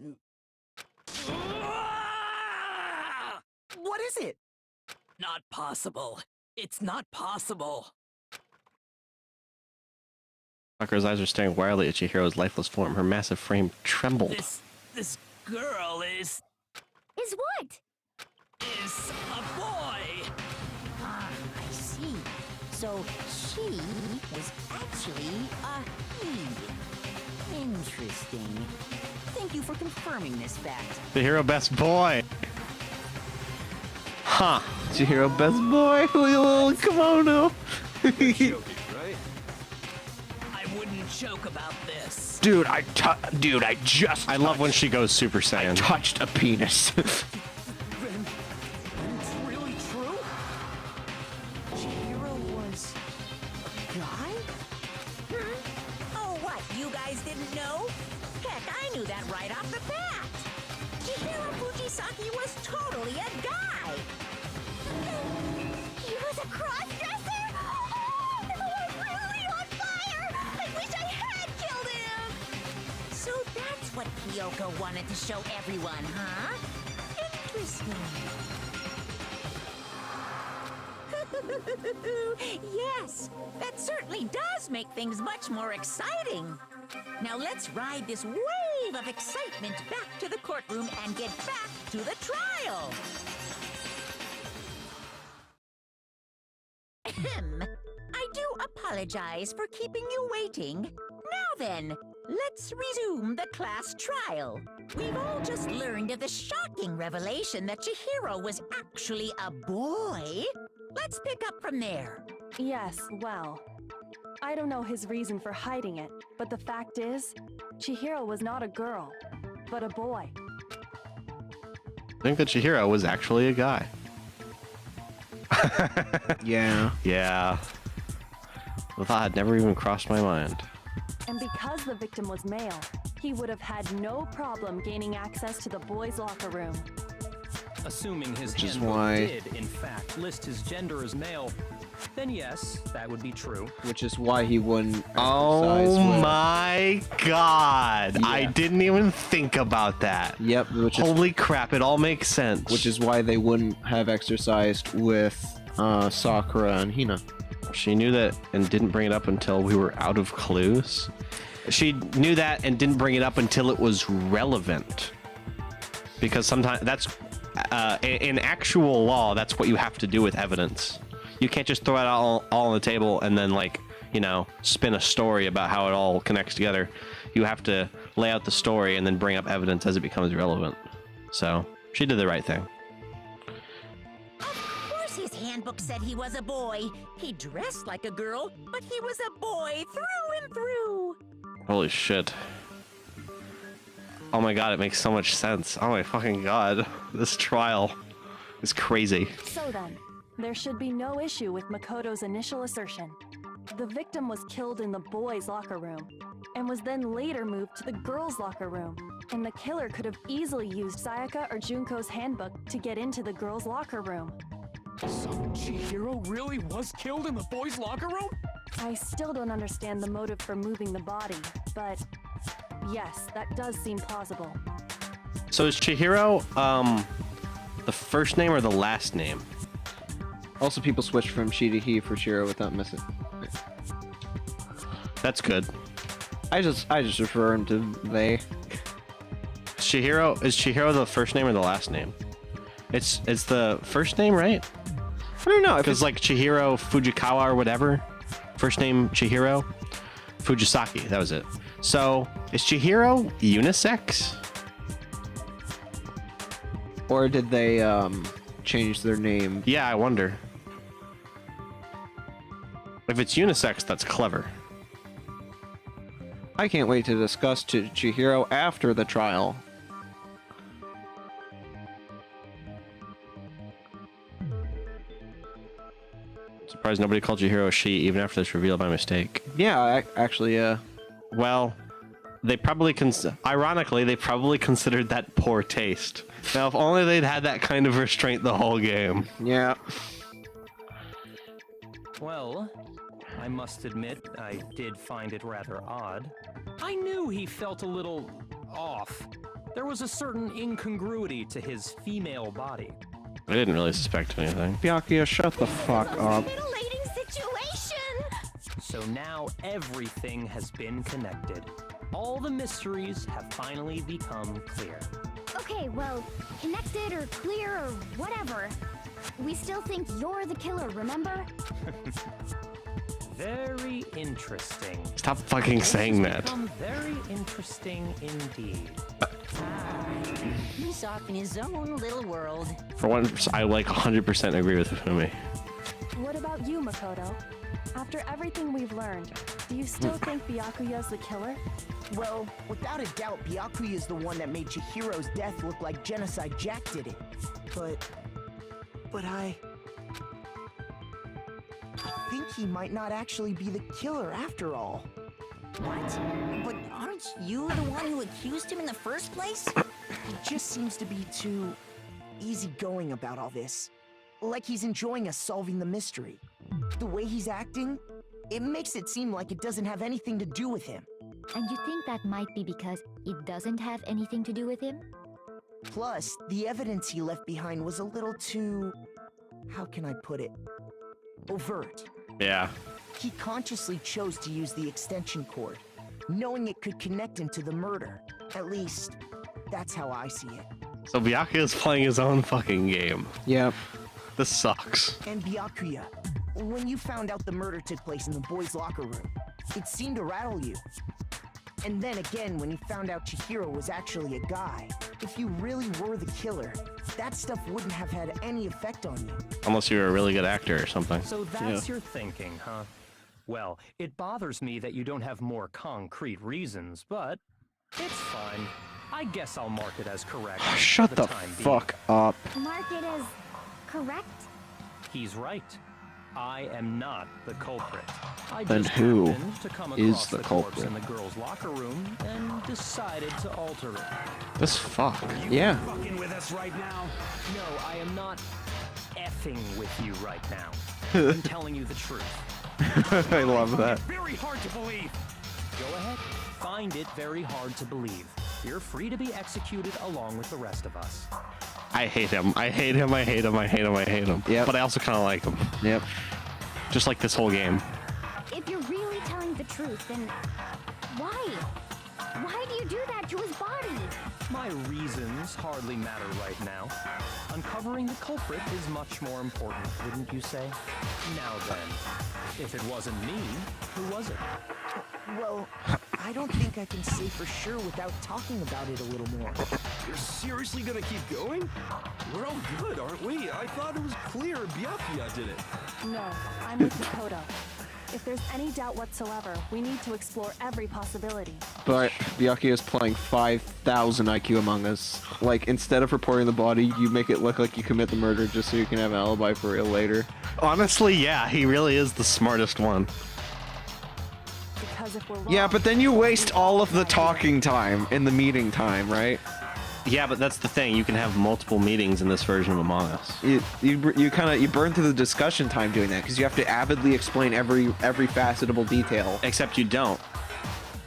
What is it? Not possible. It's not possible. Sakura's eyes are staring wildly at Chihiro's lifeless form. Her massive frame trembled. This girl is what? Is a boy. Ah, I see. So she was actually a he. Interesting. Thank you for confirming this fact. Chihiro, best boy. Huh. Chihiro, best boy. Little kimono. I wouldn't joke about this. Dude, I just. I love when she goes Super Saiyan. I touched a penis. It's really true? Chihiro was a guy? Oh, what? You guys didn't know? Heck, I knew that right off the bat. Chihiro Fujisaki was totally a guy. He was a cross-dresser? Oh, I'm really on fire! I wish I had killed him! Kyoko wanted to show everyone, huh? Interesting. Yes, that certainly does make things much more exciting. Now let's ride this wave of excitement back to the courtroom and get back to the trial. Ahem. I do apologize for keeping you waiting. Now then, let's resume the class trial. We've all just learned of the shocking revelation that Chihiro was actually a boy. Let's pick up from there. Yes, well, I don't know his reason for hiding it, but the fact is, Chihiro was not a girl, but a boy. I think that Chihiro was actually a guy. Yeah. Yeah. The thought had never even crossed my mind. And because the victim was male, he would have had no problem gaining access to the boys' locker room. Assuming his Which is handbook why- did, in fact, list his gender as male, then yes, that would be true. Which is why he wouldn't exercise Oh with- my god! Yeah. I didn't even think about that. Yep, which is Holy crap, it all makes sense. which is why they wouldn't have exercised with Sakura and Hina. She knew that and didn't bring it up until we were out of clues. She knew that and didn't bring it up until it was relevant. Because sometimes that's in actual law, that's what you have to do with evidence. You can't just throw it all on the table and then, like, you know, spin a story about how it all connects together. You have to lay out the story and then bring up evidence as it becomes relevant. So she did the right thing. Of course his handbook said he was a boy. He dressed like a girl, but he was a boy through and through. Holy shit. Oh my god, it makes so much sense. Oh my fucking god. This trial is crazy. So then, there should be no issue with Makoto's initial assertion. The victim was killed in the boys' locker room, and was then later moved to the girls' locker room. And the killer could have easily used Sayaka or Junko's handbook to get into the girls' locker room. So Chihiro really was killed in the boys' locker room? I still don't understand the motive for moving the body, but yes, that does seem plausible. So is Chihiro the first name or the last name? Also, people switched from she to he for Shiro without missing. That's good. I just refer him to they. Is Chihiro the first name or the last name? It's the first name, right? I don't know. Because like Chihiro Fujikawa or whatever, first name Chihiro Fujisaki, that was it. So is Chihiro unisex? Or did they change their name? Yeah, I wonder. If it's unisex, that's clever. I can't wait to discuss Chihiro after the trial. Surprised nobody called Chihiro a she even after this reveal by mistake. Yeah, actually, Well, they probably ironically, they probably considered that poor taste. Now, if only they'd had that kind of restraint the whole game. Yeah. Well, I must admit, I did find it rather odd. I knew he felt a little off. There was a certain incongruity to his female body. I didn't really suspect anything. Byakuya, shut the fuck up. Titillating situation! So now everything has been connected. All the mysteries have finally become clear. Okay, well, connected or clear or whatever. We still think you're the killer, remember? Very interesting. Stop fucking saying that. Become very interesting indeed. He's off in his own little world. For once, I like 100% agree with Fumi. What about you, Makoto? After everything we've learned, do you still think Byakuya's the killer? Well, without a doubt, Byakuya is the one that made Chihiro's death look like Genocide Jack did it. But I think he might not actually be the killer after all. What? But aren't you the one who accused him in the first place? He just seems to be too easygoing about all this. Like he's enjoying us solving the mystery. The way he's acting, it makes it seem like it doesn't have anything to do with him. And you think that might be because it doesn't have anything to do with him? Plus, the evidence he left behind was a little too... how can I put it? Overt. Yeah. He consciously chose to use the extension cord, knowing it could connect him to the murder. At least, that's how I see it. So Byakuya is playing his own fucking game. Yep. This sucks. And Byakuya, when you found out the murder took place in the boys' locker room, it seemed to rattle you. And then again, when you found out Chihiro was actually a guy, if you really were the killer, that stuff wouldn't have had any effect on you. Unless you were a really good actor or something. So that's your thinking, huh? Well, it bothers me that you don't have more concrete reasons, but it's fine. I guess I'll mark it as correct. Shut for the time fuck up. Mark it as correct? He's right. I am not the culprit. I Then just who happened to come is across the corpse culprit? in the girls' locker room and decided to alter it. This fuck. Yeah. Fucking with us right now? No, I am not effing with you right now. I'm telling you the truth. I love that. Very hard to believe. Go ahead. Find it very hard to believe. You're free to be executed along with the rest of us. I hate him. I hate him. I hate him. I hate him. I hate him. Yep. But I also kind of like him. Yep. Just like this whole game. If you're really telling the truth, then why? Why do you do that to his body? My reasons hardly matter right now. Uncovering the culprit is much more important, wouldn't you say? Now then, if it wasn't me, who was it? Well, I don't think I can say for sure without talking about it a little more. You're seriously gonna keep going? We're all good, aren't we? I thought it was clear Byakuya did it. No, I'm with Makoto. If there's any doubt whatsoever, we need to explore every possibility. But Byakuya is playing 5,000 IQ Among Us. Like, instead of reporting the body, you make it look like you commit the murder just so you can have an alibi for real later. Honestly, yeah, he really is the smartest one. Because if we're wrong, Yeah, but then you waste all of the talking time in the meeting time, right? Yeah, but that's the thing. You can have multiple meetings in this version of Among Us. You burn through the discussion time doing that because you have to avidly explain every facetable detail. Except you don't.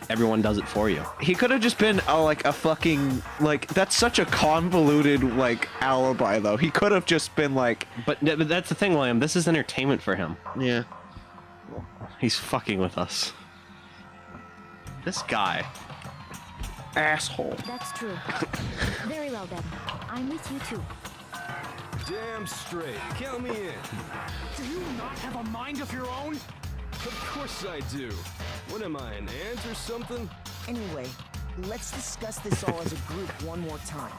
Everyone does it for you. He could have just been a fucking that's such a convoluted alibi though. He could have just been like. But that's the thing, William. This is entertainment for him. Yeah. He's fucking with us. This guy. Asshole. That's true. Very well then. I'm with you too. Damn straight. Count me in. Do you not have a mind of your own? Of course I do. What am I, an ant or something? Anyway, let's discuss this all as a group one more time.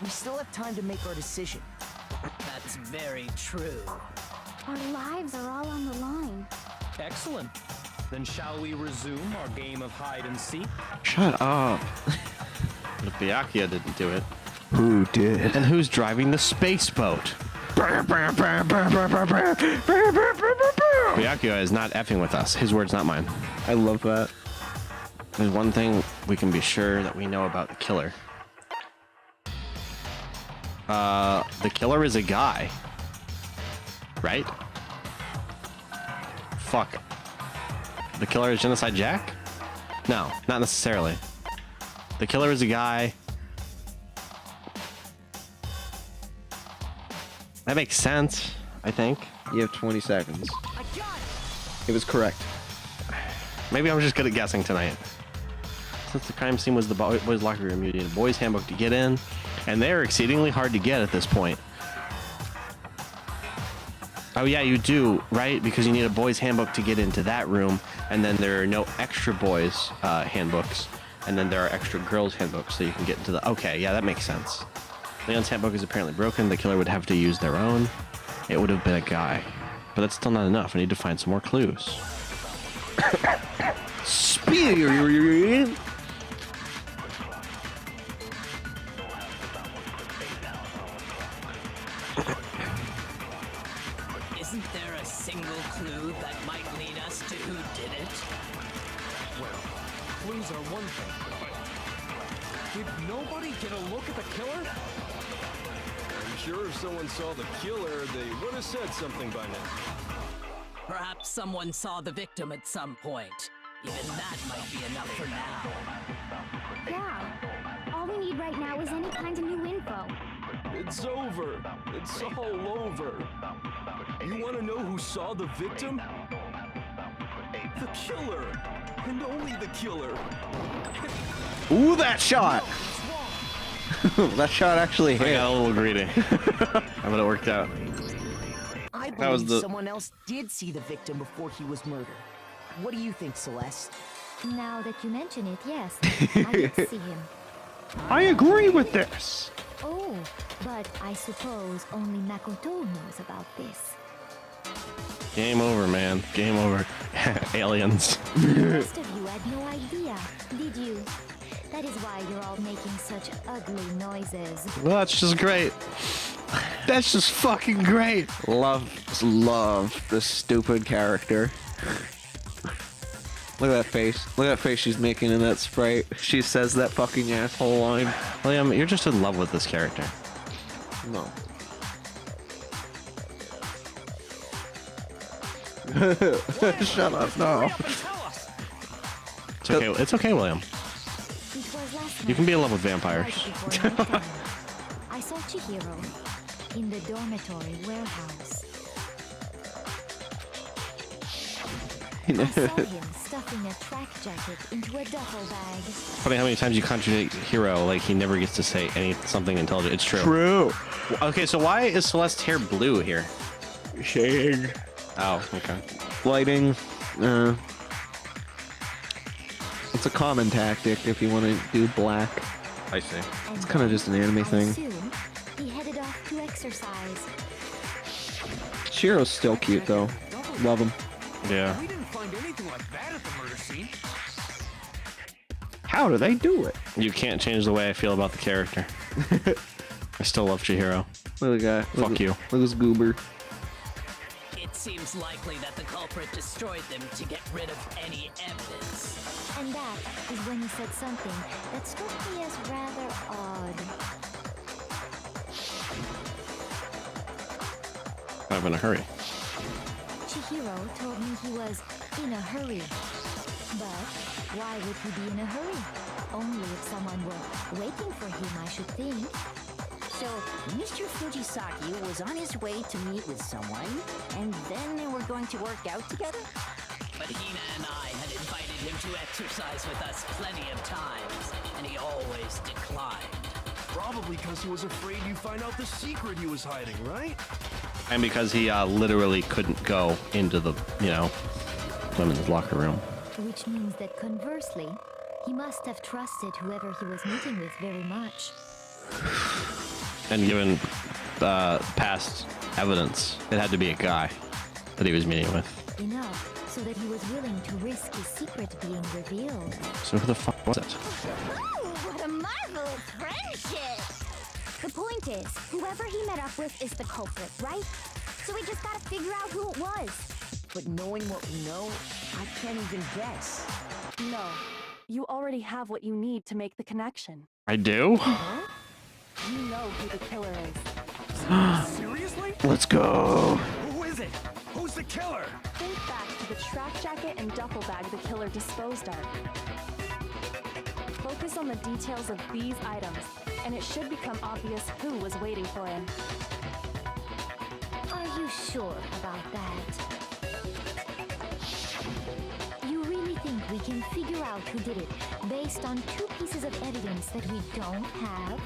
We still have time to make our decision. That's very true. Our lives are all on the line. Excellent. Then shall we resume our game of hide and seek? Shut up. But if Byakuya didn't do it, who did? And who's driving the space boat? Byakuya is not effing with us. His words, not mine. I love that. There's one thing we can be sure that we know about the killer. The killer is a guy. Right? Fuck. The killer is Genocide Jack? No, not necessarily. The killer is a guy. That makes sense, I think. You have 20 seconds. It was correct. Maybe I'm just good at guessing tonight. Since the crime scene was the boys' locker room, you need a boys' handbook to get in, and they're exceedingly hard to get at this point. Oh yeah, you do, right? Because you need a boys' handbook to get into that room, and then there are no extra boys' handbooks, and then there are extra girls' handbooks, so you can get into the... Okay, yeah, that makes sense. Leon's handbook is apparently broken. The killer would have to use their own. It would have been a guy. But that's still not enough. I need to find some more clues. Speed. Isn't there a single clue that might lead us to who did it? Well, clues are one thing, but did nobody get a look at the killer? I'm sure if someone saw the killer, they would have said something by now. Perhaps someone saw the victim at some point. Even that might be enough for now. Yeah. All we need right now is any kind of new info. It's over. It's all over. You want to know who saw the victim? The killer. And only the killer. Ooh, that shot! That shot actually hit. I got a little greedy. But it worked out. I That was believe the- someone else did see the victim before he was murdered. What do you think, Celeste? Now that you mention it, yes, I did see him. I agree with this. Oh, but I suppose only Makoto knows about this. Game over, man. Game over. Aliens. The rest of you had no idea, did you? That is why you're all making such ugly noises. Well, that's just great. That's just fucking great. Love this stupid character. Look at that face. Look at that face she's making in that sprite. She says that fucking asshole line. William, you're just in love with this character. No. Shut up, no. It's okay. It's okay, William. It was last You can be in love with night, vampires. right before nighttime. I saw Chihiro in the dormitory warehouse. I saw him stuffing a track jacket into a duffel bag. Funny how many times you contradict Hero, like he never gets to say something intelligent. It's true. True. Okay, so why is Celeste's hair blue here? Shading. Oh, okay. Lighting. It's a common tactic if you want to do black. I see. It's kind of just an anime thing. Soon, he headed off to exercise. Shiro's still cute though. Love him. Yeah. We didn't find anything like that at the murder scene. How do they do it? You can't change the way I feel about the character. I still love Chihiro. Look at the guy. Fuck you. Look at this goober. It seems likely that the culprit destroyed them to get rid of any evidence. And that is when he said something that struck me as rather odd. I'm in a hurry. Chihiro told me he was in a hurry. But why would he be in a hurry? Only if someone were waiting for him, I should think. So, Mr. Fujisaki was on his way to meet with someone, and then they were going to work out together? But Hina and I had invited him to exercise with us plenty of times, and he always declined. Probably because he was afraid you'd find out the secret he was hiding, right? And because he literally couldn't go into the, women's locker room. Which means that conversely, he must have trusted whoever he was meeting with very much. And given past evidence, it had to be a guy that he was meeting with. Enough so that he was willing to risk his secret being revealed. So who the fuck was it? Oh, what a marvelous friendship! The point is, whoever he met up with is the culprit, right? So we just gotta figure out who it was. But knowing what we know, I can't even guess. No, you already have what you need to make the connection. I do? You know who the killer is. Seriously? Let's go. Who is it? Who's the killer? Think back to the track jacket and duffel bag the killer disposed of. Focus on the details of these items, and it should become obvious who was waiting for him. Are you sure about that? You really think we can figure out who did it based on two pieces of evidence that we don't have?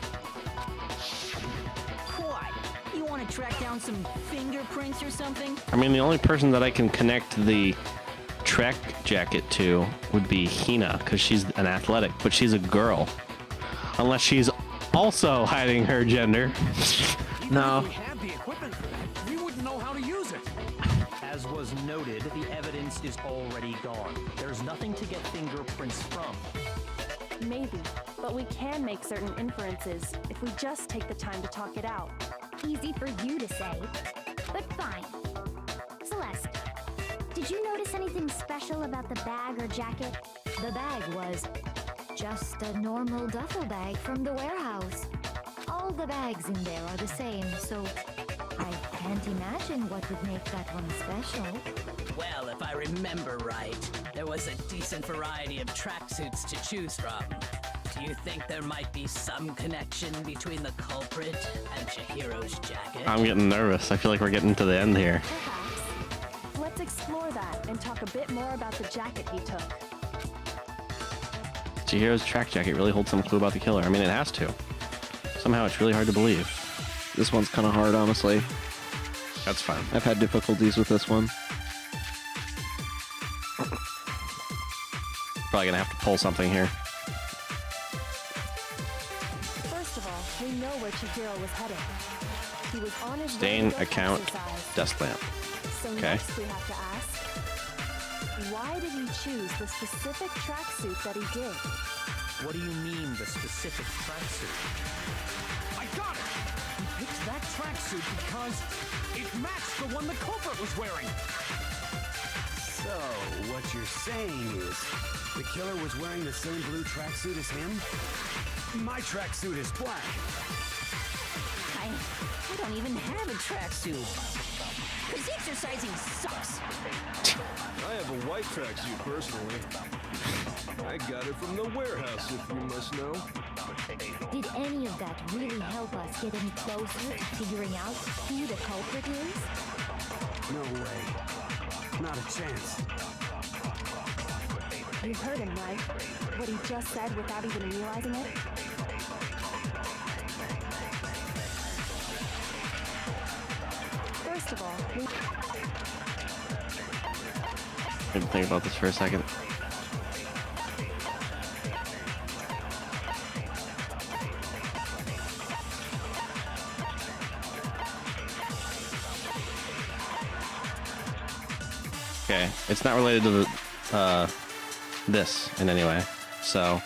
What? You want to track down some fingerprints or something? I mean, the only person that I can connect the track jacket to would be Hina, because she's an athletic, but she's a girl. Unless she's also hiding her gender. No. If we had the equipment for that, we wouldn't know how to use it. As was noted, the evidence is already gone. There's nothing to get fingerprints from. Maybe, but we can make certain inferences if we just take the time to talk it out. Easy for you to say, but fine. Celeste, did you notice anything special about the bag or jacket? The bag was just a normal duffel bag from the warehouse. All the bags in there are the same, so I can't imagine what would make that one special. Well, if I remember right, there was a decent variety of tracksuits to choose from. Do you think there might be some connection between the culprit and Chihiro's jacket? I'm getting nervous. I feel like we're getting to the end here. Perhaps. Let's explore that and talk a bit more about the jacket he took. Chihiro's track jacket really holds some clue about the killer. I mean, it has to. Somehow it's really hard to believe. This one's kind of hard, honestly. That's fine. I've had difficulties with this one. Probably gonna have to pull something here. First of all, we know where Chihiro was headed. He was on his Stain, way to go account, exercise. desk lamp. So Okay. next we have to ask, why did he choose the specific tracksuit that he did? What do you mean, the specific tracksuit? I got it! He picked that tracksuit because it matched the one the culprit was wearing. So, what you're saying is, the killer was wearing the same blue tracksuit as him? My tracksuit is black. I don't even have a tracksuit. Because exercising sucks. I have a white tracksuit personally. I got it from the warehouse, if you must know. Did any of that really help us get any closer to figuring out who the culprit is? No way. Not a chance. You heard him, right? What he just said without even realizing it? First of all, we... I didn't think about this for a second. Okay, it's not related to the this in any way. So,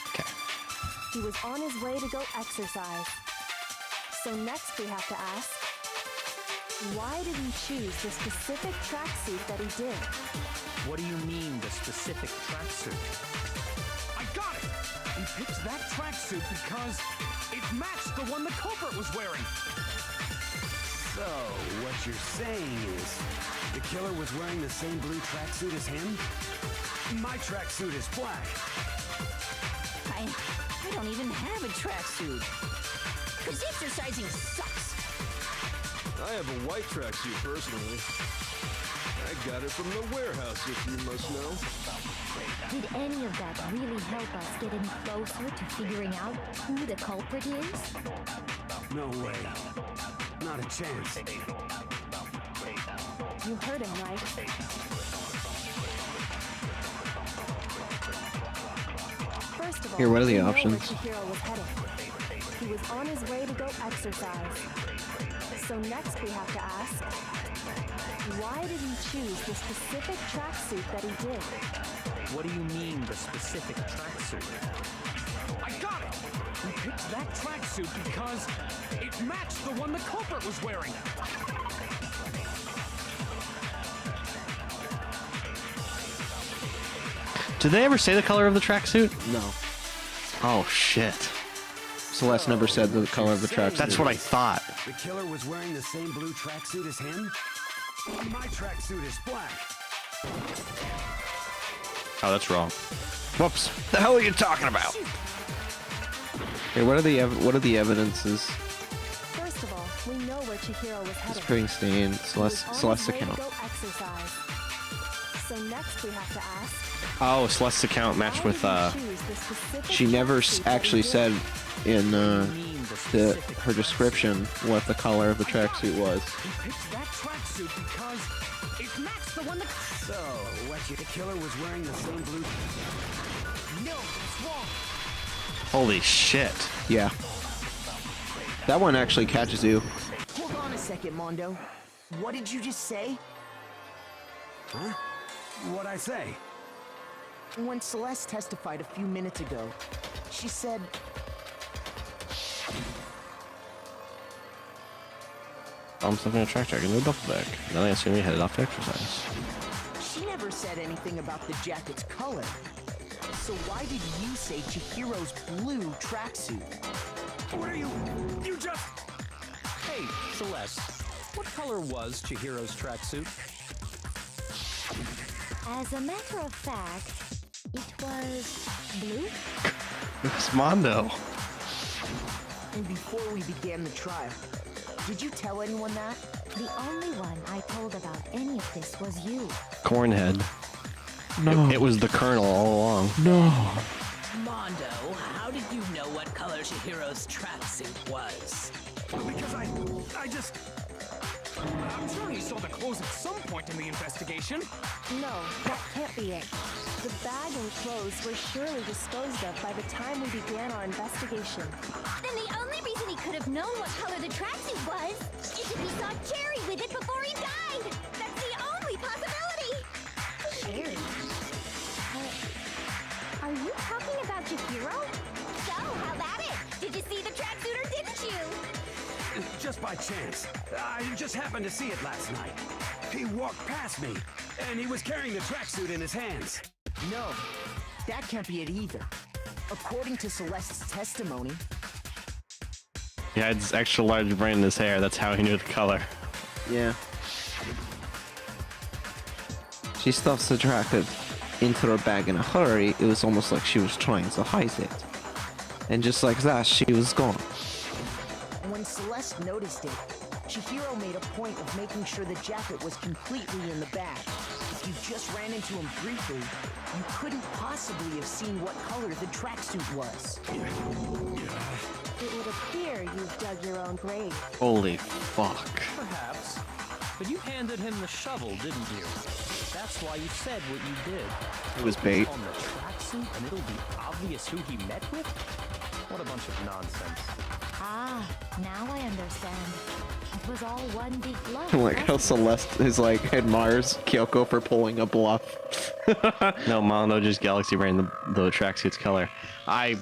okay. He was on his way to go exercise. So next we have to ask, why did he choose the specific tracksuit that he did? What do you mean, the specific tracksuit? I got it! He picked that tracksuit because it matched the one the culprit was wearing. So, what you're saying is, the killer was wearing the same blue tracksuit as him? My tracksuit is black. I don't even have a tracksuit. Because exercising sucks. I have a white tracksuit personally. I got it from the warehouse, if you must know. Did any of that really help us get any closer to figuring out who the culprit is? No way. Not a chance. You heard him, right? First of all, Here, what are the we know options? where Chihiro was headed. He was on his way to go exercise. So next we have to ask, why did he choose the specific tracksuit that he did? What do you mean, the specific tracksuit? I got it! He picked that tracksuit because it matched the one the culprit was wearing. Did they ever say the color of the tracksuit? No. Oh shit. Celeste never said the color of the tracksuit. That's what I thought. The killer was wearing the same blue tracksuit as him? My tracksuit is black. Oh, that's wrong. Whoops. The hell are you talking about? Hey, what are the evidences? First of all, we know where Chihiro was headed. Springsteen, Celeste's account. Go exercise. So next we have to ask, Oh, Celeste's account matched with She never actually said in her description what the color of the tracksuit was. He picked that tracksuit because it matched the one that... So, what the killer was wearing the same blue... No, it's wrong. Holy shit. Yeah. That one actually catches you. Hold on a second, Mondo. What did you just say? Huh? What'd I say? When Celeste testified a few minutes ago, she said... I'm stuffing a track jacket in a duffel bag. Then I assume he headed off to exercise. She never said anything about the jacket's color. So why did you say Chihiro's blue tracksuit? What are you... You just... Hey, Celeste, what color was Chihiro's tracksuit? As a matter of fact, it was blue. It's Mondo. And before we began the trial, did you tell anyone that? The only one I told about any of this was you. Cornhead. No. It was the Colonel all along. No. Mondo, how did you know what color Chihiro's tracksuit was? Because I just... I'm sure he saw the clothes at some point in the investigation. No, that can't be it. The bag and clothes were surely disposed of by the time we began our investigation. Then the only reason he could have known what color the tracksuit was is if he saw Cherry with it before he died. That's the only possibility. Cherry? Are you talking about Chihiro? So, how about it? Did you see the tracksuit or didn't you? Just by chance. I just happened to see it last night. He walked past me, and he was carrying the tracksuit in his hands. No, that can't be it either. According to Celeste's testimony, He had this extra large brain in his hair. That's how he knew the color. Yeah. She stuffs the tracksuit into her bag in a hurry. It was almost like she was trying to hide it. And just like that, she was gone. when Celeste noticed it, Chihiro made a point of making sure the jacket was completely in the bag. If you just ran into him briefly, you couldn't possibly have seen what color the tracksuit was. It would appear you've dug your own grave. Holy fuck. Perhaps. But you handed him the shovel, didn't you? That's why you said what you did. It was bait. On the tracksuit, and it'll be obvious who he met with? What a bunch of nonsense. Ah, now I understand. It was all one big bluff. I like how Celeste is like admires Kyoko for pulling a bluff. No, Mondo just galaxy brain the tracksuit's color. I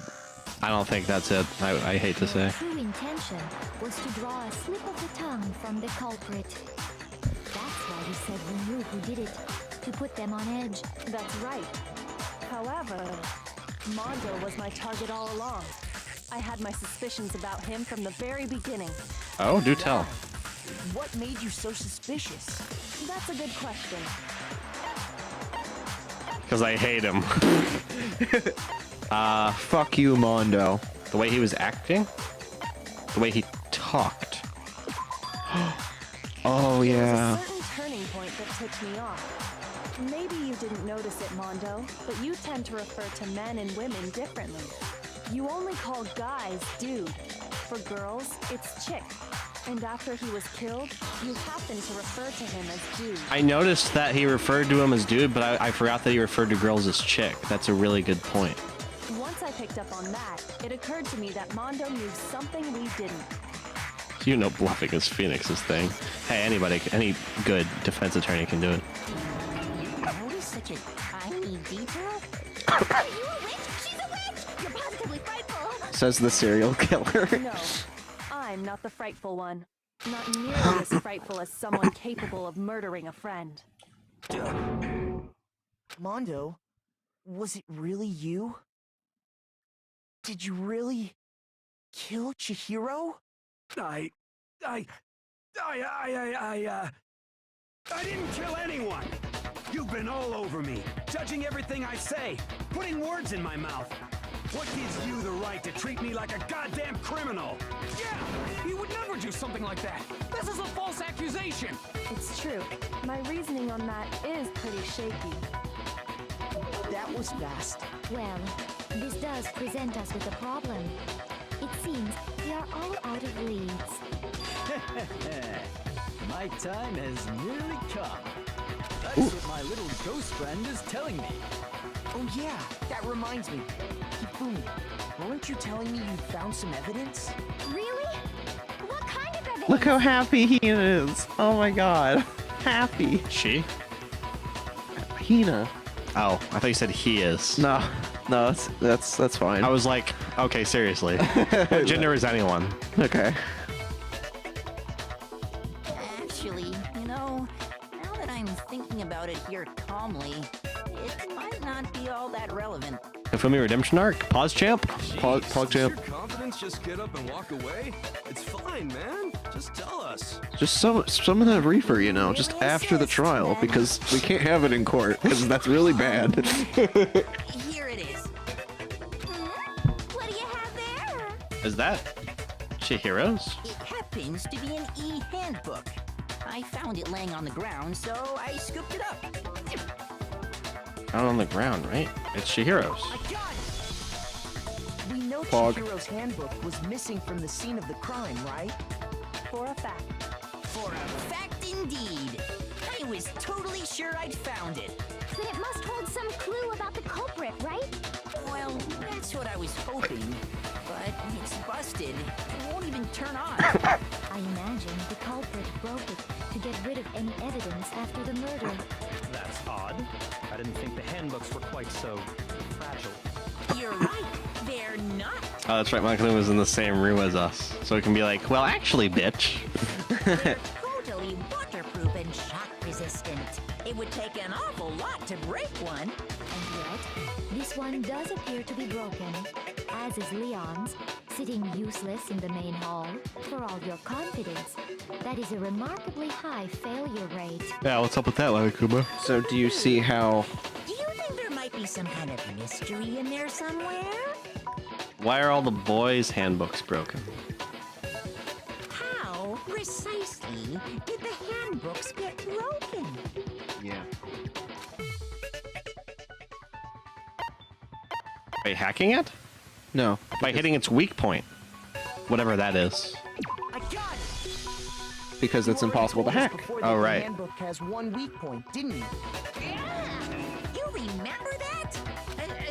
don't think that's it. I hate to say. True intention was to draw a slip of the tongue from the culprit. That's why he said we knew who did it, to put them on edge. That's right. However, Mondo was my target all along. I had my suspicions about him from the very beginning. Oh, do tell. What made you so suspicious? That's a good question. Because I hate him. Fuck you, Mondo. The way he was acting? The way he talked. Oh, yeah. There's a certain turning point that tipped me off. Maybe you didn't notice it, Mondo, but you tend to refer to men and women differently. You only call guys dude. For girls, it's chick. And after he was killed, you happen to refer to him as dude. I noticed that he referred to him as dude, but I forgot that he referred to girls as chick. That's a really good point. Once I picked up on that, it occurred to me that Mondo knew something we didn't. You know bluffing is Phoenix's thing. Hey, any good defense attorney can do it. Notice such a tiny detail? Are you a witch? She's a witch! You're positively frightful! Says the serial killer. No, I'm not the frightful one. Not nearly as frightful as someone capable of murdering a friend. Mondo, was it really you? Did you really kill Chihiro? I didn't kill anyone! You've been all over me, judging everything I say, putting words in my mouth. What gives you the right to treat me like a goddamn criminal? Yeah, he would never do something like that. This is a false accusation. It's true. My reasoning on that is pretty shaky. That was fast. Well, this does present us with a problem. It seems we are all out of leads. My time has nearly come. That's what my little ghost friend is telling me. Oh yeah, that reminds me. Hifumi, weren't you telling me you found some evidence? Really? What kind of evidence? Look how happy he is. Oh my god. Happy. She? Hina. Oh, I thought you said he is. No, that's fine. I was like, okay, seriously. What gender is anyone? Okay. Actually, now that I'm thinking about it here calmly, it might not be all that relevant. Hifumi redemption arc? Pause champ? Pause champ. Your confidence just get up and walk away? It's fine, man. Just tell us. Just some of that reefer, you know, just after the trial, because we can't have it in court, because that's really bad. Here it is. What do you have there? Is that Chihiro's? It happens to be an e-handbook. I found it laying on the ground, so I scooped it up. Out on the ground, right? It's Chihiro's. We know Fog. Chihiro's handbook was missing from the scene of the crime, right? For a fact. For a fact indeed. I was totally sure I'd found it. Then it must hold some clue about the culprit, right? Well, that's what I was hoping. But it's busted. It won't even turn on. I imagine the culprit broke it to get rid of any evidence after the murder. That's odd. I didn't think the handbooks were quite so fragile. You're right. They're not. Oh, that's right. Monokuma was in the same room as us. So it can be like, well, actually, bitch. Totally waterproof and shock resistant. It would take an awful lot to break one. And yet, this one does appear to be broken, as is Leon's, sitting useless in the main hall. For all your confidence, that is a remarkably high failure rate. Yeah, what's up with that, Monokuma? So do you see how... Do you think there might be some kind of mystery in there somewhere? Why are all the boys' handbooks broken? How precisely did the handbooks get broken? Yeah. By hacking it? No. By hitting its weak point. Whatever that is. Because it's impossible to hack. Oh, right. The handbook has one weak point, didn't you? You remember that?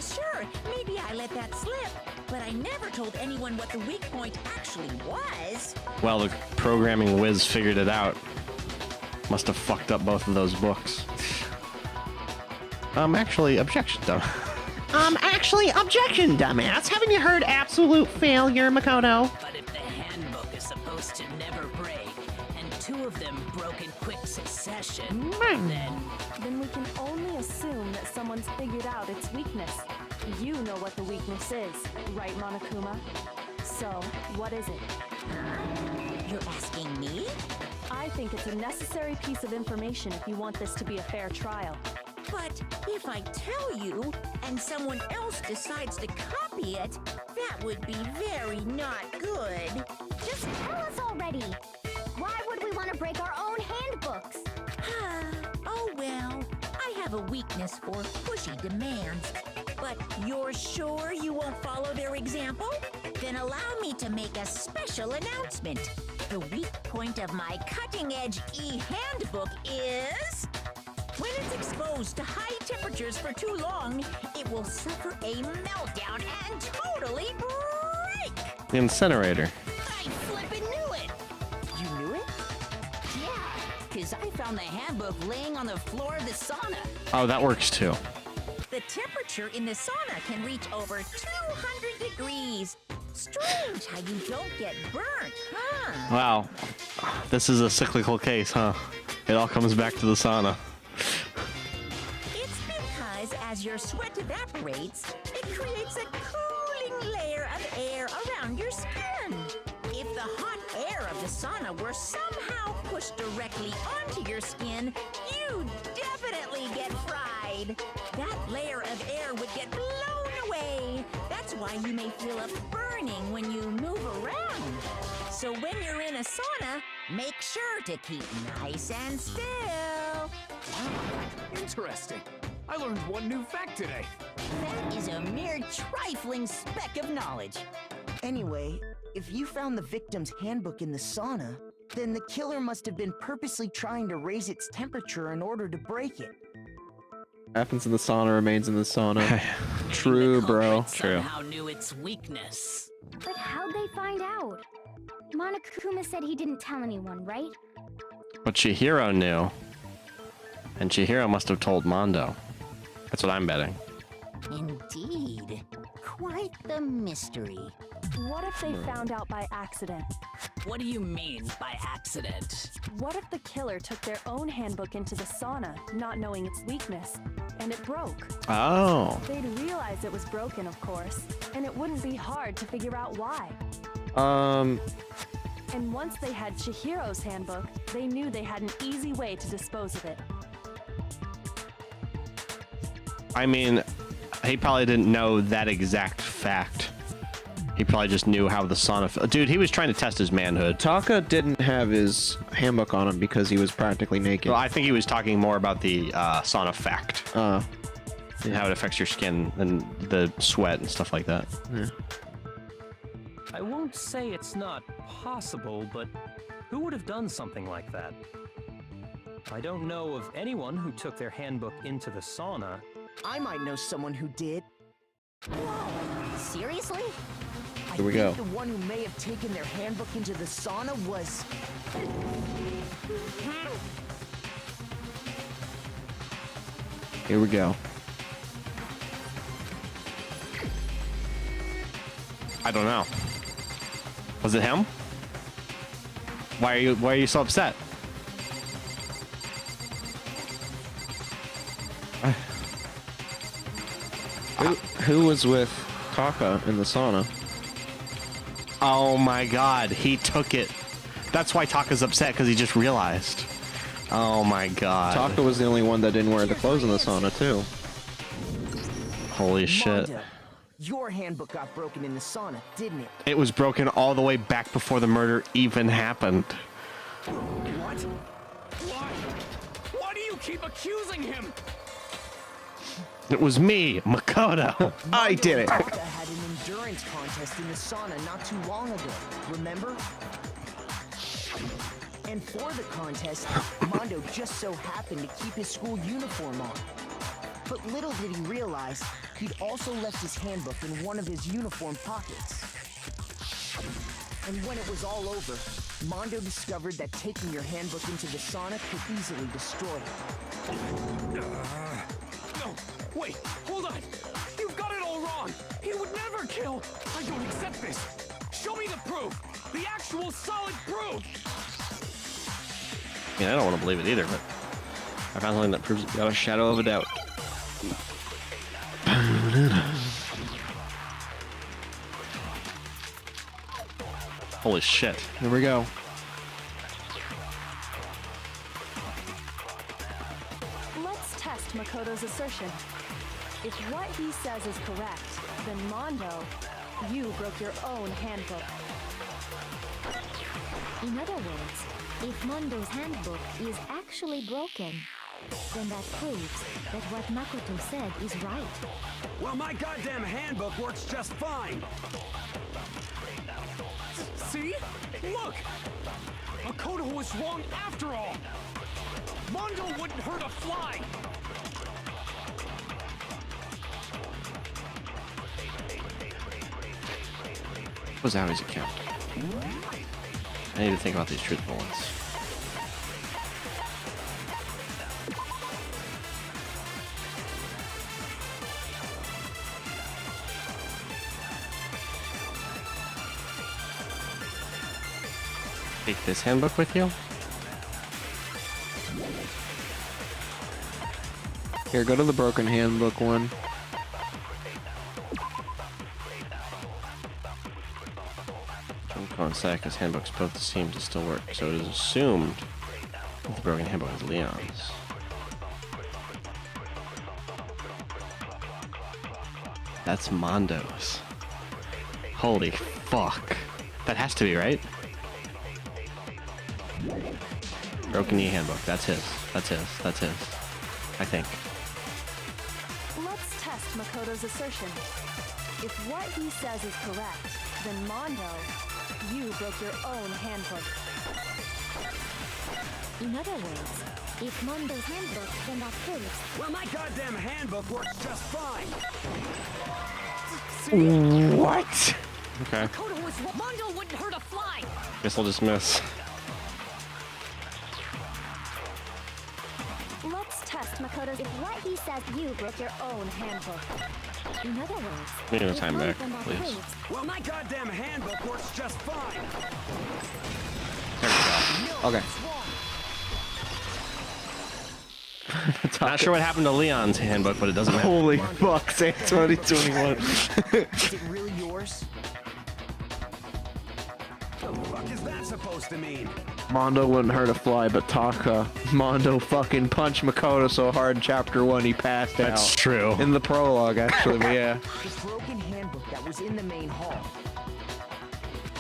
Sure, maybe I let that slip, but I never told anyone what the weak point actually was. Well, the programming whiz figured it out. Must have fucked up both of those books. Actually, objection, dumb. Actually, objection, dumbass. Haven't you heard absolute failure, Makoto? But if the handbook is supposed to never break, and two of them broke in quick succession, Then we can only assume that someone's figured out its weakness. You know what the weakness is, right, Monokuma? So, what is it? You're asking me? I think it's a necessary piece of information if you want this to be a fair trial. But if I tell you, and someone else decides to copy it, that would be very not good. Just tell us already. Why would we want to break our own handbooks? Oh well, I have a weakness for pushy demands. But you're sure you won't follow their example? Then allow me to make a special announcement. The weak point of my cutting-edge e-handbook is... When it's exposed to high temperatures for too long, it will suffer a meltdown and totally break! The incinerator. I flippin' knew it! You knew it? Yeah, because I found the handbook laying on the floor of the sauna. Oh, that works too. The temperature in the sauna can reach over 200 degrees. Strange how you don't get burnt, huh? Wow. This is a cyclical case, huh? It all comes back to the sauna. It's because as your sweat evaporates, it creates a cooling layer of air around your skin. If the hot air of the sauna were somehow pushed directly onto your skin, you'd definitely get fried. That layer of air would get blown away. That's why you may feel a burning when you move around. So when you're in a sauna, make sure to keep nice and still. Interesting. I learned one new fact today. That is a mere trifling speck of knowledge. Anyway, if you found the victim's handbook in the sauna, then the killer must have been purposely trying to raise its temperature in order to break it. Happens in the sauna remains in the sauna. True, bro. True. Somehow knew its weakness. But how'd they find out? Monokuma said he didn't tell anyone, right? But Chihiro knew. And Chihiro must have told Mondo. That's what I'm betting. Indeed. Quite the mystery. What if they found out by accident? What do you mean by accident? What if the killer took their own handbook into the sauna, not knowing its weakness, and it broke? Oh. They'd realize it was broken, of course, and it wouldn't be hard to figure out why. And once they had Chihiro's handbook, they knew they had an easy way to dispose of it. I mean, he probably didn't know that exact fact. He probably just knew how the sauna... Dude, he was trying to test his manhood. Taka didn't have his handbook on him because he was practically naked. Well, I think he was talking more about the sauna fact. And how it affects your skin and the sweat and stuff like that. Yeah. I won't say it's not possible, but who would have done something like that? I don't know of anyone who took their handbook into the sauna. I might know someone who did. Whoa, seriously? Here we go. The one who may have taken their handbook into the sauna was... Here we go. I don't know. Was it him? Why are you so upset? Who was with Taka in the sauna? Oh my god, he took it. That's why Taka's upset, because he just realized. Oh my god. Taka was the only one that didn't wear the clothes in the sauna, too. Holy shit. Mondo, your handbook got broken in the sauna, didn't it? It was broken all the way back before the murder even happened. What? Why? Why do you keep accusing him? It was me, Makoto. I did it. Taka had an endurance contest in the sauna not too long ago, remember? And for the contest, Mondo just so happened to keep his school uniform on. But little did he realize, he'd also left his handbook in one of his uniform pockets. And when it was all over, Mondo discovered that taking your handbook into the sauna could easily destroy it. No, wait, hold on. You've got it all wrong. He would never kill. I don't accept this. Show me the proof. The actual solid proof. I mean, I don't want to believe it either, but I found something that proves it without a shadow of a doubt. Holy shit. Here we go. Let's test Makoto's assertion. If what he says is correct, then Mondo, you broke your own handbook. In other words, if Mondo's handbook is actually broken, then that proves that what Makoto said is right. Well, my goddamn handbook works just fine. See? Look! Makoto was wrong after all. Mondo wouldn't hurt a fly. What was Aoi's account? I need to think about these truthful ones. Take this handbook with you? Here, go to the broken handbook one. Saka's handbooks both seem to still work, so it is assumed that the broken handbook is Leon's. That's Mondo's. Holy fuck. That has to be, right? Broken knee handbook. That's his. That's his. That's his. I think. Let's test Makoto's assertion. If what he says is correct, then Mondo, you broke your own handbook. In other words, if Mondo's handbook, then that proves... Well, my goddamn handbook works just fine. What? Okay. Makoto was wrong. Mondo wouldn't hurt a fly. Guess I'll just miss. Let's test Makoto's... If what he says, you broke your own handbook. In other words, We need a if time one back, of them please. operates, Well, my goddamn handbook works just fine. Okay. Not sure what happened to Leon's handbook, but it doesn't matter. Holy fuck, say 2021. Is it really yours? The fuck is that supposed to mean? Mondo wouldn't hurt a fly, but Taka. Mondo fucking punched Makoto so hard in chapter 1 he passed out. That's true. In the prologue, actually, but yeah. The broken handbook that was in the main hall.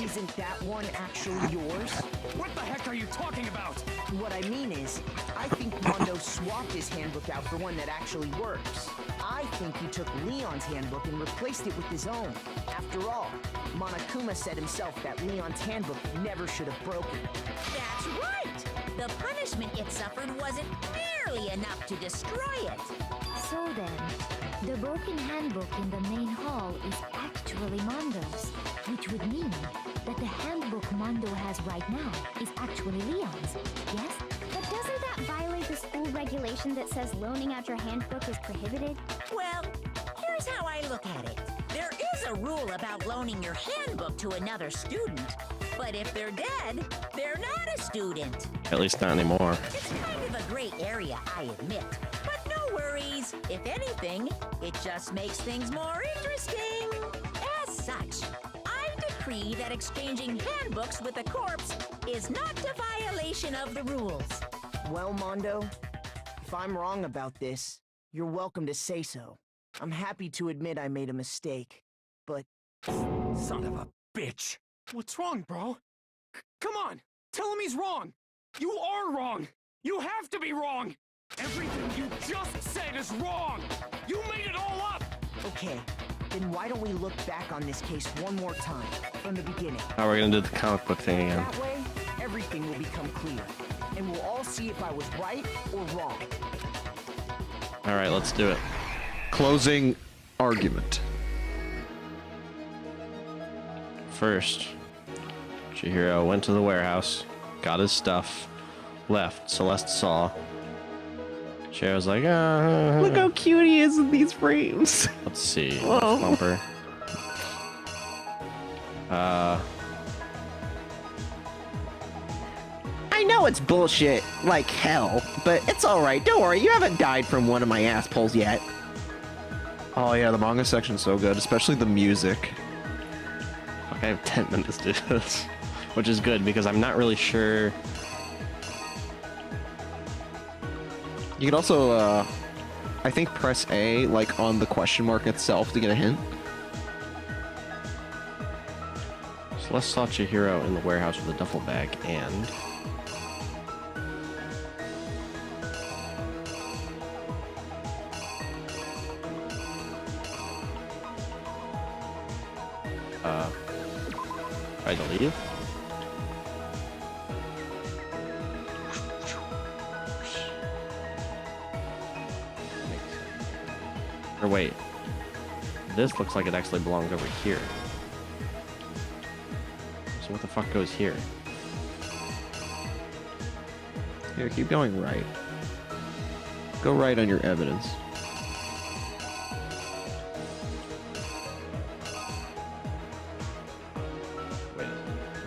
Isn't that one actually yours? What the heck are you talking about? What I mean is, I think Mondo swapped his handbook out for one that actually works. I think he took Leon's handbook and replaced it with his own. After all, Monokuma said himself that Leon's handbook never should have broken. That's right! The punishment it suffered wasn't nearly enough to destroy it. so then, the broken handbook in the main hall is actually Mondo's, which would mean that the handbook Mondo has right now is actually Leon's, yes? But doesn't that violate the school regulation that says loaning out your handbook is prohibited? Well, here's how I look at it. There is a rule about loaning your handbook to another student, but if they're dead, they're not a student. At least not anymore. It's kind of a gray area, I admit. But no worries. If anything, it just makes things more interesting. As such, I decree that exchanging handbooks with a corpse is not a violation of the rules. Well, Mondo, if I'm wrong about this, you're welcome to say so. I'm happy to admit I made a mistake, but... Son of a bitch! What's wrong, bro? Come on! Tell him he's wrong! You are wrong! You have to be wrong! Everything you just said is wrong! You made it all up! Okay, then why don't we look back on this case one more time, from the beginning? Oh, we're gonna do the comic book thing again. That way, everything will become clear, and we'll all see if I was right or wrong. Alright, let's do it. Closing argument. First, Chihiro went to the warehouse, got his stuff, left. Celeste saw. Chihiro's like, Look how cute he is in these frames. Let's see. Whoa. Bumper. I know it's bullshit like hell, but it's alright. Don't worry, you haven't died from one of my ass pulls yet. Oh yeah, the manga section's so good, especially the music. I have 10 minutes to do this, which is good because I'm not really sure. You could also, I think press A, like, on the question mark itself to get a hint. Celeste saw Chihiro in the warehouse with a duffel bag and... Tried to leave? Or wait. This looks like it actually belongs over here. So what the fuck goes here? Here, keep going right. Go right on your evidence.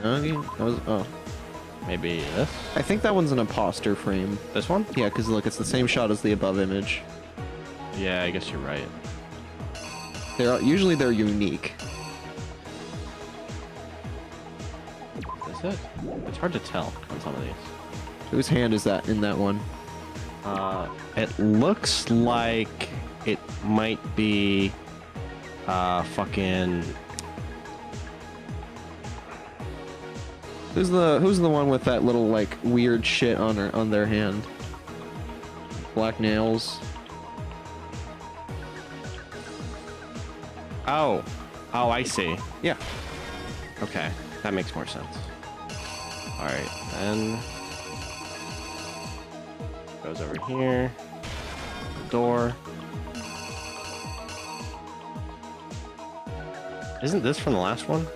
Okay, that was, oh. Maybe this? I think that one's an imposter frame. This one? Yeah, because look, it's the same shot as the above image. Yeah, I guess you're right. Usually they're unique. Is it? It's hard to tell on some of these. Whose hand is that in that one? It looks like it might be, fucking... Who's the one with that little like weird shit on their hand? Black nails. Oh, I see. Yeah. Okay, that makes more sense. All right, then goes over here. Door. Isn't this from the last one?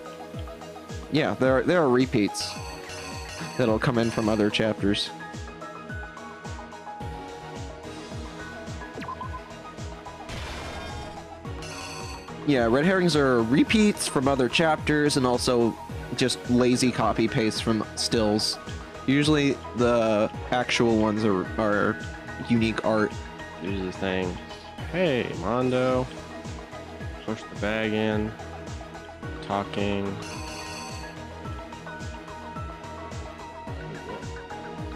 Yeah, there are repeats that'll come in from other chapters. Yeah, red herrings are repeats from other chapters and also just lazy copy paste from stills. Usually the actual ones are unique art. Use the thing. Hey, Mondo. Push the bag in. Talking.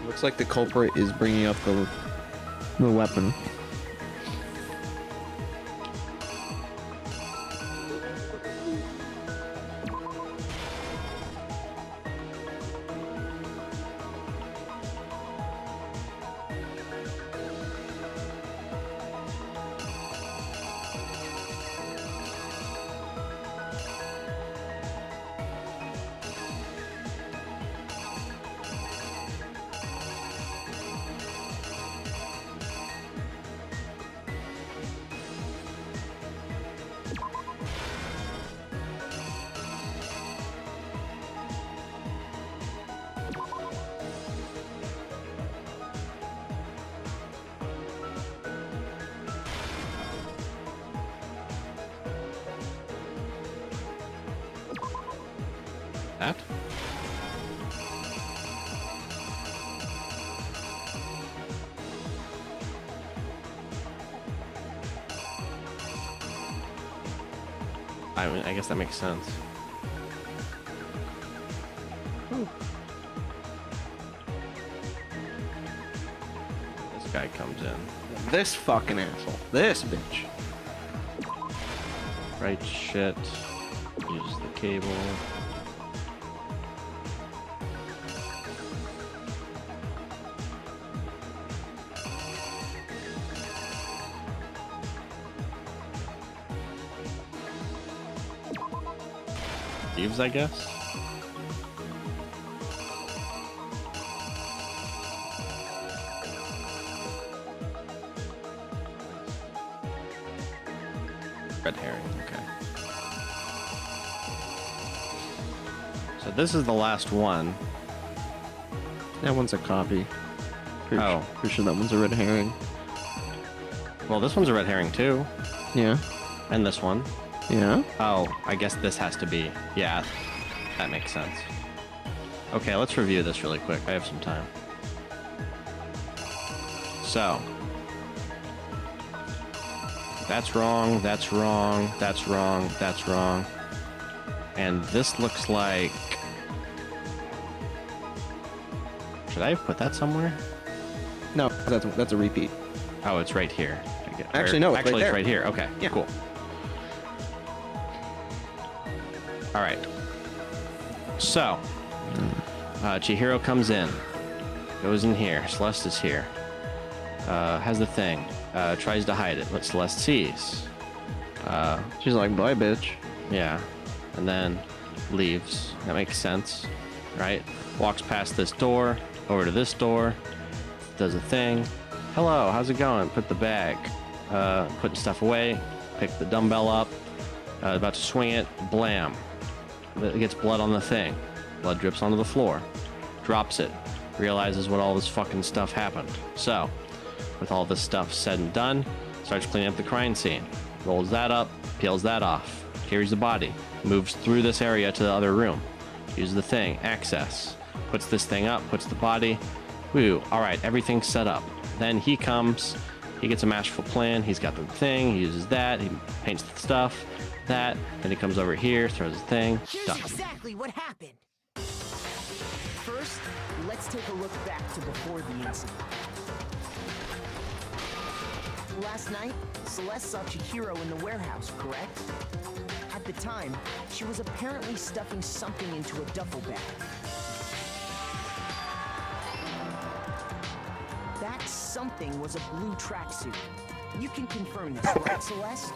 Looks like the culprit is bringing up the weapon. That? I mean, I guess that makes sense. This guy comes in. This fucking asshole. This bitch. Right shit. Use the cable. Leaves, I guess. Red herring, okay. So this is the last one. That one's a copy. Pretty sure that one's a red herring. Well, this one's a red herring too. Yeah. And this one. Yeah. Oh, I guess this has to be. Yeah, that makes sense. Okay, let's review this really quick. I have some time. So. That's wrong, that's wrong, that's wrong, that's wrong. And this looks like... Should I have put that somewhere? No, that's a repeat. Oh, it's right here. Actually, no, actually, it's it's right here. Okay, Yeah. cool. All right. So, Chihiro comes in, goes in here. Celeste is here. Has the thing. Tries to hide it, but Celeste sees. She's like, bye, bitch. Yeah. And then leaves. That makes sense, right? Walks past this door, over to this door, does a thing. Hello, how's it going? Put the bag. Putting stuff away. Pick the dumbbell up. About to swing it. Blam. It gets blood on the thing. Blood drips onto the floor. Drops it. Realizes what all this fucking stuff happened. So, with all this stuff said and done, starts cleaning up the crime scene. Rolls that up, peels that off, carries the body, moves through this area to the other room, uses the thing, access, puts this thing up, puts the body. Woo, alright, everything's set up. Then he comes, he gets a masterful plan, he's got the thing, he uses that, he paints the stuff, that, then he comes over here, throws the thing, done. Here's exactly what happened. First, let's take a look back to before the incident. Last night, Celeste saw Chihiro in the warehouse, correct? At the time, she was apparently stuffing something into a duffel bag. That something was a blue tracksuit. You can confirm this, right, Celeste?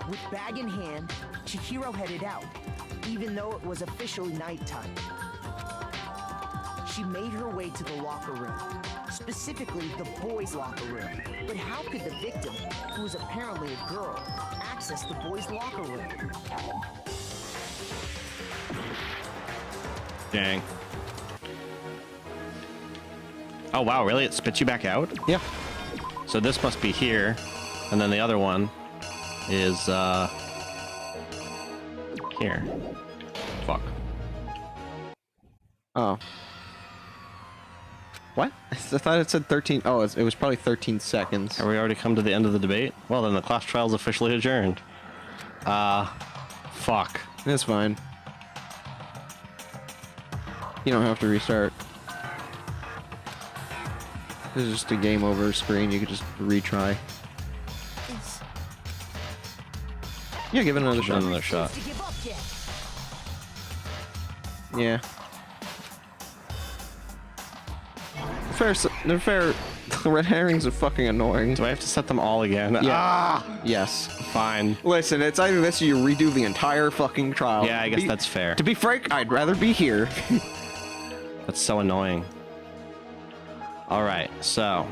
With bag in hand, Chihiro headed out, even though it was officially nighttime. She made her way to the locker room, specifically the boys' locker room. But how could the victim, who was apparently a girl, access the boys' locker room? Dang. Oh wow, really? It spits you back out? Yeah. So this must be here, and then the other one is here. Fuck. Oh. What? I thought it said 13. Oh, it was probably 13 seconds. Have we already come to the end of the debate? Well, then the class trial is officially adjourned. Fuck. It's fine. You don't have to restart. This is just a game over screen. You could just retry. Yeah, give it another shot. Another shot. Yeah. They're fair. The red herrings are fucking annoying. Do I have to set them all again? Yeah. Ah! Yes. Fine. Listen, it's either this or you redo the entire fucking trial. Yeah, I guess that's fair. To be frank, I'd rather be here. That's so annoying. Alright, so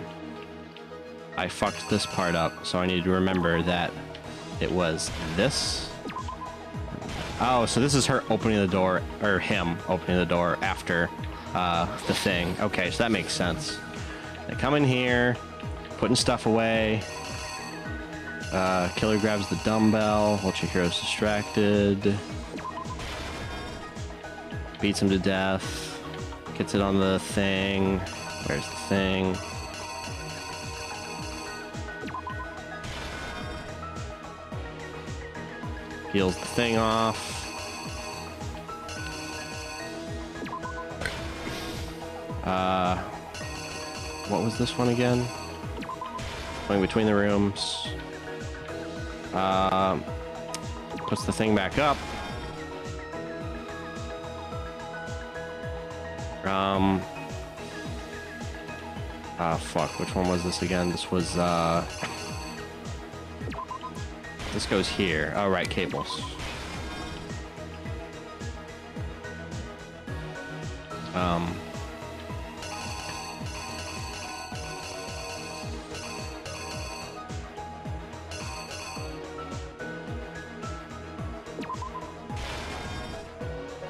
I fucked this part up, so I need to remember that it was this. Oh, so this is her opening the door, or him opening the door after the thing. Okay, so that makes sense. They come in here, putting stuff away. Killer grabs the dumbbell while Chihiro's distracted. Beats him to death. Gets it on the thing. Where's the thing? Peels the thing off. What was this one again? Going between the rooms. Puts the thing back up. Fuck, which one was this again? This was, this goes here. Oh, right, cables.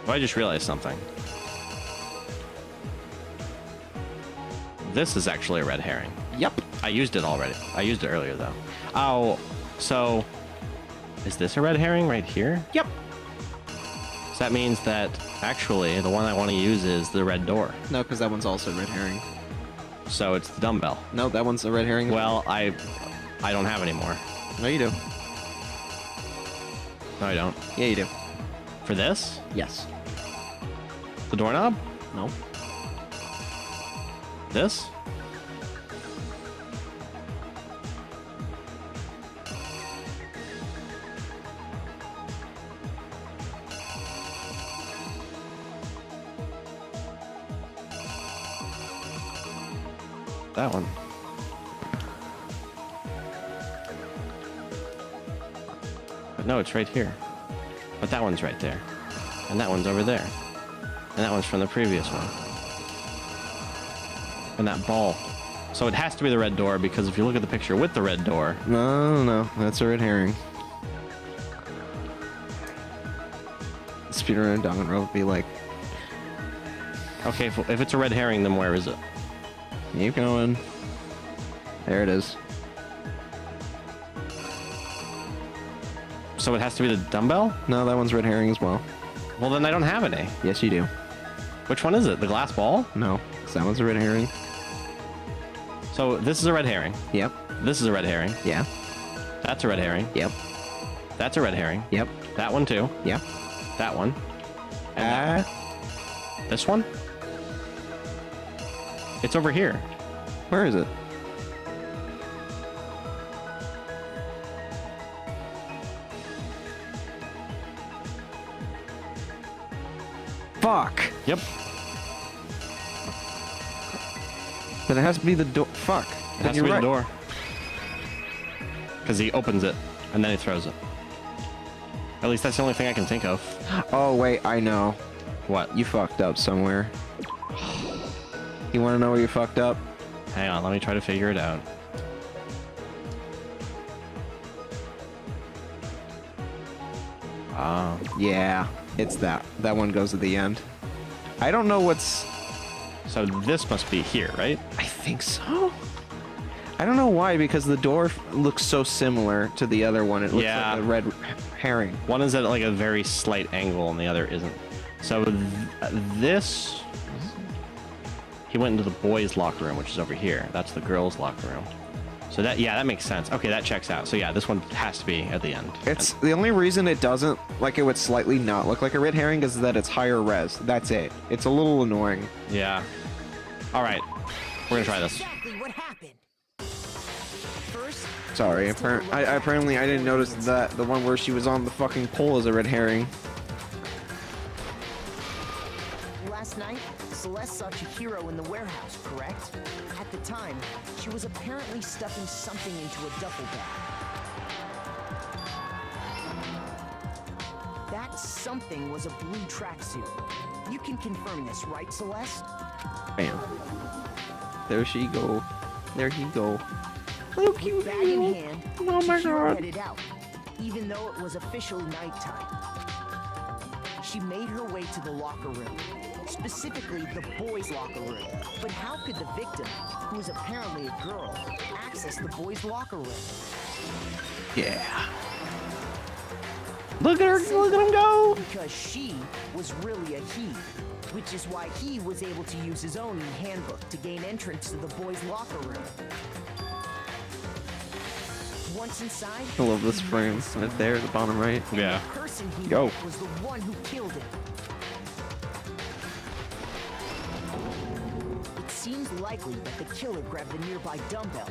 Oh, I just realized something. This is actually a red herring. Yep. I used it already. I used it earlier, though. Oh, so is this a red herring right here? Yep. So that means that actually the one I want to use is the red door. No, because that one's also red herring. So it's the dumbbell. No, that one's a red herring. Well, I don't have any more. No, you do. No, I don't. Yeah, you do. For this? Yes. The doorknob? No. This? That one. But no, it's right here. But that one's right there. And that one's over there. And that one's from the previous one. And that ball. So it has to be the red door, because if you look at the picture with the red door... No, that's a red herring. Speedrunner Danganronpa would be like... Okay, if it's a red herring, then where is it? Keep going. There it is. So it has to be the dumbbell? No, that one's red herring as well. Well, then I don't have any. Yes, you do. Which one is it? The glass ball? No, 'cause that one's a red herring. So this is a red herring. Yep. This is a red herring. Yeah. That's a red herring. Yep. That's a red herring. Yep. That one too. Yep. That one. And this one? It's over here. Where is it? Fuck. Yep. Then it has to be the door. Fuck. It has to be the door. Because he opens it, and then he throws it. At least that's the only thing I can think of. Oh, wait, I know. What? You fucked up somewhere. You want to know where you fucked up? Hang on, let me try to figure it out. Yeah, it's that. That one goes at the end. I don't know what's... So this must be here, right? I think so. I don't know why, because the door looks so similar to the other one. It looks Yeah. like a red herring. One is at like a very slight angle and the other isn't. So this, he went into the boys' locker room, which is over here. That's the girls' locker room. So that, yeah, that makes sense. Okay, that checks out. So yeah, this one has to be at the end. It's the only reason it doesn't, like, it would slightly not look like a red herring is that it's higher res. That's it. It's a little annoying. Yeah. All right, we're gonna try this. Exactly what happened. First, Sorry, apparently I didn't notice that the one where she was on the fucking pole is a red herring. last night, Celeste saw Chihiro in the warehouse, correct? At the time, she was apparently stuffing something into a duffel bag. That something was a blue tracksuit. You can confirm this, right, Celeste? Bam. There she go. There he go. Little cute Bag in hand, Oh my Chihiro god. headed out, even though it was officially nighttime. She made her way to the locker room, specifically the boys' locker room. But how could the victim, who is apparently a girl, access the boys' locker room? Yeah. Look at her, look at him go! Because she was really a he, which is why he was able to use his own handbook to gain entrance to the boys' locker room. Once inside, I love this frame. Right there at the bottom right. Yeah. the person he Go. met was the one who killed him. It seems likely that the killer grabbed the nearby dumbbell,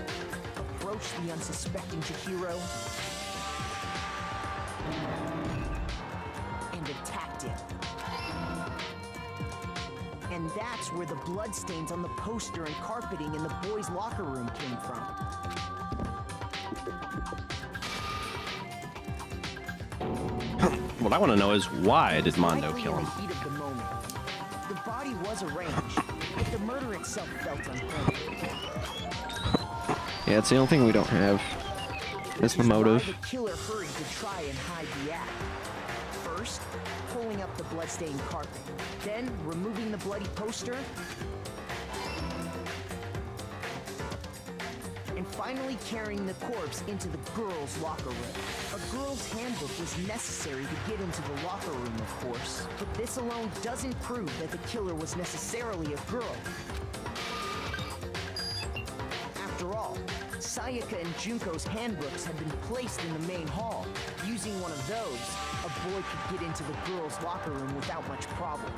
approached the unsuspecting Chihiro, and attacked him. And that's where the bloodstains on the poster and carpeting in the boys' locker room came from. What I want to know is why did Mondo Likely kill in him? the heat of the moment. The body was arranged, but the murder itself felt unplanned. Yeah, it's the only thing we don't have. It's the motive. The killer hurried to try and hide the act. First, pulling up the bloodstained carpet, then removing the bloody poster, and finally carrying the corpse into the girls' locker room. A girl's handbook was necessary to get into the locker room, of course, but this alone doesn't prove that the killer was necessarily a girl. After all, Sayaka and Junko's handbooks had been placed in the main hall. Using one of those, a boy could get into the girls' locker room without much problem.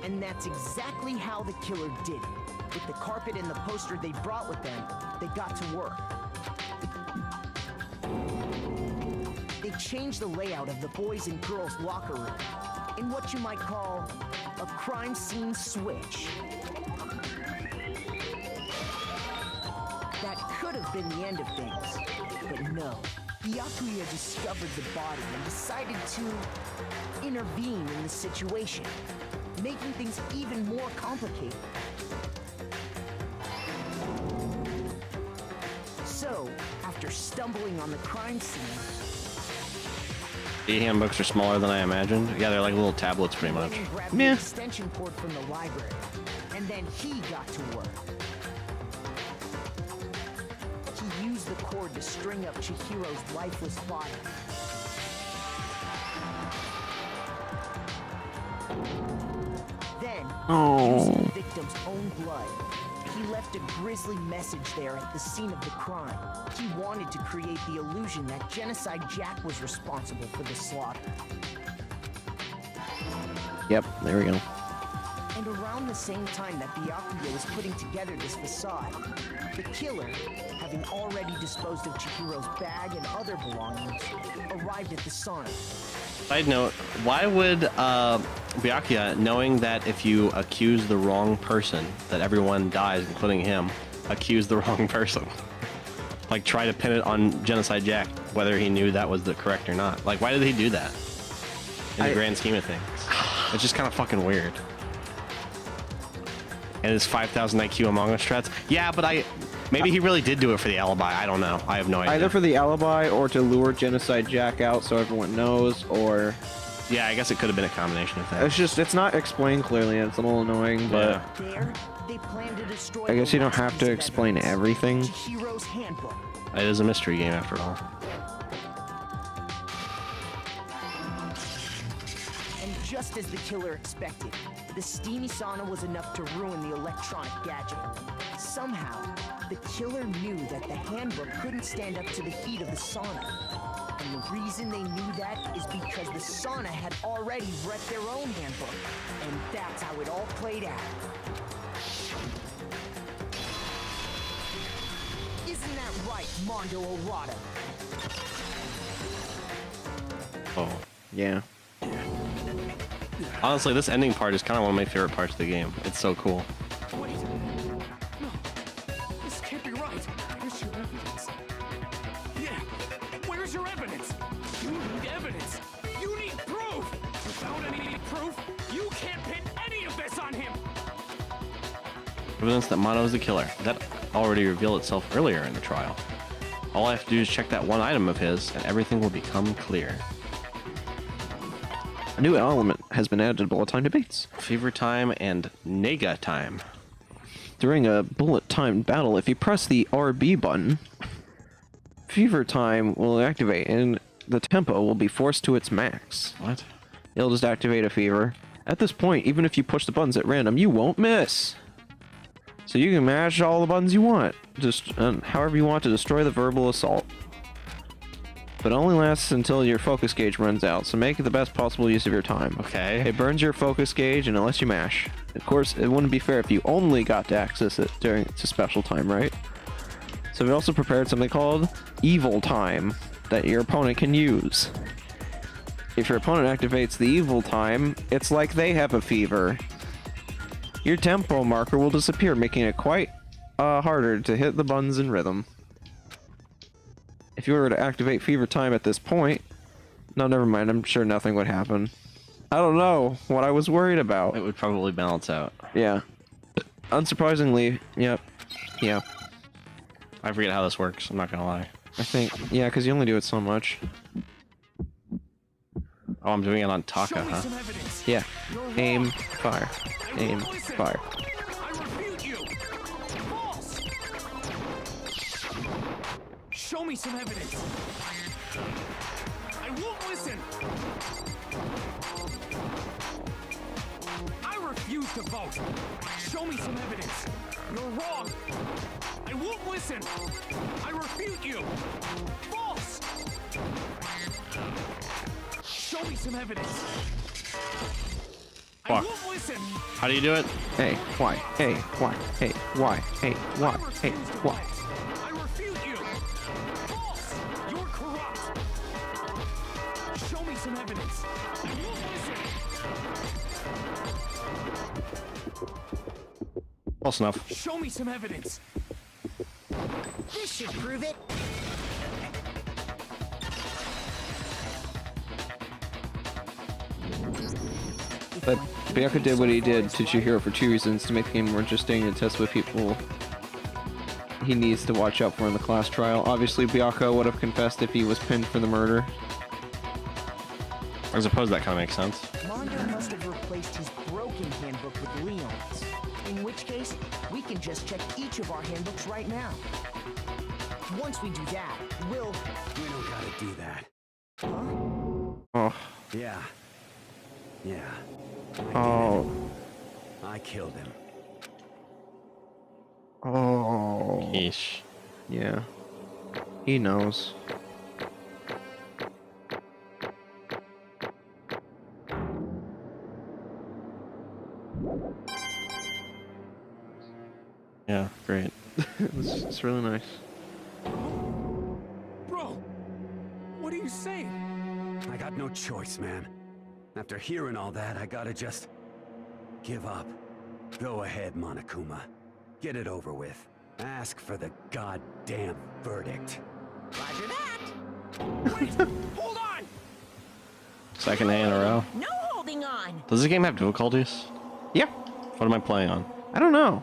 And that's exactly how the killer did it. With the carpet and the poster they brought with them, they got to work. They changed the layout of the boys' and girls' locker room in what you might call a crime scene switch. That could have been the end of things, but no. Byakuya discovered the body and decided to intervene in the situation, making things even more complicated. So, after stumbling on the crime scene, The handbooks are smaller than I imagined. Yeah, they're like little tablets pretty much. he grabbed the extension cord from the library, and then he got to work. He used the cord to string up Chihiro's lifeless body. Then, using the victim's own blood, he left a grisly message there at the scene of the crime. He wanted to create the illusion that Genocide Jack was responsible for the slaughter. Yep, there we go. And around the same time that Byakuya was putting together this facade, the killer, having already disposed of Chihiro's bag and other belongings, arrived at the sauna. Side note, why would Byakuya, knowing that if you accuse the wrong person, that everyone dies, including him, accuse the wrong person? Like, try to pin it on Genocide Jack, whether he knew that was the correct or not. Like, why did he do that? In the grand scheme of things. It's just kind of fucking weird. And his 5,000 IQ Among Us strats? Yeah, but maybe he really did do it for the alibi. I don't know. I have no idea. Either for the alibi or to lure Genocide Jack out so everyone knows, or Yeah, I guess it could have been a combination of things. It's just, it's not explained clearly. It's a little annoying, but There, they plan to destroy I guess you the don't have last to piece of explain evidence, everything. Chihiro's handbook. It is a mystery game after all. And just as the killer expected, the steamy sauna was enough to ruin the electronic gadget. Somehow, the killer knew that the handbook couldn't stand up to the heat of the sauna. And the reason they knew that is because the sauna had already wrecked their own handbook. And that's how it all played out. Isn't that right, Mondo Orada? Oh. Yeah. Honestly, this ending part is kind of one of my favorite parts of the game. It's so cool. Wait. No. This can't be right. Where's your evidence? Yeah. Where's your evidence? You need evidence. You need proof. Without any proof, you can't pin any of this on him. Evidence that Mono is the killer. That already revealed itself earlier in the trial. All I have to do is check that one item of his, and everything will become clear. A new element has been added to bullet time debates. Fever time and Nega time. During a bullet time battle, if you press the RB button, fever time will activate and the tempo will be forced to its max. What? It'll just activate a fever. At this point, even if you push the buttons at random, you won't miss. So you can mash all the buttons you want, just however you want to destroy the verbal assault. But it only lasts until your focus gauge runs out, so make the best possible use of your time. Okay. It burns your focus gauge and it lets you mash. Of course, it wouldn't be fair if you only got to access it during its special time, right? So we also prepared something called Evil Time that your opponent can use. If your opponent activates the Evil Time, it's like they have a fever. Your tempo marker will disappear, making it quite harder to hit the buttons in rhythm. If you were to activate Fever Time at this point... No, never mind. I'm sure nothing would happen. I don't know what I was worried about. It would probably balance out. Yeah. Unsurprisingly, yep. Yeah. I forget how this works, I'm not gonna lie. I think... Yeah, because you only do it so much. Oh, I'm doing it on Taka, huh? Yeah. Aim, fire. Aim, fire. Show me some evidence. I won't listen. I refuse to vote. Show me some evidence. You're wrong. I won't listen. I refute you. False. Show me some evidence. I Fuck. won't listen. How do you do it? Hey, why? Hey, why? Hey, why? Hey, why? Hey, why? I refute you. False. You're corrupt. Show me some evidence. I won't listen. Close enough. Show me some evidence. This should prove it. But Byakuya did what he did to Chihiro for two reasons: to make the game more interesting and test what people he needs to watch out for in the class trial. Obviously, Byakuya would have confessed if he was pinned for the murder. I suppose that kind of makes sense. Mondo must have replaced his broken handbook with Leon's. In which case, we can just check each of our handbooks right now. Once we do that, we'll... We don't gotta do that. Oh. Yeah. Yeah. Oh. I killed him. Oh. Yeesh. Yeah. He knows. Yeah, great. It's really nice. Bro, what are you saying? I got no choice, man. After hearing all that, I gotta just give up. Go ahead, Monokuma. Get it over with. Ask for the goddamn verdict. Roger that. Wait, hold on. Second day in a row. No holding on. Does this game have difficulties? Yeah. What am I playing on? I don't know.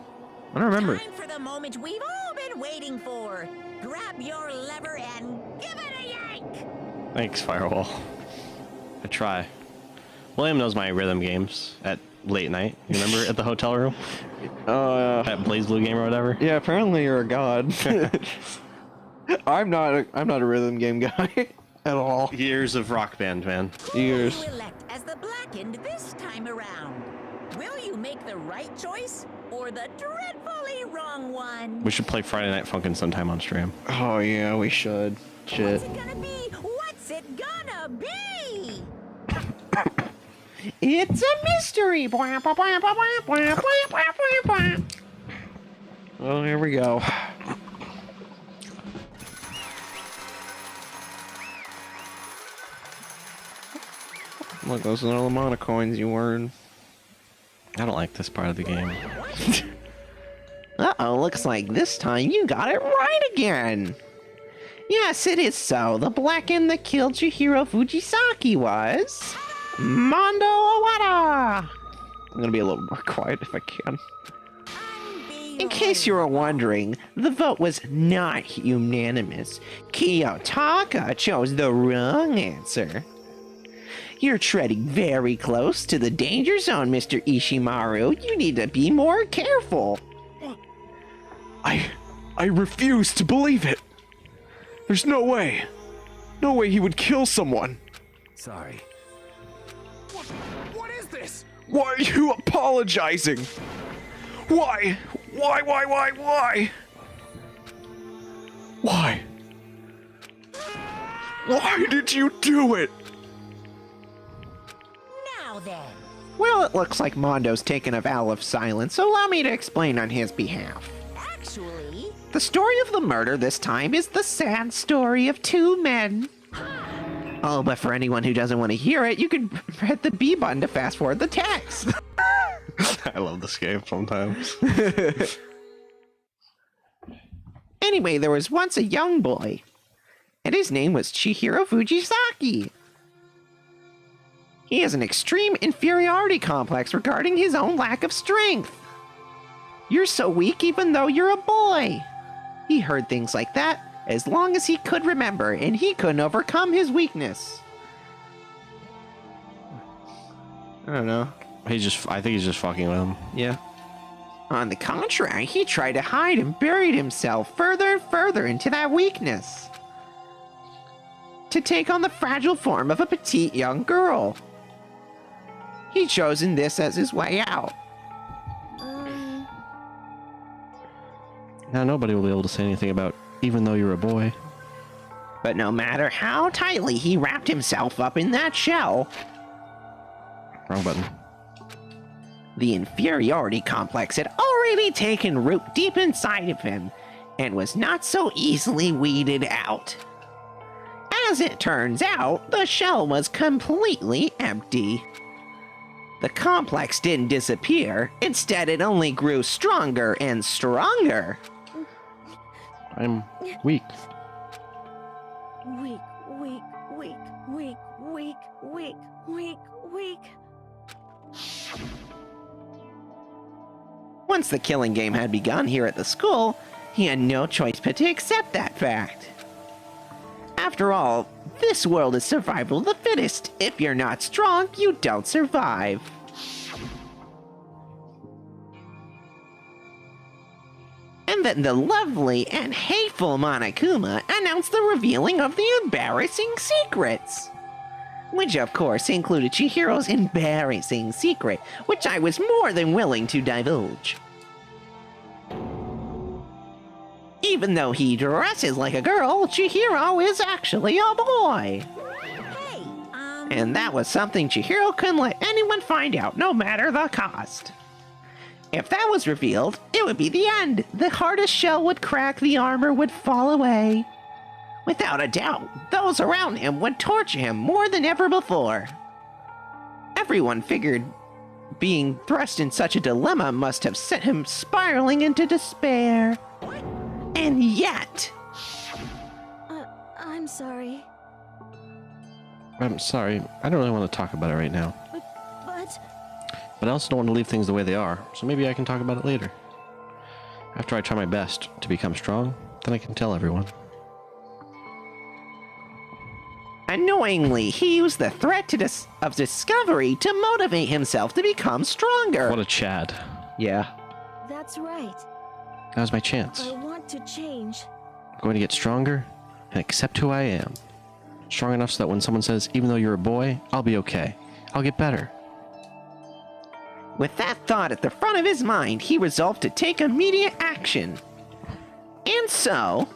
I don't remember. Time for the moment we've all been waiting for. Grab your lever and give it a yank. Thanks, Firewall. I try. William knows my rhythm games at late night. You remember at the hotel room? That Blaze Blue game or whatever? Yeah, apparently you're a god. I'm not a rhythm game guy at all. Years of Rock Band, man. Years. Who will you elect as the Blackened this time around? Will you make the right choice or the dreadfully wrong one? We should play Friday Night Funkin' sometime on stream. Oh yeah, we should. Shit. What's it gonna be? What's it gonna be? It's a mystery. Oh, here we go. Look, those are all the amount of coins you earn. I don't like this part of the game. Uh-oh, looks like this time you got it right again. Yes, it is so. The Blackened that killed Chihiro Fujisaki was Mondo Owada. I'm gonna be a little more quiet if I can. In case you were wondering, the vote was not unanimous. Kiyotaka chose the wrong answer. You're treading very close to the danger zone, Mr. Ishimaru. You need to be more careful. I refuse to believe it. There's no way. No way he would kill someone. Sorry. What is this? Why are you apologizing? Why? Why? Why? Why did you do it? Now then. Well, it looks like Mondo's taken a vow of silence, so allow me to explain on his behalf. Actually, the story of the murder this time is the sad story of two men. Oh, but for anyone who doesn't want to hear it, you can hit the B button to fast forward the text. I love this game sometimes. Anyway, there was once a young boy, and his name was Chihiro Fujisaki. He has an extreme inferiority complex regarding his own lack of strength. You're so weak even though you're a boy. He heard things like that as long as he could remember, and he couldn't overcome his weakness. I don't know. I think he's just fucking with him. Yeah. On the contrary, he tried to hide and buried himself further and further into that weakness, to take on the fragile form of a petite young girl. He'd chosen this as his way out. Now nobody will be able to say anything about even though you're a boy. But no matter how tightly he wrapped himself up in that shell, wrong button. The inferiority complex had already taken root deep inside of him and was not so easily weeded out. As it turns out, the shell was completely empty. The complex didn't disappear. Instead, it only grew stronger and stronger. I'm weak. Weak, weak, weak, weak, weak, weak, weak, weak. Once the killing game had begun here at the school, he had no choice but to accept that fact. After all, this world is survival of the fittest. If you're not strong, you don't survive. And then the lovely and hateful Monokuma announced the revealing of the embarrassing secrets. Which of course included Chihiro's embarrassing secret, which I was more than willing to divulge. Even though he dresses like a girl, Chihiro is actually a boy. And that was something Chihiro couldn't let anyone find out, no matter the cost. If that was revealed, it would be the end. The hardest shell would crack, the armor would fall away. Without a doubt, those around him would torture him more than ever before. Everyone figured being thrust in such a dilemma must have sent him spiraling into despair. And yet... I'm sorry. I'm sorry. I don't really want to talk about it right now. But I also don't want to leave things the way they are, so maybe I can talk about it later. After I try my best to become strong, then I can tell everyone. Annoyingly, he used the threat of discovery to motivate himself to become stronger. What a Chad. Yeah. That's right. That was my chance. I want to change. I'm going to get stronger and accept who I am. Strong enough so that when someone says, even though you're a boy, I'll be okay. I'll get better. With that thought at the front of his mind, he resolved to take immediate action. And so,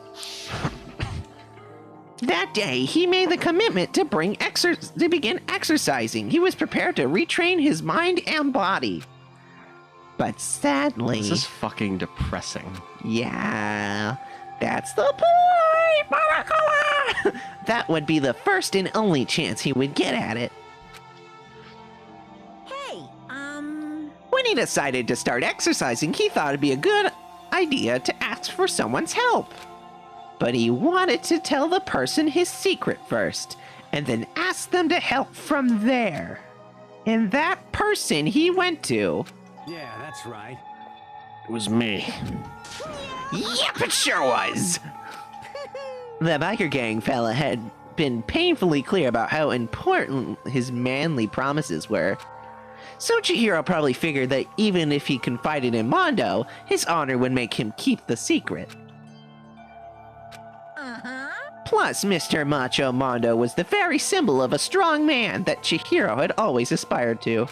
that day, he made the commitment to begin exercising. He was prepared to retrain his mind and body. But sadly... This is fucking depressing. Yeah, that's the point, Maracoa! That would be the first and only chance he would get at it. When he decided to start exercising, he thought it'd be a good idea to ask for someone's help. But he wanted to tell the person his secret first, and then ask them to help from there. And that person he went to... Yeah, that's right. It was me. Yep, it sure was! The biker gang fella had been painfully clear about how important his manly promises were. So Chihiro probably figured that even if he confided in Mondo, his honor would make him keep the secret. Plus, Mr. Macho Mondo was the very symbol of a strong man that Chihiro had always aspired to.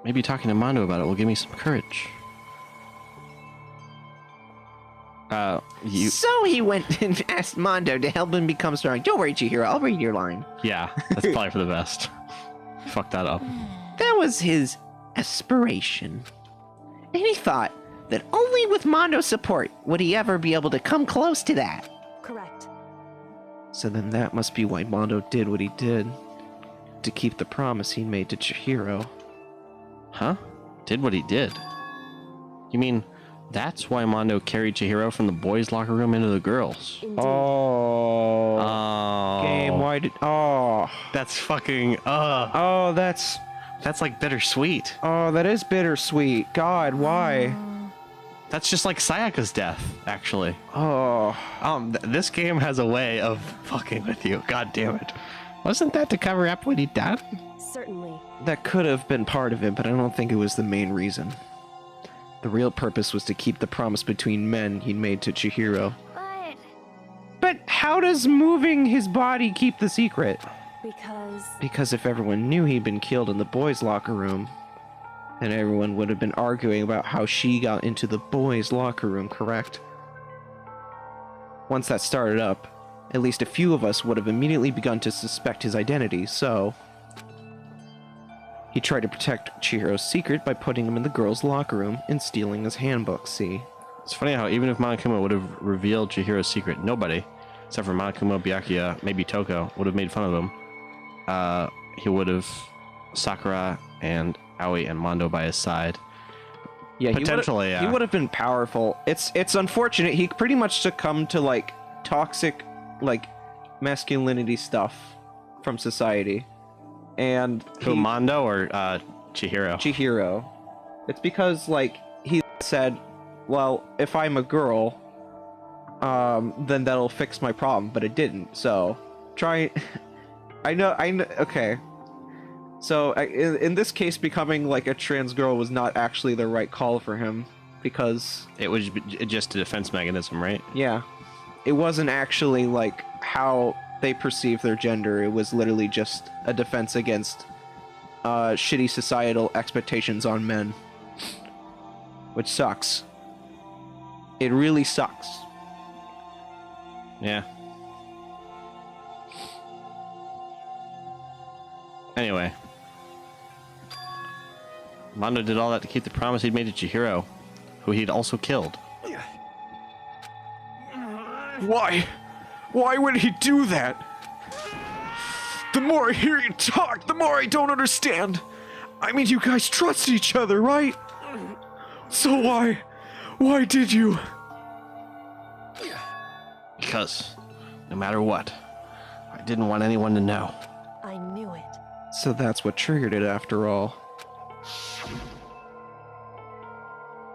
Maybe talking to Mondo about it will give me some courage. So he went and asked Mondo to help him become strong. Don't worry, Chihiro, I'll read your line. Yeah, that's probably for the best. Fuck that up. That was his aspiration. And he thought that only with Mondo's support would he ever be able to come close to that. Correct. So then that must be why Mondo did what he did. To keep the promise he made to Chihiro. Huh? Did what he did? You mean that's why Mondo carried Chihiro from the boys' locker room into the girls? Indeed. Oh. Game, why did... Oh. That's fucking... Oh, that's like bittersweet. Oh, that is bittersweet. God, why? That's just like Sayaka's death, actually. Oh. This game has a way of fucking with you. God damn it. Wasn't that to cover up what he done? Certainly. That could have been part of it, but I don't think it was the main reason. The real purpose was to keep the promise between men he'd made to Chihiro. But how does moving his body keep the secret? Because if everyone knew he'd been killed in the boys' locker room, then everyone would have been arguing about how she got into the boys' locker room, correct? Once that started up, at least a few of us would have immediately begun to suspect his identity, so... He tried to protect Chihiro's secret by putting him in the girls' locker room and stealing his handbook, see? It's funny how even if Monokuma would have revealed Chihiro's secret, nobody, except for Monokuma, Byakuya, maybe Toko, would have made fun of him. He would have Sakura and Aoi and Mondo by his side. Yeah, potentially, he would have been powerful. It's unfortunate. He pretty much succumbed to, like, toxic, like, masculinity stuff from society. And who, Mondo or Chihiro? Chihiro. It's because, like, he said, well, if I'm a girl, then that'll fix my problem, but it didn't. So I know, okay. So in this case, becoming like a trans girl was not actually the right call for him, because it was just a defense mechanism, right? Yeah, it wasn't actually like how they perceive their gender. It was literally just a defense against shitty societal expectations on men, which sucks. It really sucks. Yeah. Anyway, Mondo did all that to keep the promise he'd made to Chihiro, who he'd also killed. Why? Why would he do that? The more I hear you talk, the more I don't understand. I mean, you guys trust each other, right? So why did you? Because, no matter what, I didn't want anyone to know. I knew it. So that's what triggered it after all.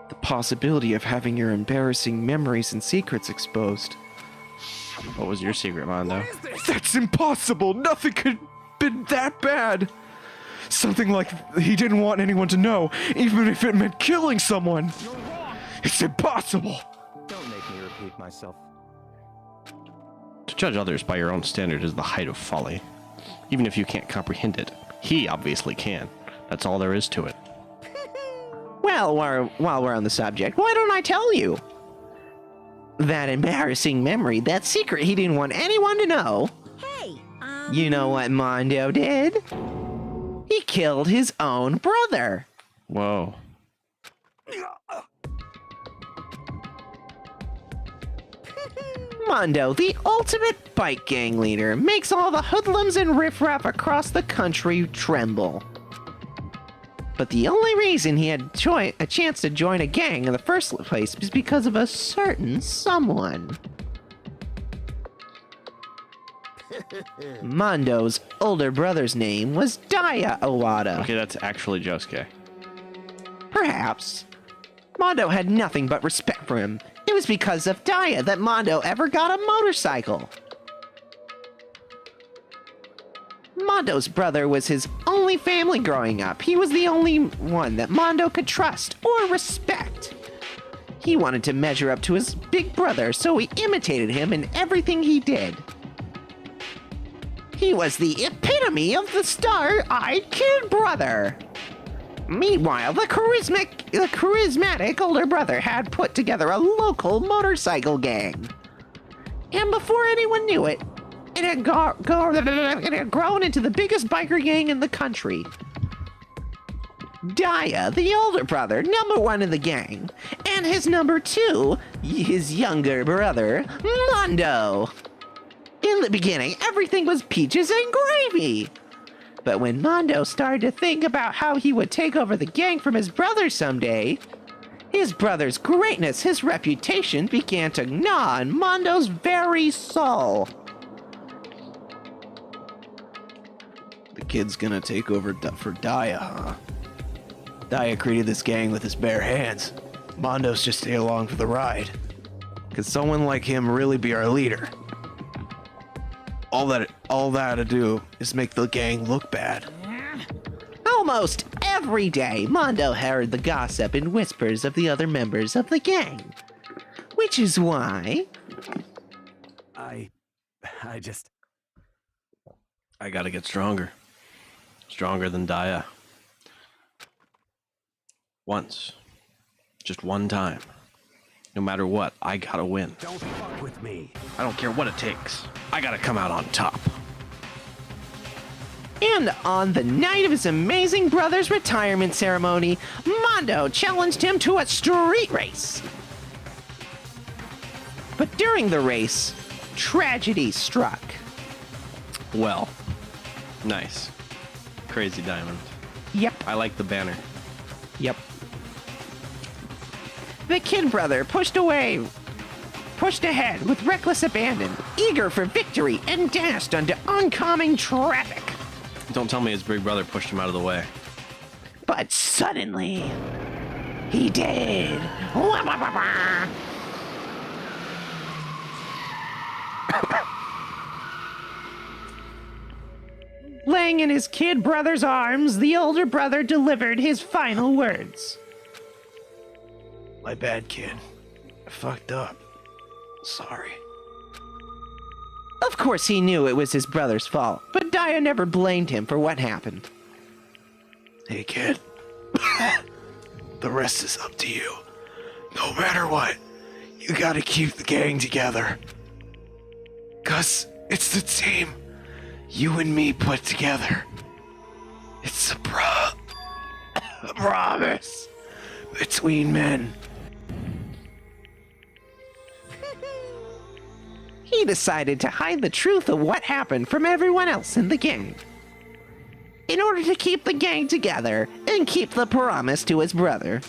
The possibility of having your embarrassing memories and secrets exposed. What was your secret, Mondo? That's impossible! Nothing could have been that bad! Something like he didn't want anyone to know, even if it meant killing someone! It's impossible! Don't make me repeat myself. To judge others by your own standard is the height of folly. Even if you can't comprehend it, he obviously can. That's all there is to it. Well, while we're on the subject, why don't I tell you? That embarrassing memory, that secret he didn't want anyone to know. Hey, You know what Mondo did? He killed his own brother. Whoa. Mondo, the ultimate bike gang leader, makes all the hoodlums and riffraff across the country tremble. But the only reason he had a chance to join a gang in the first place is because of a certain someone. Mondo's older brother's name was Daya Owada. Okay, that's actually Josuke. Perhaps. Mondo had nothing but respect for him. It was because of Daya that Mondo ever got a motorcycle. Mondo's brother was his only family growing up. He was the only one that Mondo could trust or respect. He wanted to measure up to his big brother, so he imitated him in everything he did. He was the epitome of the star-eyed kid brother. Meanwhile, the charismatic older brother had put together a local motorcycle gang. And before anyone knew it, it had grown into the biggest biker gang in the country. Daya, the older brother, number one in the gang, and his number two, his younger brother, Mondo. In the beginning, everything was peaches and gravy. But when Mondo started to think about how he would take over the gang from his brother someday, his brother's greatness, his reputation began to gnaw on Mondo's very soul. The kid's gonna take over for Daya, huh? Daya created this gang with his bare hands. Mondo's just stay along for the ride. Could someone like him really be our leader? All that to do is make the gang look bad. Almost every day, Mondo heard the gossip and whispers of the other members of the gang. Which is why... I gotta get stronger. Stronger than Daya. Once. Just one time. No matter what, I gotta win. Don't fuck with me. I don't care what it takes. I gotta come out on top. And on the night of his amazing brother's retirement ceremony, Mondo challenged him to a street race. But during the race, tragedy struck. Well, nice. Crazy Diamond. Yep. I like the banner. Yep. The kid brother pushed ahead with reckless abandon, eager for victory, and dashed onto oncoming traffic. Don't tell me his big brother pushed him out of the way. But suddenly, he did. Laying in his kid brother's arms, the older brother delivered his final words. My bad, kid. I fucked up. Sorry. Of course he knew it was his brother's fault, but Daya never blamed him for what happened. Hey, kid. The rest is up to you. No matter what, you gotta keep the gang together. 'Cause it's the team you and me put together. It's a promise between men. He decided to hide the truth of what happened from everyone else in the gang. In order to keep the gang together and keep the promise to his brother,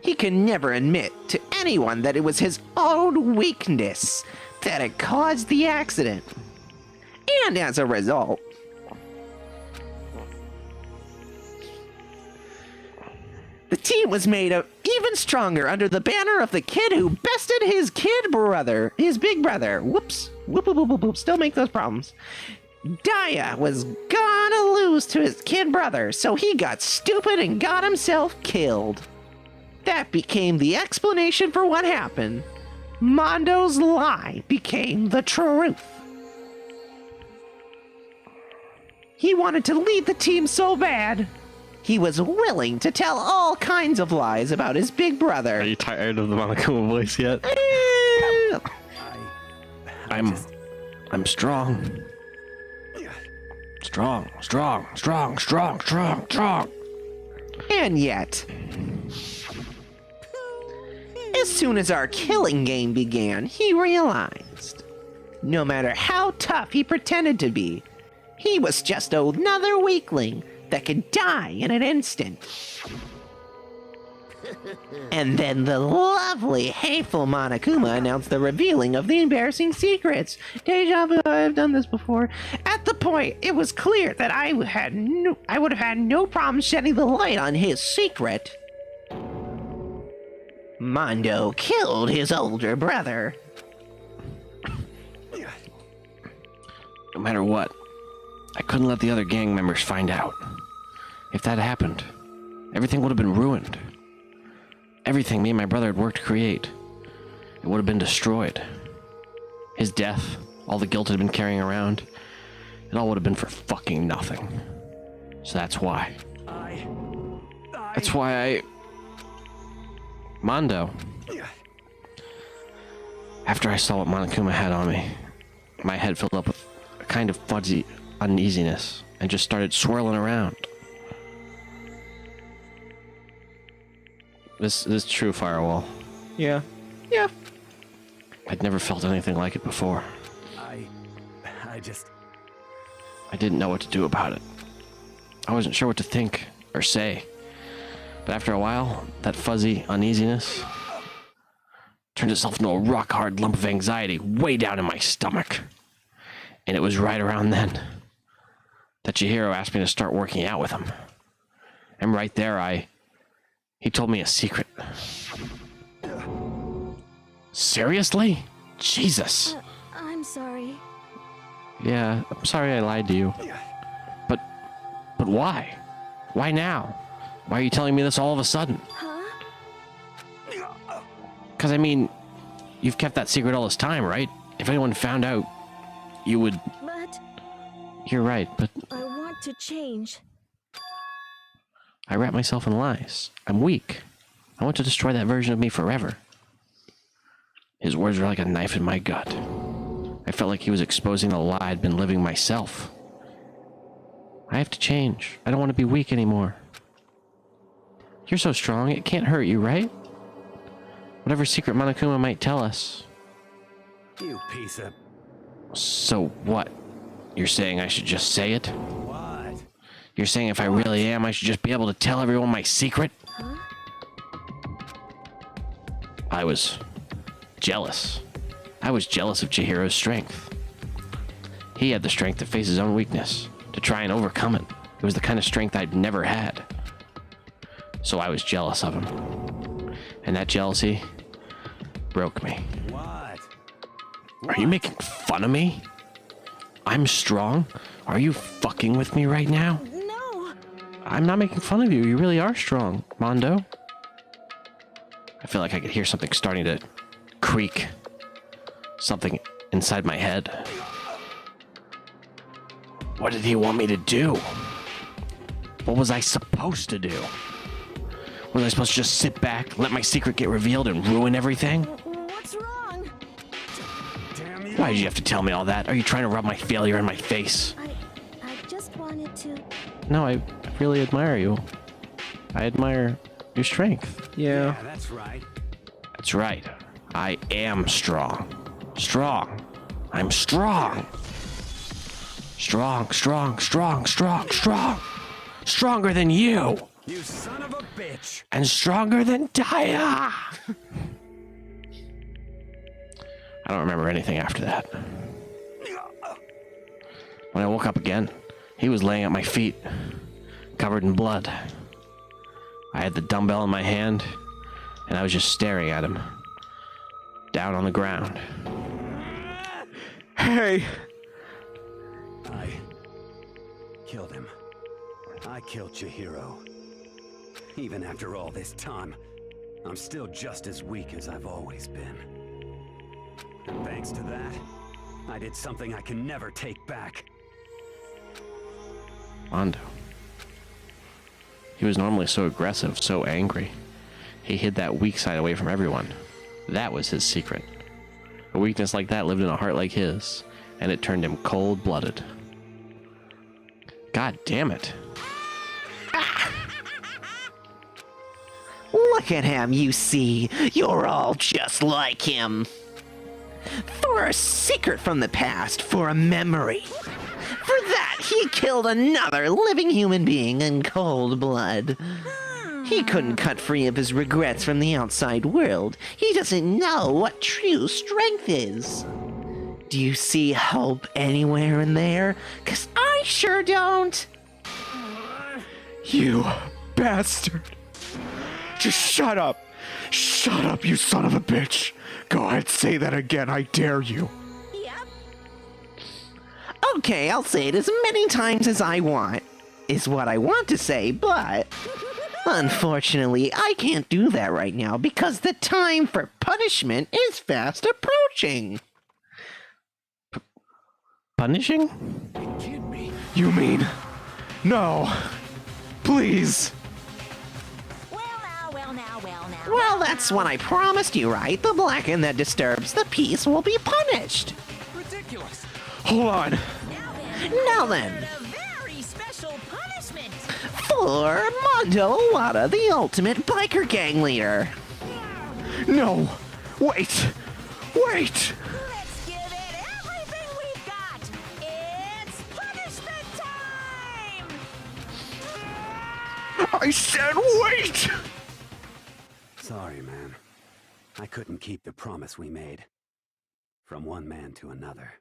he could never admit to anyone that it was his own weakness that had caused the accident. And as a result, the team was made up even stronger under the banner of the kid who bested his big brother. Whoops. Whoop, whoop, whoop, whoop, whoop. Still make those problems. Daya was gonna lose to his kid brother, so he got stupid and got himself killed. That became the explanation for what happened. Mondo's lie became the truth. He wanted to lead the team so bad, he was willing to tell all kinds of lies about his big brother. Are you tired of the Monokuma voice yet? I'm strong. Strong. And yet, as soon as our killing game began, he realized, no matter how tough he pretended to be, he was just another weakling that could die in an instant. And then the lovely, hateful Monokuma announced the revealing of the embarrassing secrets. Deja vu, I've done this before. At the point, it was clear that I would have had no problem shedding the light on his secret. Mondo killed his older brother. No matter what, I couldn't let the other gang members find out. If that happened, everything would have been ruined. Everything me and my brother had worked to create, it would have been destroyed. His death, all the guilt I'd been carrying around, it all would have been for fucking nothing. So that's why. That's why Mondo. After I saw what Monokuma had on me, my head filled up with a kind of fuzzy uneasiness and just started swirling around. This is true, Firewall. Yeah. I'd never felt anything like it before. I didn't know what to do about it. I wasn't sure what to think or say. But after a while, that fuzzy uneasiness turned itself into a rock-hard lump of anxiety way down in my stomach. And it was right around then that Chihiro asked me to start working out with him. And right there, he told me a secret. Seriously? Jesus. I'm sorry. Yeah, I'm sorry I lied to you. But why? Why now? Why are you telling me this all of a sudden? Huh? Because, I mean, you've kept that secret all this time, right? If anyone found out, you would... But... You're right, but... I want to change. I wrap myself in lies. I'm weak. I want to destroy that version of me forever. His words were like a knife in my gut. I felt like he was exposing the lie I'd been living myself. I have to change. I don't want to be weak anymore. You're so strong, it can't hurt you, right? Whatever secret Monokuma might tell us. You piece of... So what? You're saying I should just say it? What? You're saying if I really am, I should just be able to tell everyone my secret? Huh? I was jealous. I was jealous of Chihiro's strength. He had the strength to face his own weakness, to try and overcome it. It was the kind of strength I'd never had. So I was jealous of him. And that jealousy broke me. What? Are you making fun of me? I'm strong? Are you fucking with me right now? No. I'm not making fun of you. You really are strong, Mondo. I feel like I could hear something starting to creak. Something inside my head. What did he want me to do? What was I supposed to do? Was I supposed to just sit back, let my secret get revealed, and ruin everything? What's wrong? Damn you. Why did you have to tell me all that? Are you trying to rub my failure in my face? I just wanted to... No, I really admire you. I admire your strength. Yeah. That's right. That's right. I am strong. Strong. I'm strong. Strong. Stronger than you. You son of a bitch. And stronger than Daya. I don't remember anything after that. When I woke up again, he was laying at my feet, covered in blood. I had the dumbbell in my hand, and I was just staring at him. Down on the ground. Hey! I killed him. I killed Chihiro. Even after all this time, I'm still just as weak as I've always been. And thanks to that, I did something I can never take back. Mondo. He was normally so aggressive, so angry. He hid that weak side away from everyone. That was his secret. A weakness like that lived in a heart like his, and it turned him cold-blooded. God damn it. Look at him, you see. You're all just like him. For a secret from the past, for a memory. For that, he killed another living human being in cold blood. He couldn't cut free of his regrets from the outside world. He doesn't know what true strength is. Do you see hope anywhere in there? 'Cause I sure don't. You bastard! Just shut up! Shut up, you son of a bitch! Go ahead, say that again, I dare you! Okay, I'll say it as many times as I want, is what I want to say, but unfortunately, I can't do that right now because the time for punishment is fast approaching. Punishing? You mean... No! Please! Well, that's what I promised you, right? The blacken that disturbs the peace will be punished. Ridiculous. Hold on. Now then. Very special punishment. For Mondo Iwata, the ultimate biker gang leader. No! Wait! Wait! Let's give it everything we've got. It's punishment time. I said wait! Sorry, man. I couldn't keep the promise we made. From one man to another.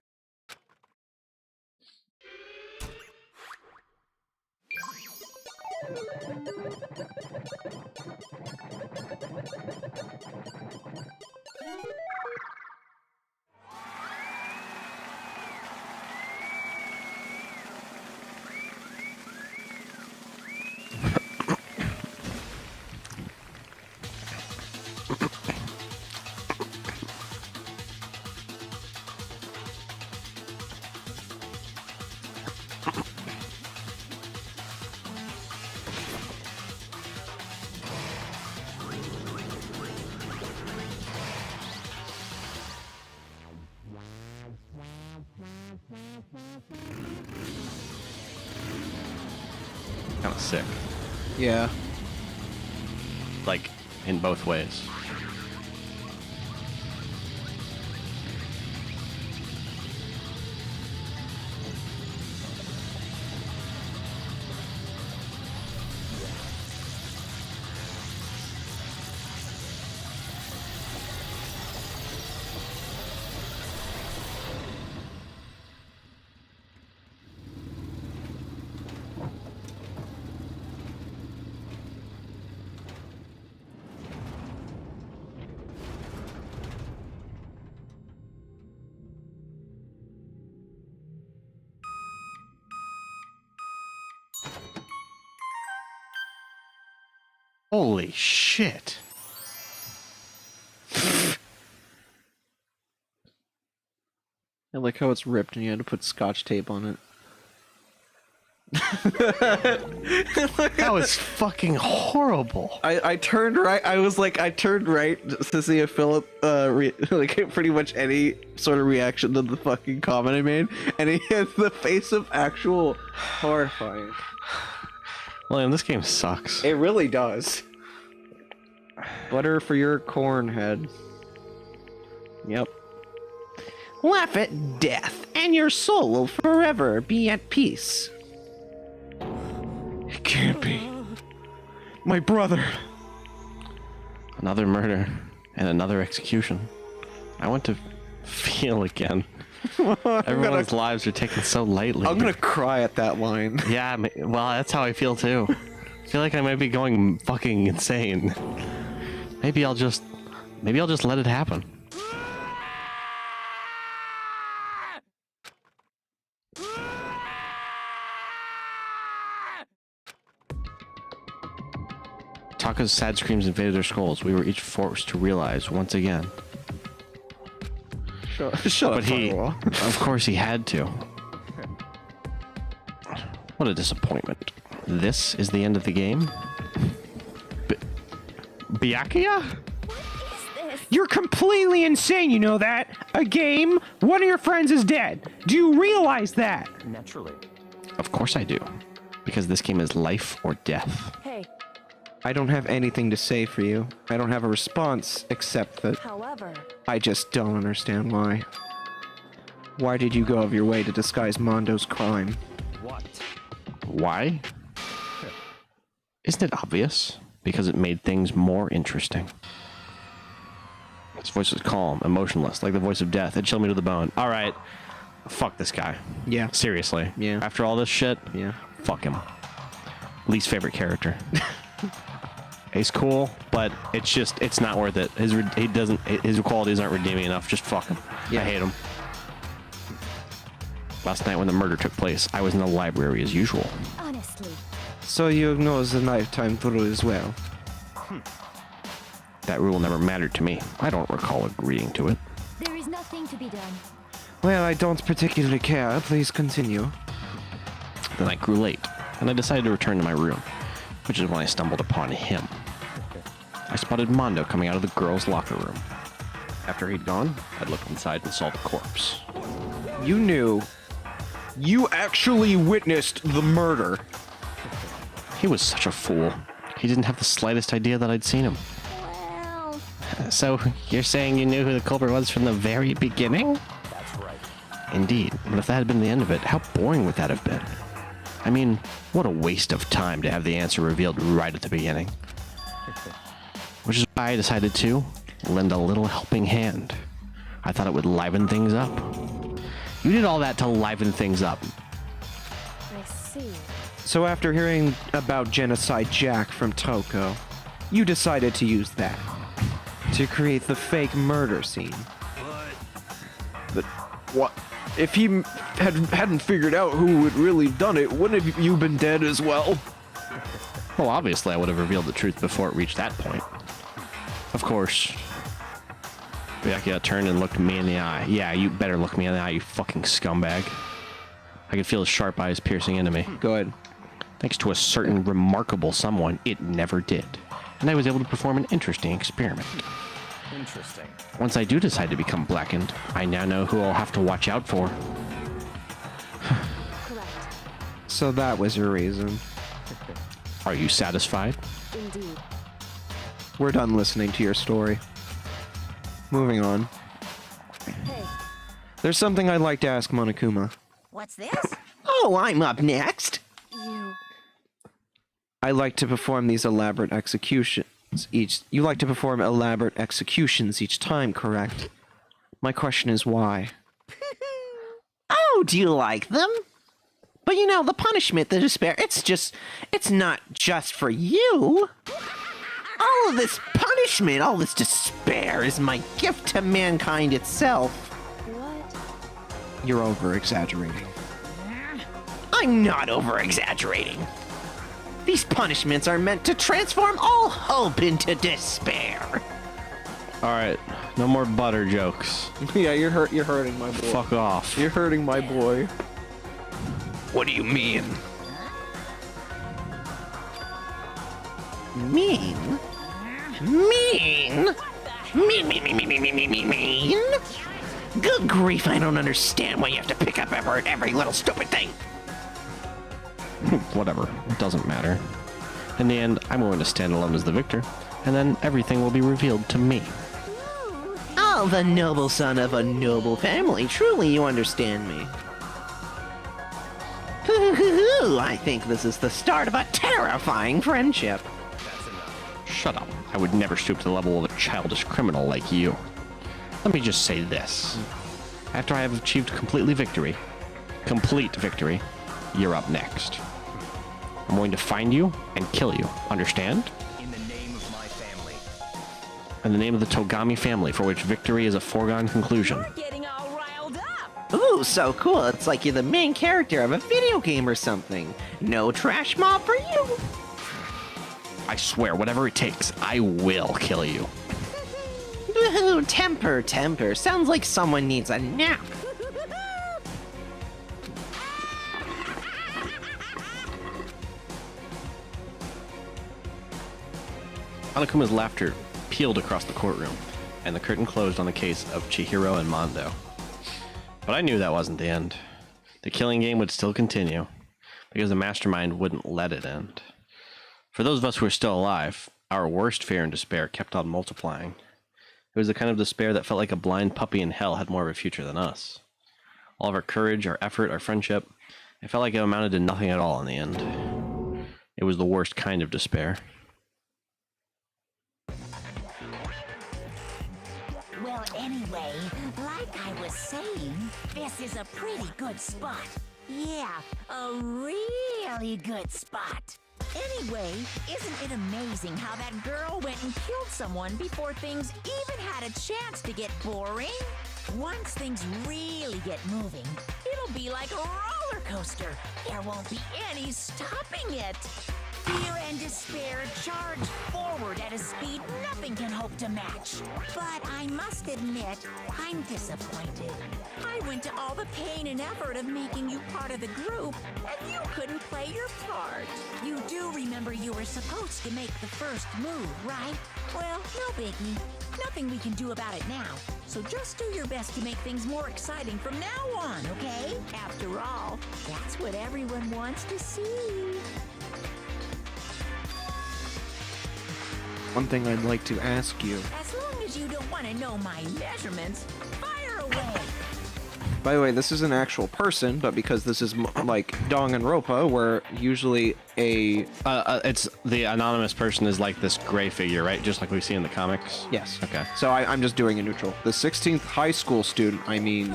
Kind of sick. Yeah. Like, in both ways. Holy shit. I like how it's ripped and you had to put scotch tape on it. That was fucking horrible. I turned right. I turned right to see if Philip like pretty much any sort of reaction to the fucking comment I made, and he has the face of actual horrifying. William, this game sucks. It really does. Butter for your corn head. Yep. Laugh at death, and your soul will forever be at peace. It can't be. My brother. Another murder and another execution. I want to feel again. Everyone's lives are taken so lightly. I'm gonna cry at that line. Yeah, well, that's how I feel too. I feel like I might be going fucking insane. Maybe I'll just let it happen. Taka's sad screams invaded their skulls. We were each forced to realize once again. Shut But up, Firewall. of course he had to. What a disappointment. This is the end of the game? Byakuya? You're completely insane, you know that? A game, one of your friends is dead. Do you realize that? Naturally. Of course I do. Because this game is life or death. Hey, I don't have anything to say for you. I don't have a response, except that however, I just don't understand why. Why did you go of your way to disguise Mondo's crime? What? Why? Isn't it obvious? Because it made things more interesting. His voice was calm, emotionless, like the voice of death. It chilled me to the bone. All right, fuck this guy. Yeah. Seriously. Yeah. After all this shit, Yeah. fuck him. Least favorite character. He's cool, but it's not worth it. His qualities aren't redeeming enough. Just fuck him. Yeah. I hate him. Last night when the murder took place, I was in the library as usual. Honestly. So you ignore the nighttime rule as well? That rule never mattered to me. I don't recall agreeing to it. There is nothing to be done. Well, I don't particularly care. Please continue. The night grew late, and I decided to return to my room, which is when I stumbled upon him. I spotted Mondo coming out of the girls' locker room. After he'd gone, I looked inside and saw the corpse. You knew. You actually witnessed the murder. He was such a fool. He didn't have the slightest idea that I'd seen him. Well, So, you're saying you knew who the culprit was from the very beginning? That's right. Indeed, but if that had been the end of it, how boring would that have been? I mean, what a waste of time to have the answer revealed right at the beginning. Which is why I decided to lend a little helping hand. I thought it would liven things up. You did all that to liven things up. I see. So after hearing about Genocide Jack from Toko, you decided to use that to create the fake murder scene. But what? If he hadn't figured out who had really done it, wouldn't have you been dead as well? Well, obviously I would have revealed the truth before it reached that point. Of course. Byakuya turned and looked me in the eye. Yeah, you better look me in the eye, you fucking scumbag. I could feel his sharp eyes piercing into me. Go ahead. Thanks to a certain remarkable someone, it never did. And I was able to perform an interesting experiment. Interesting. Once I do decide to become blackened, I now know who I'll have to watch out for. Correct. So that was your reason. Are you satisfied? Indeed. We're done listening to your story. Moving on. Hey, There's something I'd like to ask Monokuma. What's this? Oh, I'm up next. you. I like to perform these elaborate executions each. You like to perform elaborate executions each time, correct? My question is why? Oh, do you like them? But you know, the punishment, the despair, it's not just for you. All of this punishment, all this despair is my gift to mankind itself. What? You're over-exaggerating. I'm not over-exaggerating. These punishments are meant to transform all hope into despair. Alright, no more butter jokes. Yeah, you're hurting my boy. Fuck off. You're hurting my boy. What do you mean? Mean? Mean? Mean? Good grief, I don't understand why you have to pick up every little stupid thing. Whatever, it doesn't matter. In the end, I'm going to stand alone as the victor, and then everything will be revealed to me. Oh, the noble son of a noble family. Truly, you understand me. I think this is the start of a terrifying friendship. Shut up. I would never stoop to the level of a childish criminal like you. Let me just say this. After I have achieved complete victory, you're up next. I'm going to find you and kill you. Understand? In the name of my family. in the name of the Togami family, for which victory is a foregone conclusion. Getting all riled up. Ooh, so cool. It's like you're the main character of a video game or something. No trash mob for you. I swear, whatever it takes, I will kill you. Woohoo, temper, temper. Sounds like someone needs a nap. Monokuma's laughter peeled across the courtroom, and the curtain closed on the case of Chihiro and Mondo. But I knew that wasn't the end. The killing game would still continue, because the mastermind wouldn't let it end. For those of us who were still alive, our worst fear and despair kept on multiplying. It was the kind of despair that felt like a blind puppy in hell had more of a future than us. All of our courage, our effort, our friendship, it felt like it amounted to nothing at all in the end. It was the worst kind of despair. Well, anyway, like I was saying, this is a pretty good spot. Yeah, a really good spot. Anyway, isn't it amazing how that girl went and killed someone before things even had a chance to get boring? Once things really get moving, it'll be like a roller coaster. There won't be any stopping it. Fear and despair charge forward at a speed nothing can hope to match. But I must admit, I'm disappointed. I went to all the pain and effort of making you part of the group, and you couldn't play your part. You do remember you were supposed to make the first move, right? Well, no biggie. Nothing we can do about it now. So just do your best to make things more exciting from now on, okay? After all, that's what everyone wants to see. One thing I'd like to ask you. As long as you don't want to know my measurements, fire away. By the way, this is an actual person, but because this is like Danganronpa, where usually a it's the anonymous person is like this gray figure, right? Just like we see in the comics. Yes. Okay. So I'm just doing a neutral. The 16th high school student. I mean.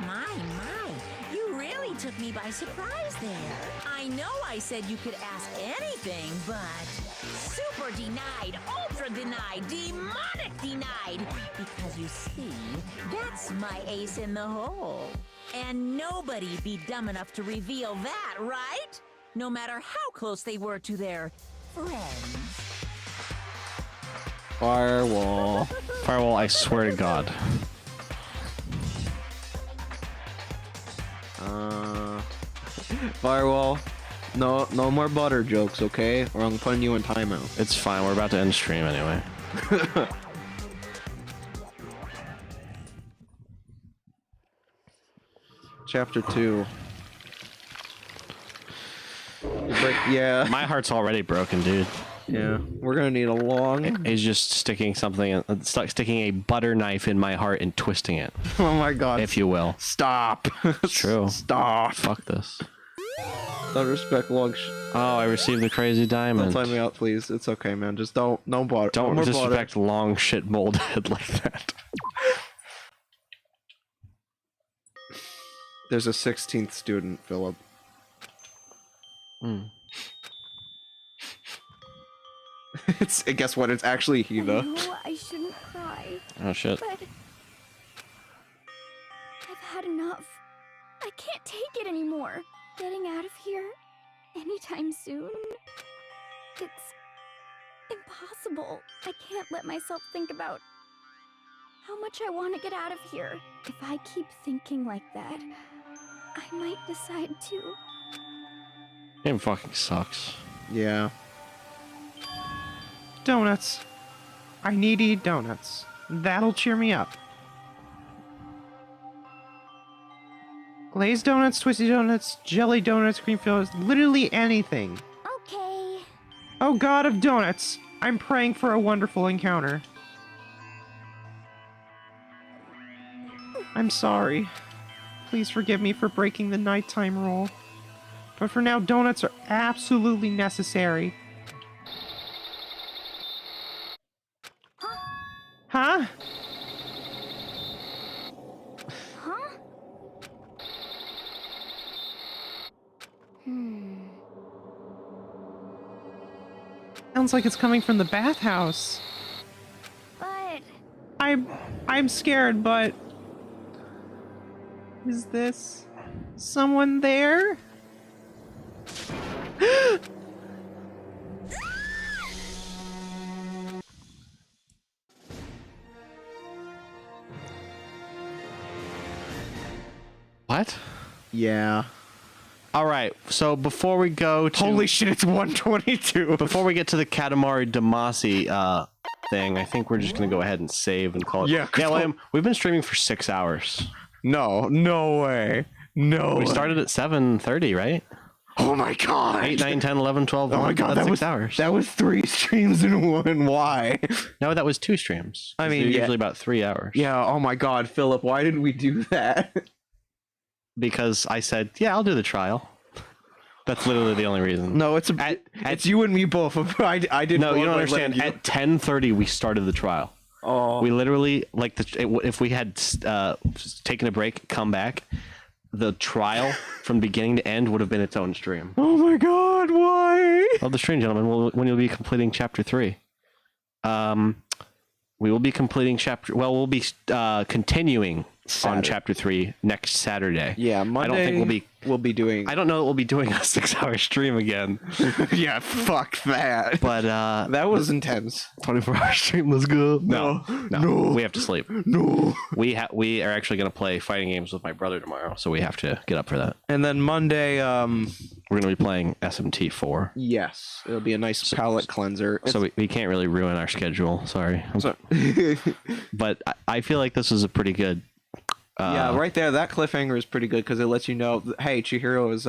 My, you really took me by surprise there. I know I said you could ask anything, but super denied, ultra denied, demonic denied. Because you see, that's my ace in the hole. And nobody'd be dumb enough to reveal that, right? No matter how close they were to their friends. Firewall. Firewall, I swear to God. Firewall. No more butter jokes, okay? Or I'm putting you in timeout. It's fine. We're about to end stream anyway. Chapter 2. Yeah. My heart's already broken, dude. Yeah. We're gonna need a long. He's just sticking sticking a butter knife in my heart and twisting it. Oh my God. If you will. Stop. It's true. Stop. Fuck this. Don't respect long. Oh, I received the crazy diamond. Don't time me out, please. It's okay, man. Just don't bother. Don't more disrespect butter. long shit molded like that. There's a 16th student, Philip. Guess what? It's actually Hiva. I know I shouldn't cry. Oh shit. But I've had enough. I can't take it anymore. Getting out of here anytime soon. It's impossible. I can't let myself think about how much I want to get out of here. If I keep thinking like that, I might decide to. Game fucking sucks. Yeah. Donuts. I need to eat donuts. That'll cheer me up. Glazed donuts, twisty donuts, jelly donuts, cream fillers, literally anything. Okay. Oh God of donuts, I'm praying for a wonderful encounter. I'm sorry. Please forgive me for breaking the nighttime rule. But for now, donuts are absolutely necessary. Huh? Huh? Sounds like it's coming from the bathhouse. I'm scared, but is this someone there? What? Yeah. All right. So before we go to Holy shit, it's 122. Before we get to the Katamari Damacy thing, I think we're just gonna go ahead and save and call it. Yeah, Yeah, William. We've been streaming for 6 hours. No way. No. We started at 7:30, right? Oh my god. 8, 9, 10, 11, 12. Oh my god, that's that 6 was hours. That was 3 streams in one. Why? No, that was 2 streams. I mean, they're yeah. usually about 3 hours. Yeah, oh my god, Philip, why did we do that? Because I said, yeah, I'll do the trial. That's literally the only reason. No, it's it's you and me both. I did. No, you don't understand. At 10:30, we started the trial. Oh. We literally, like, if we had taken a break, come back, the trial from beginning to end would have been its own stream. Oh my god, why? Of the stream, gentlemen, when you'll be completing chapter 3. We will be completing we'll be continuing on chapter 3 next Saturday. Yeah, Monday. I don't think we'll be doing. I don't know that we'll be doing a 6-hour stream again. Yeah, fuck that. But that was intense. 24-hour stream. Let's go. No. We have to sleep. No. We are actually going to play fighting games with my brother tomorrow, so we have to get up for that. And then Monday, we're going to be playing SMT4. Yes, it'll be a nice palate cleanser. So we can't really ruin our schedule. Sorry. But I feel like this is a pretty good. Yeah, right there. That cliffhanger is pretty good because it lets you know, hey, Chihiro is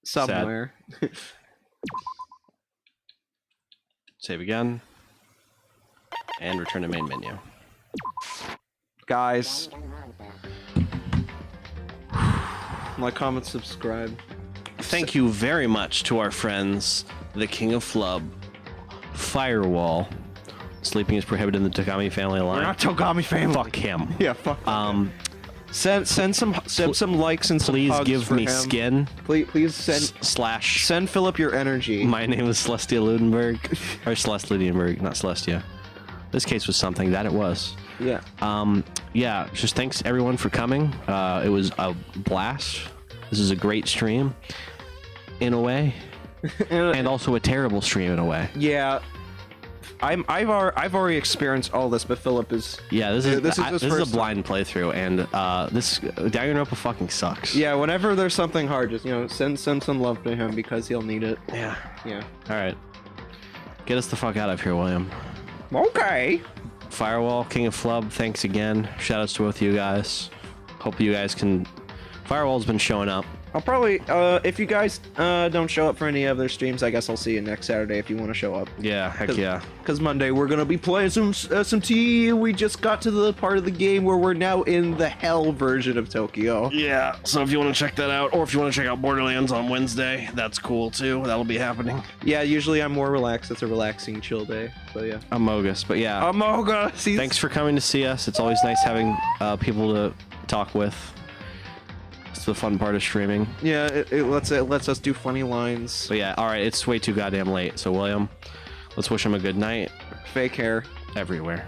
somewhere. Save again. And return to main menu. Guys, like, comment, subscribe. Thank you very much to our friends, the King of Flub, Firewall. Sleeping is prohibited in the Togami family line. We're not Togami family. Fuck him. Yeah, fuck. Send some likes and some please hugs give for me him. skin. Please send send Philip your energy. My name is Celestia Ludenberg, or Celeste Ludenberg, not Celestia. This case was something that it was. Yeah. Yeah. Just thanks everyone for coming. It was a blast. This is a great stream, in a way, and also a terrible stream in a way. Yeah. I've already experienced all this, but Philip is. Yeah, this is a first blind playthrough, and this Danganronpa fucking sucks. Yeah, whenever there's something hard, just send some love to him because he'll need it. Yeah. Yeah. All right. Get us the fuck out of here, William. Okay. Firewall, King of Flub, thanks again. Shoutouts to both you guys. Hope you guys can. Firewall's been showing up. I'll probably, if you guys don't show up for any other streams, I guess I'll see you next Saturday if you want to show up. Yeah, heck yeah. Because Monday we're going to be playing some SMT. We just got to the part of the game where we're now in the hell version of Tokyo. Yeah, so if you want to check that out, or if you want to check out Borderlands on Wednesday, that's cool too. That'll be happening. Yeah, usually I'm more relaxed. It's a relaxing, chill day. But yeah. Amogus, but yeah. Amogus! Thanks for coming to see us. It's always nice having people to talk with. It's the fun part of streaming. Yeah, it lets us do funny lines. But yeah, all right, it's way too goddamn late. So William, let's wish him a good night. Fake hair everywhere.